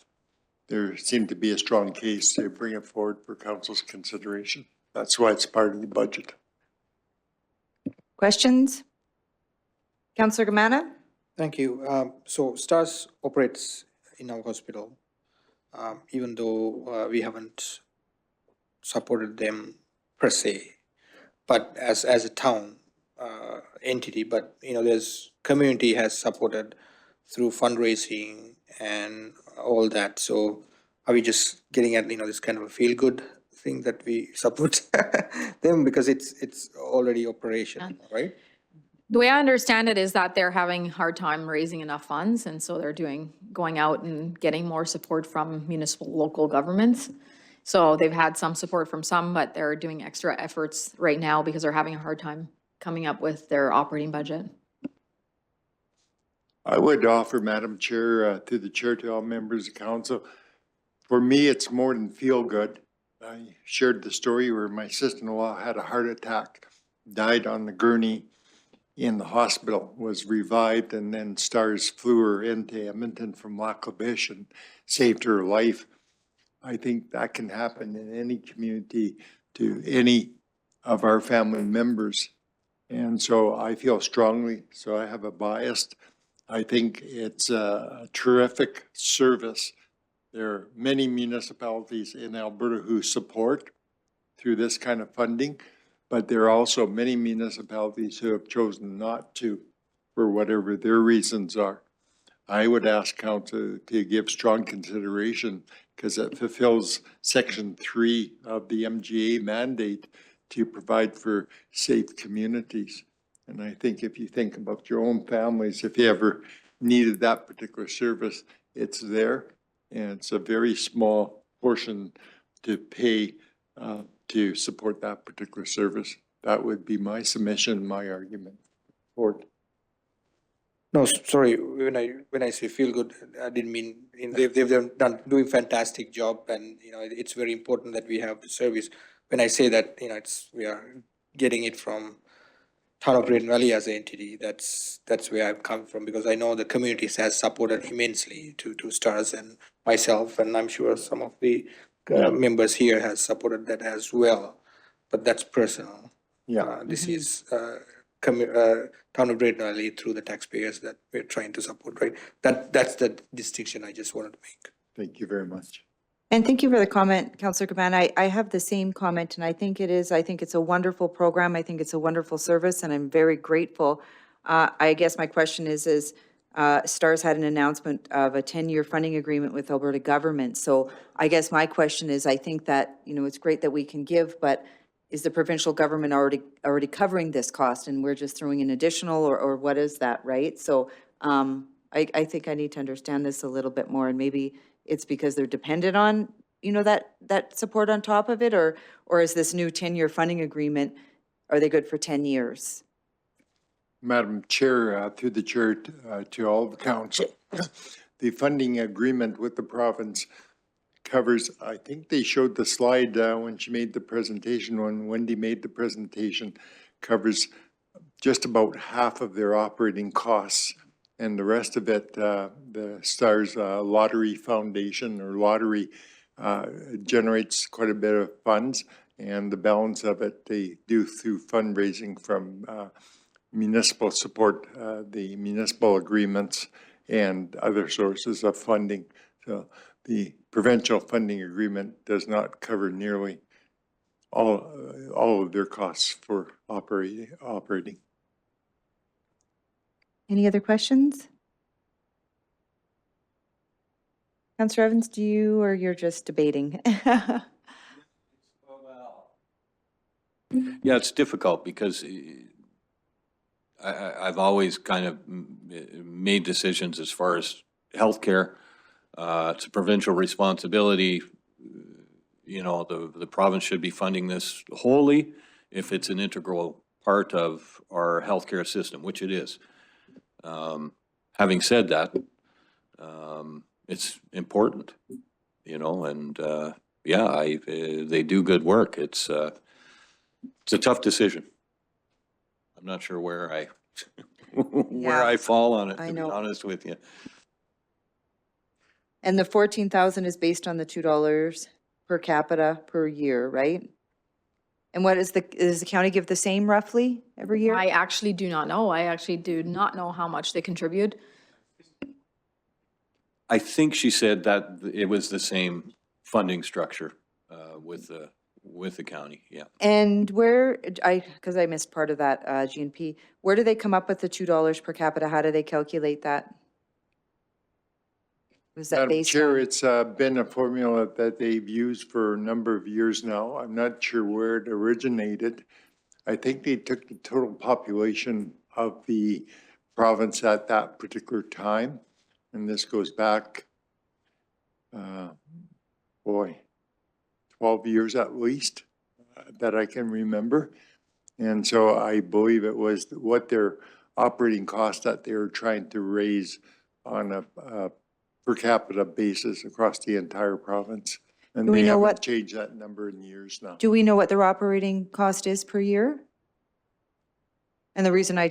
there seemed to be a strong case to bring it forward for council's consideration. That's why it's part of the budget. Questions? Councillor Gamana? Thank you. So STARS operates in our hospital, even though we haven't supported them per se, but as a town entity, but there's community has supported through fundraising and all that. So are we just getting at this kind of a feel good thing that we support them because it's already operational, right? The way I understand it is that they're having a hard time raising enough funds, and so they're going out and getting more support from municipal, local governments. So they've had some support from some, but they're doing extra efforts right now because they're having a hard time coming up with their operating budget. I would offer, Madam Chair, through the chair to all members of council, for me, it's more than feel good. I shared the story where my sister-in-law had a heart attack, died on the gurney in the hospital, was revived, and then STARS flew her into Edmonton from Lac La Biche and saved her life. I think that can happen in any community to any of our family members. And so I feel strongly, so I have a bias. I think it's a terrific service. There are many municipalities in Alberta who support through this kind of funding, but there are also many municipalities who have chosen not to for whatever their reasons are. I would ask council to give strong consideration because it fulfills Section 3 of the MGA mandate to provide for safe communities. And I think if you think about your own families, if you ever needed that particular service, it's there. And it's a very small portion to pay to support that particular service. That would be my submission, my argument. Ford. No, sorry, when I say feel good, I didn't mean, they've done doing fantastic job, and it's very important that we have the service. When I say that, we are getting it from Town of Drayton Valley as an entity. That's where I've come from, because I know the community has supported immensely to STARS and myself, and I'm sure some of the members here has supported that as well, but that's personal. Yeah. This is town of Great Valley through the taxpayers that we're trying to support, right? That's the distinction I just wanted to make. Thank you very much. And thank you for the comment, Councillor Cabana. I have the same comment, and I think it's a wonderful program. I think it's a wonderful service, and I'm very grateful. I guess my question is STARS had an announcement of a 10-year funding agreement with Alberta government. So I guess my question is, I think that, it's great that we can give, but is the provincial government already covering this cost, and we're just throwing in additional, or what is that, right? So I think I need to understand this a little bit more, and maybe it's because they're dependent on, that support on top of it, or is this new 10-year funding agreement, are they good for 10 years? Madam Chair, through the chair to all the council, the funding agreement with the province covers, I think they showed the slide when she made the presentation, when Wendy made the presentation, covers just about half of their operating costs. And the rest of it, the STARS Lottery Foundation or lottery generates quite a bit of funds, and the balance of it they do through fundraising from municipal support, the municipal agreements, and other sources of funding. So the provincial funding agreement does not cover nearly all of their costs for operating. Any other questions? Councillor Evans, do you, or you're just debating? Yeah, it's difficult because I've always kind of made decisions as far as healthcare. It's a provincial responsibility. The province should be funding this wholly if it's an integral part of our healthcare system, which it is. Having said that, it's important, and they do good work. It's a tough decision. I'm not sure where I fall on it, to be honest with you. And the 14,000 is based on the $2 per capita per year, right? And what does the county give the same roughly every year? I actually do not know. I actually do not know how much they contribute. I think she said that it was the same funding structure with the county, yeah. And because I missed part of that, GNP, where do they come up with the $2 per capita? How do they calculate that? Was that Madam based Chair, on? it's been a formula that they've used for a number of years now. I'm not sure where it originated. I think they took the total population of the province at that particular time, and this goes back, 12 years at least, that I can remember. And so I believe it was what their operating cost that they were trying to raise on a per capita basis across the entire province. And Do we they know haven't what- changed that number in years now. Do we know what their operating cost is per year? And the reason I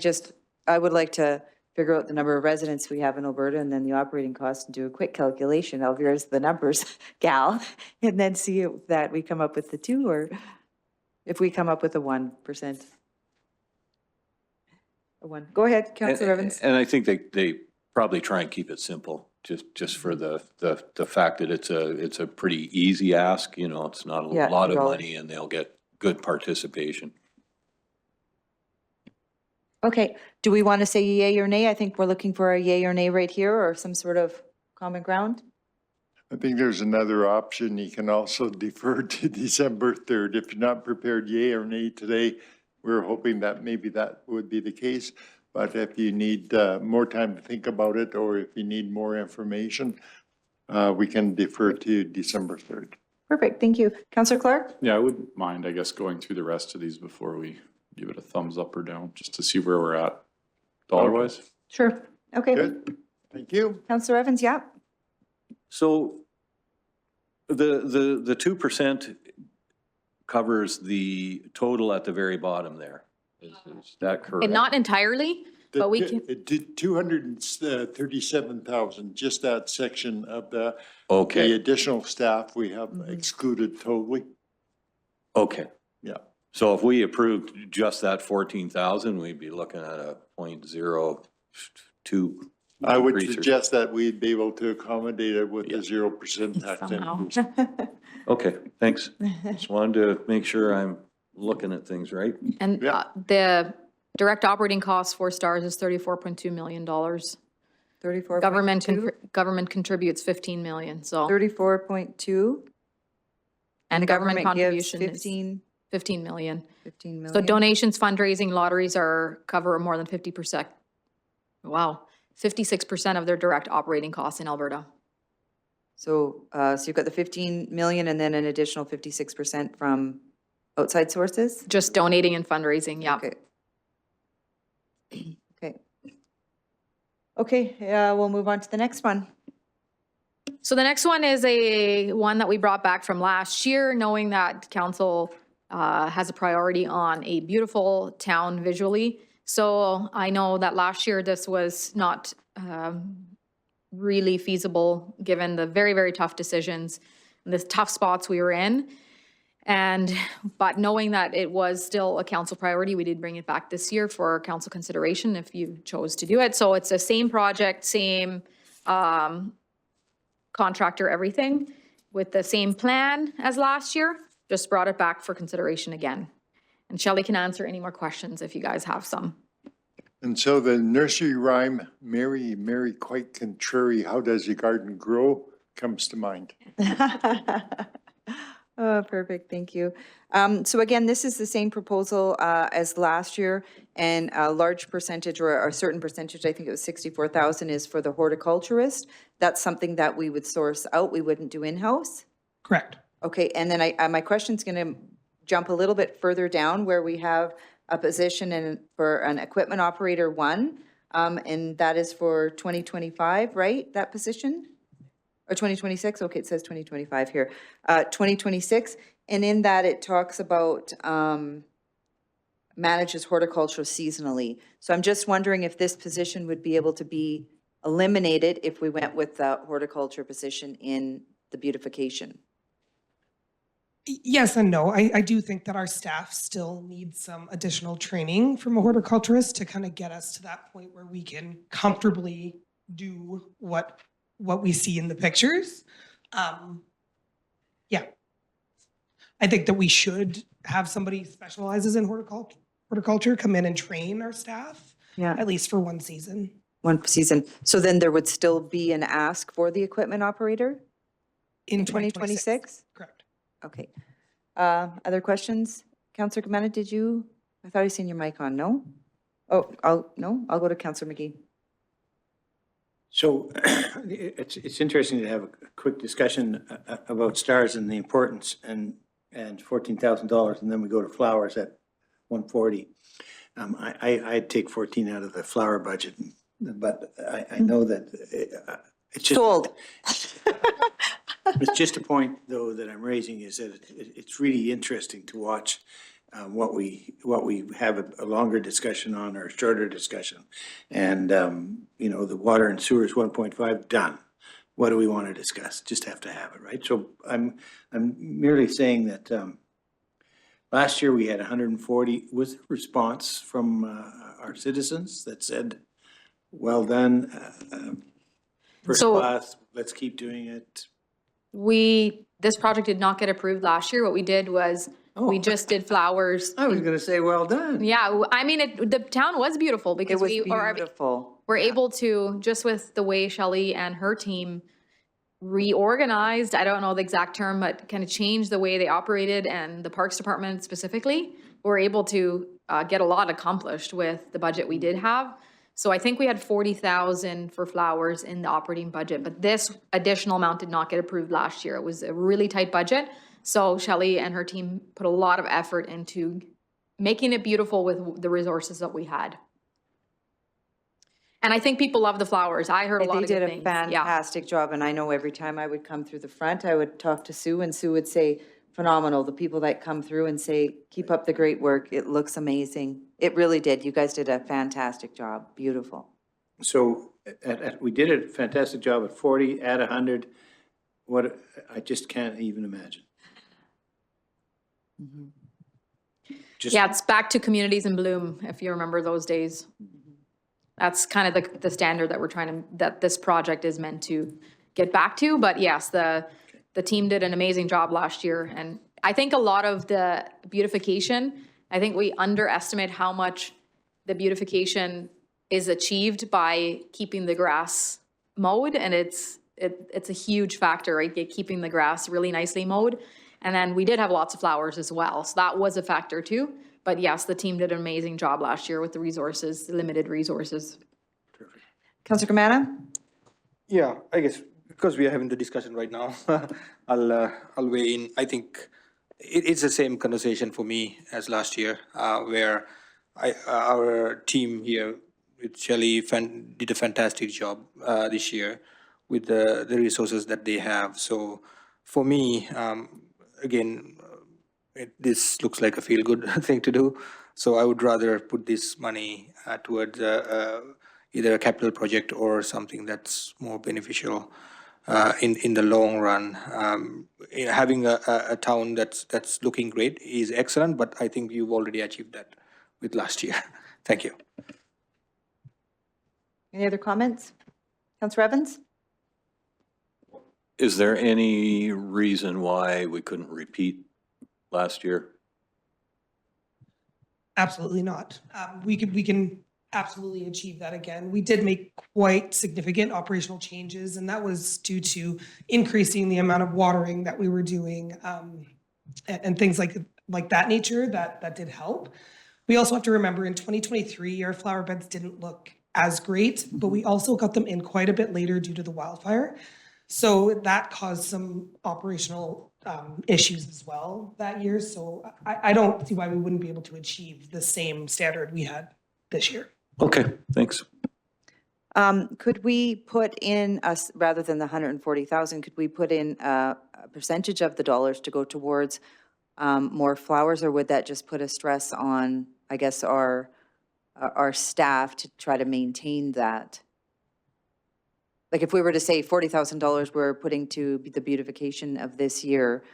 would like to figure out the number of residents we have in Alberta and then the operating cost and do a quick calculation of here's the numbers, gal, and then see if that we come up with the 2 or if we come up with a 1%. A 1. Go ahead, Councillor Evans. And I think they probably try and keep it simple, just for the fact that it's a pretty easy ask, it's not a Yeah, lot of $2. money and they'll get good participation. Okay, do we want to say yay or nay? I think we're looking for a yay or nay right here or some sort of common ground. I think there's another option. You can also defer to December 3rd. If you're not prepared yay or nay today, we're hoping that maybe that would be the case. But if you need more time to think about it, or if you need more information, we can defer to December 3rd. Perfect, thank you. Councillor Clark? Yeah, I wouldn't mind, I guess, going through the rest of these before we give it a thumbs up or down, just to see where we're at dollar-wise. Sure. Okay. Good, thank you. Councillor Evans, yeah. So the 2% covers the total at the very bottom there. Is that correct? And not entirely. But we can- It did 237,000, just that section of the Okay, additional staff we have Mm-hmm. excluded totally. okay. Yeah. So if we approved just that 14,000, we'd be looking at a 0.02. I would increase or- suggest that we'd be able to accommodate it with Yeah. the 0% tax Somehow. increase. Okay, thanks. Just wanted to make sure I'm looking at things right. And Yeah. the direct operating cost for STARS is $34.2 million. 34.2? Government contributes 15 million, so, 34.2? and the government gives contribution is 15 million. million. So donations, fundraising, lotteries cover more than 50%. Wow, 56% of their direct operating costs in Alberta. So, so you've got the 15 million and then an additional 56% from outside sources? Just donating and fundraising, yeah. Okay. Okay. Okay, we'll move on to the next one. So the next one is one that we brought back from last year, knowing that council has a priority on a beautiful town visually. So I know that last year this was not really feasible, given the very, very tough decisions, and the tough spots we were in. But knowing that it was still a council priority, we did bring it back this year for council consideration if you chose to do it. So it's the same project, same contractor, everything, with the same plan as last year, just brought it back for consideration again. And Shelley can answer any more questions if you guys have some. And so the nursery rhyme, Mary, Mary, quite contrary, how does your garden grow, comes to mind. Oh, perfect, thank you. So again, this is the same proposal as last year, and a large percentage, or a certain percentage, I think it was 64,000, is for the horticulturist. That's something that we would source out, we wouldn't do in-house? Correct. Okay, and then my question's gonna jump a little bit further down, where we have a position for an equipment operator 1, and that is for 2025, right, that position? Or 2026, okay, it says 2025 here. 2026, and in that it talks about manages horticulture seasonally. So I'm just wondering if this position would be able to be eliminated if we went with the horticulture position in the beautification. Yes and no. I do think that our staff still needs some additional training from a horticulturist to kind of get us to that point where we can comfortably do what we see in the pictures. Yeah. I think that we should have somebody who specializes in horticulture come in and train our staff, Yeah. at least for one season. One season. So then there would still be an ask for the equipment operator in 2026? Correct. Okay. Other questions? Counselor Kamena, I thought I seen your mic on, no? Oh, I'll go to Counselor McGee. So it's interesting to have a quick discussion about STARS and the importance and $14,000, and then we go to flowers at 140. I'd take 14 out of the flower budget, but I know that it's just. Sold. It's just a point, though, that I'm raising is that it's really interesting to watch what we have a longer discussion on or a shorter discussion. And, the water and sewers 1.5 done. What do we want to discuss? Just have to have it, right? So I'm merely saying that last year we had 140, was there a response from our citizens that said, well done, first So- class, let's keep doing it? This project did not get approved last year. What we did was, we just did flowers. I was gonna say, well done. Yeah, I mean, the town was beautiful It because was we are beautiful. we're able to, just with the way Shelley and her team reorganized, I don't know the exact term, but kind of changed the way they operated, and the Parks Department specifically, we're able to get a lot accomplished with the budget we did have. So I think we had 40,000 for flowers in the operating budget, but this additional amount did not get approved last year. It was a really tight budget. So Shelley and her team put a lot of effort into making it beautiful with the resources that we had. And I think people love the flowers. I heard a lot They of good did a things. Yeah. fantastic job, and I know every time I would come through the front, I would talk to Sue, and Sue would say, phenomenal. The people that come through and say, keep up the great work. It looks amazing. It really did. You guys did a fantastic job. Beautiful. So we did a fantastic job at 40, at 100. What, I just can't even imagine. Just- Yeah, it's back to communities in bloom, if you remember those days. That's kind of the standard that we're trying to, that this project is meant to get back to. But yes, the team did an amazing job last year. And I think a lot of the beautification, I think we underestimate how much the beautification is achieved by keeping the grass mowed. And it's a huge factor, right? Keeping the grass really nicely mowed. And then we did have lots of flowers as well. So that was a factor too. But yes, the team did an amazing job last year with the resources, the limited resources. Councillor Kamana? Yeah, I guess because we are having the discussion right now, I'll weigh in. I think it's the same conversation for me as last year, where our team here with Shelley did a fantastic job this year with the resources that they have. So for me, again, this looks like a feel-good thing to do. So I would rather put this money towards either a capital project or something that's more beneficial in the long run. Having a town that's looking great is excellent, but I think you've already achieved that with last year. Thank you. Any other comments? Councillor Evans? Is there any reason why we couldn't repeat last year? Absolutely not. We can absolutely achieve that again. We did make quite significant operational changes, and that was due to increasing the amount of watering that we were doing, and things like that nature that did help. We also have to remember in 2023, our flower beds didn't look as great, but we also got them in quite a bit later due to the wildfire. So that caused some operational issues as well that year. So I don't see why we wouldn't be able to achieve the same standard we had this year. Okay, thanks. Could we put in, rather than the 140,000, could we put in a percentage of the dollars to go towards more flowers, or would that just put a stress on, I guess, our staff to try to maintain that? Like if we were to say $40,000 we're putting to the beautification of this year,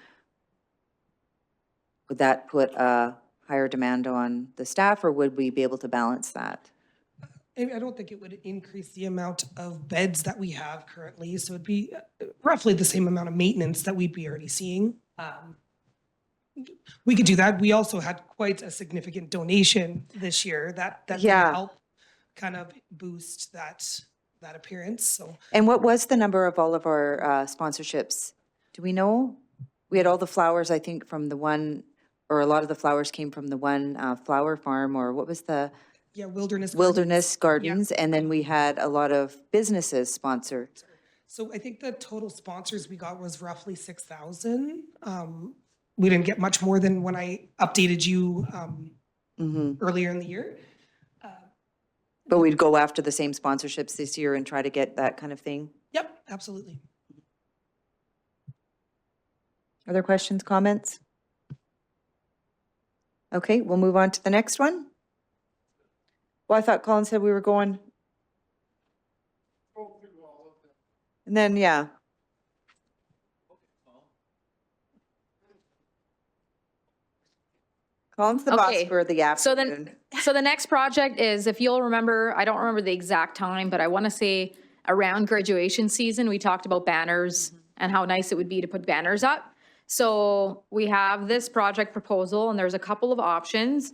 would that put a higher demand on the staff, or would we be able to balance that? I don't think it would increase the amount of beds that we have currently. So it'd be roughly the same amount of maintenance that we'd be already seeing. We could do that. We also had quite a significant donation this year that Yeah. can help kind of boost that appearance. So And what was the number of all of our sponsorships? Do we know? We had all the flowers, I think, from the one, or a lot of the flowers came from the one flower farm, or what was the? yeah, Wilderness Gardens, and then we had a lot of businesses sponsor. So I think the total sponsors we got was roughly 6,000. We didn't get much more than when I updated you earlier in the year. But we'd go after the same sponsorships this year and try to get that kind of thing. Yep, absolutely. Other questions, comments? Okay, we'll move on to the next one. Well, I thought Colin said we were going. And then, yeah. Colin's the boss Okay, for the So afternoon. so the next project is, if you'll remember, I don't remember the exact time, but I want to say around graduation season, we talked about banners and how nice it would be to put banners up. So we have this project proposal, and there's a couple of options.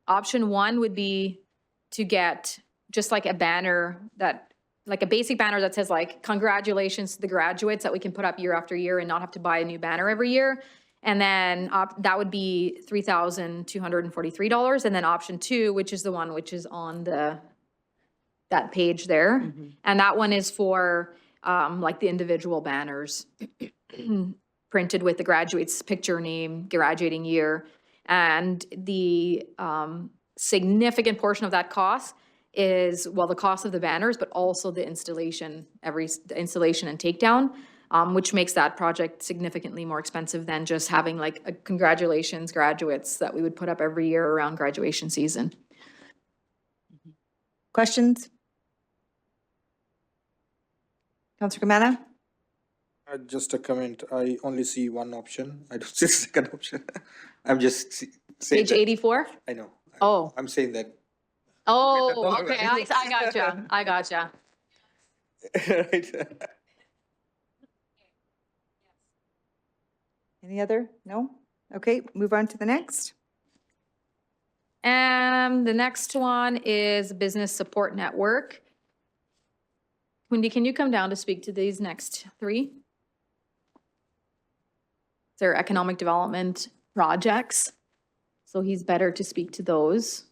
Option one would be to get just like a banner that, like a basic banner that says like, congratulations to the graduates, that we can put up year after year and not have to buy a new banner every year. And then that would be $3,243. And then option two, which is the one which is on that page there. And that one is for like the individual banners printed with the graduate's picture, name, graduating year. And the significant portion of that cost is, well, the cost of the banners, but also the installation, the installation and takedown. which makes that project significantly more expensive than just having like a congratulations graduates that we would put up every year around graduation season. Questions? Councillor Camana? Just a comment, I only see one option, I don't see a second option. I'm just saying Page that, 84? I know. Oh. I'm saying that. Oh, okay, I gotcha, I gotcha. Right. Any other? No? Okay, move on to the next. And the next one is Business Support Network. Wendy, can you come down to speak to these next three? They're economic development projects, so he's better to speak to those.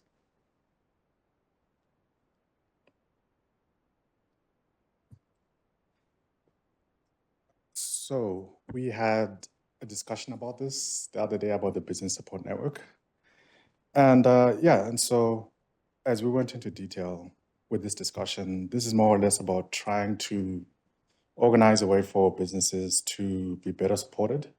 So we had a discussion about this the other day about the Business Support Network. And and so as we went into detail with this discussion, this is more or less about trying to organize a way for businesses to be better supported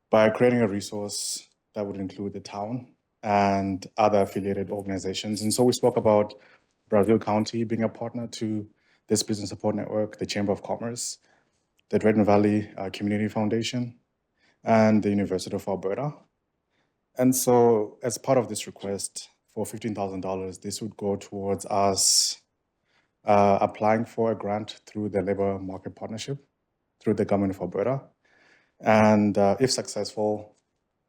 by creating a resource that would include the town and other affiliated organizations. And so we spoke about Brazil County being a partner to this Business Support Network, the Chamber of Commerce, the Drayton Valley Community Foundation, and the University of Alberta. And so as part of this request for $15,000, this would go towards us applying for a grant through the Labour Market Partnership, through the Government of Alberta. And if successful,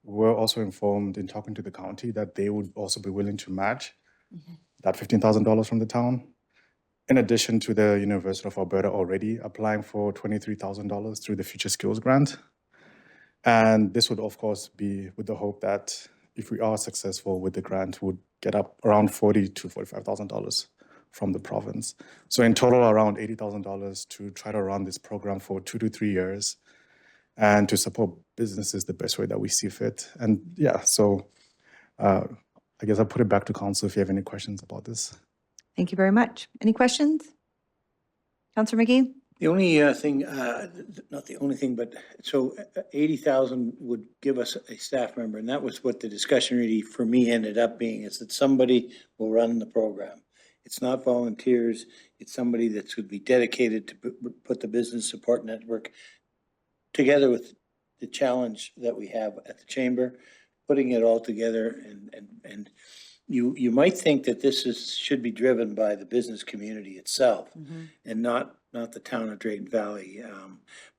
we're also informed in talking to the county that they would also be willing to match that $15,000 from the town. In addition to the University of Alberta already applying for $23,000 through the Future Skills Grant. And this would, of course, be with the hope that if we are successful with the grant, would get up around $40,000 to $45,000 from the province. So in total, around $80,000 to try to run this program for 2 to 3 years and to support businesses the best way that we see fit. And yeah, so I guess I'll put it back to council if you have any questions about this. Thank you very much. Any questions? Councillor McGee? The only thing, not the only thing, but so 80,000 would give us a staff member, and that was what the discussion really for me ended up being, is that somebody will run the program. It's not volunteers, it's somebody that would be dedicated to put the Business Support Network together with the challenge that we have at the Chamber, putting it all together, and you might think that this should be driven by the business community itself and not the town of Drayton Valley.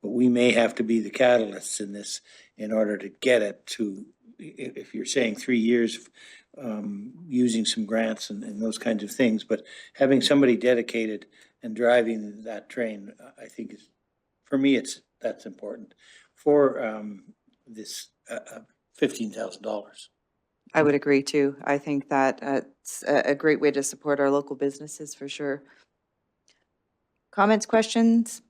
But we may have to be the catalysts in this in order to get it to, if you're saying 3 years, using some grants and those kinds of things, but having somebody dedicated and driving that train, I think is, for me, that's important for this $15,000. I would agree too. I think that it's a great way to support our local businesses for sure. Comments, questions?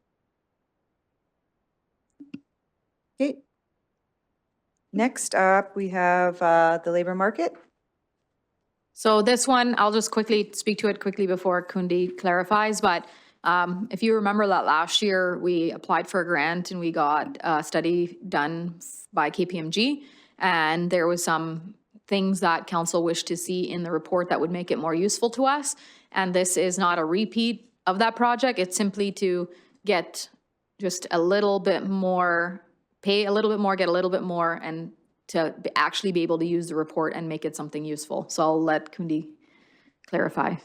Okay. Next up, we have the labor market. So this one, I'll just quickly speak to it quickly before Kundi clarifies, but if you remember that last year, we applied for a grant and we got a study done by KPMG, and there was some things that council wished to see in the report that would make it more useful to us. And this is not a repeat of that project. It's simply to get just a little bit more, pay a little bit more, get a little bit more, and to actually be able to use the report and make it something useful. So I'll let Kundi clarify.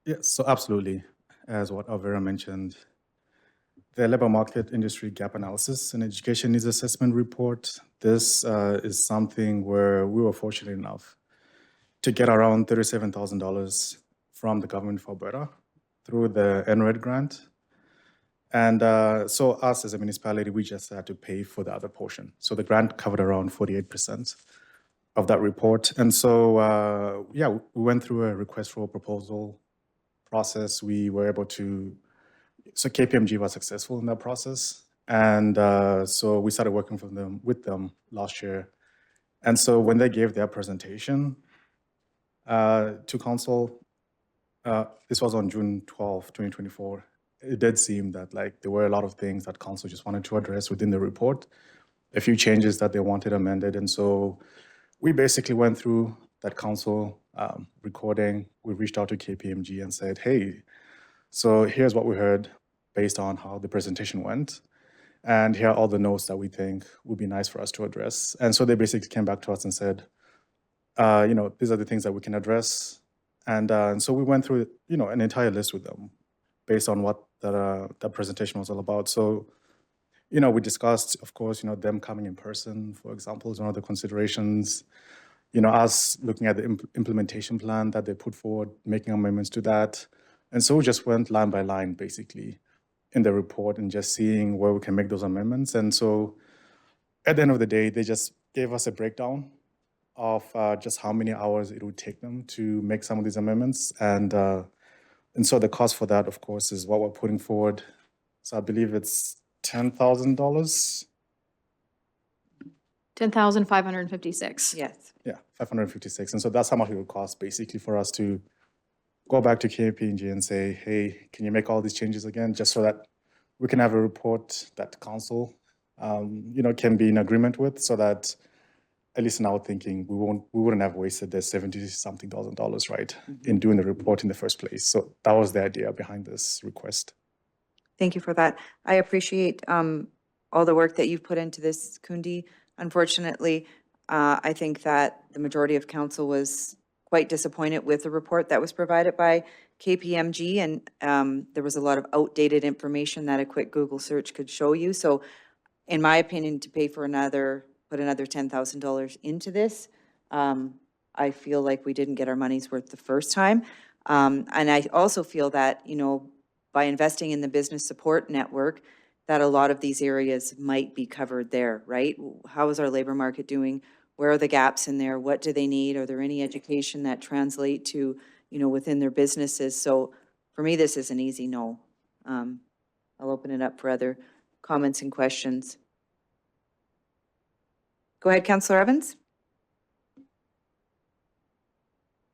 Yes, so absolutely. As what Alvera mentioned, the labor market industry gap analysis and education needs assessment report. This is something where we were fortunate enough to get around $37,000 from the government of Alberta through the NRED grant. And so us as a municipality, we just had to pay for the other portion. So the grant covered around 48% of that report. And so, we went through a request for a proposal process. We were able to, so KPMG was successful in that process. And so we started working with them last year. And so when they gave their presentation to council, this was on June 12, 2024, it did seem that like there were a lot of things that council just wanted to address within the report, a few changes that they wanted amended. And so we basically went through that council recording. We reached out to KPMG and said, hey, so here's what we heard based on how the presentation went. And here are all the notes that we think would be nice for us to address. And so they basically came back to us and said, these are the things that we can address. And so we went through, an entire list with them based on what that presentation was all about. So, we discussed, of course, them coming in person, for example, is one of the considerations. Us looking at the implementation plan that they put forward, making amendments to that. And so we just went line by line, basically, in the report and just seeing where we can make those amendments. And so at the end of the day, they just gave us a breakdown of just how many hours it would take them to make some of these amendments. And so the cost for that, of course, is what we're putting forward. So I believe it's $10,000. 10,556. Yes. Yeah, 556. And so that's how much it would cost basically for us to go back to KPMG and say, hey, can you make all these changes again? Just so that we can have a report that council, can be in agreement with, so that at least in our thinking, we wouldn't have wasted the $70-something thousand, right, in doing the report in the first place. So that was the idea behind this request. Thank you for that. I appreciate all the work that you've put into this, Kundi. Unfortunately, I think that the majority of council was quite disappointed with the report that was provided by KPMG, and there was a lot of outdated information that a quick Google search could show you. So in my opinion, to pay for put another $10,000 into this, I feel like we didn't get our money's worth the first time. And I also feel that, by investing in the business support network, that a lot of these areas might be covered there, right? How is our labor market doing? Where are the gaps in there? What do they need? Are there any education that translate to, within their businesses? So for me, this is an easy no. I'll open it up for other comments and questions. Go ahead, Councillor Evans.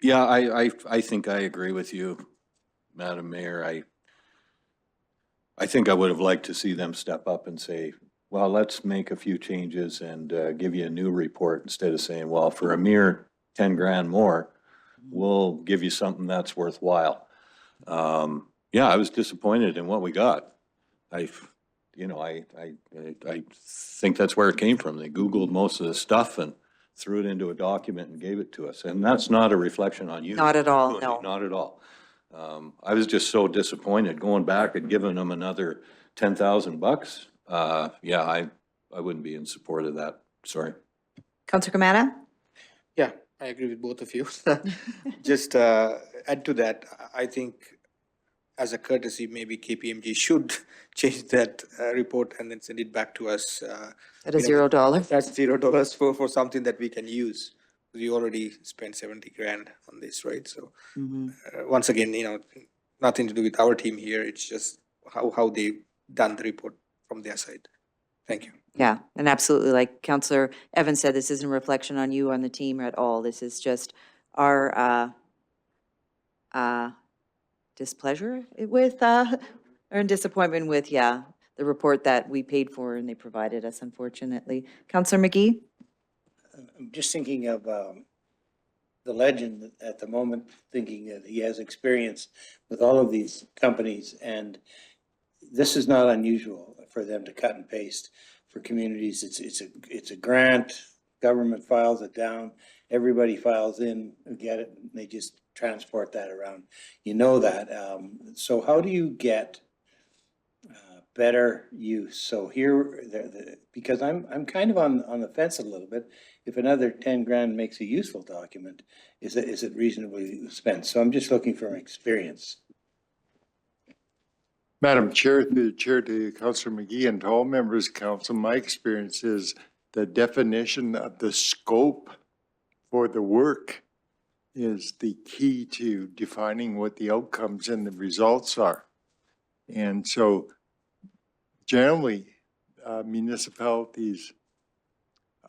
Yeah, I think I agree with you, Madam Mayor. I think I would have liked to see them step up and say, well, let's make a few changes and give you a new report, instead of saying, well, for a mere 10 grand more, we'll give you something that's worthwhile. Yeah, I was disappointed in what we got. I think that's where it came from. They Googled most of the stuff and threw it into a document and gave it to us. And that's not a reflection on you. Not at all, no. Not at all. I was just so disappointed going back and giving them another $10,000. Yeah, I wouldn't be in support of that. Sorry. Councillor Kamada? Yeah, I agree with both of you. Just add to that, I think as a courtesy, maybe KPMG should change that report and then send it back to us. At $0. That's $0 for something that we can use. We already spent 70 grand on this, right? So once again, nothing to do with our team here. It's just how they done the report from their side. Thank you. Yeah, and absolutely, like Councillor Evans said, this isn't a reflection on you, on the team at all. This is just our displeasure with, or disappointment with, the report that we paid for and they provided us, unfortunately. Councillor McGee? I'm just thinking of the legend at the moment, thinking that he has experience with all of these companies, and this is not unusual for them to cut and paste for communities. It's a grant, government files it down, everybody files in, get it, and they just transport that around. You know that. So how do you get better use? So here, because I'm kind of on the fence a little bit. If another 10 grand makes a useful document, is it reasonably spent? So I'm just looking for experience. Madam Chair, through the chair to Councillor McGee and to all members of council, my experience is the definition of the scope for the work is the key to defining what the outcomes and the results are. And so generally, municipalities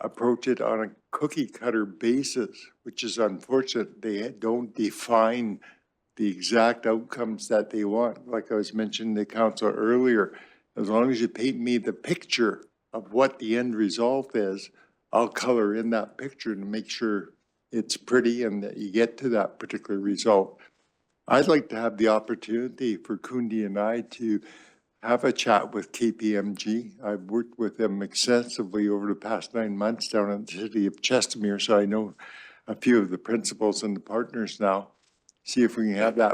approach it on a cookie cutter basis, which is unfortunate. They don't define the exact outcomes that they want. Like I was mentioning to council earlier, as long as you paint me the picture of what the end result is, I'll color in that picture to make sure it's pretty and that you get to that particular result. I'd like to have the opportunity for Kundi and I to have a chat with KPMG. I've worked with them extensively over the past 9 months down in the city of Chestermere, so I know a few of the principals and the partners now. See if we can have that